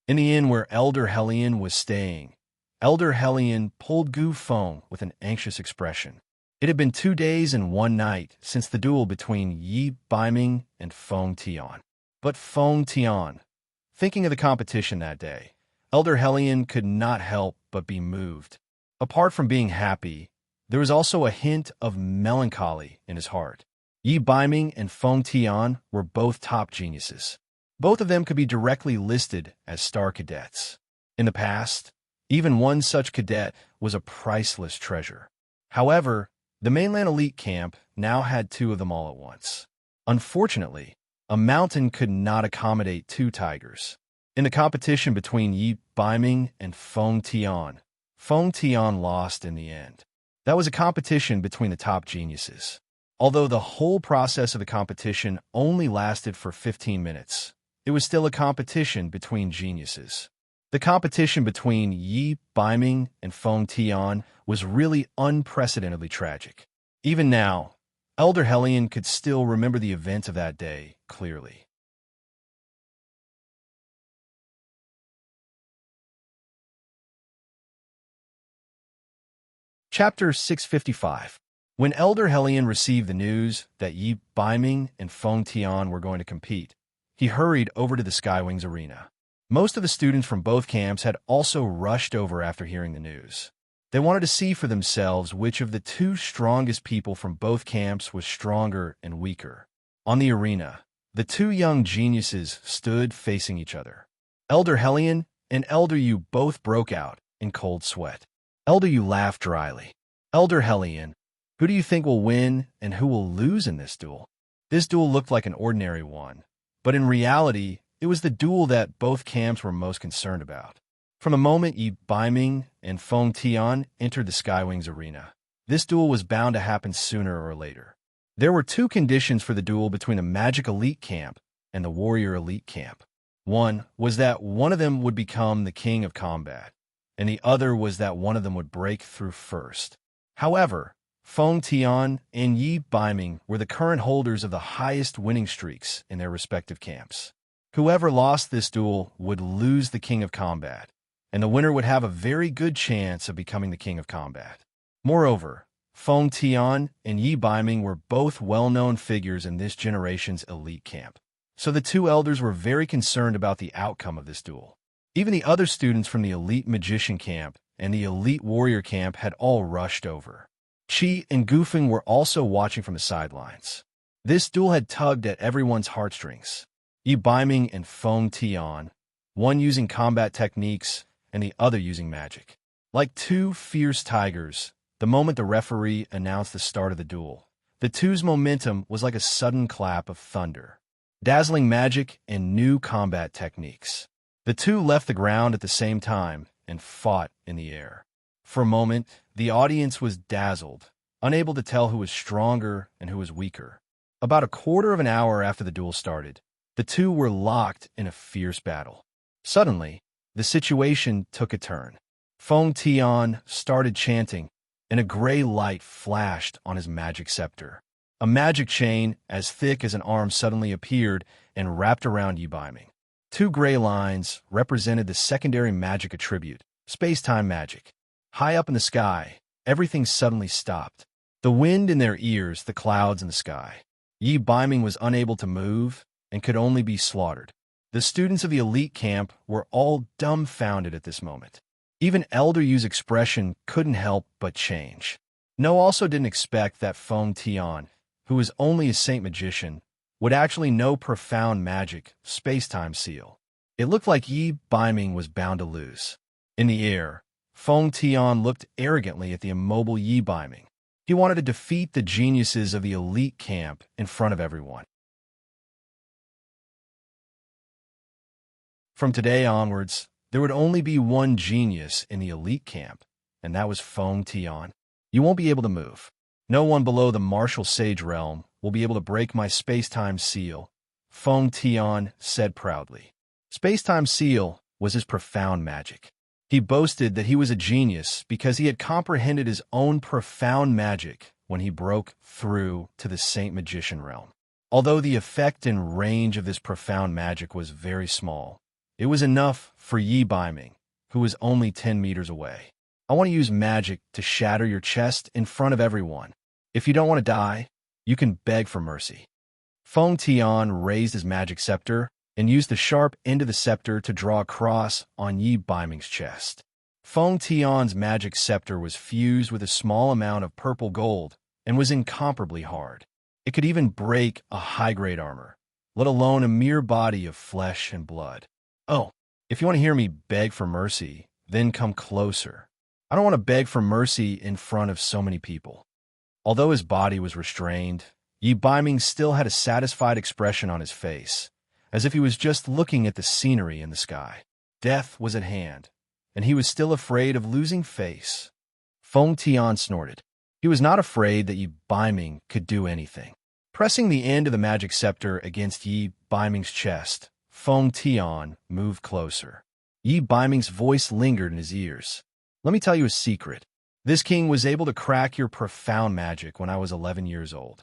In the inn where Elder Helion was staying, Elder Helion pulled Gu Feng with an anxious expression. It had been 2 days and 1 night since the duel between Yi Baiming and Feng Tian. But Feng Tian, thinking of the competition that day, Elder Helion could not help but be moved. Apart from being happy, there was also a hint of melancholy in his heart. Yi Baiming and Feng Tian were both top geniuses. Both of them could be directly listed as star cadets. In the past, even one such cadet was a priceless treasure. However, the mainland elite camp now had 2 of them all at once. Unfortunately, a mountain could not accommodate 2 tigers. In the competition between Yi Baiming and Feng Tian lost in the end. That was a competition between the top geniuses. Although the whole process of the competition only lasted for 15 minutes, it was still a competition between geniuses. The competition between Yi Baiming and Feng Tian was really unprecedentedly tragic. Even now, Elder Helion could still remember the events of that day clearly. Chapter 655. When Elder Helion received the news that Yi Baiming and Feng Tian were going to compete, he hurried over to the Skywings arena. Most of the students from both camps had also rushed over after hearing the news. They wanted to see for themselves which of the 2 strongest people from both camps was stronger and weaker. On the arena, the 2 young geniuses stood facing each other. Elder Helion and Elder Yu both broke out in cold sweat. Elder Yu laughed dryly. Elder Helion, who do you think will win and who will lose in this duel? This duel looked like an ordinary one, but in reality, it was the duel that both camps were most concerned about. From the moment Yi Baiming and Feng Tian entered the Skywings arena, this duel was bound to happen sooner or later. There were 2 conditions for the duel between the Magic Elite camp and the Warrior Elite camp. One was that one of them would become the king of combat, and the other was that one of them would break through first. However, Feng Tian and Yi Baiming were the current holders of the highest winning streaks in their respective camps. Whoever lost this duel would lose the king of combat, and the winner would have a very good chance of becoming the king of combat. Moreover, Feng Tian and Yi Baiming were both well-known figures in this generation's elite camp, so the 2 elders were very concerned about the outcome of this duel. Even the other students from the elite magician camp and the elite warrior camp had all rushed over. Qi and Gufeng were also watching from the sidelines. This duel had tugged at everyone's heartstrings. Yi Baiming and Feng Tian, one using combat techniques and the other using magic. Like 2 fierce tigers, the moment the referee announced the start of the duel, the 2's momentum was like a sudden clap of thunder. Dazzling magic and new combat techniques. The 2 left the ground at the same time and fought in the air. For a moment, the audience was dazzled, unable to tell who was stronger and who was weaker. About a quarter of an hour after the duel started, the 2 were locked in a fierce battle. Suddenly, the situation took a turn. Feng Tian started chanting, and a gray light flashed on his magic scepter. A magic chain as thick as an arm suddenly appeared and wrapped around Yi Baiming. 2 gray lines represented the secondary magic attribute, space-time magic. High up in the sky, everything suddenly stopped. The wind in their ears, the clouds in the sky. Yi Baiming was unable to move and could only be slaughtered. The students of the elite camp were all dumbfounded at this moment. Even Elder Yu's expression couldn't help but change. No also didn't expect that Feng Tian, who was only a saint magician, would actually know profound magic, space-time seal. It looked like Yi Baiming was bound to lose. In the air, Feng Tian looked arrogantly at the immobile Yi Baiming. He wanted to defeat the geniuses of the elite camp in front of everyone. From today onwards, there would only be one genius in the elite camp, and that was Feng Tian. You won't be able to move. No one below the martial sage realm will be able to break my space-time seal, Feng Tian said proudly. Space-time seal was his profound magic. He boasted that he was a genius because he had comprehended his own profound magic when he broke through to the Saint Magician realm. Although the effect and range of this profound magic was very small, it was enough for Yi Baiming, who was only 10 meters away. I want to use magic to shatter your chest in front of everyone. If you don't want to die, you can beg for mercy. Feng Tian raised his magic scepter and used the sharp end of the scepter to draw a cross on Yi Baiming's chest. Feng Tian's magic scepter was fused with a small amount of purple gold and was incomparably hard. It could even break a high-grade armor, let alone a mere body of flesh and blood. Oh, if you want to hear me beg for mercy, then come closer. I don't want to beg for mercy in front of so many people. Although his body was restrained, Yi Baiming still had a satisfied expression on his face, as if he was just looking at the scenery in the sky. Death was at hand, and he was still afraid of losing face. Feng Tian snorted. He was not afraid that Yi Baiming could do anything. Pressing the end of the magic scepter against Yi Baiming's chest, Feng Tian moved closer. Yi Baiming's voice lingered in his ears. Let me tell you a secret. This king was able to crack your profound magic when I was 11 years old.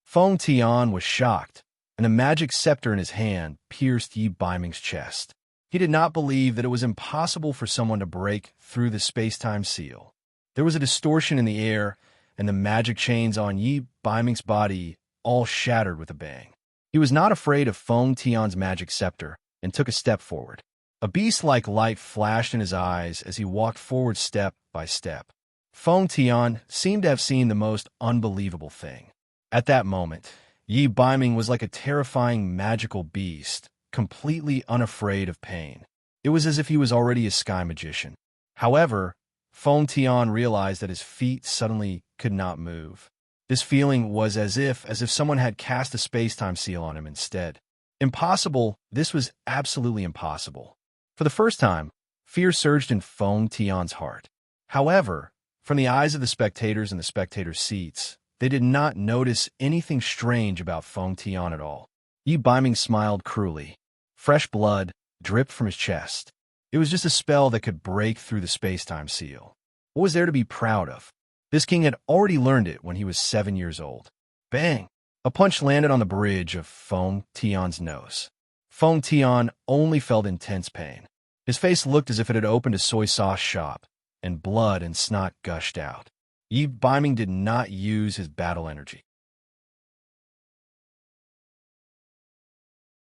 Feng Tian was shocked, and a magic scepter in his hand pierced Yi Baiming's chest. He did not believe that it was impossible for someone to break through the space-time seal. There was a distortion in the air, and the magic chains on Yi Baiming's body all shattered with a bang. He was not afraid of Feng Tian's magic scepter and took a step forward. A beast-like light flashed in his eyes as he walked forward step by step. Feng Tian seemed to have seen the most unbelievable thing. At that moment, Yi Baiming was like a terrifying magical beast, completely unafraid of pain. It was as if he was already a sky magician. However, Feng Tian realized that his feet suddenly could not move. This feeling was as if someone had cast a space-time seal on him instead. Impossible, this was absolutely impossible. For the first time, fear surged in Feng Tian's heart. However, from the eyes of the spectators in the spectators' seats, they did not notice anything strange about Feng Tian at all. Yi Baiming smiled cruelly. Fresh blood dripped from his chest. It was just a spell that could break through the space-time seal. What was there to be proud of? This king had already learned it when he was 7 years old. Bang! A punch landed on the bridge of Feng Tian's nose. Feng Tian only felt intense pain. His face looked as if it had opened a soy sauce shop, and blood and snot gushed out. Yi Baiming did not use his battle energy.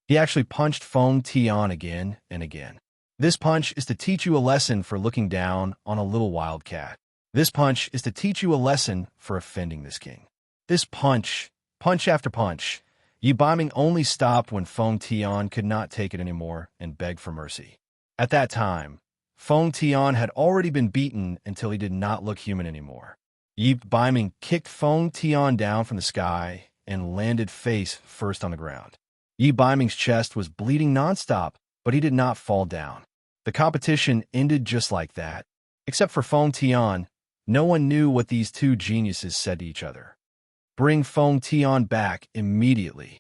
He actually punched Feng Tian again and again. This punch is to teach you a lesson for looking down on a little wildcat. This punch is to teach you a lesson for offending this king. This punch after punch, Yi Baiming only stopped when Feng Tian could not take it anymore and begged for mercy. At that time, Feng Tian had already been beaten until he did not look human anymore. Yi Baiming kicked Feng Tian down from the sky and landed face first on the ground. Yi Baiming's chest was bleeding nonstop, but he did not fall down. The competition ended just like that. Except for Feng Tian, no one knew what these two geniuses said to each other. Bring Feng Tian back immediately.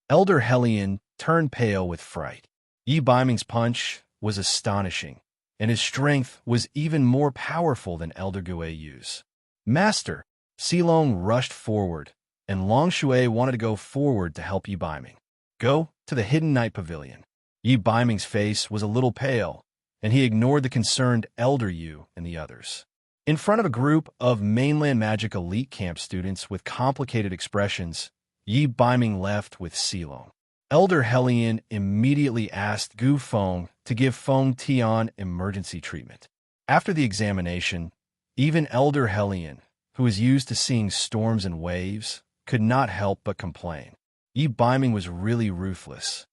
Elder Hellion turned pale with fright. Yi Baiming's punch was astonishing, and his strength was even more powerful than Elder Gue Yu's. Master, Silong rushed forward, and Long Shui wanted to go forward to help Yi Baiming. Go to the Hidden Night Pavilion. Yi Baiming's face was a little pale, and he ignored the concerned Elder Yu and the others. In front of a group of mainland magic elite camp students with complicated expressions, Yi Baiming left with Silong. Elder Hellion immediately asked Gu Feng to give Feng Tian emergency treatment. After the examination, even Elder Hellion, who was used to seeing storms and waves, could not help but complain. Yi Baiming was really ruthless.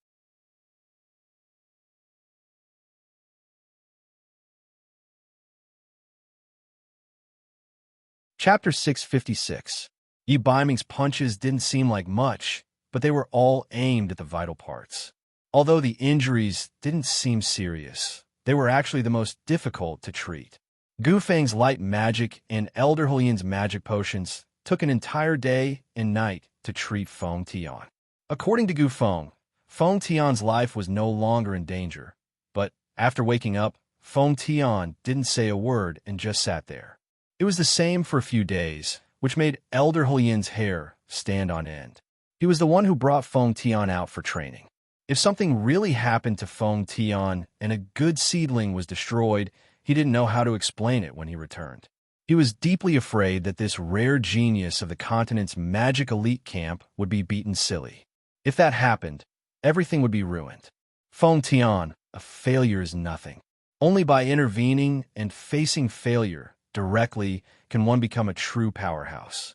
Chapter 656. Yi Baiming's punches didn't seem like much, but they were all aimed at the vital parts. Although the injuries didn't seem serious, they were actually the most difficult to treat. Gu Feng's light magic and Elder Helian's magic potions took an entire day and night to treat Feng Tian. According to Gu Feng, Feng Tian's life was no longer in danger, but after waking up, Feng Tian didn't say a word and just sat there. It was the same for a few days, which made Elder Helian's hair stand on end. He was the one who brought Feng Tian out for training. If something really happened to Feng Tian and a good seedling was destroyed, he didn't know how to explain it when he returned. He was deeply afraid that this rare genius of the continent's magic elite camp would be beaten silly. If that happened, everything would be ruined. Feng Tian, a failure is nothing. Only by intervening and facing failure directly can one become a true powerhouse.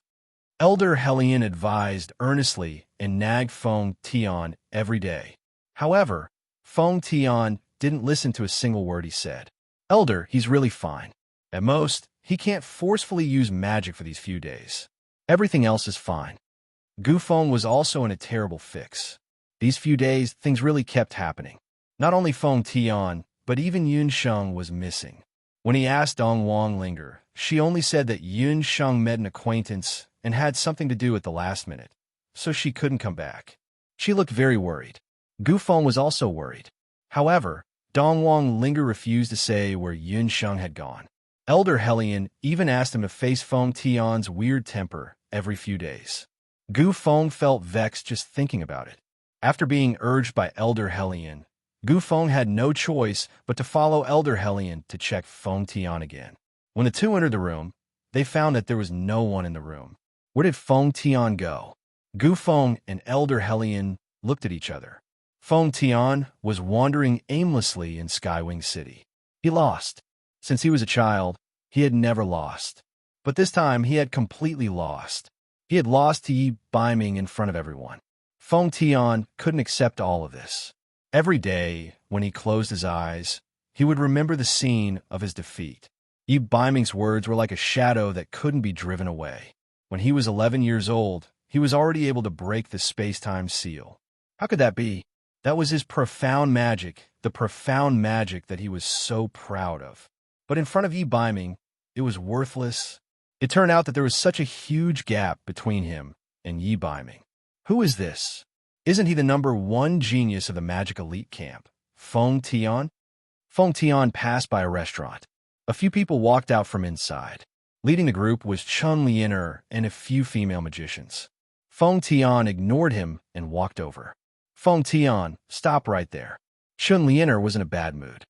Elder Helian advised earnestly and nagged Feng Tian every day. However, Feng Tian didn't listen to a single word he said. Elder, he's really fine. At most, he can't forcefully use magic for these few days. Everything else is fine. Gu Feng was also in a terrible fix. These few days, things really kept happening. Not only Feng Tian, but even Yun Sheng was missing. When he asked Dong Wang Linger, she only said that Yun Sheng met an acquaintance and had something to do at the last minute, so she couldn't come back. She looked very worried. Gu Feng was also worried. However, Dong Wang Linger refused to say where Yun Sheng had gone. Elder Helian even asked him to face Feng Tian's weird temper every few days. Gu Feng felt vexed just thinking about it. After being urged by Elder Helian, Gu Feng had no choice but to follow Elder Helian to check Feng Tian again. When the two entered the room, they found that there was no one in the room. Where did Feng Tian go? Gu Feng and Elder Helian looked at each other. Feng Tian was wandering aimlessly in Skywing City. He lost. Since he was a child, he had never lost. But this time, he had completely lost. He had lost to Yi Biming in front of everyone. Feng Tian couldn't accept all of this. Every day, when he closed his eyes, he would remember the scene of his defeat. Yi Biming's words were like a shadow that couldn't be driven away. When he was 11 years old, he was already able to break the space-time seal. How could that be? That was his profound magic, the profound magic that he was so proud of. But in front of Yi Biming, it was worthless. It turned out that there was such a huge gap between him and Yi Biming. Who is this? Isn't he the #1 genius of the magic elite camp, Feng Tian? Feng Tian passed by a restaurant. A few people walked out from inside. Leading the group was Chun Lianer and a few female magicians. Feng Tian ignored him and walked over. Feng Tian, stop right there. Chun Lianer was in a bad mood.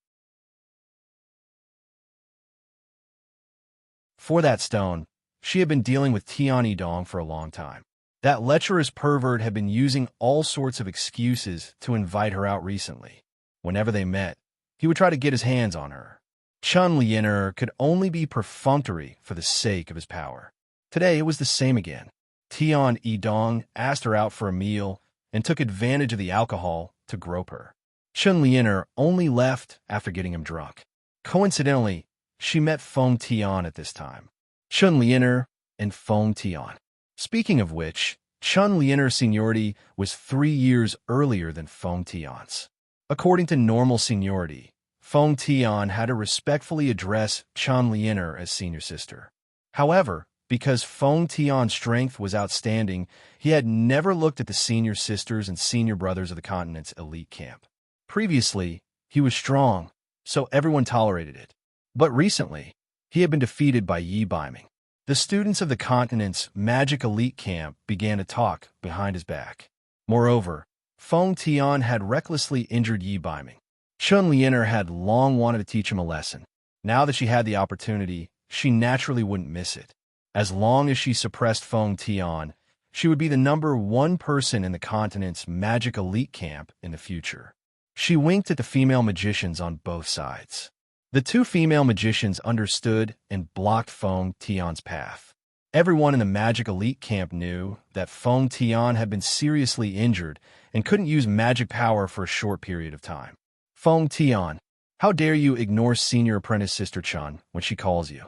For that stone, she had been dealing with Tian Yidong for a long time. That lecherous pervert had been using all sorts of excuses to invite her out recently. Whenever they met, he would try to get his hands on her. Chun Lianer could only be perfunctory for the sake of his power. Today, it was the same again. Tian Yidong asked her out for a meal and took advantage of the alcohol to grope her. Chun Lianer only left after getting him drunk. Coincidentally, she met Feng Tian at this time. Chun Lianer and Feng Tian. Speaking of which, Chun Lianer's seniority was 3 years earlier than Feng Tian's. According to normal seniority, Feng Tian had to respectfully address Chun Lianer as senior sister. However, because Feng Tian's strength was outstanding, he had never looked at the senior sisters and senior brothers of the continent's elite camp. Previously, he was strong, so everyone tolerated it. But recently, he had been defeated by Yi Biming. The students of the continent's magic elite camp began to talk behind his back. Moreover, Feng Tian had recklessly injured Yi Biming. Chun Lianer had long wanted to teach him a lesson. Now that she had the opportunity, she naturally wouldn't miss it. As long as she suppressed Feng Tian, she would be the #1 person in the continent's magic elite camp in the future. She winked at the female magicians on both sides. The two female magicians understood and blocked Feng Tian's path. Everyone in the magic elite camp knew that Feng Tian had been seriously injured and couldn't use magic power for a short period of time. Feng Tian, how dare you ignore senior apprentice Sister Chun when she calls you?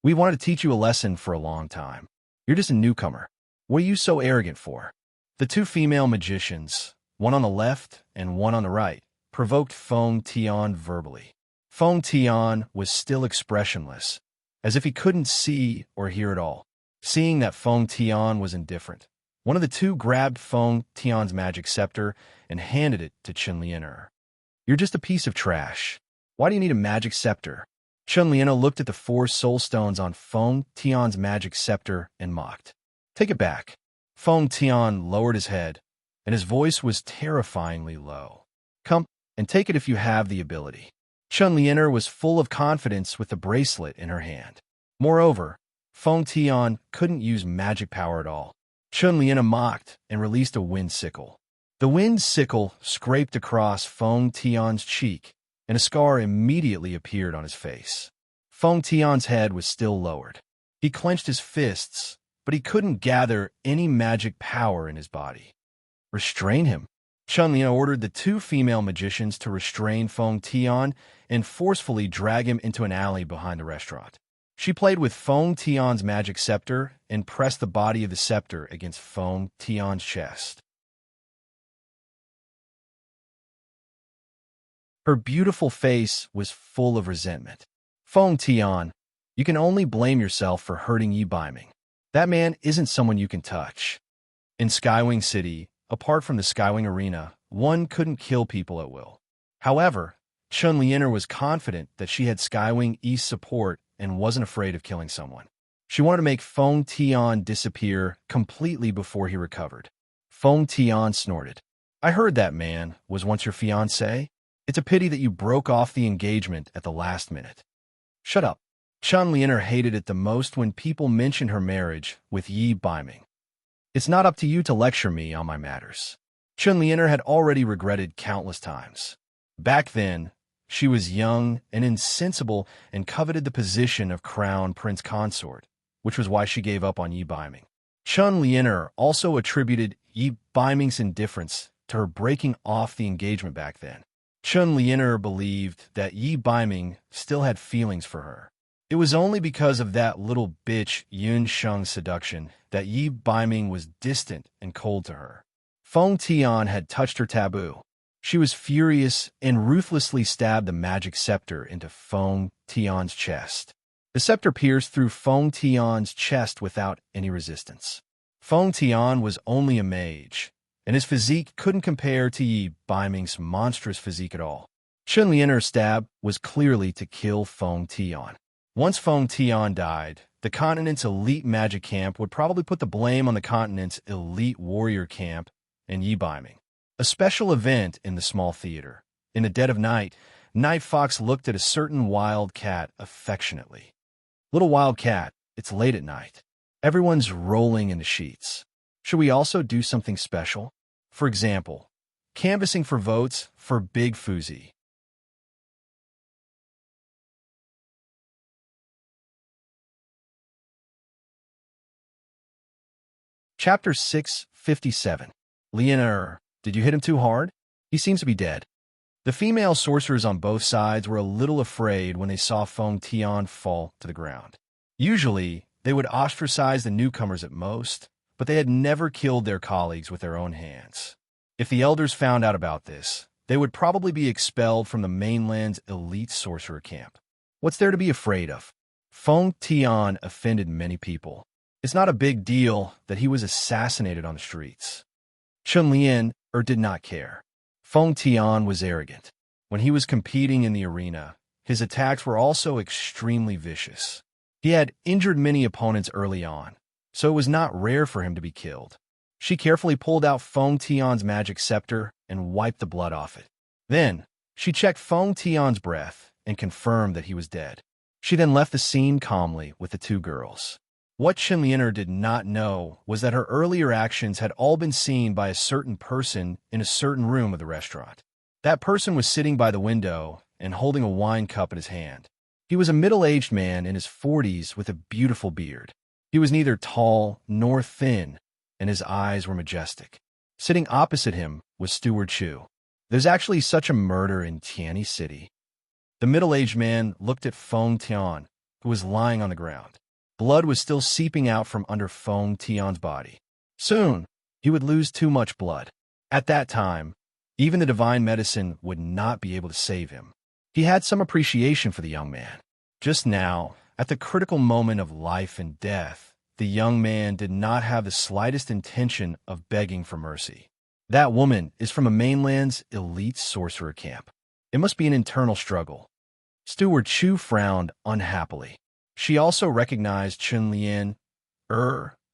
We wanted to teach you a lesson for a long time. You're just a newcomer. What are you so arrogant for? The two female magicians, one on the left and one on the right, provoked Feng Tian verbally. Feng Tian was still expressionless, as if he couldn't see or hear it all. Seeing that Feng Tian was indifferent, One of the two grabbed Feng Tian's magic scepter and handed it to Chen Lianer. You're just a piece of trash. Why do you need a magic scepter? Chen Lianer looked at the 4 soul stones on Feng Tian's magic scepter and mocked. Take it back. Feng Tian lowered his head, and his voice was terrifyingly low. Come and take it if you have the ability. Chen Lianer was full of confidence with the bracelet in her hand. Moreover, Feng Tian couldn't use magic power at all. Chen Lianer mocked and released a wind sickle. The wind sickle scraped across Feng Tian's cheek, and a scar immediately appeared on his face. Feng Tian's head was still lowered. He clenched his fists, but he couldn't gather any magic power in his body. Restrain him. Chen Lianer ordered the 2 female magicians to restrain Feng Tian and forcefully drag him into an alley behind the restaurant. She played with Feng Tian's magic scepter and pressed the body of the scepter against Feng Tian's chest. Her beautiful face was full of resentment. Feng Tian, you can only blame yourself for hurting Yi Baiming. That man isn't someone you can touch. In Skywing City, apart from the Skywing Arena, one couldn't kill people at will. However, Chen Lianer was confident that she had Skywing East support and wasn't afraid of killing someone. She wanted to make Feng Tian disappear completely before he recovered. Feng Tian snorted. I heard that man was once your fiancé. It's a pity that you broke off the engagement at the last minute. Shut up. Chen Lianer hated it the most when people mentioned her marriage with Yi Baiming. It's not up to you to lecture me on my matters. Chen Lianer had already regretted countless times. Back then, she was young and insensible and coveted the position of crown prince consort, which was why she gave up on Yi Baiming. Chen Lianer also attributed Yi Baiming's indifference to her breaking off the engagement back then. Chen Lianer believed that Yi Baiming still had feelings for her. It was only because of that little bitch Yun Sheng's seduction that Yi Baiming was distant and cold to her. Feng Tian had touched her taboo. She was furious and ruthlessly stabbed the magic scepter into Feng Tian's chest. The scepter pierced through Feng Tian's chest without any resistance. Feng Tian was only a mage, and his physique couldn't compare to Yi Baiming's monstrous physique at all. Chen Lianer's stab was clearly to kill Feng Tian. Once Feng Tian died, the continent's elite magic camp would probably put the blame on the continent's elite warrior camp and Yi Baiming. A special event in the small theater. In the dead of night, Night Fox looked at a certain wild cat affectionately. Little wild cat, it's late at night. Everyone's rolling in the sheets. Should we also do something special? For example, canvassing for votes for Big Fuzi. Chapter 657. Lianer, did you hit him too hard? He seems to be dead. The female sorcerers on both sides were a little afraid when they saw Feng Tian fall to the ground. Usually, they would ostracize the newcomers at most, but they had never killed their colleagues with their own hands. If the elders found out about this, they would probably be expelled from the mainland's elite sorcerer camp. What's there to be afraid of? Feng Tian offended many people. It's not a big deal that he was assassinated on the streets. Chen Lianer did not care. Feng Tian was arrogant. When he was competing in the arena, his attacks were also extremely vicious. He had injured many opponents early on, so it was not rare for him to be killed. She carefully pulled out Feng Tian's magic scepter and wiped the blood off it. Then, she checked Feng Tian's breath and confirmed that he was dead. She then left the scene calmly with the 2 girls. What Chen Lianer did not know was that her earlier actions had all been seen by a certain person in a certain room of the restaurant. That person was sitting by the window and holding a wine cup in his hand. He was a middle-aged man in his 40s with a beautiful beard. He was neither tall nor thin, and his eyes were majestic. Sitting opposite him was Steward Chu. There's actually such a murder in Tianyi City. The middle-aged man looked at Feng Tian, who was lying on the ground. Blood was still seeping out from under Feng Tian's body. Soon, he would lose too much blood. At that time, even the divine medicine would not be able to save him. He had some appreciation for the young man. Just now, at the critical moment of life and death, the young man did not have the slightest intention of begging for mercy. That woman is from a mainland's elite sorcerer camp. It must be an internal struggle. Steward Chu frowned unhappily. She also recognized Chun Lian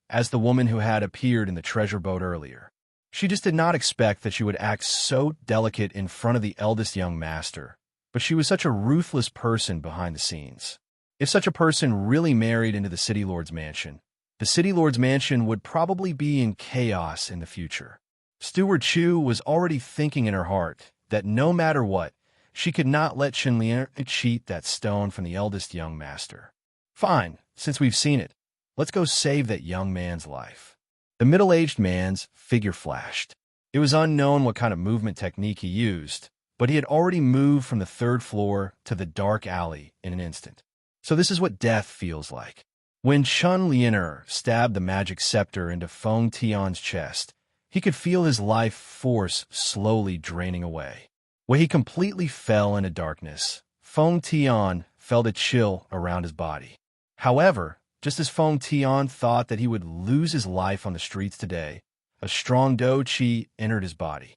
as the woman who had appeared in the treasure boat earlier. She just did not expect that she would act so delicate in front of the eldest young master, but she was such a ruthless person behind the scenes. If such a person really married into the City Lord's mansion, the City Lord's mansion would probably be in chaos in the future. Steward Chu was already thinking in her heart that no matter what, she could not let Chun Lian cheat that stone from the eldest young master. Fine, since we've seen it, let's go save that young man's life. The middle-aged man's figure flashed. It was unknown what kind of movement technique he used, but he had already moved from the third floor to the dark alley in an instant. So this is what death feels like. When Chun Lian stabbed the magic scepter into Feng Tian's chest, he could feel his life force slowly draining away. When he completely fell into darkness, Feng Tian felt a chill around his body. However, just as Feng Tian thought that he would lose his life on the streets today, a strong Do Qi entered his body.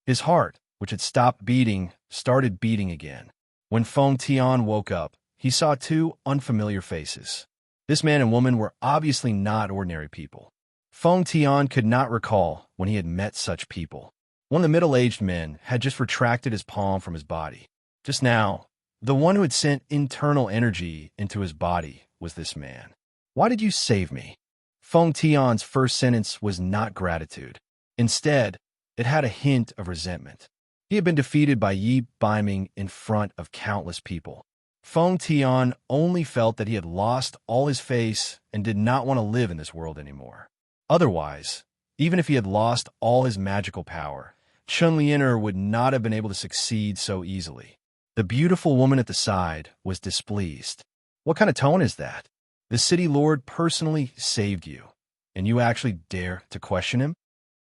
His heart, which had stopped beating, started beating again. When Feng Tian woke up, he saw two unfamiliar faces. This man and woman were obviously not ordinary people. Feng Tian could not recall when he had met such people. One of the middle-aged men had just retracted his palm from his body. Just now, the one who had sent internal energy into his body was this man. Why did you save me? Feng Tian's first sentence was not gratitude. Instead, it had a hint of resentment. He had been defeated by Yi Baiming in front of countless people. Feng Tian only felt that he had lost all his face and did not want to live in this world anymore. Otherwise, even if he had lost all his magical power, Chun Lian would not have been able to succeed so easily. The beautiful woman at the side was displeased. What kind of tone is that? The City Lord personally saved you, and you actually dare to question him?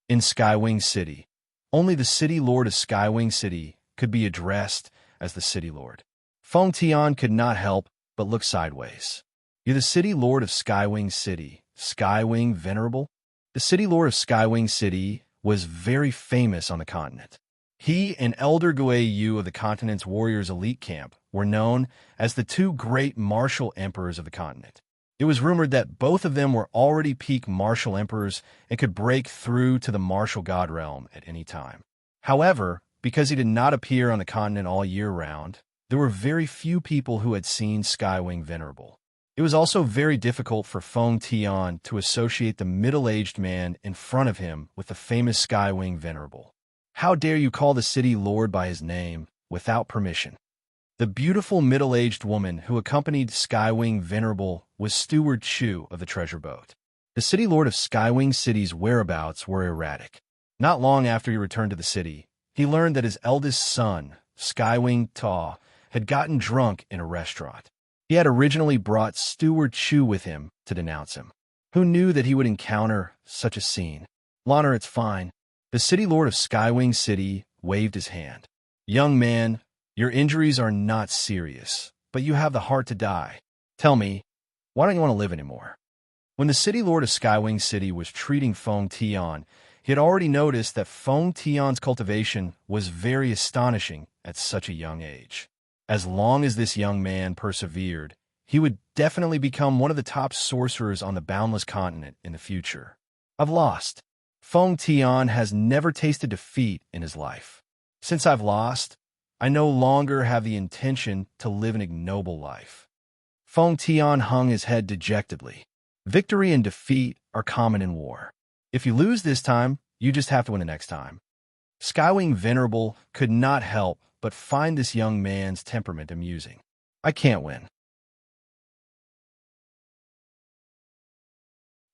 In Skywing City, only the City Lord of Skywing City could be addressed as the City Lord. Feng Tian could not help but look sideways. You're the City Lord of Skywing City, Skywing Venerable? The City Lord of Skywing City was very famous on the continent. He and Elder Guei Yu of the continent's warriors' elite camp were known as the two great martial emperors of the continent. It was rumored that both of them were already peak martial emperors and could break through to the martial god realm at any time. However, because he did not appear on the continent all year round, there were very few people who had seen Skywing Venerable. It was also very difficult for Feng Tian to associate the middle-aged man in front of him with the famous Skywing Venerable. How dare you call the City Lord by his name without permission? The beautiful middle-aged woman who accompanied Skywing Venerable was Steward Chu of the treasure boat. The City Lord of Skywing City's whereabouts were erratic. Not long after he returned to the city, he learned that his eldest son, Skywing Ta, had gotten drunk in a restaurant. He had originally brought Steward Chu with him to denounce him. Who knew that he would encounter such a scene? Lana, it's fine. The City Lord of Skywing City waved his hand. Young man, your injuries are not serious, but you have the heart to die. Tell me, why don't you want to live anymore? When the City Lord of Skywing City was treating Feng Tian, he had already noticed that Feng Tian's cultivation was very astonishing at such a young age. As long as this young man persevered, he would definitely become one of the top sorcerers on the Boundless Continent in the future. I've lost. Feng Tian has never tasted defeat in his life. Since I've lost, I no longer have the intention to live an ignoble life. Feng Tian hung his head dejectedly. Victory and defeat are common in war. If you lose this time, you just have to win the next time. Skywing Venerable could not help but find this young man's temperament amusing. I can't win.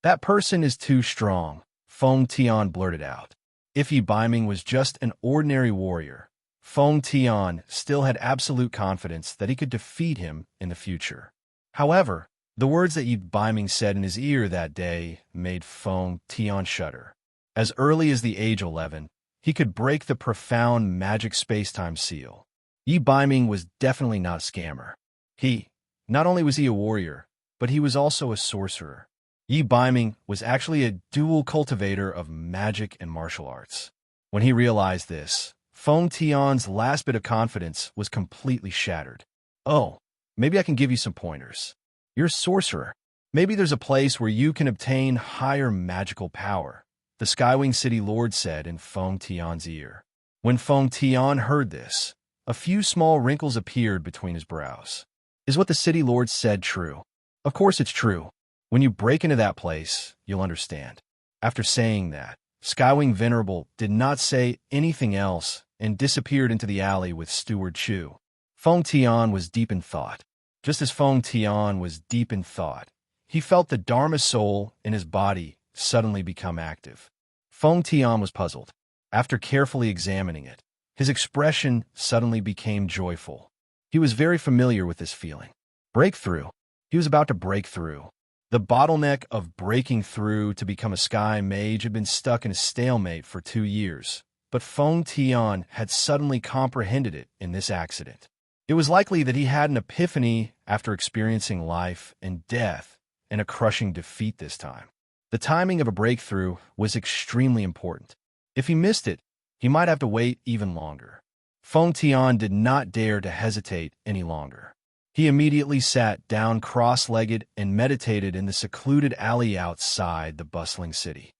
That person is too strong, Feng Tian blurted out. If Yi Baiming was just an ordinary warrior, Feng Tian still had absolute confidence that he could defeat him in the future. However, the words that Yi Baiming said in his ear that day made Feng Tian shudder. As early as the age 11, he could break the profound magic space-time seal. Yi Baiming was definitely not a scammer. He Not only was he a warrior, but he was also a sorcerer. Yi Baiming was actually a dual cultivator of magic and martial arts. When he realized this, Feng Tian's last bit of confidence was completely shattered. Oh, maybe I can give you some pointers. You're a sorcerer. Maybe there's a place where you can obtain higher magical power, the Skywing City Lord said in Feng Tian's ear. When Feng Tian heard this, a few small wrinkles appeared between his brows. Is what the City Lord said true? Of course it's true. When you break into that place, you'll understand. After saying that, Skywing Venerable did not say anything else and disappeared into the alley with Steward Chu. Feng Tian was deep in thought. Just as Feng Tian was deep in thought, he felt the Dharma soul in his body suddenly become active. Feng Tian was puzzled. After carefully examining it, his expression suddenly became joyful. He was very familiar with this feeling. Breakthrough. He was about to break through. The bottleneck of breaking through to become a sky mage had been stuck in a stalemate for 2 years, but Feng Tian had suddenly comprehended it in this accident. It was likely that he had an epiphany after experiencing life and death and a crushing defeat this time. The timing of a breakthrough was extremely important. If he missed it, he might have to wait even longer. Feng Tian did not dare to hesitate any longer. He immediately sat down cross-legged and meditated in the secluded alley outside the bustling city.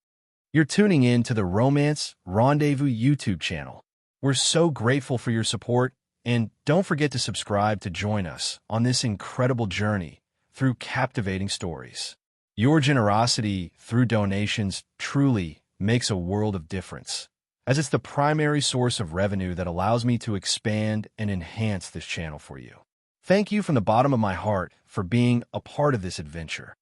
You're tuning in to the Romance Rendezvous YouTube channel. We're so grateful for your support, and don't forget to subscribe to join us on this incredible journey through captivating stories. Your generosity through donations truly makes a world of difference, as it's the primary source of revenue that allows me to expand and enhance this channel for you. Thank you from the bottom of my heart for being a part of this adventure.